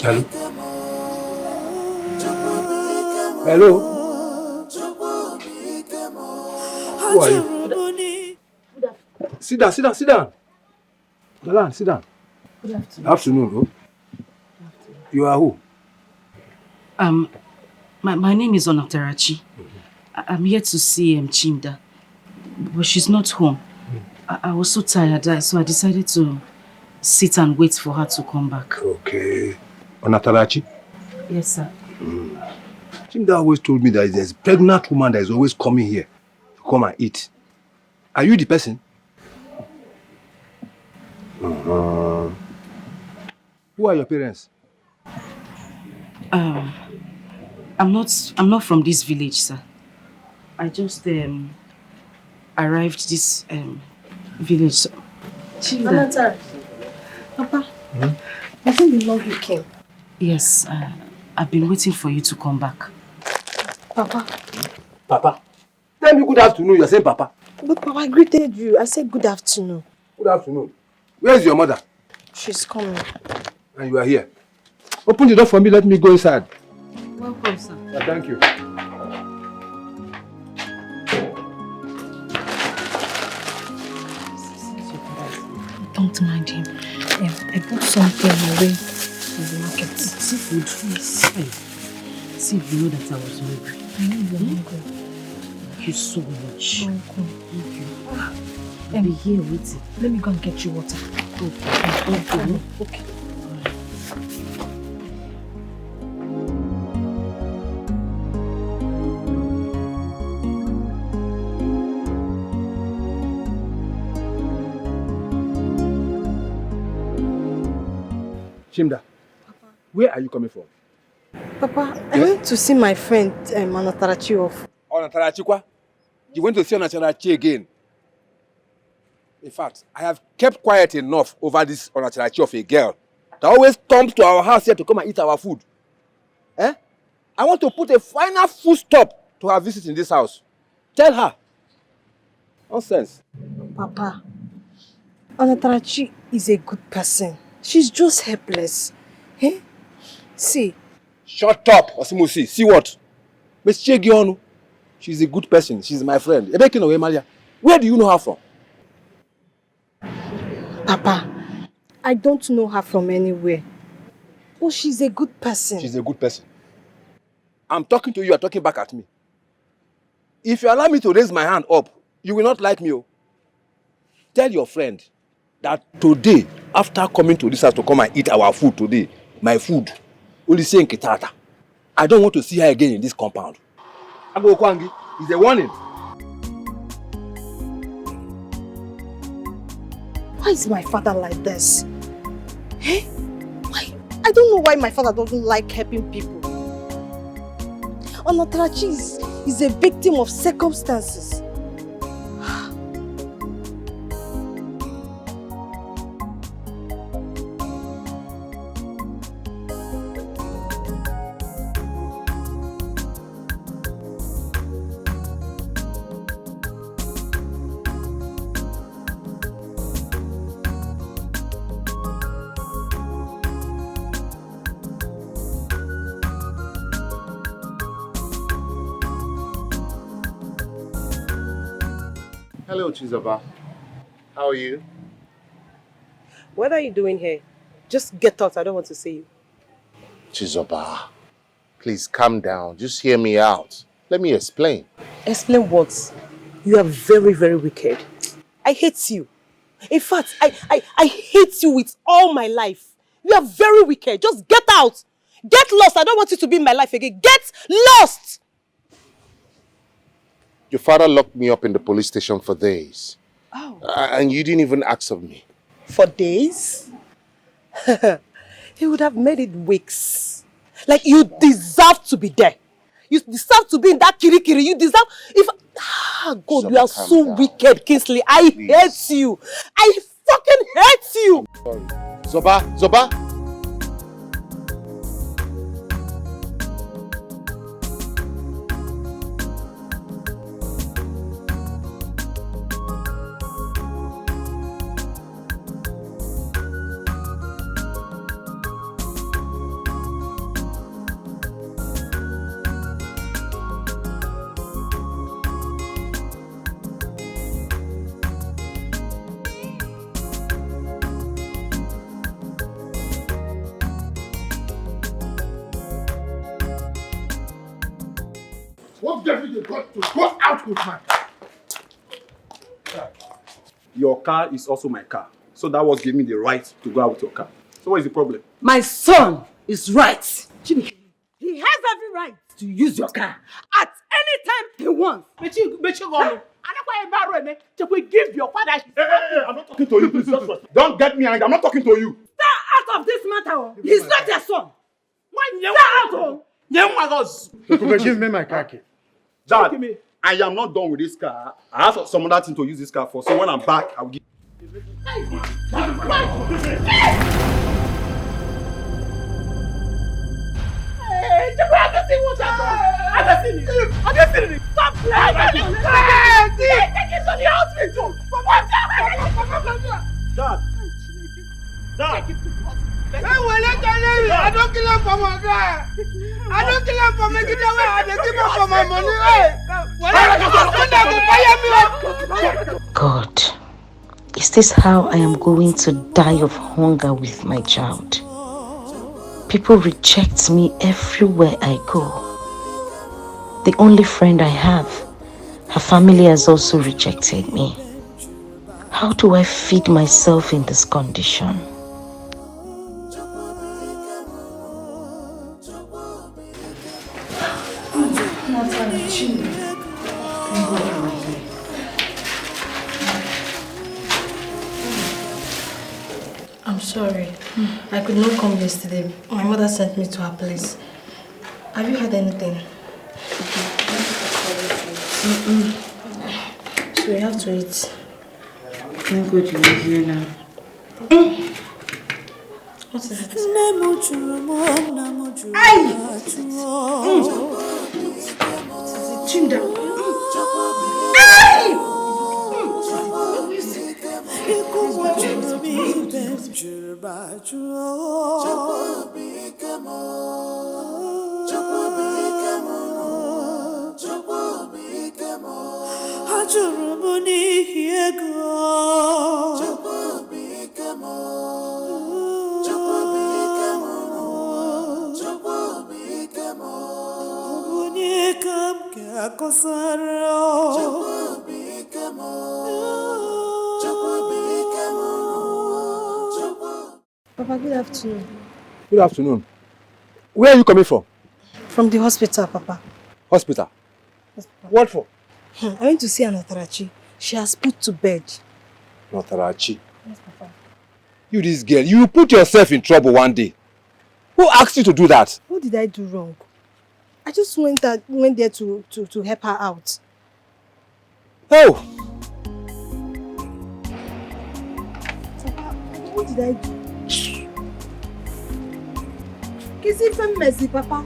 Hello? Hello? Who are you? Sit down, sit down, sit down. Malan, sit down. Good afternoon. Afternoon, oh. You are who? My name is Onatarachi. I'm here to see Chimda, but she's not home. I was so tired, so I decided to sit and wait for her to come back. Okay. Onatarachi? Yes, sir. Chimda always told me that there's a pregnant woman that is always coming here to come and eat. Are you the person? Who are your parents? I'm not from this village, sir. I just arrived this village. So. Anata, Papa, hasn't been long you came. Yes, I've been waiting for you to come back. Papa. Papa. Tell me good afternoon, you're saying Papa. But Papa, I greeted you. I said good afternoon. Good afternoon. Where is your mother? She's coming. And you are here. Open the door for me, let me go inside. Welcome, sir. Yeah, thank you. Don't mind him. I bought something away from the market. Seafood. Yes. Hey. See, you know that I was hungry. I know you're hungry. Thank you so much. Welcome. Thank you. I'll be here waiting. Let me go and get you water. Okay. Okay. Chimda, where are you coming from? Papa, I went to see my friend Onatarachi off. Onatarachi kwa? You went to see Onatarachi again? In fact, I have kept quiet enough over this Onatarachi of a girl that always comes to our house here to come and eat our food. Eh? I want to put a final full stop to her visit in this house. Tell her. Nonsense. Papa, Onatarachi is a good person. She's just helpless. Eh? See. Shut up, Osimusi. See what? Miss Chegionu. She's a good person. She's my friend. Where do you know her from? Papa, I don't know her from anywhere. But she's a good person. She's a good person. I'm talking to you, you're talking back at me. If you allow me to raise my hand up, you will not like me. Oh. Tell your friend that today, after coming to this house to come and eat our food today, my food, Olise and Kitata. I don't want to see her again in this compound. Ago Kwangi is a warning. Why is my father like this? Eh? Why? I don't know why my father doesn't like helping people. Onatarachi is a victim of circumstances. Hello, Chizoba. How are you? What are you doing here? Just get out. I don't want to see you. Chizoba, please calm down. Just hear me out. Let me explain. Explain what? You are very, very wicked. I hate you. In fact, I hate you with all my life. You are very wicked. Just get out. Get lost. I don't want you to be in my life again. Get lost! Your father locked me up in the police station for days. Oh. And you didn't even ask of me. For days? He would have made it weeks. Like, you deserve to be there. You deserve to be in that kirikiri. You deserve... God, you are so wicked, Kingsley. I hate you. I fucking hate you. I'm sorry. Zoba. What gave you the guts to go out with my car? Your car is also my car. So that was giving me the right to go out with your car. So what is the problem? My son is right. Jimmy, he has every right to use your car at any time he wants. But you go. We give your father. Hey, I'm not talking to you. Please don't get me angry. I'm not talking to you. Stay out of this matter. He's not your son. Stay out. Give me my car key. Dad, I am not done with this car. I have some other thing to use this car for. So when I'm back, I'll give. Stop playing. Take it to the hospital. Dad. I don't kill him for my guy. I don't kill him for making the way. I don't give him for my money. God, is this how I am going to die of hunger with my child? People reject me everywhere I go. The only friend I have, her family has also rejected me. How do I feed myself in this condition? I'm sorry. I could not come yesterday. My mother sent me to her place. Have you had anything? So you have to eat. Thank God you are here now. What is it? Chinda. Papa, good afternoon. Good afternoon. Where are you coming from? From the hospital, Papa. Hospital? Yes, Papa. What for? I went to see Anatarachi. She has put to bed. Anatarachi? Yes, Papa. You this girl, you put yourself in trouble one day. Who asked you to do that? What did I do wrong? I just went there to help her out. Oh! Papa, what did I do? Is it for messy, Papa?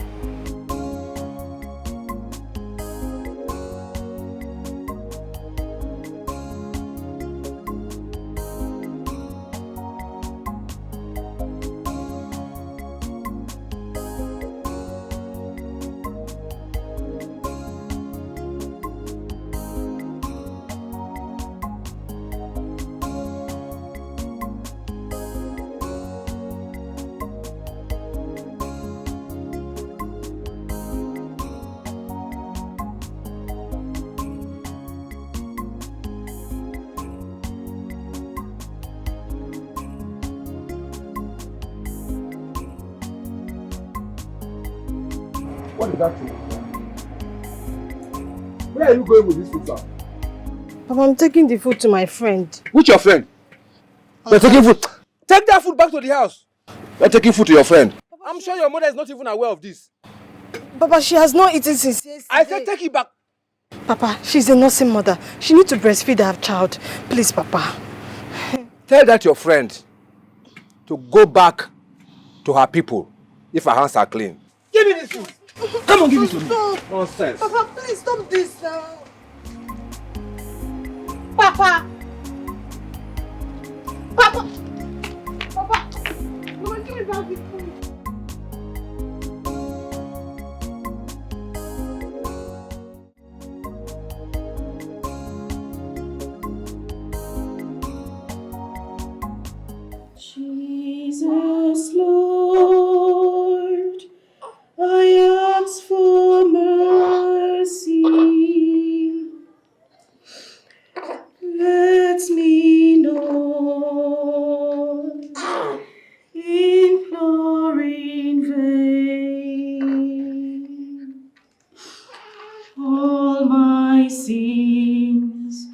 What is that thing? Where are you going with this food, sir? Papa, I'm taking the food to my friend. Which your friend? You're taking food. Take that food back to the house. You're taking food to your friend. I'm sure your mother is not even aware of this. Papa, she has not eaten since yesterday. I said take it back. Papa, she's a nursing mother. She needs to breastfeed her child. Please, Papa. Tell that your friend to go back to her people if her hands are clean. Give me this food. Come on, give it to me. Nonsense. Papa, please stop this now. Papa! Papa! Papa! Mama, give me back the food. Jesus, Lord, I ask for mercy. Let me know, implore in vain. All my sins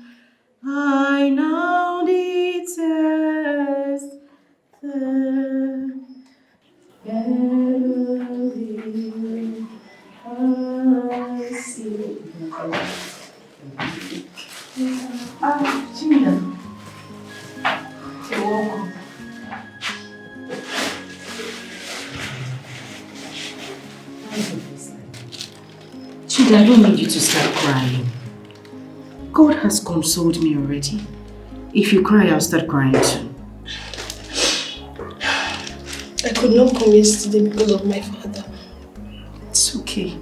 I now detest. Chinda. You're welcome. Chinda, I don't need you to start crying. God has consoled me already. If you cry, I'll start crying too. I could not come yesterday because of my father. It's okay.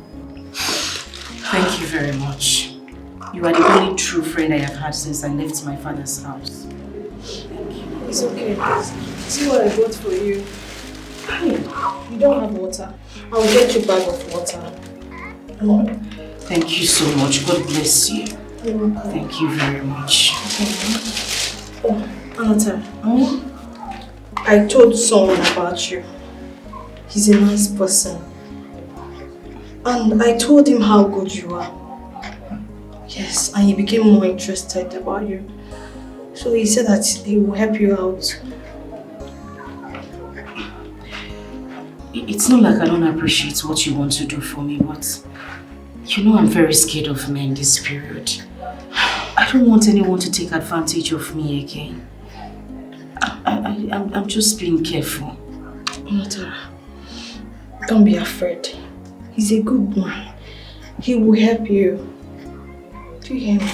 Thank you very much. You are the only true friend I have had since I left my father's house. Thank you. It's okay. See what I bought for you. You don't have water. I'll get you a bag of water. Thank you so much. God bless you. You're welcome. Thank you very much. Oh, Anata. I told someone about you. He's a nice person. And I told him how good you are. Yes, and he became more interested about you. So he said that he will help you out. It's not like I don't appreciate what you want to do for me, but you know I'm very scared of men this period. I don't want anyone to take advantage of me again. I'm just being careful. Anata, don't be afraid. He's a good man. He will help you. Do you hear me?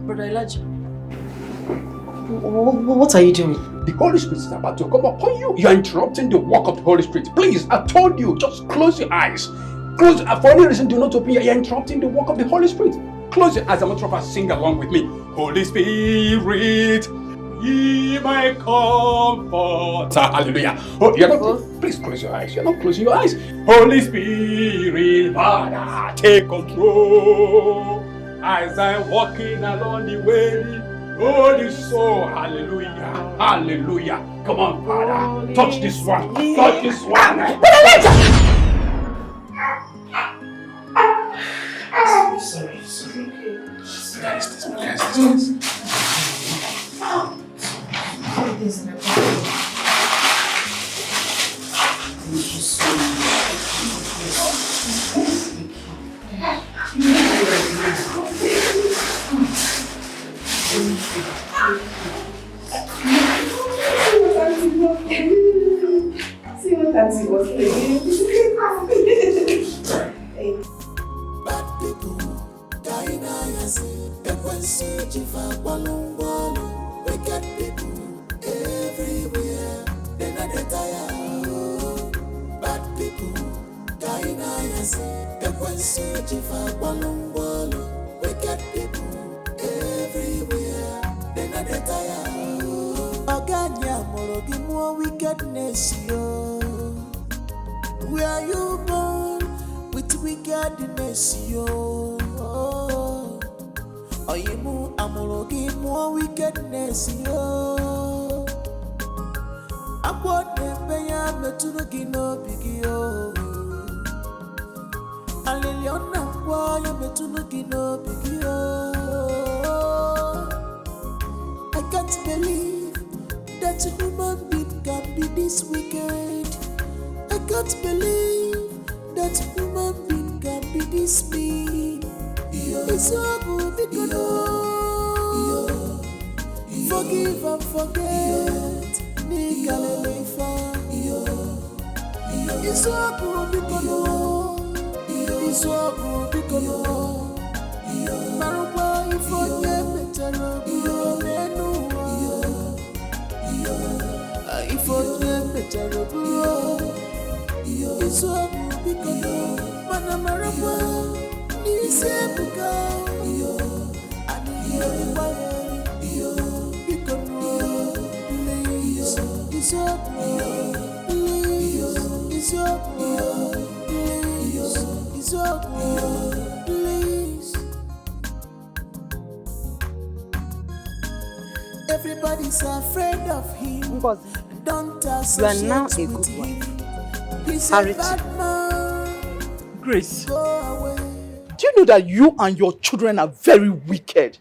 Brother Elijah, what are you doing? The Holy Spirit is about to come upon you. You are interrupting the work of the Holy Spirit. Please, I told you, just close your eyes. Close. For any reason, do not open your. You are interrupting the work of the Holy Spirit. Close your eyes. I'm going to sing along with me. Holy Spirit, Ye my comforter. Hallelujah. Oh, you're not. Please close your eyes. You're not closing your eyes. Holy Spirit, Father, take control as I'm walking along the way. Holy soul, hallelujah, hallelujah. Come on, Father, touch this one, touch this one. Sorry. Guys, this. See what Auntie was saying. Bad people, dying wicked people everywhere. They're not tired. Bad people, dying wicked people everywhere. They're not tired. Oganya morogi more wickedness, yo. Where you born with wickedness, yo. Oyimu amorogi more wickedness, yo. Akwane beya metunugi no bigio. Aliliona kwa metunugi no bigio. I can't believe that a human being can be this wicked. I can't believe that a human being can be this mean. It's so good because forgive and forget. It's so good because Marwa ifonye metero ifonye metero it's so good because mana Marwa ni sebuka ani it's so good it's so good it's so good please. Everybody's afraid of him. Don't associate you are now a with good him. wife. He's a Marital. bad man. Grace, Go away. do you know that you and your children are very wicked?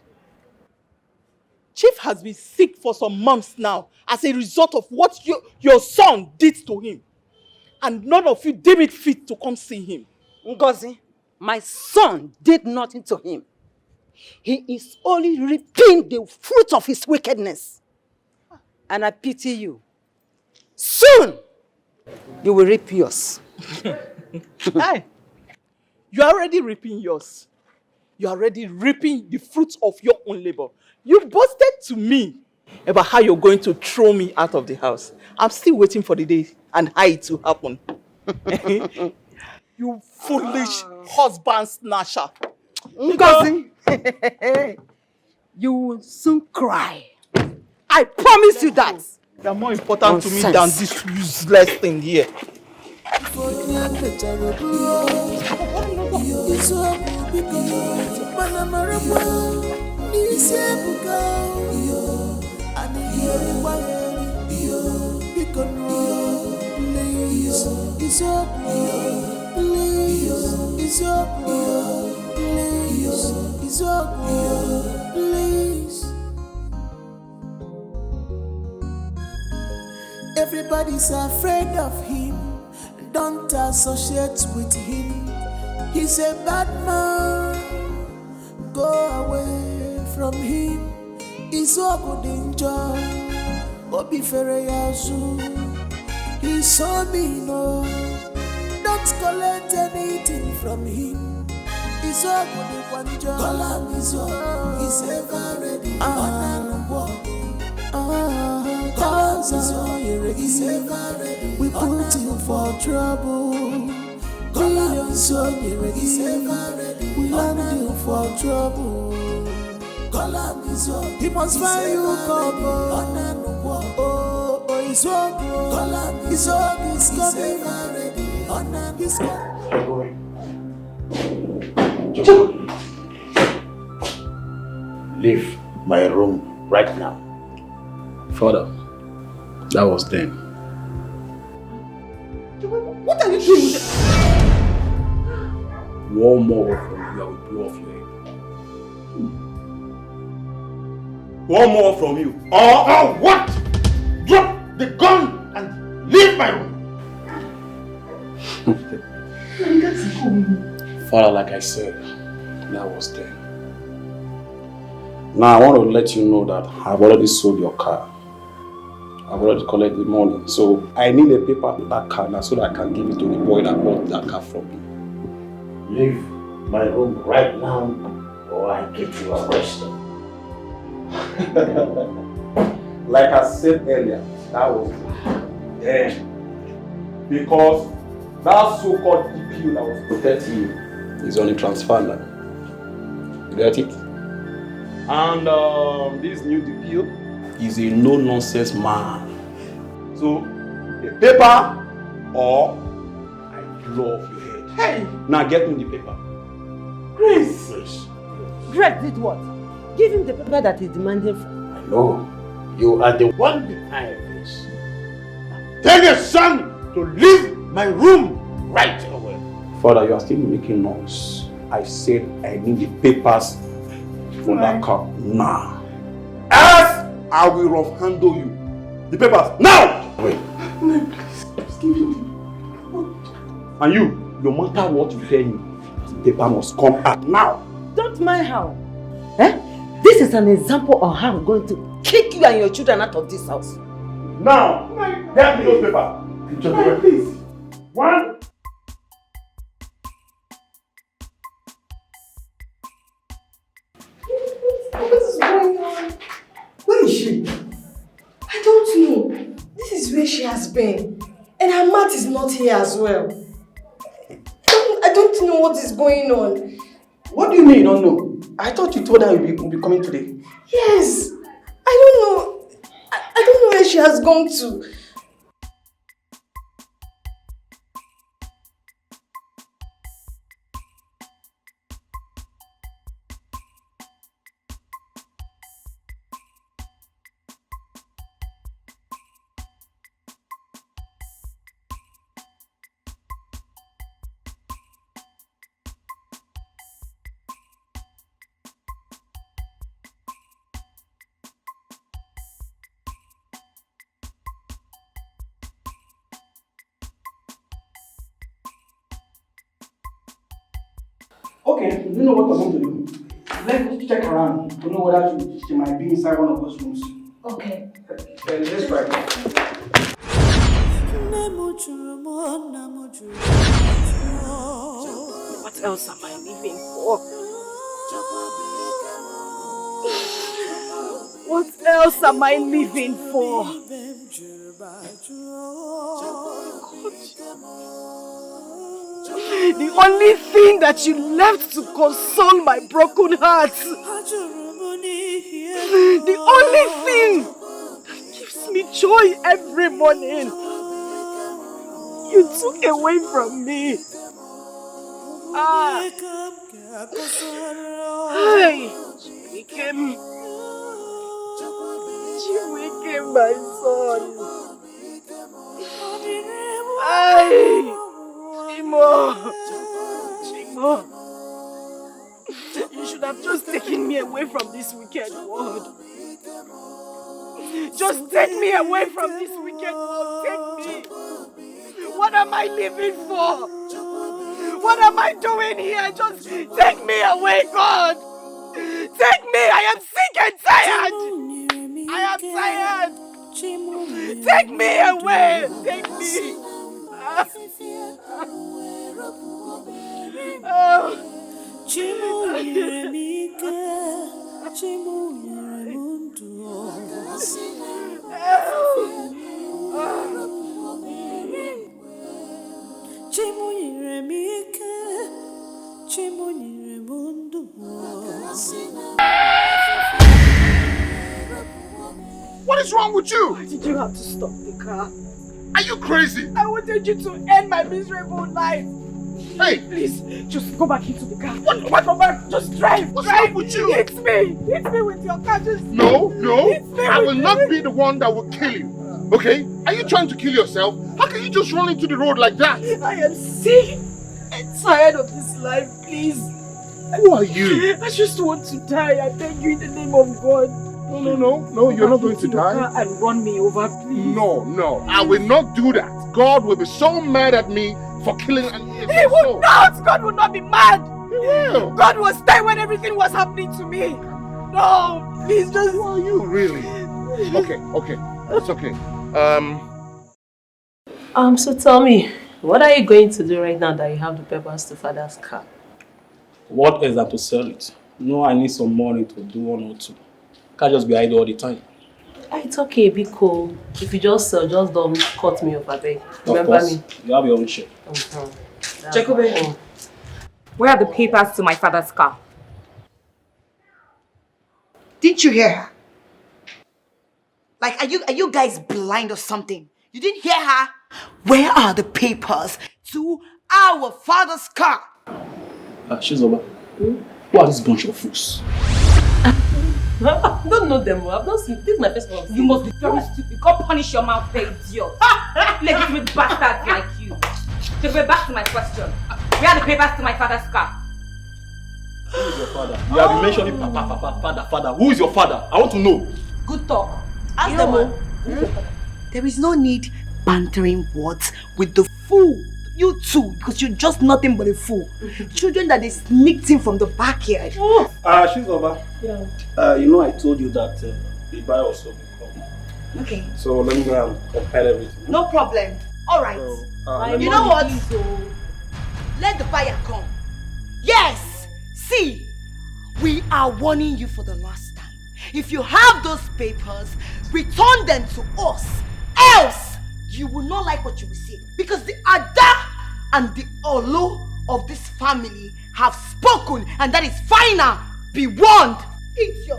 Chief has been sick for some months now as a result of what your son did to him. And none of you deem it fit to come see him. Ngozi, my son did nothing to him. He is only reaping the fruit of his wickedness. And I pity you. Soon, you will reap yours. Hey, you are already reaping yours. You are already reaping the fruits of your own labor. You boasted to me about how you're going to throw me out of the house. I'm still waiting for the day and how it will happen. You foolish husband snatcher. Ngozi, you will soon cry. I promise you that. You are more important to me than this useless thing here. Please. Everybody's afraid of him. Don't associate with him. He's a bad man. Go away from him. He's so good in joy. Obi Fereyazu. He's so mean. Don't collect anything from him. He's so good in one joy. He's ever ready. We put you for trouble. We land you for trouble. He must find you couple. Oh, his work is coming. He's coming. Leave my room right now. Father, that was then. What are you doing? One more from you, I will blow off your head. One more from you. Or what? Drop the gun and leave my room. Father, like I said, that was then. Now I want to let you know that I've already sold your car. I've already collected the money. So I need a paper to that car now so that I can give it to the boy that bought that car from me. Leave my room right now or I get you arrested. Like I said earlier, that was then. Because that so-called DPO that was protecting you is only transfer now. You get it? And this new DPO is a no-nonsense man. So, a paper or I blow off your head. Hey! Now get me the paper. Grace! Greg did what? Give him the paper that he's demanding for. No, you are the one behind this. Tell your son to leave my room right away. Father, you are still making noise. I said I need the papers for that car now. Else, I will rough handle you. The papers now! Wait. No, please give him. And you, no matter what you tell me, the paper must come out now. Don't mind how. This is an example of how I'm going to kick you and your children out of this house. Now, get me those papers. Please. One. What is going on? Where is she? I don't know. This is where she has been. And her mat is not here as well. I don't know what is going on. What do you mean you don't know? I thought you told her you'll be coming today. Yes. I don't know. I don't know where she has gone to. Okay, you know what I'm going to do. Let's check around to know whether she might be inside one of those rooms. Okay. Let's try. What else am I living for? What else am I living for? The only thing that you left to console my broken heart. The only thing that gives me joy every morning. You took away from me. Hey, Chiwike, my son. Hey, Chimo. You should have just taken me away from this wicked world. Just take me away from this wicked world. Take me. What am I living for? What am I doing here? Just take me away, God. Take me. I am sick and tired. I am tired. Take me away. Take me. What is wrong with you? Why did you have to stop the car? Are you crazy? I wanted you to end my miserable life. Hey! Please, just go back into the car. What? Go back. Just drive. What's drive. wrong with you? Hit me. Hit me with your car. Just... No. I will with not be the one that will kill you. Okay? Are you trying to kill yourself? How can you just run into the road like that? I am sick and tired of this life, please. Who are you? I just want to die. I beg you in the name of God. No, you're not going to die. And run me over, please. No, I will not do that. God will be so mad at me for killing an innocent He will soul. not! God will not be mad! He will! God was there when everything was happening to me! No! Please just... Who are you, really? Okay. It's okay. So tell me, what are you going to do right now that you have the papers to father's car? What else than to sell it? No, I need some money to do one or two. Can't just be idle all the time. It's okay, be cool. If you just sell, just don't cut me off, I beg. Remember me? You have your own share. Jacobe, where are the papers to my father's car? Didn't you hear her? Like, are you guys blind or something? You didn't hear her? Where are the papers to our father's car? She's over. Who are this bunch of fools? I don't know them. I've not seen. This is my first one. You must be very stupid. Go punish your mouth, idiot. Legitimate bastards like you. Jacobe, back to my question. Where are the papers to my father's car? Who is your father? You have been mentioning father. Who is your father? I want to know. Good talk. Ask them all. There is no need bantering words with the fool. You too, because you're just nothing but a fool. Children that they sneaked in from the backyard. She's over. Yeah. You know I told you that the buyer was so come. Okay. So let me go and compile everything. No problem. All right. You know what? Let the buyer come. Yes. See, we are warning you for the last time. If you have those papers, return them to us. Else, you will not like what you will see. Because the Ada and the Olo of this family have spoken, and that is final. Be warned. Idiot.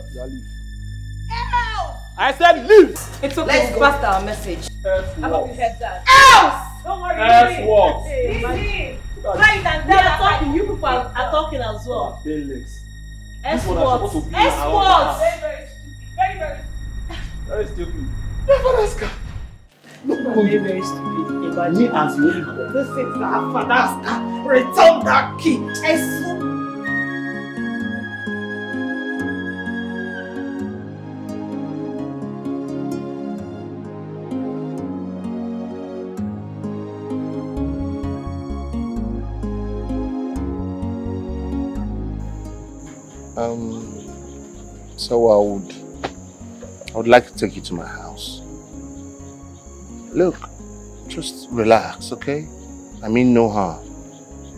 I said leave. It's okay. Let's We'll pass our message. I hope you heard that. Else! Don't worry. What? Easy. Right, and we are talking. You people are talking as well. Escorts. Escorts. Very stupid. Very stupid. Me as you. This is our father's car. Return that key. So I would like to take you to my house. Look, just relax, okay? I mean no harm.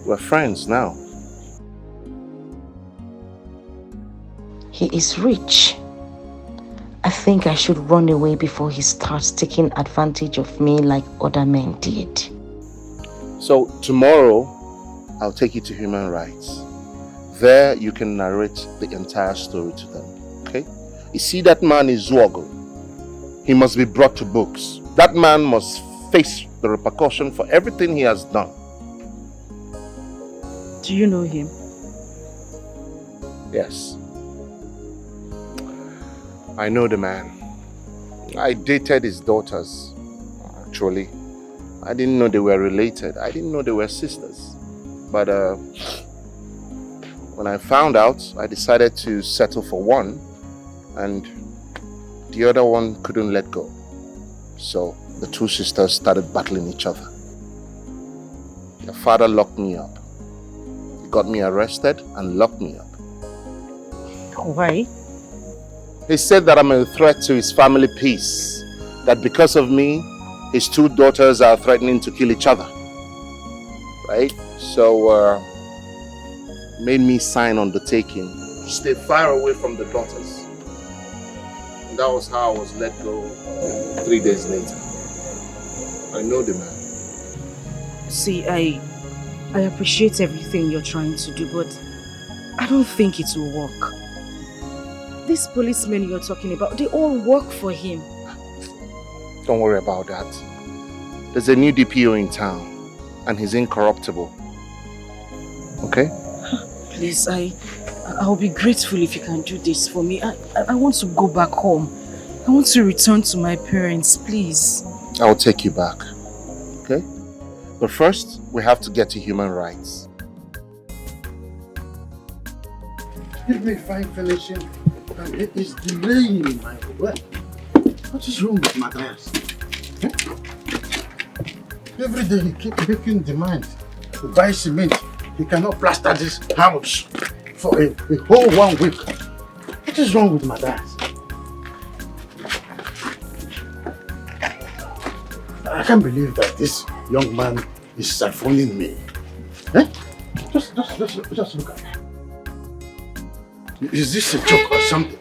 We're friends now. He is rich. I think I should run away before he starts taking advantage of me like other men did. So tomorrow, I'll take you to Human Rights. There you can narrate the entire story to them, okay? You see, that man is Zwogo. He must be brought to books. That man must face the repercussion for everything he has done. Do you know him? Yes. I know the man. I dated his daughters, actually. I didn't know they were related. I didn't know they were sisters. But when I found out, I decided to settle for one, and the other one couldn't let go. So the two sisters started battling each other. Their father locked me up. He got me arrested and locked me up. Why? He said that I'm a threat to his family peace. That because of me, his two daughters are threatening to kill each other. Right? So, made me sign undertaking to stay far away from the daughters. And that was how I was let go 3 days later. I know the man. See, I appreciate everything you're trying to do, but I don't think it will work. These policemen you're talking about, they all work for him. don't worry about that. There's a new DPO in town, and he's incorruptible. Okay? Please, I'll be grateful if you can do this for me. I want to go back home. I want to return to my parents, please. I'll take you back. Okay? But first, we have to get to human rights. Give me fine finishing. It is delaying my work. What is wrong with Matthias? Every day he keeps making demand to buy cement. He cannot plaster this house for a whole 1 week. What is wrong with Matthias? I can't believe that this young man is siphoning me. Eh? Just look at me. Is this a joke or something?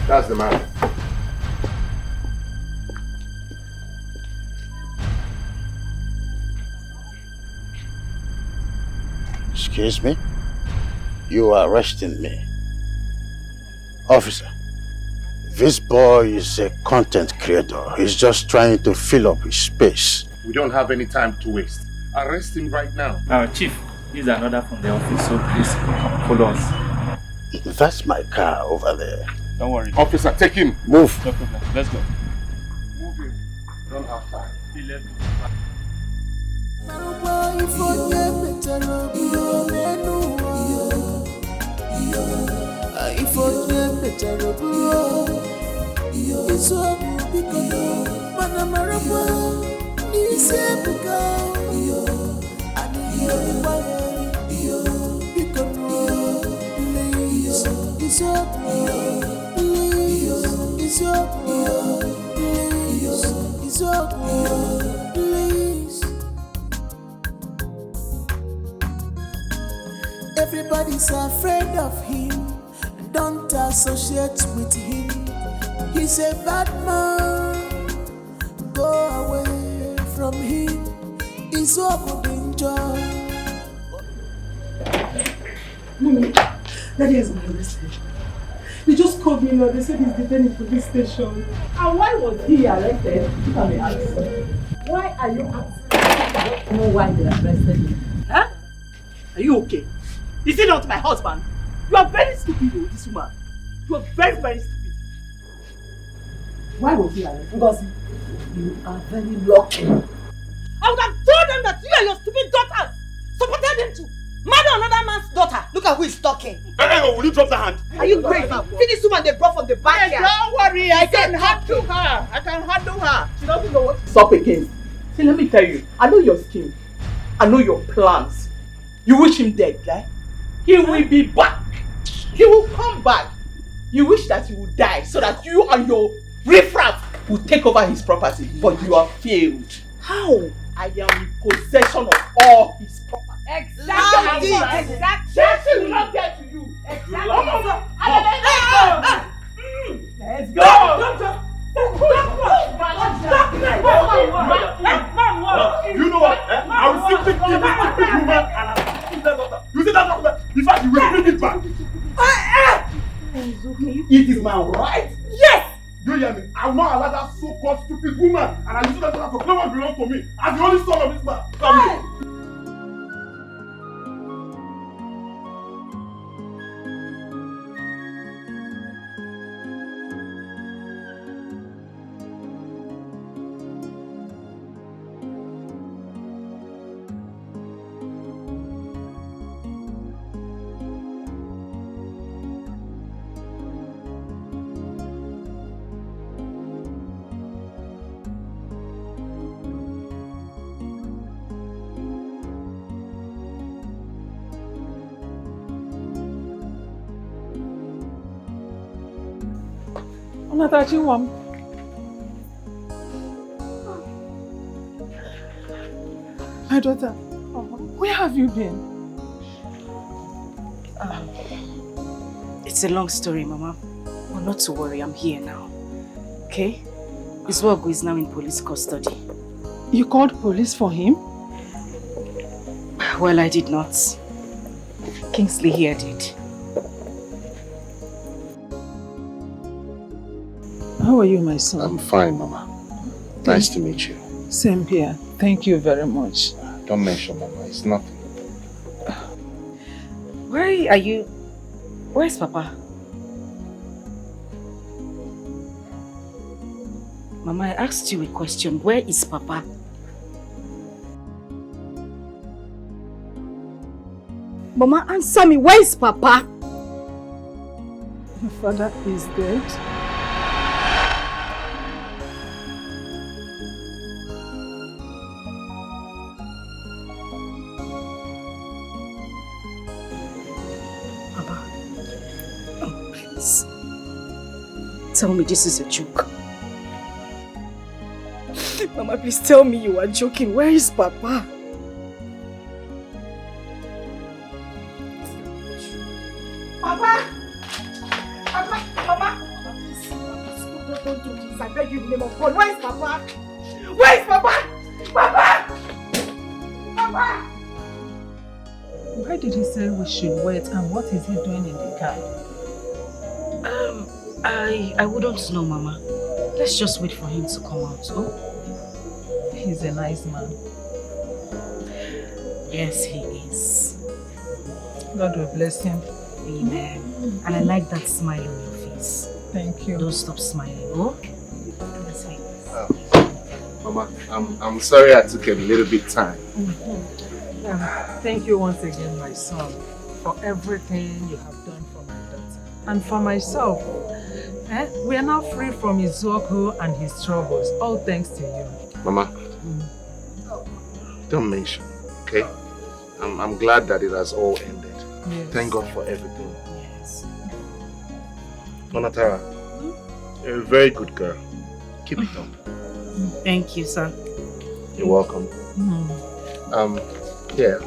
That's the man. Excuse me? You are arresting me. Officer, this boy is a content creator. He's just trying to fill up his space. We don't have any time to waste. Arrest him right now. Chief, here's an order from the office, so please follow us. That's my car over there. Don't worry. Officer, take him. Move. No problem. Let's go. Move him. Don't have time. Everybody's afraid of him. Don't associate with him. He's a bad man. Go away from him. He's open danger. Mommy, Daddy has been arrested. They just called me now. They said he's detained in police station. And why was he arrested? You can be asking. Why are you asking? I don't know why they arrested him. Huh? Are you okay? Is he not my husband? You are very stupid, this woman. You are very, very stupid. Why was he arrested? Because you are very lucky. I would have told them that you and your stupid daughters supported him to marry another man's daughter. Look at who is talking. Hey, will you drop the hand? Are you crazy? See this woman they brought from the backyard. Don't worry, I can handle her. I can handle her. She doesn't know what she's up against. See, let me tell you, I know your scheme. I know your plans. You wish him dead, right? He will be back. He will come back. You wish that he would die so that you and your riffraff will take over his property, but you have failed. How? I am in possession of all his property. Exactly. Exactly. That will not get to you. Exactly. Let's go. Don't just. You know what? I will simply kill this stupid woman and I will kill that daughter. You see that daughter? In fact, you will bring it back. It is my right. Yes! You hear me? I will not allow that so-called stupid woman and I use that daughter to claim what belongs to me as the only son of this man. Family. My daughter, where have you been? It's a long story, Mama. But not to worry, I'm here now. Okay? Iswago is now in police custody. You called police for him? Well, I did not. Kingsley here did. How are you, my son? I'm fine, Mama. Nice to meet you. Same here. Thank you very much. Don't mention Mama, it's nothing. Where are you? Where's Papa? Mama, I asked you a question. Where is Papa? Mama, answer me. Where is Papa? Your father is dead. Tell me this is a joke. Mama, please tell me you are joking. Where is Papa? Papa! Papa! Mama! Don't do this. I beg you in the name of God. Where is Papa? Where is Papa? Papa! Papa! Why did he say we should wait, and what is he doing in the car? I wouldn't know, Mama. Let's just wait for him to come out, oh? He's a nice man. Yes, he is. God will bless him. Amen. And I like that smile on your face. Thank you. Don't stop smiling, oh? Mama, I'm sorry I took a little bit time. Thank you once again, my son, for everything you have done for my daughter. And for myself. We are now free from Izuoku and his troubles, all thanks to you. Mama, don't mention, okay? I'm glad that it has all ended. Yes. Thank God for everything. Yes. Onatara, you're a very good girl. Keep it up. Thank you, sir. You're welcome. Here.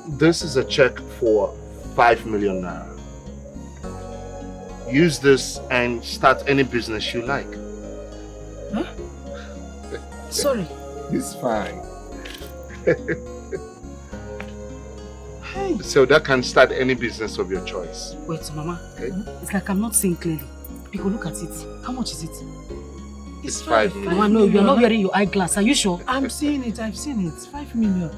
This is a check for 5 million naira. Use this and start any business you like. Huh? Sorry. It's fine. So that can start any business of your choice. Wait, Mama. Okay. It's like I'm not seeing clearly. Because look at it. How much is it? It's 5 million. Mama, no, you're not wearing your eyeglass. Are you sure? I'm seeing it. I've seen it. 5 million.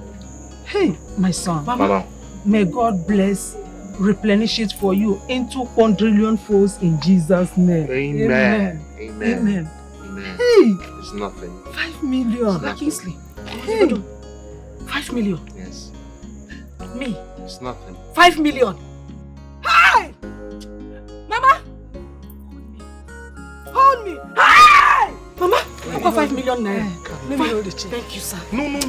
Hey, my son. Mama. May God bless, replenish it for you into quadrillion folds in Jesus' name. Amen. Amen. Amen. Amen. Hey! It's nothing. 5 million. Kingsley. Hey! 5 million? Yes. Me? It's nothing. 5 million? Hey! Mama! Hold me! Hey! Mama! I've got 5 million naira. Let me hold the check. Thank you, sir. No.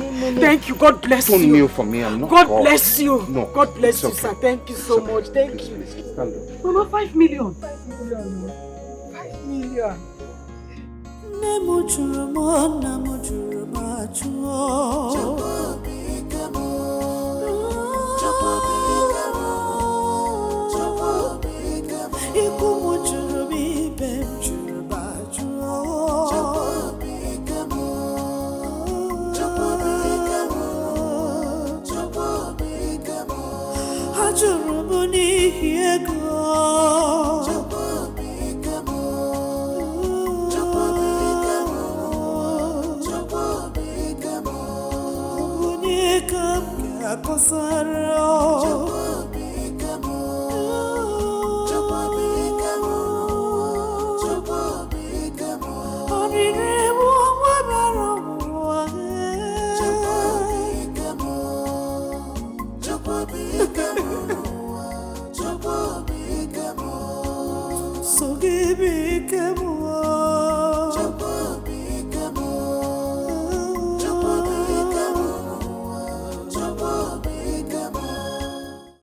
Thank you. God bless you. Don't kneel for me. I'm not God God. bless you. No. God bless you, okay. sir. Thank you so much. Thank you. Please, stand up. Mama, 5 million. 5 million. 5 million.